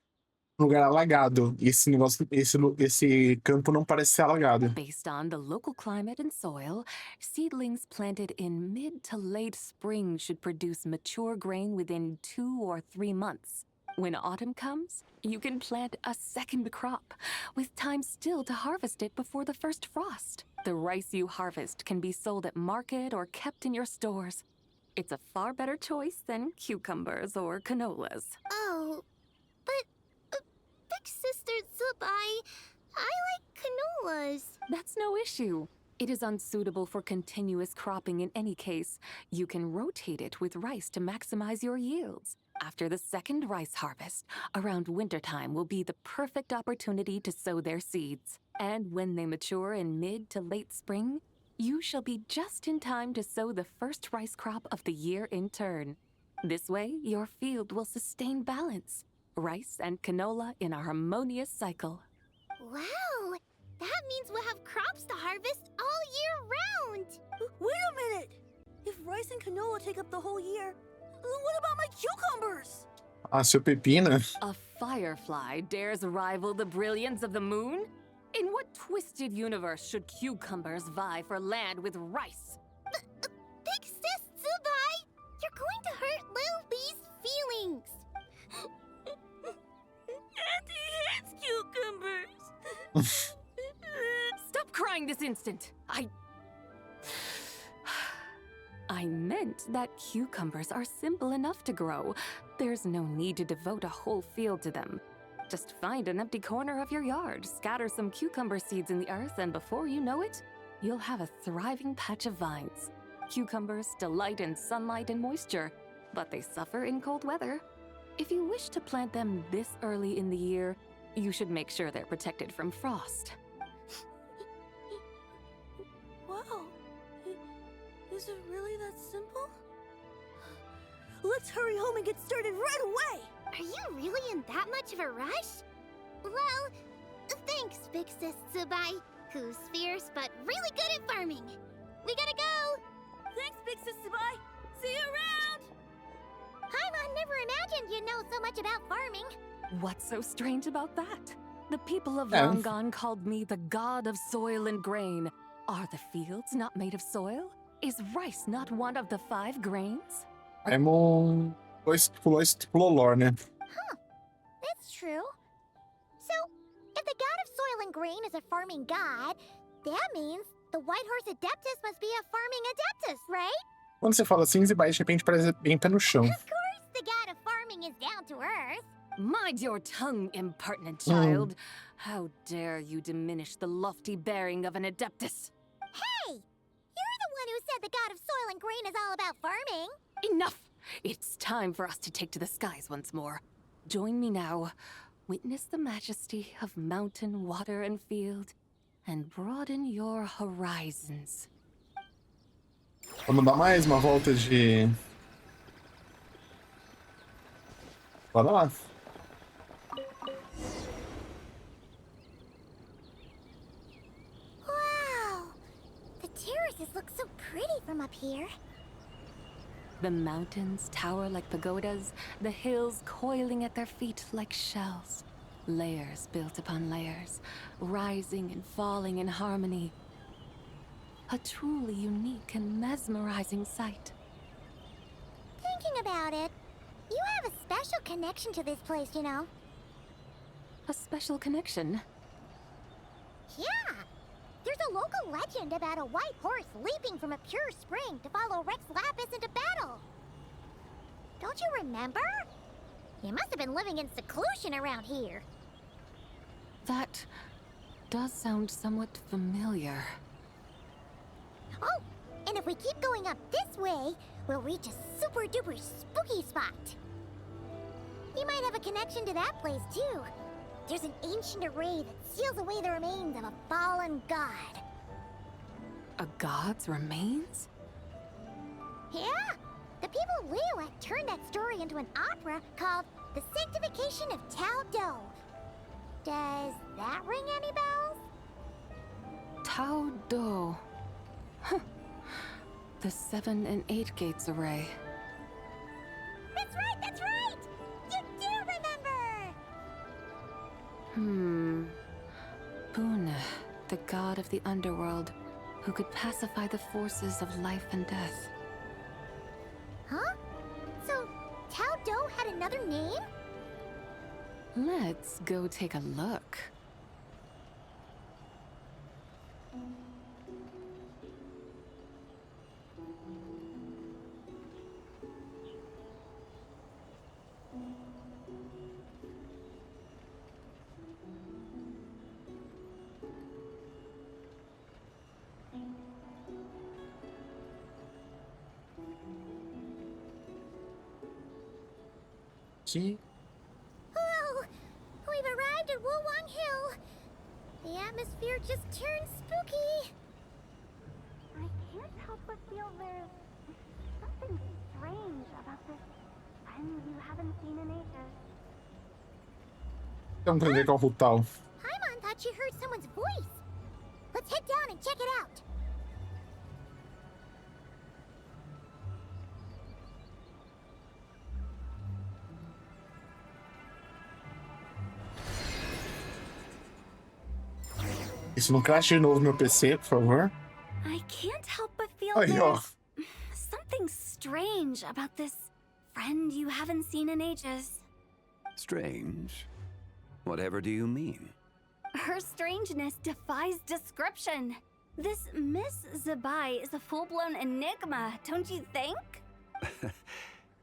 Speaker 1: num lugar alagado. E esse campo não parece ser alagado.
Speaker 18: Based on the local climate and soil, seedlings planted in mid to late spring should produce mature grain within 2 or 3 months. When autumn comes, you can plant a second crop, with time still to harvest it before the first frost. The rice you harvest can be sold at market or kept in your stores. It's a far better choice than cucumbers or canolas.
Speaker 2: Oh, but Big Sister Zibai, I like canolas.
Speaker 18: That's no issue. It is unsuitable for continuous cropping in any case. You can rotate it with rice to maximize your yields. After the second rice harvest, around wintertime will be the perfect opportunity to sow their seeds. And when they mature in mid to late spring, you shall be just in time to sow the first rice crop of the year in turn. This way, your field will sustain balance. Rice and canola in a harmonious cycle.
Speaker 2: Wow! That means we'll have crops to harvest all year round!
Speaker 20: Wait a minute! If rice and canola take up the whole year, what about my cucumbers?
Speaker 1: Ah, seu pepino?
Speaker 18: A firefly dares rival the brilliance of the moon? In what twisted universe should cucumbers vie for land with rice?
Speaker 2: Big Sis Zibai, you're going to hurt Lil Bee's feelings.
Speaker 20: Auntie hates cucumbers.
Speaker 18: Stop crying this instant. I meant that cucumbers are simple enough to grow. There's no need to devote a whole field to them. Just find an empty corner of your yard, scatter some cucumber seeds in the earth, and before you know it, you'll have a thriving patch of vines. Cucumbers delight in sunlight and moisture, but they suffer in cold weather. If you wish to plant them this early in the year, you should make sure they're protected from frost.
Speaker 20: Wow. Is it really that simple? Let's hurry home and get started right away!
Speaker 2: Are you really in that much of a rush? Well, thanks, Big Sis Zibai. who's fierce but really good at farming. We gotta go!
Speaker 20: Thanks, Big Sis Zibai. See you around!
Speaker 2: Paimon never imagined you'd know so much about farming.
Speaker 18: What's so strange about that? The people of
Speaker 1: Yeah.
Speaker 18: long gone called me the god of soil and grain. Are the fields not made of soil? Is rice not one of the 5 grains?
Speaker 1: Paimon pulou lore, né?
Speaker 2: That's true. So, if the god of soil and grain is a farming god, that means the White Horse Adeptus must be a farming adeptus, right?
Speaker 1: Quando você fala assim, Zibai de repente parece bem pé no chão.
Speaker 2: Of course the god of farming is down to earth.
Speaker 18: Mind your tongue, impertinent child. How dare you diminish the lofty bearing of an adeptus?
Speaker 2: Hey! You're the one who said the god of soil and grain is all about farming.
Speaker 18: Enough! It's time for us to take to the skies once more. Join me now. Witness the majesty of mountain, water, and field, and broaden your horizons.
Speaker 1: Vamos dar mais uma volta de... Bora lá.
Speaker 2: Wow! The terraces look so pretty from up here.
Speaker 18: The mountains tower like pagodas, the hills coiling at their feet like shells. Layers built upon layers, rising and falling in harmony. A truly unique and mesmerizing sight.
Speaker 2: Thinking about it, you have a special connection to this place, you know.
Speaker 18: A special connection?
Speaker 2: Yeah! There's a local legend about a white horse leaping from a pure spring to follow Rex Lapis into battle. Don't you remember? You must have been living in seclusion around here.
Speaker 18: That does sound somewhat familiar.
Speaker 2: Oh, and if we keep going up this way, we'll reach a super duper spooky spot. You might have a connection to that place too. There's an ancient array that seals away the remains of a fallen god.
Speaker 18: A god's remains?
Speaker 2: Yeah, the people of Liyue turned that story into an opera called The Sanctification of Tao Do. Does that ring any bells?
Speaker 18: Tao Do. Huh. The 7 and 8 gates array.
Speaker 2: That's right, that's right! You do remember!
Speaker 18: Boone, the god of the underworld, who could pacify the forces of life and death.
Speaker 2: Huh? So, Tao Do had another name?
Speaker 18: Let's go take a look.
Speaker 1: See?
Speaker 2: Whoa! We've arrived at Wulwang Hill. The atmosphere just turned spooky. I can't help but feel there's something strange about this friend you haven't seen in ages.
Speaker 1: Vamos entender qual o tal.
Speaker 2: Paimon thought she heard someone's voice. Let's head down and check it out.
Speaker 1: Isso não crash de novo meu PC, por favor.
Speaker 7: I can't help but feel
Speaker 1: Aí, ó.
Speaker 7: there's something strange about this friend you haven't seen in ages.
Speaker 5: Strange? Whatever do you mean?
Speaker 7: Her strangeness defies description. This Miss Zibai is a full-blown enigma, don't you think?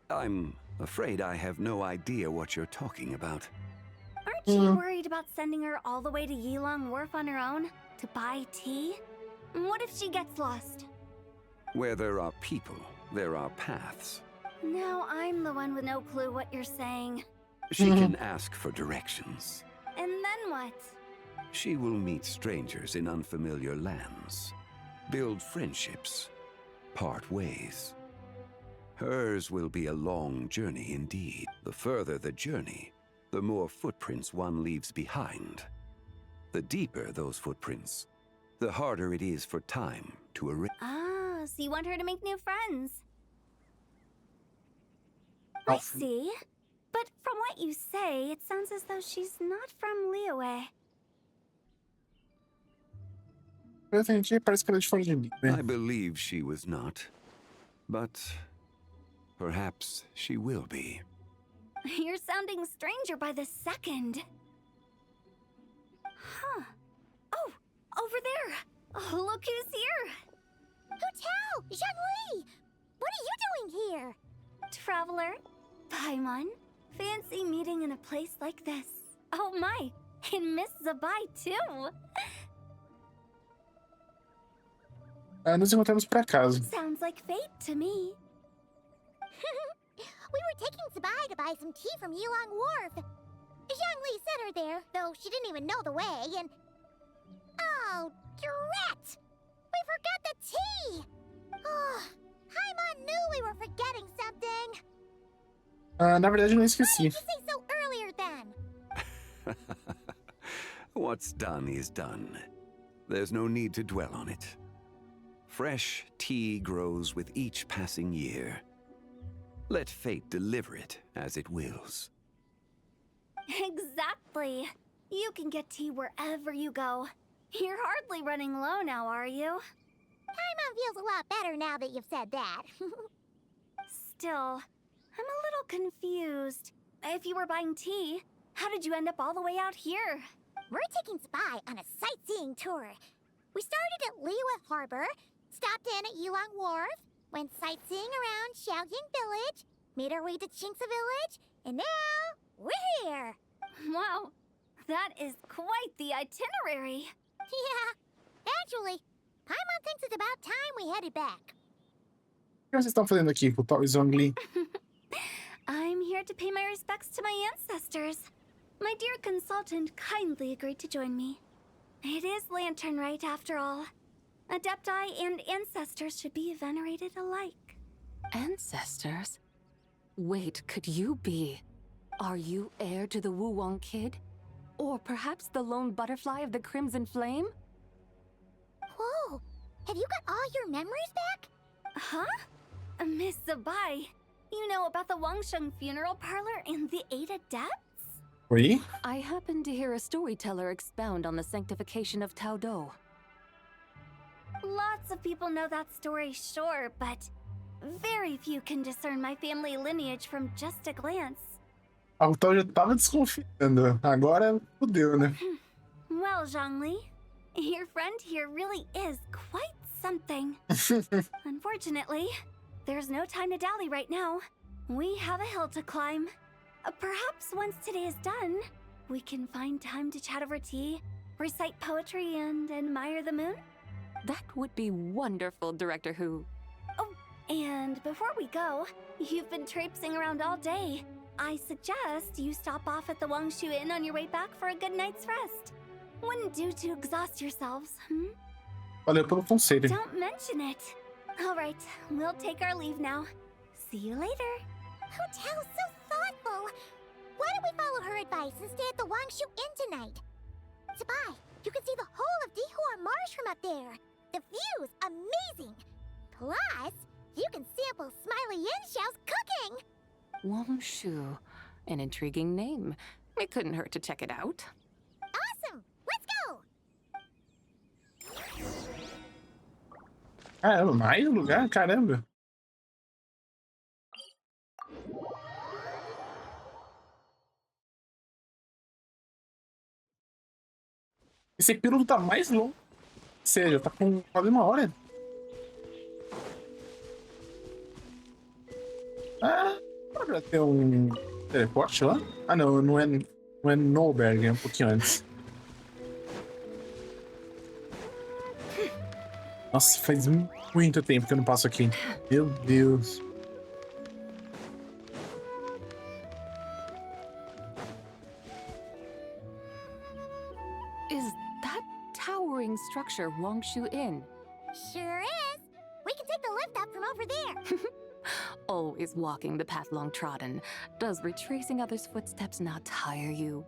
Speaker 5: I'm afraid I have no idea what you're talking about.
Speaker 7: Aren't you worried about sending her all the way to Yilong Wharf on her own to buy tea? What if she gets lost?
Speaker 5: Where there are people, there are paths.
Speaker 7: Now I'm the one with no clue what you're saying.
Speaker 5: She can ask for directions.
Speaker 7: And then what?
Speaker 5: She will meet strangers in unfamiliar lands, build friendships, part ways. Hers will be a long journey indeed. The further the journey, the more footprints one leaves behind. The deeper those footprints, the harder it is for time to erase.
Speaker 7: Ah, so you want her to make new friends?
Speaker 1: Oh.
Speaker 7: I see. But from what you say, it sounds as though she's not from Liyue.
Speaker 1: Parece que ela é de fora de mim, né?
Speaker 5: I believe she was not. But perhaps she will be.
Speaker 7: You're sounding stranger by the second. Huh. Oh, over there. Oh, look who's here.
Speaker 2: Hotel! Zhongli! What are you doing here?
Speaker 7: Traveler, Paimon, fancy meeting in a place like this. Oh my, and Miss Zibai too.
Speaker 1: Nos encontramos por acaso.
Speaker 7: Sounds like fate to me.
Speaker 2: We were taking Zibai to buy some tea from Yulong Wharf. Zhongli sent her there, though she didn't even know the way, and... Oh, drat! We forgot the tea! Oh, Paimon knew we were forgetting something.
Speaker 1: Na verdade, eu não
Speaker 2: Why
Speaker 1: esqueci.
Speaker 2: did you say so earlier then?
Speaker 5: What's done is done. There's no need to dwell on it. Fresh tea grows with each passing year. Let fate deliver it as it wills.
Speaker 7: Exactly. You can get tea wherever you go. You're hardly running low now, are you?
Speaker 2: Paimon feels a lot better now that you've said that.
Speaker 7: Still, I'm a little confused. If you were buying tea, how did you end up all the way out here?
Speaker 2: We're taking Zibai on a sightseeing tour. We started at Liyue Harbor, stopped in at Yulong Wharf, went sightseeing around Xiaoying Village, made our way to Qingce Village, and now we're here.
Speaker 7: Wow, that is quite the itinerary.
Speaker 2: Yeah, actually, Paimon thinks it's about time we headed back.
Speaker 1: O que vocês estão fazendo aqui com o tal Zhongli?
Speaker 7: I'm here to pay my respects to my ancestors. My dear consultant kindly agreed to join me. It is Lantern Rite, after all. Adepti and ancestors should be venerated alike.
Speaker 17: Ancestors? Wait, could you be? Are you heir to the Wuwang kid? Or perhaps the lone butterfly of the Crimson Flame?
Speaker 2: Whoa, have you got all your memories back?
Speaker 7: Huh? Miss Zibai, you know about the Wangsheng funeral parlor and the 8 adepts?
Speaker 1: Oi?
Speaker 17: I happened to hear a storyteller expound on the sanctification of Tao Do.
Speaker 7: Lots of people know that story, sure, but very few can discern my family lineage from just a glance.
Speaker 1: O tal já tava desconfiando. Agora fodeu, né?
Speaker 7: Well, Zhongli, your friend here really is quite something. Unfortunately, there's no time to dally right now. We have a hill to climb. Perhaps once today is done, we can find time to chat over tea, recite poetry, and admire the moon?
Speaker 17: That would be wonderful, Director Hu.
Speaker 7: Oh, and before we go, you've been traipsing around all day. I suggest you stop off at the Wangshu Inn on your way back for a good night's rest. Wouldn't do to exhaust yourselves, hmm?
Speaker 1: Valeu pelo conselho.
Speaker 7: Don't mention it. All right, we'll take our leave now. See you later.
Speaker 2: Hotel's so thoughtful. Why don't we follow her advice and stay at the Wangshu Inn tonight? Zibai, you can see the whole of Dihua Marsh from up there. The view's amazing. Plus, you can sample Smiley Yin-Xiao's cooking.
Speaker 17: Wangshu. An intriguing name. It couldn't hurt to check it out.
Speaker 2: Awesome! Let's go!
Speaker 1: Caramba, mais um lugar? Caramba. Esse epílogo tá mais longo. Ou seja, tá com quase 1 hora. Ah, pra ter um teleporte lá? Ah, não, não é Nolberg, é um pouquinho antes. Nossa, faz muito tempo que eu não passo aqui. Meu Deus.
Speaker 17: Is that towering structure Wangshu Inn?
Speaker 2: Sure is. We can take the lift up from over there.
Speaker 17: Always walking the path long trodden. Does retracing others' footsteps not tire you?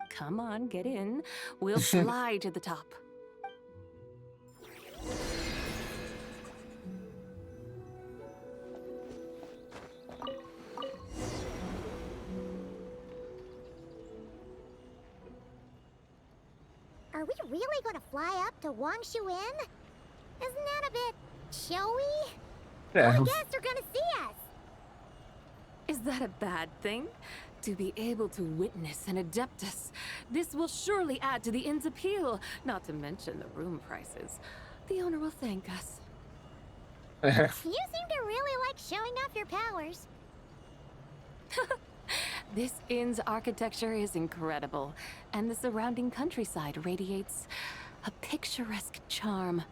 Speaker 17: Come on, get in. We'll fly to the top.
Speaker 2: really gonna fly up to Wangshu Inn? Isn't that a bit showy?
Speaker 1: Yeah.
Speaker 2: All the guests are gonna see us.
Speaker 18: Is that a bad thing? To be able to witness an Adeptus. This will surely add to the inn's appeal, not to mention the room prices. The owner will thank us.
Speaker 2: You seem to really like showing off your powers.
Speaker 18: This inn's architecture is incredible, and the surrounding countryside radiates a picturesque charm.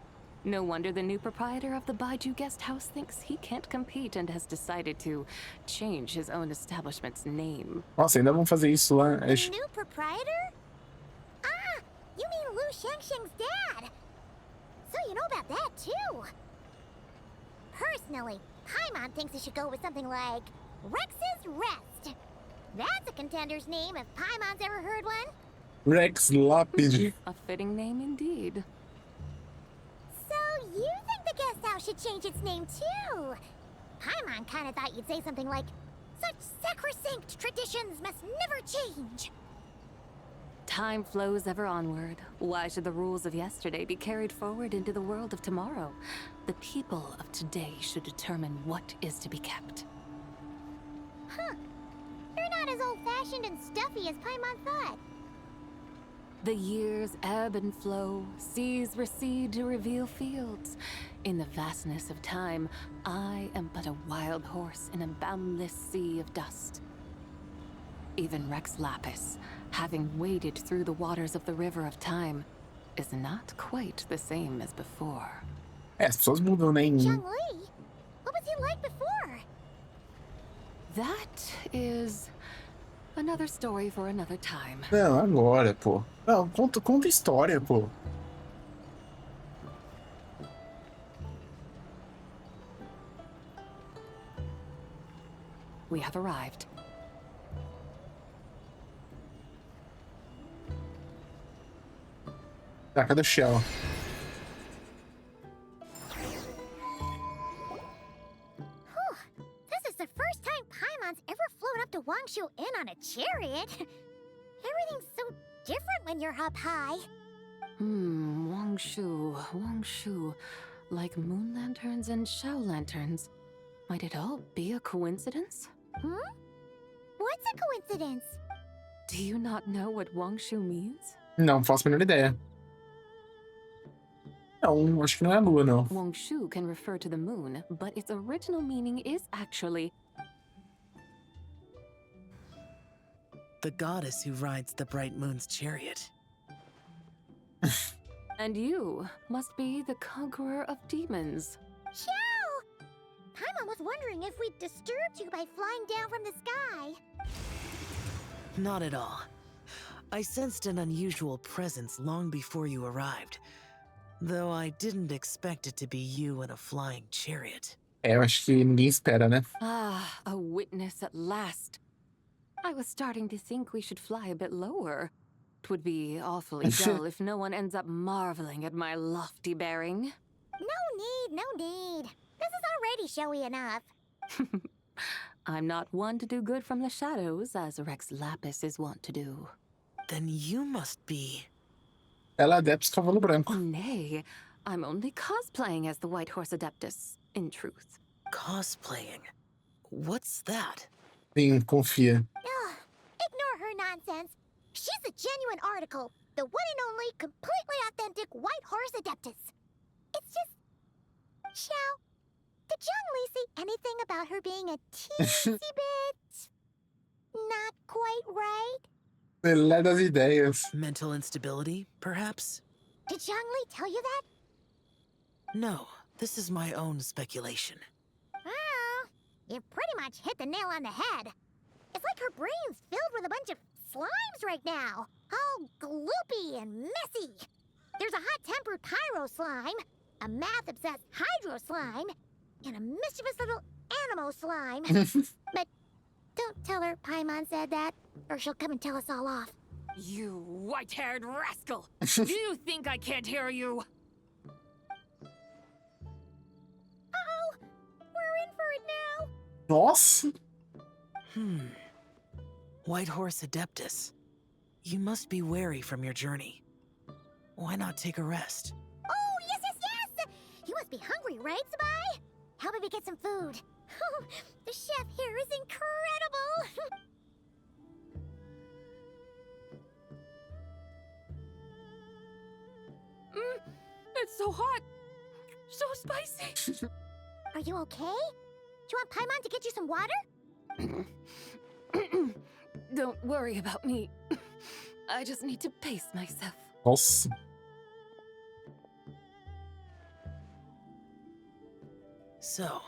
Speaker 18: No wonder the new proprietor of the Baiju guest house thinks he can't compete and has decided to change his own establishment's name.
Speaker 1: Nossa, ainda vão fazer isso lá.
Speaker 2: The new proprietor? Ah, you mean Lu Shengsheng's dad. So you know about that too. Personally, Paimon thinks it should go with something like Rex's Rest. That's a contender's name if Paimon's ever heard one.
Speaker 1: Rex Lapid.
Speaker 18: A fitting name indeed.
Speaker 2: So you think the guest house should change its name too? Paimon kinda thought you'd say something like, such sacrosanct traditions must never change.
Speaker 18: Time flows ever onward. Why should the rules of yesterday be carried forward into the world of tomorrow? The people of today should determine what is to be kept.
Speaker 2: Huh. You're not as old-fashioned and stuffy as Paimon thought.
Speaker 18: The years ebb and flow, seas recede to reveal fields. In the vastness of time, I am but a wild horse in a boundless sea of dust. Even Rex Lapis, having waded through the waters of the river of time, is not quite the same as before.
Speaker 1: As pessoas mudam, né?
Speaker 2: Zhongli? What was he like before?
Speaker 18: That is another story for another time.
Speaker 1: Não, agora, pô. Não, conta história, pô.
Speaker 18: We have arrived.
Speaker 1: Tá, cadê o Shell?
Speaker 2: This is the first time Paimon's ever flown up to Wangshu Inn on a chariot. Everything's so different when you're up high.
Speaker 18: Wangshu. Like moon lanterns and Shao lanterns. Might it all be a coincidence?
Speaker 2: What's a coincidence?
Speaker 18: Do you not know what Wangshu means?
Speaker 1: Não faço a menor ideia. Não, acho que não é a lua, não.
Speaker 18: Wangshu can refer to the moon, but its original meaning is actually
Speaker 11: the goddess who rides the bright moon's chariot.
Speaker 18: And you must be the conqueror of demons.
Speaker 2: Xiao! Paimon was wondering if we'd disturbed you by flying down from the sky.
Speaker 11: Not at all. I sensed an unusual presence long before you arrived, though I didn't expect it to be you in a flying chariot.
Speaker 1: Eu acho que ninguém espera, né?
Speaker 18: Ah, a witness at last. I was starting to think we should fly a bit lower. It would be awfully dull if no one ends up marveling at my lofty bearing.
Speaker 2: No need. This is already showy enough.
Speaker 18: I'm not one to do good from the shadows, as Rex Lapis is wont to do.
Speaker 11: Then you must be...
Speaker 1: Ela é Adeptus Cavalo Branco.
Speaker 18: Nay, I'm only cosplaying as the White Horse Adeptus, in truth.
Speaker 11: Cosplaying? What's that?
Speaker 1: Sim, confia.
Speaker 2: Ignore her nonsense. She's a genuine article. The one and only, completely authentic White Horse Adeptus. It's just... Xiao, did Zhongli say anything about her being a teensy bit... not quite right?
Speaker 1: Ele é das ideias.
Speaker 11: Mental instability, perhaps?
Speaker 2: Did Zhongli tell you that?
Speaker 11: No, this is my own speculation.
Speaker 2: Oh, you pretty much hit the nail on the head. It's like her brain's filled with a bunch of slimes right now. All gloopy and messy. There's a hot-tempered pyro slime, a math-obsessed hydro slime, and a mischievous little animal slime. But don't tell her Paimon said that, or she'll come and tell us all off.
Speaker 18: You white-haired rascal! Do you think I can't hear you?
Speaker 2: Uh-oh! We're in for it now!
Speaker 1: Nossa!
Speaker 11: White Horse Adeptus. You must be wary from your journey. why not take a rest?
Speaker 2: Oh, yes, yes, yes! You must be hungry, right, Zibai? How about we get some food? The chef here is incredible!
Speaker 23: It's so hot. So spicy.
Speaker 2: Are you okay? Do you want Paimon to get you some water?
Speaker 17: Don't worry about me. I just need to pace myself.
Speaker 1: Nossa.
Speaker 11: So,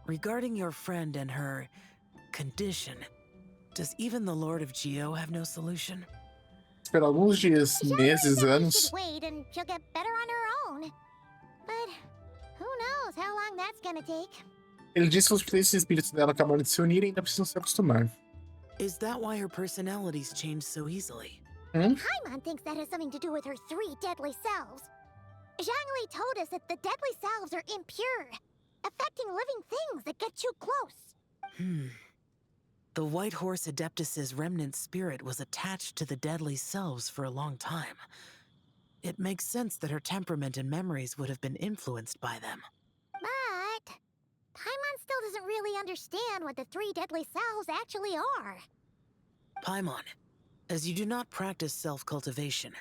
Speaker 11: regarding your friend and her condition, does even the Lord of Geo have no solution?
Speaker 1: Esperar alguns dias, meses,
Speaker 2: We
Speaker 1: anos.
Speaker 2: should wait and she'll get better on her own. But who knows how long that's gonna take?
Speaker 1: Ele disse que os três espíritos dela acabaram de se unir e ainda precisam se acostumar.
Speaker 11: Is that why her personalities change so easily?
Speaker 2: Paimon thinks that has something to do with her 3 deadly selves. Zhangli told us that the deadly selves are impure, affecting living things that get too close.
Speaker 11: The White Horse Adeptus's remnant spirit was attached to the deadly selves for a long time. It makes sense that her temperament and memories would have been influenced by them.
Speaker 2: But Paimon still doesn't really understand what the 3 deadly selves actually are.
Speaker 11: Paimon, as you do not practice self-cultivation,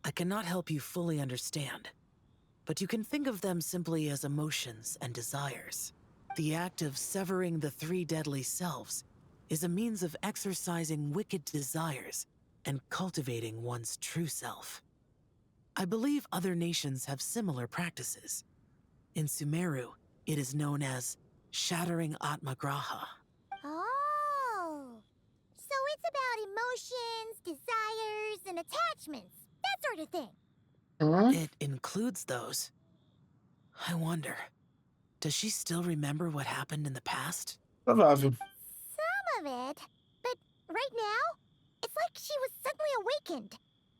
Speaker 11: I cannot help you fully understand. But you can think of them simply as emotions and desires. The act of severing the 3 deadly selves is a means of exercising wicked desires and cultivating one's true self. I believe other nations have similar practices. In Sumeru, it is known as shattering Atmagraha.
Speaker 2: Oh, so it's about emotions, desires, and attachments, that sort of thing.
Speaker 11: It includes those. I wonder, does she still remember what happened in the past?
Speaker 1: Provável.
Speaker 2: Some of it, but right now, it's like she was suddenly awakened.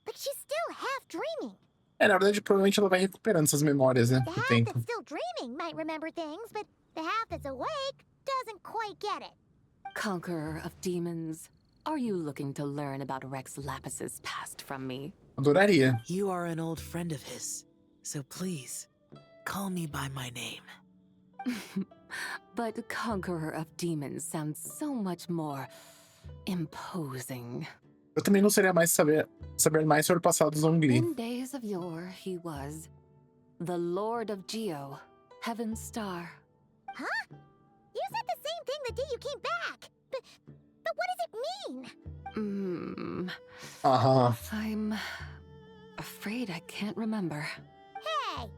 Speaker 2: Like she's still half dreaming.
Speaker 1: Na verdade, provavelmente ela vai recuperando essas memórias, né?
Speaker 2: The
Speaker 1: Com o
Speaker 2: half
Speaker 1: tempo.
Speaker 2: that's still dreaming might remember things, but the half that's awake doesn't quite get it.
Speaker 17: Conqueror of demons, are you looking to learn about Rex Lapis's past from me?
Speaker 1: Adoraria.
Speaker 11: You are an old friend of his, so please, call me by my name.
Speaker 17: But Conqueror of Demons sounds so much more imposing.
Speaker 1: Eu também não seria mais saber mais sobre o passado do Zhongli.
Speaker 17: In days of yore, he was the Lord of Geo, Heaven's Star.
Speaker 2: Huh? You said the same thing the day you came back. But what does it mean?
Speaker 17: I'm afraid I can't remember.
Speaker 2: Hey,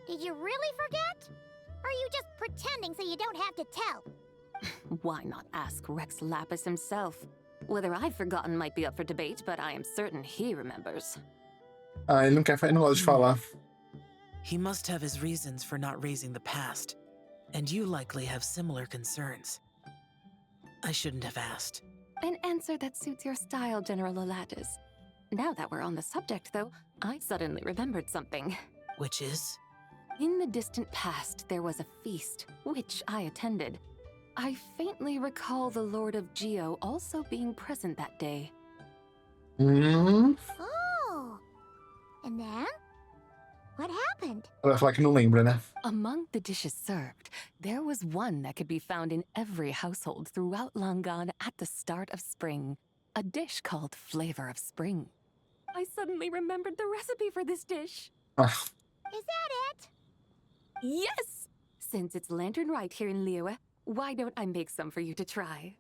Speaker 2: did you really forget? Or are you just pretending so you don't have to tell?
Speaker 17: Why not ask Rex Lapis himself? Whether I've forgotten might be up for debate, but I am certain he remembers.
Speaker 1: Ele não gosta de falar.
Speaker 11: He must have his reasons for not raising the past, and you likely have similar concerns. I shouldn't have asked.
Speaker 17: An answer that suits your style, General Olatis. Now that we're on the subject, though, I suddenly remembered something.
Speaker 11: Which is?
Speaker 17: In the distant past, there was a feast, which I attended. I faintly recall the Lord of Geo also being present that day.
Speaker 2: Oh, and then? What happened?
Speaker 1: Ela vai falar que não lembra, né?
Speaker 17: Among the dishes served, there was one that could be found in every household throughout Langan at the start of spring. A dish called Flavor of Spring. I suddenly remembered the recipe for this dish.
Speaker 2: Is that it?
Speaker 17: Yes! Since it's Lantern Right here in Liyue, why don't I make some for you to try?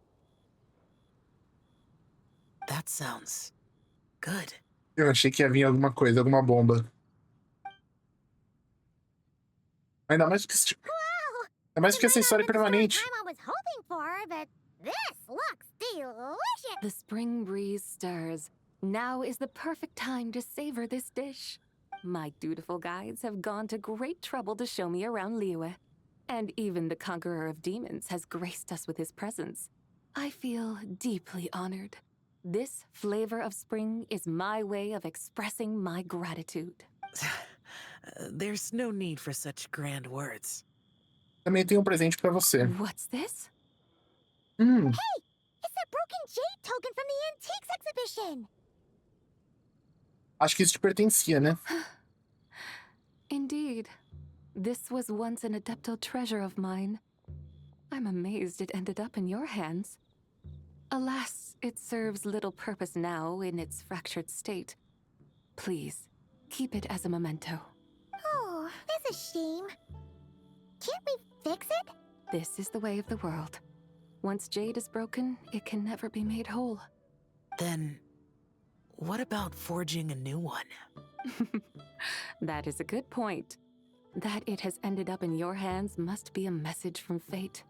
Speaker 11: That sounds good.
Speaker 1: Eu achei que ia vir alguma coisa, alguma bomba. Ainda mais que essa história é permanente.
Speaker 2: I was hoping for, but this looks delicious.
Speaker 17: The spring breeze stirs. Now is the perfect time to savor this dish. My dutiful guides have gone to great trouble to show me around Liyue. And even the Conqueror of Demons has graced us with his presence. I feel deeply honored. This flavor of spring is my way of expressing my gratitude.
Speaker 11: There's no need for such grand words.
Speaker 1: Também tenho presente pra você.
Speaker 17: What's this?
Speaker 2: Hey, it's that broken jade token from the antiques exhibition.
Speaker 1: Acho que isso te pertencia, né?
Speaker 17: Indeed. This was once an Adeptal treasure of mine. I'm amazed it ended up in your hands. Alas, it serves little purpose now in its fractured state. Please, keep it as a memento.
Speaker 12: Oh, that's a shame. Can't we fix it?
Speaker 17: This is the way of the world. Once jade is broken, it can never be made whole.
Speaker 11: Then, what about forging a new one?
Speaker 17: That is a good point. That it has ended up in your hands must be a message from fate.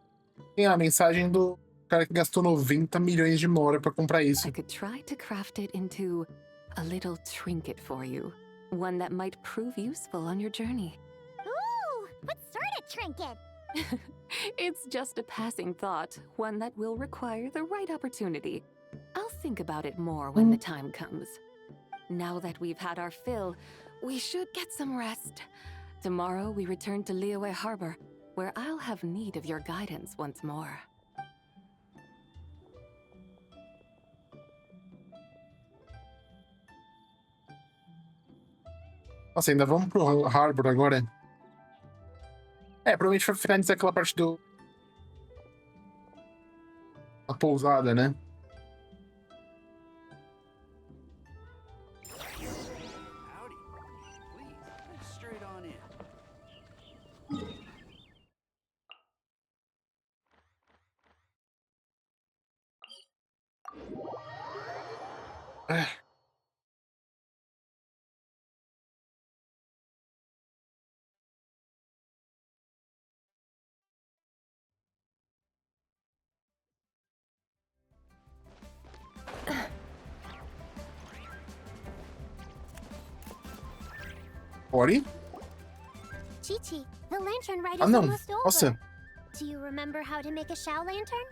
Speaker 1: Tem a mensagem do cara que gastou 90 milhões de mora pra comprar isso.
Speaker 17: I could try to craft it into a little trinket for you. One that might prove useful on your journey.
Speaker 12: Ooh, what sort of trinket?
Speaker 17: It's just a passing thought, one that will require the right opportunity. I'll think about it more when the time comes. Now that we've had our fill, we should get some rest. Tomorrow we return to Liyue Harbor, where I'll have need of your guidance once more.
Speaker 1: Nossa, ainda vamos pro Harbor agora? É, provavelmente vai finalizar aquela parte do... a pousada, né?
Speaker 3: Howdy. Please, move straight on in.
Speaker 1: Ori?
Speaker 2: Chi-Chi, the lantern ride is
Speaker 1: Ah, não.
Speaker 2: almost over.
Speaker 1: Nossa.
Speaker 2: Do you remember how to make a Shao lantern?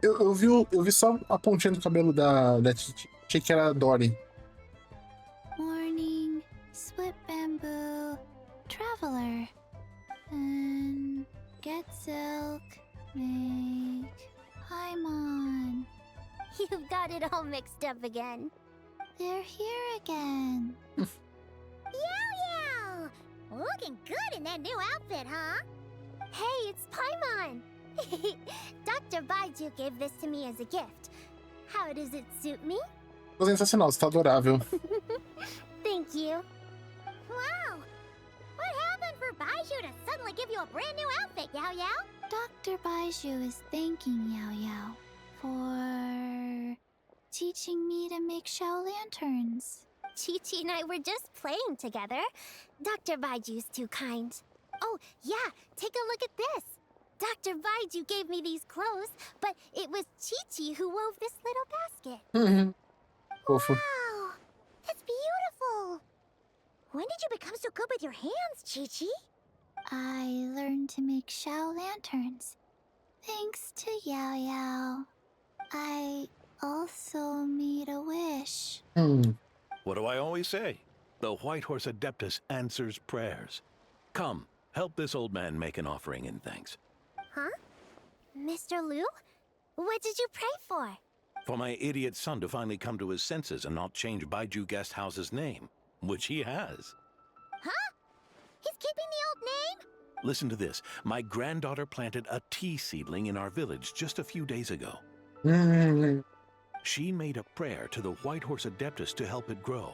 Speaker 1: Eu vi só a pontinha do cabelo da Titi. Achei que era a Dory.
Speaker 2: Morning, split bamboo, traveler, and get silk, make Paimon. You've got it all mixed up again. They're here again.
Speaker 12: Yow! Looking good in that new outfit, huh?
Speaker 2: Hey, it's Paimon! Dr. Baiju gave this to me as a gift. How does it suit me?
Speaker 1: Tô sensacional, você tá adorável.
Speaker 2: Thank you.
Speaker 12: Wow! What happened for Baiju to suddenly give you a brand new outfit, Yao Yao?
Speaker 2: Dr. Baiju is thanking Yao Yao for teaching me to make Shao lanterns. Chi-Chi and I were just playing together. Dr. Baiju's too kind. Oh, yeah, take a look at this. Dr. Baiju gave me these clothes, but it was Chi-Chi who wove this little basket.
Speaker 1: Fofo.
Speaker 12: Wow! That's beautiful! When did you become so good with your hands, Chi-Chi?
Speaker 2: I learned to make Shao lanterns. Thanks to Yao Yao. I also made a wish.
Speaker 4: What do I always say? The White Horse Adeptus answers prayers. Come, help this old man make an offering in thanks.
Speaker 2: Huh? Mr. Liu? What did you pray for?
Speaker 4: For my idiot son to finally come to his senses and not change Baiju Guest House's name, which he has.
Speaker 12: Huh? He's keeping the old name?
Speaker 4: Listen to this. My granddaughter planted a tea seedling in our village just a few days ago. She made a prayer to the White Horse Adeptus to help it grow.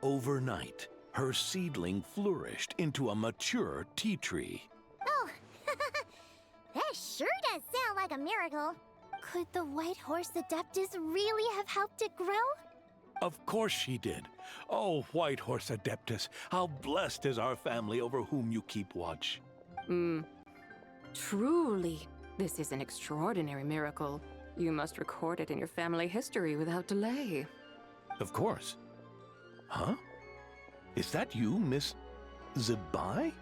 Speaker 4: Overnight, her seedling flourished into a mature tea tree.
Speaker 12: Oh, that sure does sound like a miracle.
Speaker 2: Could the White Horse Adeptus really have helped it grow?
Speaker 4: Of course she did. Oh, White Horse Adeptus, how blessed is our family over whom you keep watch.
Speaker 17: Truly, this is an extraordinary miracle. You must record it in your family history without delay.
Speaker 4: Of course. Huh? Is that you, Miss Zibai?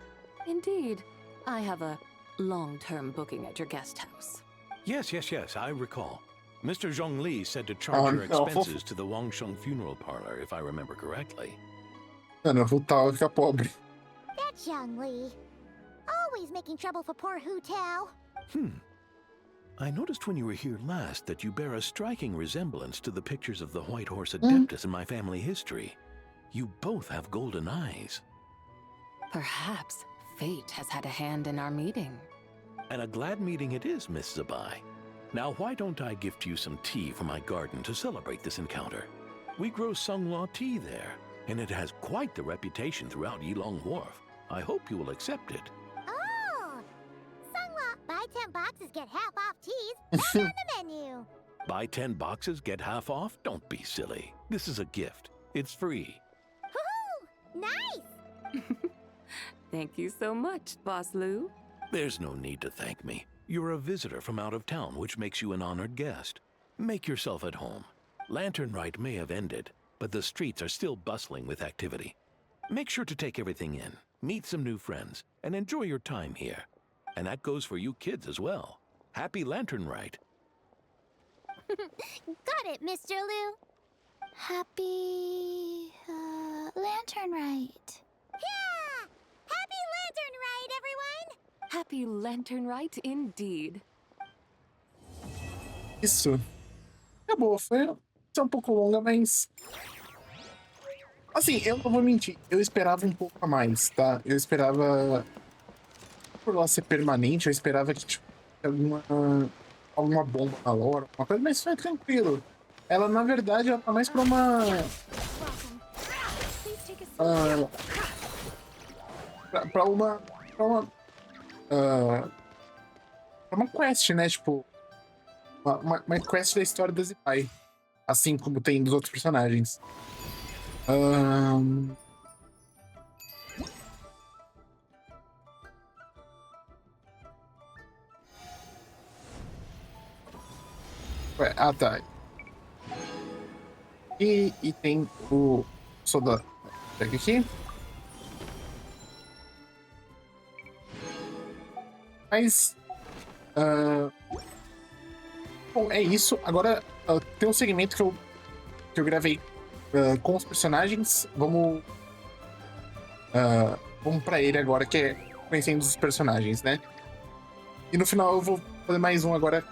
Speaker 17: Indeed. I have a long-term booking at your guest house.
Speaker 4: Yes, I recall. Mr. Zhongli said to charge your expenses to the Wangsheng funeral parlor, if I remember correctly.
Speaker 1: Mano, eu vou ficar pobre.
Speaker 12: That's young Lee. Always making trouble for poor Hu Tao.
Speaker 4: I noticed when you were here last that you bear a striking resemblance to the pictures of the White Horse Adeptus in my family history. You both have golden eyes.
Speaker 10: Perhaps fate has had a hand in our meeting.
Speaker 4: And a glad meeting it is, Miss Zibai. Now, why don't I gift you some tea from my garden to celebrate this encounter? We grow Sunglaw tea there, and it has quite the reputation throughout Yilong Wharf. I hope you will accept it.
Speaker 2: Oh! Sunglaw, buy 10 boxes, get half off teas. That's on the menu.
Speaker 4: Buy 10 boxes, get half off? Don't be silly. This is a gift. It's free.
Speaker 2: Woohoo! Nice!
Speaker 10: Thank you so much, Boss Lou.
Speaker 4: There's no need to thank me. You're a visitor from out of town, which makes you an honored guest. Make yourself at home. Lantern Rite may have ended, but the streets are still bustling with activity. Make sure to take everything in, meet some new friends, and enjoy your time here. And that goes for you kids as well. Happy Lantern Rite.
Speaker 2: Got it, Mr. Lou.
Speaker 12: Happy... Lantern Rite.
Speaker 2: Yeah! Happy Lantern Rite, everyone!
Speaker 10: Happy Lantern Rite indeed.
Speaker 1: Isso. Acabou, foi um pouco longa, mas... Assim, eu não vou mentir, eu esperava um pouco a mais, tá? Eu esperava... Por ela ser permanente, eu esperava que, tipo, alguma bomba na lore, uma coisa, mas foi tranquilo. Ela, na verdade, ela tá mais pra uma... Pra uma quest, né? Tipo, uma quest da história da Zibai. Assim como tem dos outros personagens. Ué, tá. E tem o soldado. Pega aqui. Mas... Bom, é isso. Agora tem um segmento que eu gravei com os personagens. Vamos pra ele agora, que é conhecendo os personagens, né? E no final eu vou fazer mais um agora,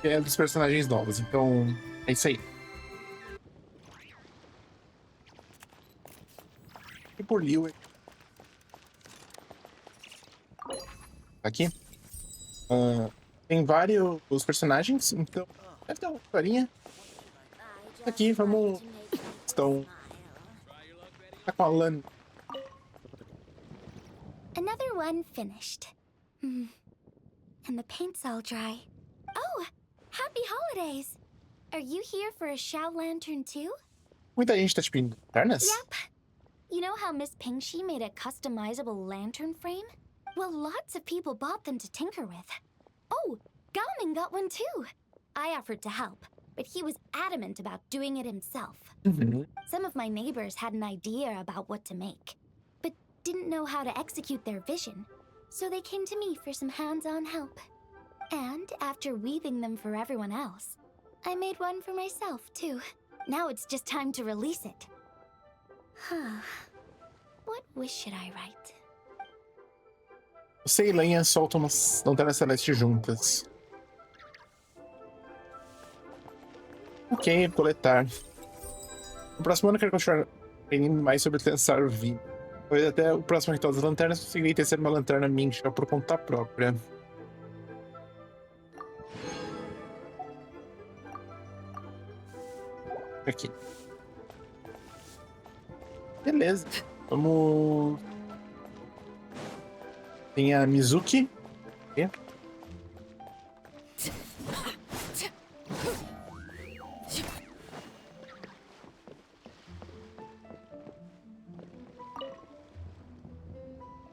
Speaker 1: que é dos personagens novos. Então, é isso aí. E por Liu. Aqui. Tem vários personagens, então deve ter uma historinha. Aqui, vamos... Estão... Tá com a Lan.
Speaker 7: Another one finished. And the paint's all dry. Oh, happy holidays! Are you here for a Shao Lantern too?
Speaker 1: Muita gente tá tipo lanternas?
Speaker 7: Yep. You know how Miss Pingshi made a customizable lantern frame? Well, lots of people bought them to tinker with. Oh, Gaoming got one too. I offered to help, but he was adamant about doing it himself. Some of my neighbors had an idea about what to make, but didn't know how to execute their vision, so they came to me for some hands-on help. And after weaving them for everyone else, I made one for myself too. Now it's just time to release it. What wish should I write?
Speaker 1: Você e Lenha soltam umas lanternas celestes juntas. Ok, coletar. No próximo ano eu quero continuar aprendendo mais sobre lançar vindo. Talvez até o próximo Ritual das Lanternas conseguirei ter uma lanterna minha por conta própria. Aqui. Beleza. Vamos... Tem a Mizuki. Aqui.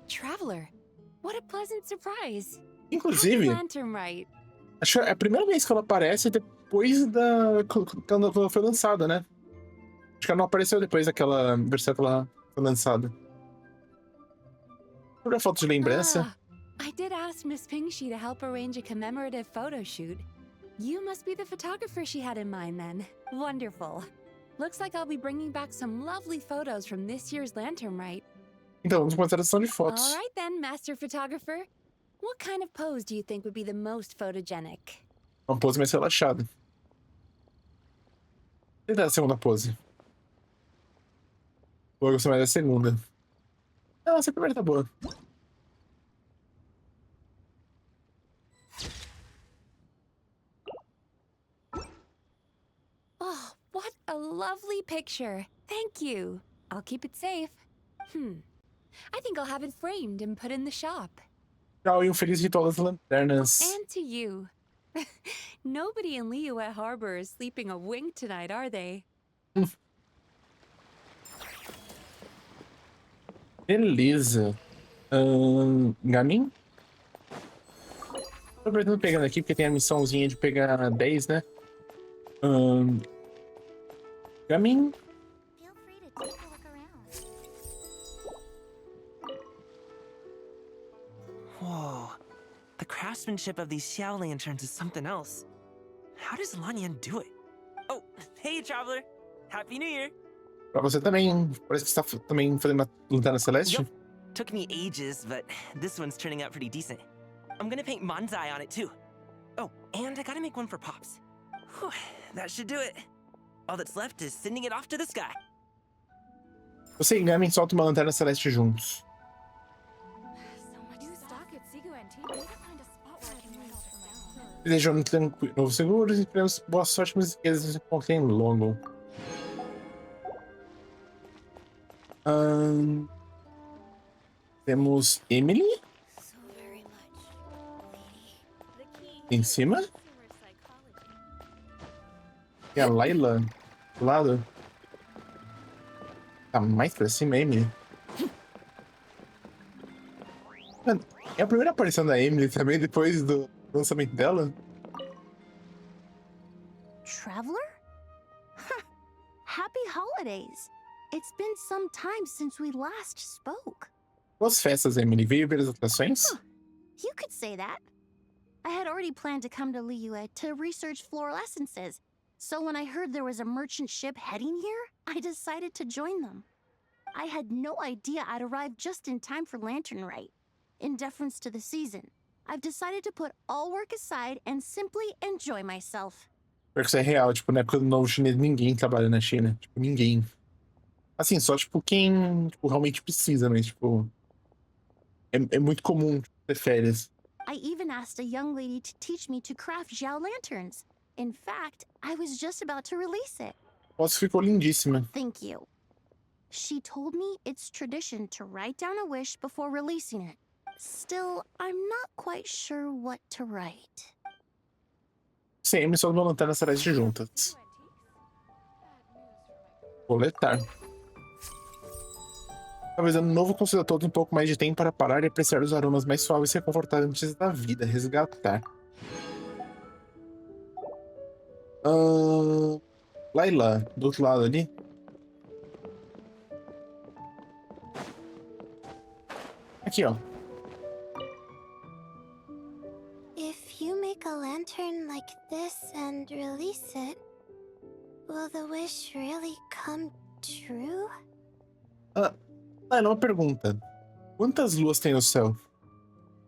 Speaker 6: Traveler, what a pleasant surprise.
Speaker 1: Inclusive,
Speaker 6: Lantern Rite.
Speaker 1: acho que é a primeira vez que ela aparece depois da... quando ela foi lançada, né? Acho que ela não apareceu depois daquela versão que ela foi lançada. Sobre a foto de lembrança.
Speaker 6: I did ask Miss Pingshi to help arrange a commemorative photo shoot. You must be the photographer she had in mind then. Wonderful. Looks like I'll be bringing back some lovely photos from this year's Lantern Rite.
Speaker 1: Então, vamos começar a sessão de fotos.
Speaker 6: All right then, Master Photographer. What kind of pose do you think would be the most photogenic?
Speaker 1: Uma pose mais relaxada. E da segunda pose? Vou gostar mais da segunda. Nossa, a primeira tá boa.
Speaker 10: Oh, what a lovely picture. Thank you. I'll keep it safe. I think I'll have it framed and put in the shop.
Speaker 1: Tchau e feliz Ritual das Lanternas.
Speaker 10: And to you. Nobody in Liyue Harbor is sleeping a wink tonight, are they?
Speaker 1: Beleza. Gamin? Tô apertando pegando aqui porque tem a missãozinha de pegar 10, né? Gamin?
Speaker 2: Feel free to take a look around.
Speaker 16: Whoa. The craftsmanship of these Xiao lanterns is something else. How does Lanyan do it? Oh, hey, traveler. Happy New Year.
Speaker 1: Pra você também. Parece que você tá também fazendo uma lanterna celeste?
Speaker 16: Yup. Took me ages, but this one's turning out pretty decent. I'm gonna paint Manzai on it too. Oh, and I gotta make one for Pops. Whew, that should do it. All that's left is sending it off to the sky.
Speaker 1: Você e Gamin soltam uma lanterna celeste juntos. Desejando novo seguro e esperamos boa sorte com as riquezas que se encontrem logo. Temos Emily? Em cima? E a Layla do lado? Tá mais pra cima, a Emily. Mano, é a primeira aparição da Emily também depois do lançamento dela?
Speaker 12: Traveler? Happy holidays! It's been some time since we last spoke.
Speaker 1: Boas festas, Emily. Veio ver as atrações?
Speaker 12: You could say that. I had already planned to come to Liyue to research floral essences, so when I heard there was a merchant ship heading here, I decided to join them. I had no idea I'd arrive just in time for Lantern Rite. In deference to the season, I've decided to put all work aside and simply enjoy myself.
Speaker 1: Pior que isso é real, tipo, na época do novo chinês ninguém trabalha na China. Tipo, ninguém. Assim, só, tipo, quem tipo, realmente precisa, mas, tipo... É muito comum ter férias.
Speaker 12: I even asked a young lady to teach me to craft Xiao lanterns. In fact, I was just about to release it.
Speaker 1: Nossa, ficou lindíssima.
Speaker 12: Thank you. She told me it's tradition to write down a wish before releasing it. Still, I'm not quite sure what to write.
Speaker 1: Sim, emissão de uma lanterna celeste juntas. Coletar. Talvez ano novo conceda a todos um pouco mais de tempo para parar e apreciar os aromas mais suaves e reconfortantes da vida. Resgatar. Layla, do outro lado ali. Aqui, ó.
Speaker 2: If you make a lantern like this and release it, will the wish really come true?
Speaker 1: Layla, uma pergunta. Quantas luas tem no céu?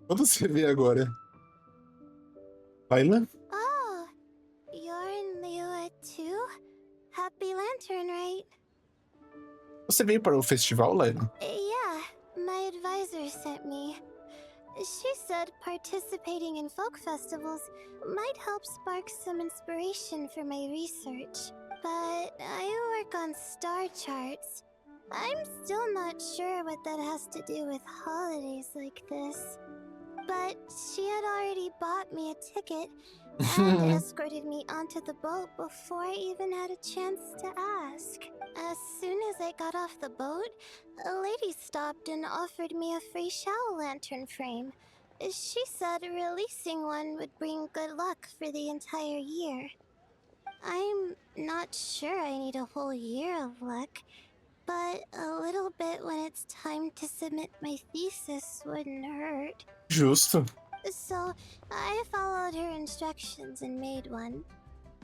Speaker 1: Quantas você vê agora? Layla?
Speaker 2: Oh, you're in Liyue too? Happy Lantern Rite.
Speaker 1: Você veio para o festival, Layla?
Speaker 2: Yeah, my advisor sent me. She said participating in folk festivals might help spark some inspiration for my research. But I work on star charts. I'm still not sure what that has to do with holidays like this. But she had already bought me a ticket and escorted me onto the boat before I even had a chance to ask. As soon as I got off the boat, a lady stopped and offered me a free Xiao lantern frame. She said releasing one would bring good luck for the entire year. I'm not sure I need a whole year of luck, but a little bit when it's time to submit my thesis wouldn't hurt.
Speaker 1: Justo.
Speaker 2: So, I followed her instructions and made one.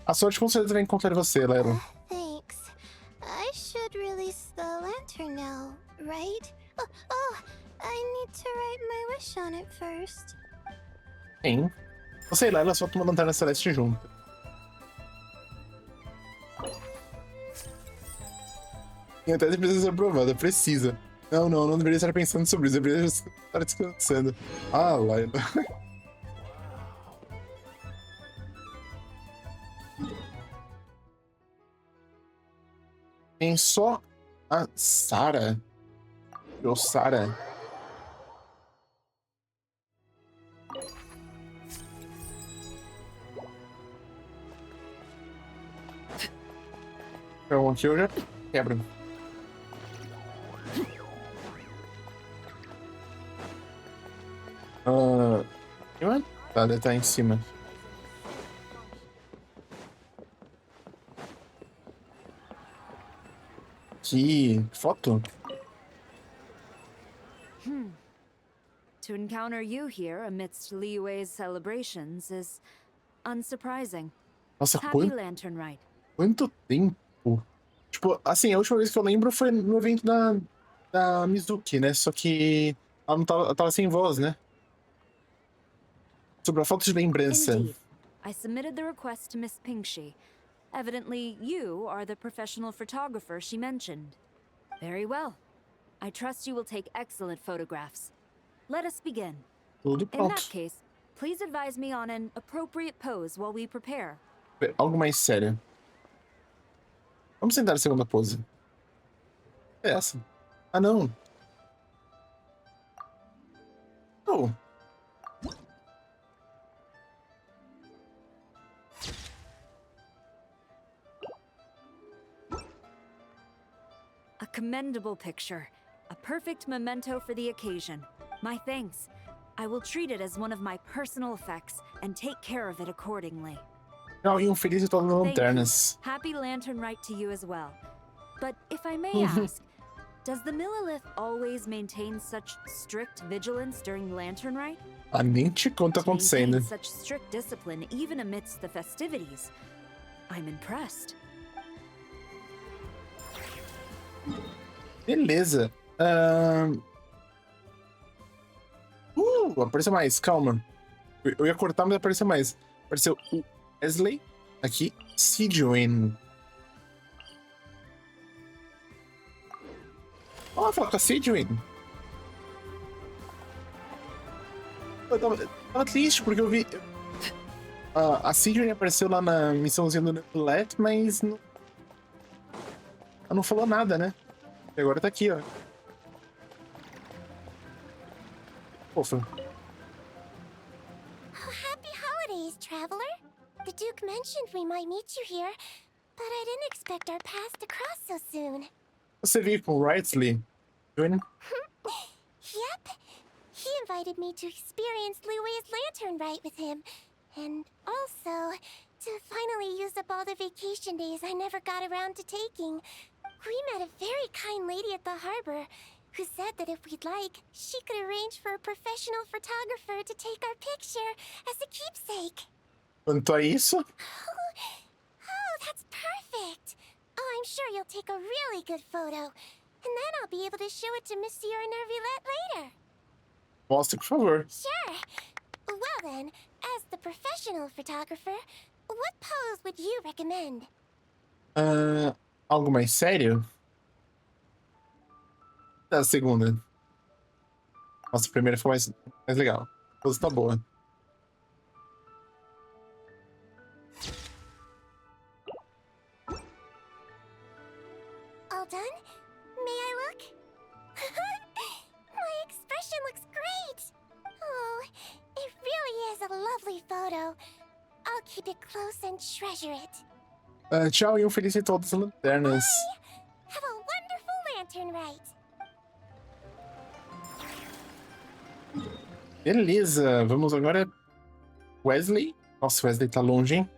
Speaker 1: A sorte com certeza vai encontrar você, Layla.
Speaker 2: Thanks. I should release the lantern now, right? Oh, I need to write my wish on it first.
Speaker 1: Sim. Você e Layla soltam uma lanterna celeste junto. E até precisa ser aprovada, precisa. Não deveria estar pensando sobre isso, deveria estar descansando. Ah, Laila. Tem só a Sarah. Ou Sarah. Então aqui eu já quebro. Tá, deve estar em cima. Que foto?
Speaker 9: To encounter you here amidst Liyue's celebrations is unsurprising.
Speaker 1: Nossa,
Speaker 9: Happy Lantern Rite.
Speaker 1: Quanto tempo? Tipo, assim, a última vez que eu lembro foi no evento da Mizuki, né? Só que ela não tava sem voz, né? Sobre a foto de lembrança.
Speaker 9: Indeed. I submitted the request to Miss Pinkshi. Evidently, you are the professional photographer she mentioned. Very well. I trust you will take excellent photographs. Let us begin.
Speaker 1: Tudo
Speaker 9: In
Speaker 1: pronto.
Speaker 9: that case, please advise me on an appropriate pose while we prepare.
Speaker 1: Algo mais sério. Vamos tentar a segunda pose. É essa. Ah, não. Oh.
Speaker 9: A commendable picture. A perfect memento for the occasion. My thanks. I will treat it as one of my personal effects and take care of it accordingly.
Speaker 1: E feliz Ritual das Lanternas.
Speaker 9: Happy Lantern Rite to you as well. But if I may ask, does the Millilith always maintain such strict vigilance during Lantern Rite?
Speaker 1: Nem te conta acontecendo.
Speaker 9: Such strict discipline even amidst the festivities. I'm impressed.
Speaker 1: Beleza. Apareceu mais, calma. Eu ia cortar, mas apareceu mais. Apareceu o Wesley, aqui, Sidwin. Ó, fala com a Sidwin. Eu tava triste, porque eu vi... A Sidwin apareceu lá na missãozinha do Let, mas não... Ela não falou nada, né? E agora tá aqui, ó. Fofa.
Speaker 2: Oh, happy holidays, traveler. The Duke mentioned we might meet you here, but I didn't expect our paths to cross so soon.
Speaker 1: Você veio com o Wrightsley, Joanne?
Speaker 2: Yep. He invited me to experience Liyue's Lantern Rite with him. And also, to finally use up all the vacation days I never got around to taking. We met a very kind lady at the harbor who said that if we'd like, she could arrange for a professional photographer to take our picture as a keepsake.
Speaker 1: Quanto a isso?
Speaker 2: Oh, that's perfect. Oh, I'm sure you'll take a really good photo. And then I'll be able to show it to Monsieur Nervillette later.
Speaker 1: Mostre, por favor.
Speaker 2: Sure. Well then, as the professional photographer, what pose would you recommend?
Speaker 1: Algo mais sério? A segunda. Nossa, a primeira foi mais legal. A pose tá boa.
Speaker 2: All done? May I look? My expression looks great! Oh, it really is a lovely photo. I'll keep it close and treasure it.
Speaker 1: Tchau e feliz Ritual das Lanternas.
Speaker 2: Bye! Have a wonderful Lantern Rite!
Speaker 1: Beleza, vamos agora. Wesley. Nossa, Wesley tá longe, hein?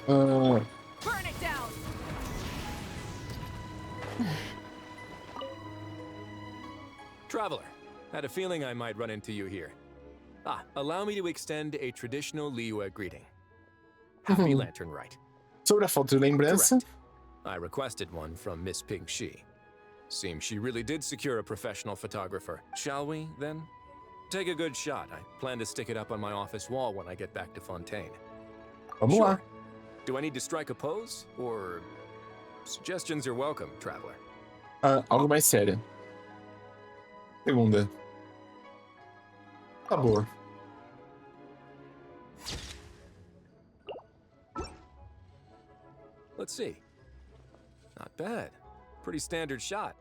Speaker 18: Burn it down.
Speaker 21: Traveler, had a feeling I might run into you here. Allow me to extend a traditional Liyue greeting. Happy Lantern Rite.
Speaker 1: Sobre a foto de lembrança.
Speaker 21: Correct. I requested one from Miss Pink Shi. Seems she really did secure a professional photographer. Shall we, then? Take a good shot. I plan to stick it up on my office wall when I get back to Fontaine.
Speaker 1: Vamos lá.
Speaker 21: Do I need to strike a pose? Or... Suggestions are welcome, traveler.
Speaker 1: Algo mais sério. Segunda. Tá boa.
Speaker 21: Let's see. Not bad. Pretty standard shot.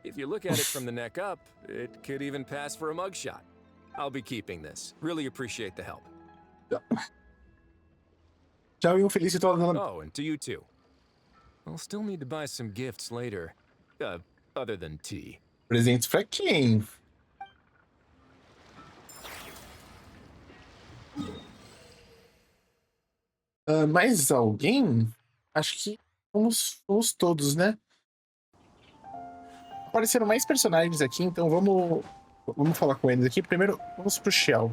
Speaker 21: If you look at it from the neck up, it could even pass for a mugshot. I'll be keeping this. Really appreciate the help.
Speaker 1: Tchau e feliz Ritual das Lanternas.
Speaker 21: Oh, and to you too. I'll still need to buy some gifts later. Other than tea.
Speaker 1: Presentes pra quem? Mais alguém? Acho que fomos todos, né? Apareceram mais personagens aqui, então vamos falar com eles aqui. Primeiro, vamos pro Shell.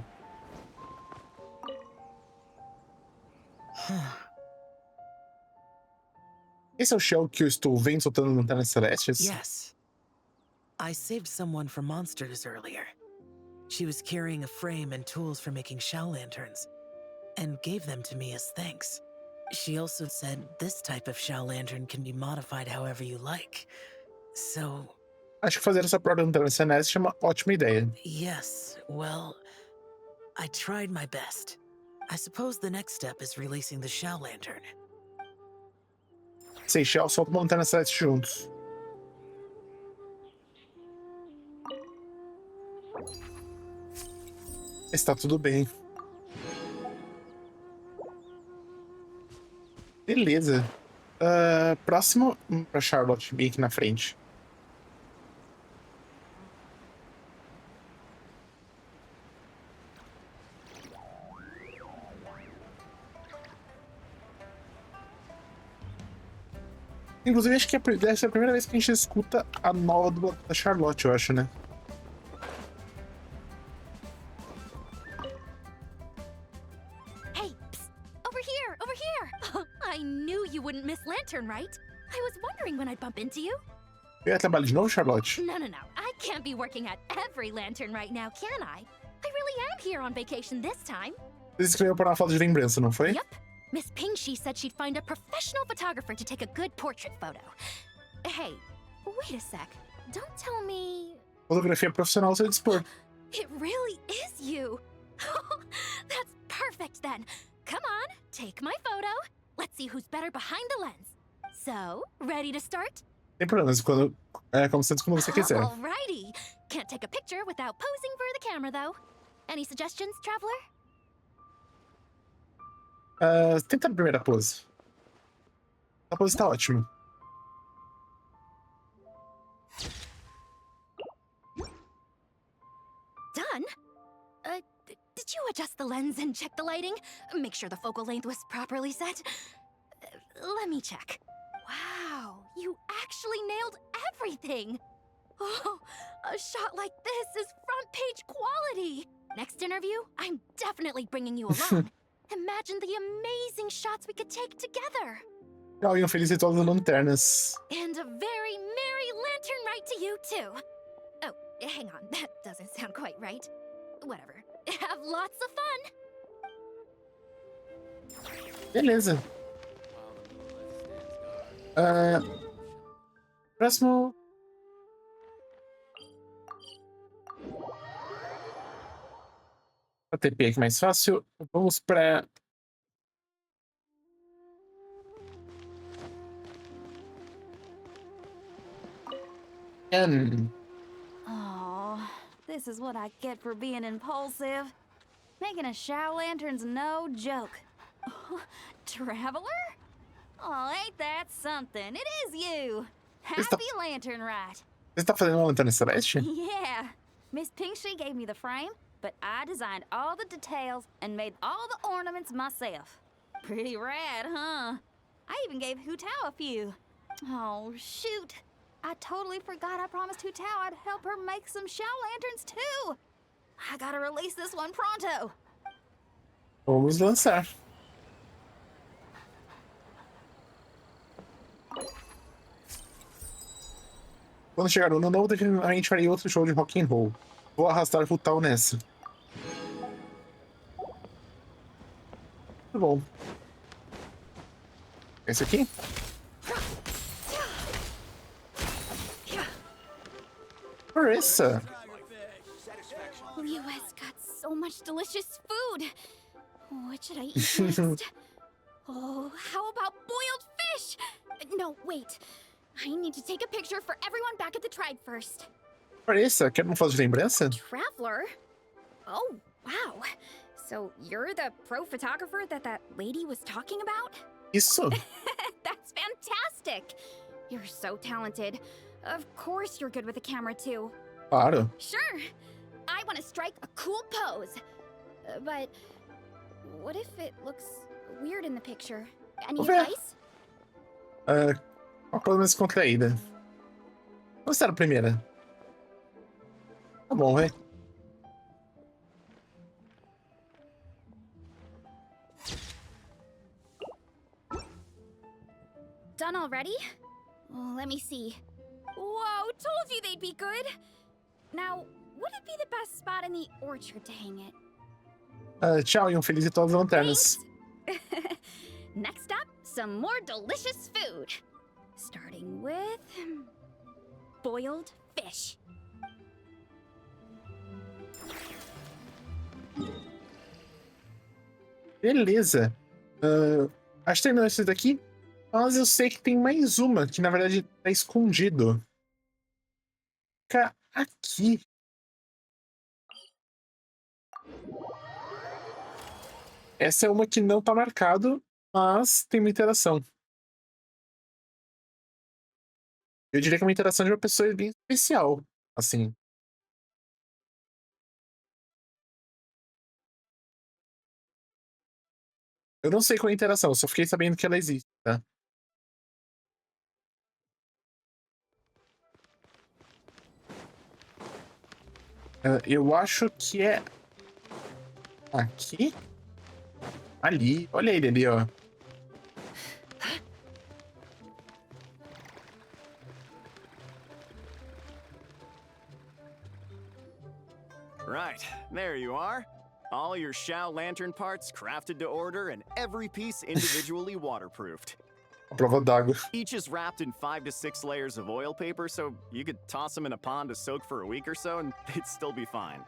Speaker 1: Esse é o Shell que eu estou vendo soltando lanternas celestes?
Speaker 11: Yes. I saved someone from monsters earlier. She was carrying a frame and tools for making shell lanterns, and gave them to me as thanks. She also said this type of shell lantern can be modified however you like. So...
Speaker 1: Acho que fazer essa própria lanterna celeste é uma ótima ideia.
Speaker 11: Yes, well, I tried my best. I suppose the next step is releasing the shell lantern.
Speaker 1: Shell solta uma lanterna celeste juntos. Está tudo bem. Beleza. Próximo, pra Charlotte bem aqui na frente. Inclusive, acho que essa é a primeira vez que a gente escuta a nova da Charlotte, eu acho, né?
Speaker 23: Hey, psst, over here! I knew you wouldn't miss Lantern, right? I was wondering when I'd bump into you.
Speaker 1: Eu trabalho de novo, Charlotte?
Speaker 23: No. I can't be working at every Lantern right now, can I? I really am here on vacation this time.
Speaker 1: Você escreveu para uma foto de lembrança, não foi?
Speaker 23: Yep. Miss Pingshi said she'd find a professional photographer to take a good portrait photo. Hey, wait a sec. Don't tell me...
Speaker 1: Fotografia profissional ao seu dispor.
Speaker 23: It really is you. That's perfect then. Come on, take my photo. Let's see who's better behind the lens. So, ready to start?
Speaker 1: Sem problemas, como você quiser.
Speaker 23: Alrighty. Can't take a picture without posing for the camera, though. Any suggestions, traveler?
Speaker 1: Tenta a primeira pose. A pose tá ótima.
Speaker 23: Done? Did you adjust the lens and check the lighting? Make sure the focal length was properly set? Let me check. Wow, you actually nailed everything! Oh, a shot like this is front page quality! Next interview, I'm definitely bringing you along. Imagine the amazing shots we could take together!
Speaker 1: Tchau e feliz Ritual das Lanternas.
Speaker 23: And a very merry lantern rite to you, too! Oh, hang on, that doesn't sound quite right. Whatever. Have lots of fun!
Speaker 1: Beleza. Próximo. A TP aqui mais fácil. Vamos pra...
Speaker 7: Oh, this is what I get for being impulsive. Making a shower lantern's no joke. Traveler? Oh, ain't that something? It is you! Happy Lantern Rite!
Speaker 1: Você tá fazendo uma lanterna celeste?
Speaker 7: Yeah. Miss Pingshi gave me the frame, but I designed all the details and made all the ornaments myself. Pretty rad, huh? I even gave Hu Tao a few. Oh, shoot. I totally forgot I promised Hu Tao I'd help her make some shower lanterns, too. I gotta release this one pronto.
Speaker 1: Vamos lançar. Quando chegar no ano novo, definitivamente farei outro show de rock and roll. Vou arrastar o tal nessa. Muito bom. Esse aqui? Marissa!
Speaker 7: Ryu has got so much delicious food. What should I eat next? Oh, how about boiled fish? No, wait. I need to take a picture for everyone back at the tribe first.
Speaker 1: Marissa, quer uma foto de lembrança?
Speaker 7: Traveler? Oh, wow. So you're the pro photographer that lady was talking about?
Speaker 1: Isso.
Speaker 7: That's fantastic. You're so talented. Of course you're good with a camera too.
Speaker 1: Claro.
Speaker 7: Sure. I want to strike a cool pose. But what if it looks weird in the picture? Any advice?
Speaker 1: Uma coisa mais contraída. Vamos ser a primeira. Tá bom, vai.
Speaker 7: Done already? Oh, let me see. Whoa, told you they'd be good. Now, what would be the best spot in the orchard to hang it?
Speaker 1: Tchau e feliz Ritual das Lanternas.
Speaker 7: Next up, some more delicious food. Starting with boiled fish.
Speaker 1: Beleza. Acho que terminou esse daqui. Mas eu sei que tem mais uma, que na verdade tá escondido. Fica aqui. Essa é uma que não tá marcado, mas tem uma interação. Eu diria que é uma interação de uma pessoa bem especial, assim. Eu não sei qual é a interação, só fiquei sabendo que ela existe, tá? Eu acho que é aqui? Ali. Olha ele ali, ó.
Speaker 3: Right, there you are. All your Shao Lantern parts crafted to order and every piece individually waterproofed.
Speaker 1: A prova d'água.
Speaker 3: Each is wrapped in 5 to 6 layers of oil paper, so you could toss them in a pond to soak for a week or so and they'd still be fine.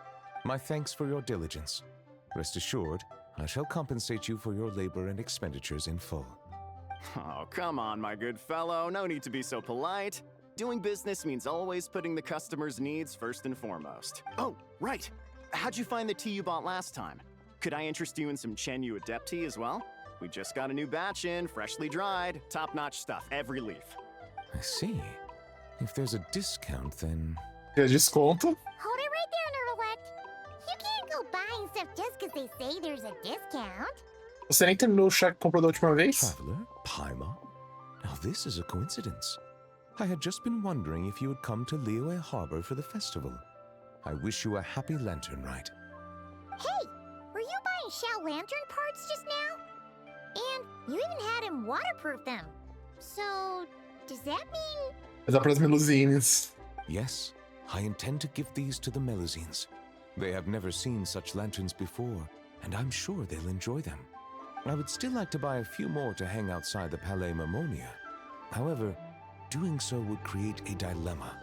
Speaker 13: My thanks for your diligence. Rest assured, I shall compensate you for your labor and expenditures in full.
Speaker 3: Oh, come on, my good fellow. No need to be so polite. Doing business means always putting the customer's needs first and foremost. Oh, right. How'd you find the tea you bought last time? Could I interest you in some Chenyu Adept tea as well? We just got a new batch in, freshly dried, top-notch stuff, every leaf.
Speaker 13: I see. If there's a discount, then...
Speaker 1: There's desconto.
Speaker 12: Hold it right there, Nerdlewet. You can't go buying stuff just because they say there's a discount.
Speaker 1: Você nem terminou o chá que comprou da última vez?
Speaker 13: Traveler? Paimon? Now this is a coincidence. I had just been wondering if you had come to Liyue Harbor for the festival. I wish you a happy lantern ride.
Speaker 12: Hey, were you buying Shao Lantern parts just now? And you even had him waterproof them. So, does that mean...
Speaker 1: Vai dar pras Melusines.
Speaker 13: Yes, I intend to give these to the Melusines. They have never seen such lanterns before, and I'm sure they'll enjoy them. I would still like to buy a few more to hang outside the Palais Mammonia. However, doing so would create a dilemma.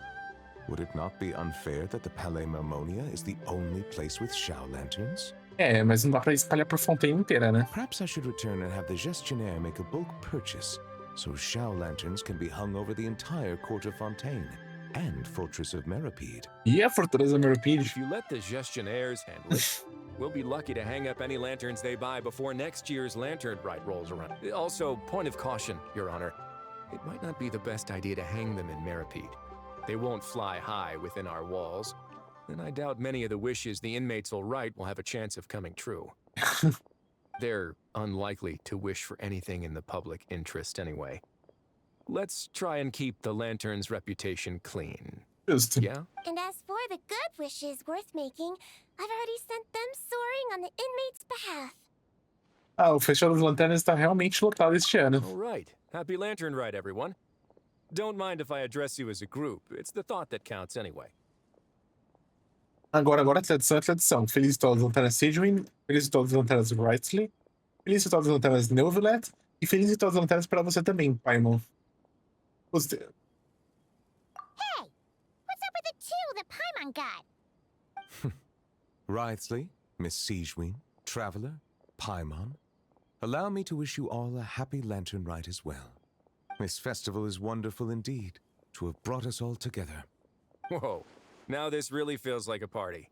Speaker 13: Would it not be unfair that the Palais Mammonia is the only place with Shao lanterns?
Speaker 1: Mas não dá pra espalhar por Fontaine inteira, né?
Speaker 13: Perhaps I should return and have the Gestionnaire make a bulk purchase, so Shao lanterns can be hung over the entire court of Fontaine and Fortress of Meripede.
Speaker 1: E a Fortaleza Meripede?
Speaker 21: If you let the Gestionnaires handle it, we'll be lucky to hang up any lanterns they buy before next year's lantern rite rolls around. Also, point of caution, Your Honor. It might not be the best idea to hang them in Meripede. They won't fly high within our walls, and I doubt many of the wishes the inmates will write will have a chance of coming true. They're unlikely to wish for anything in the public interest anyway. Let's try and keep the lantern's reputation clean.
Speaker 1: Just.
Speaker 21: Yeah?
Speaker 2: And as for the good wishes worth making, I've already sent them soaring on the inmates' behalf.
Speaker 1: O Festival das Lanternas está realmente lotado este ano.
Speaker 21: All right. Happy Lantern Ride, everyone. Don't mind if I address you as a group. It's the thought that counts anyway.
Speaker 1: Agora a tradição é tradição. Feliz de todas as lanternas Sidwin, feliz de todas as lanternas Wrightley, feliz de todas as lanternas Neuvillet e feliz de todas as lanternas para você também, Paimon. Você...
Speaker 12: Hey! What's up with the two that Paimon got?
Speaker 13: Wrightley, Miss Sidwin, Traveler, Paimon, allow me to wish you all a happy Lantern Rite as well. This festival is wonderful indeed, to have brought us all together.
Speaker 21: Whoa, now this really feels like a party.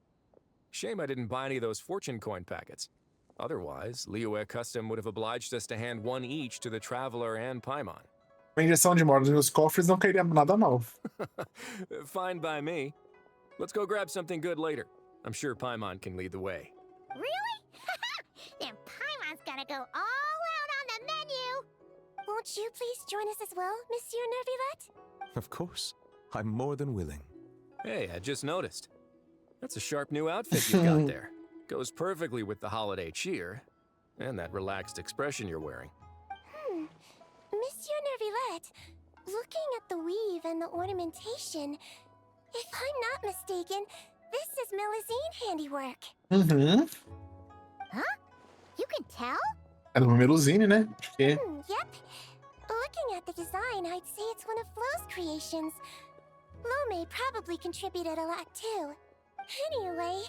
Speaker 21: Shame I didn't buy any of those fortune coin packets. Otherwise, Liyue Custom would have obliged us to hand one each to the Traveler and Paimon.
Speaker 1: Uma injeção de moda nos cofres não cairia nada mal.
Speaker 21: Fine by me. Let's go grab something good later. I'm sure Paimon can lead the way.
Speaker 12: Really? Then Paimon's gonna go all out on the menu!
Speaker 2: Won't you please join us as well, Monsieur Nervilette?
Speaker 13: Of course. I'm more than willing.
Speaker 21: Hey, I just noticed. That's a sharp new outfit you've got there. Goes perfectly with the holiday cheer. And that relaxed expression you're wearing.
Speaker 2: Monsieur Nervilette, looking at the weave and the ornamentation, if I'm not mistaken, this is Melusine handiwork.
Speaker 1: Uhum.
Speaker 12: Huh? You can tell?
Speaker 1: É do Melusine, né? Acho que...
Speaker 2: Yep. Looking at the design, I'd say it's one of Flo's creations. Flo may probably contributed a lot too. Anyway,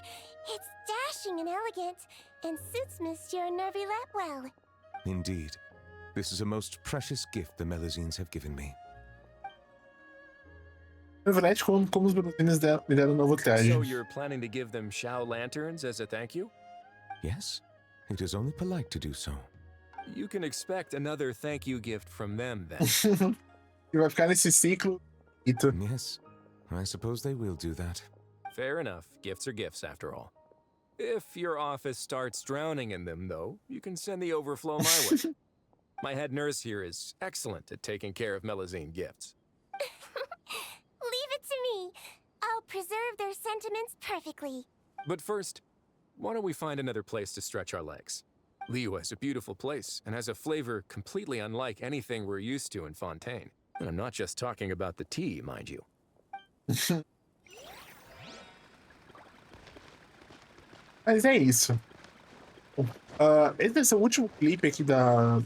Speaker 2: it's dashing and elegant, and suits Monsieur Nervilette well.
Speaker 13: Indeed. This is a most precious gift the Melusines have given me.
Speaker 1: Nervilette, como os Melusines me deram novo traje.
Speaker 21: So you're planning to give them Shao lanterns as a thank you?
Speaker 13: Yes. It is only polite to do so.
Speaker 21: You can expect another thank you gift from them then.
Speaker 1: E vai ficar nesse ciclo.
Speaker 13: Yes. I suppose they will do that.
Speaker 21: Fair enough. Gifts are gifts, after all. If your office starts drowning in them, though, you can send the overflow my way. My head nurse here is excellent at taking care of Melusine gifts.
Speaker 2: Leave it to me. I'll preserve their sentiments perfectly.
Speaker 21: But first, why don't we find another place to stretch our legs? Liyue is a beautiful place and has a flavor completely unlike anything we're used to in Fontaine. And I'm not just talking about the tea, mind you.
Speaker 1: Mas é isso. Esse vai ser o último clipe aqui do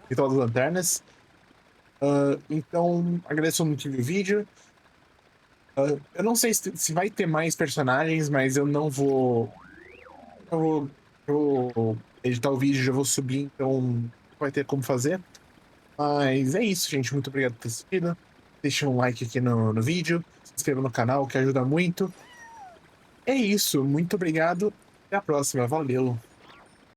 Speaker 1: Ritual das Lanternas. Então, agradeço muito que viu o vídeo. Eu não sei se vai ter mais personagens, mas eu não vou... Eu vou editar o vídeo, já vou subir, então não vai ter como fazer. Mas é isso, gente. Muito obrigado por ter assistido. Deixa um like aqui no vídeo. Se inscreva no canal, que ajuda muito. É isso. Muito obrigado. Até a próxima. Valeu.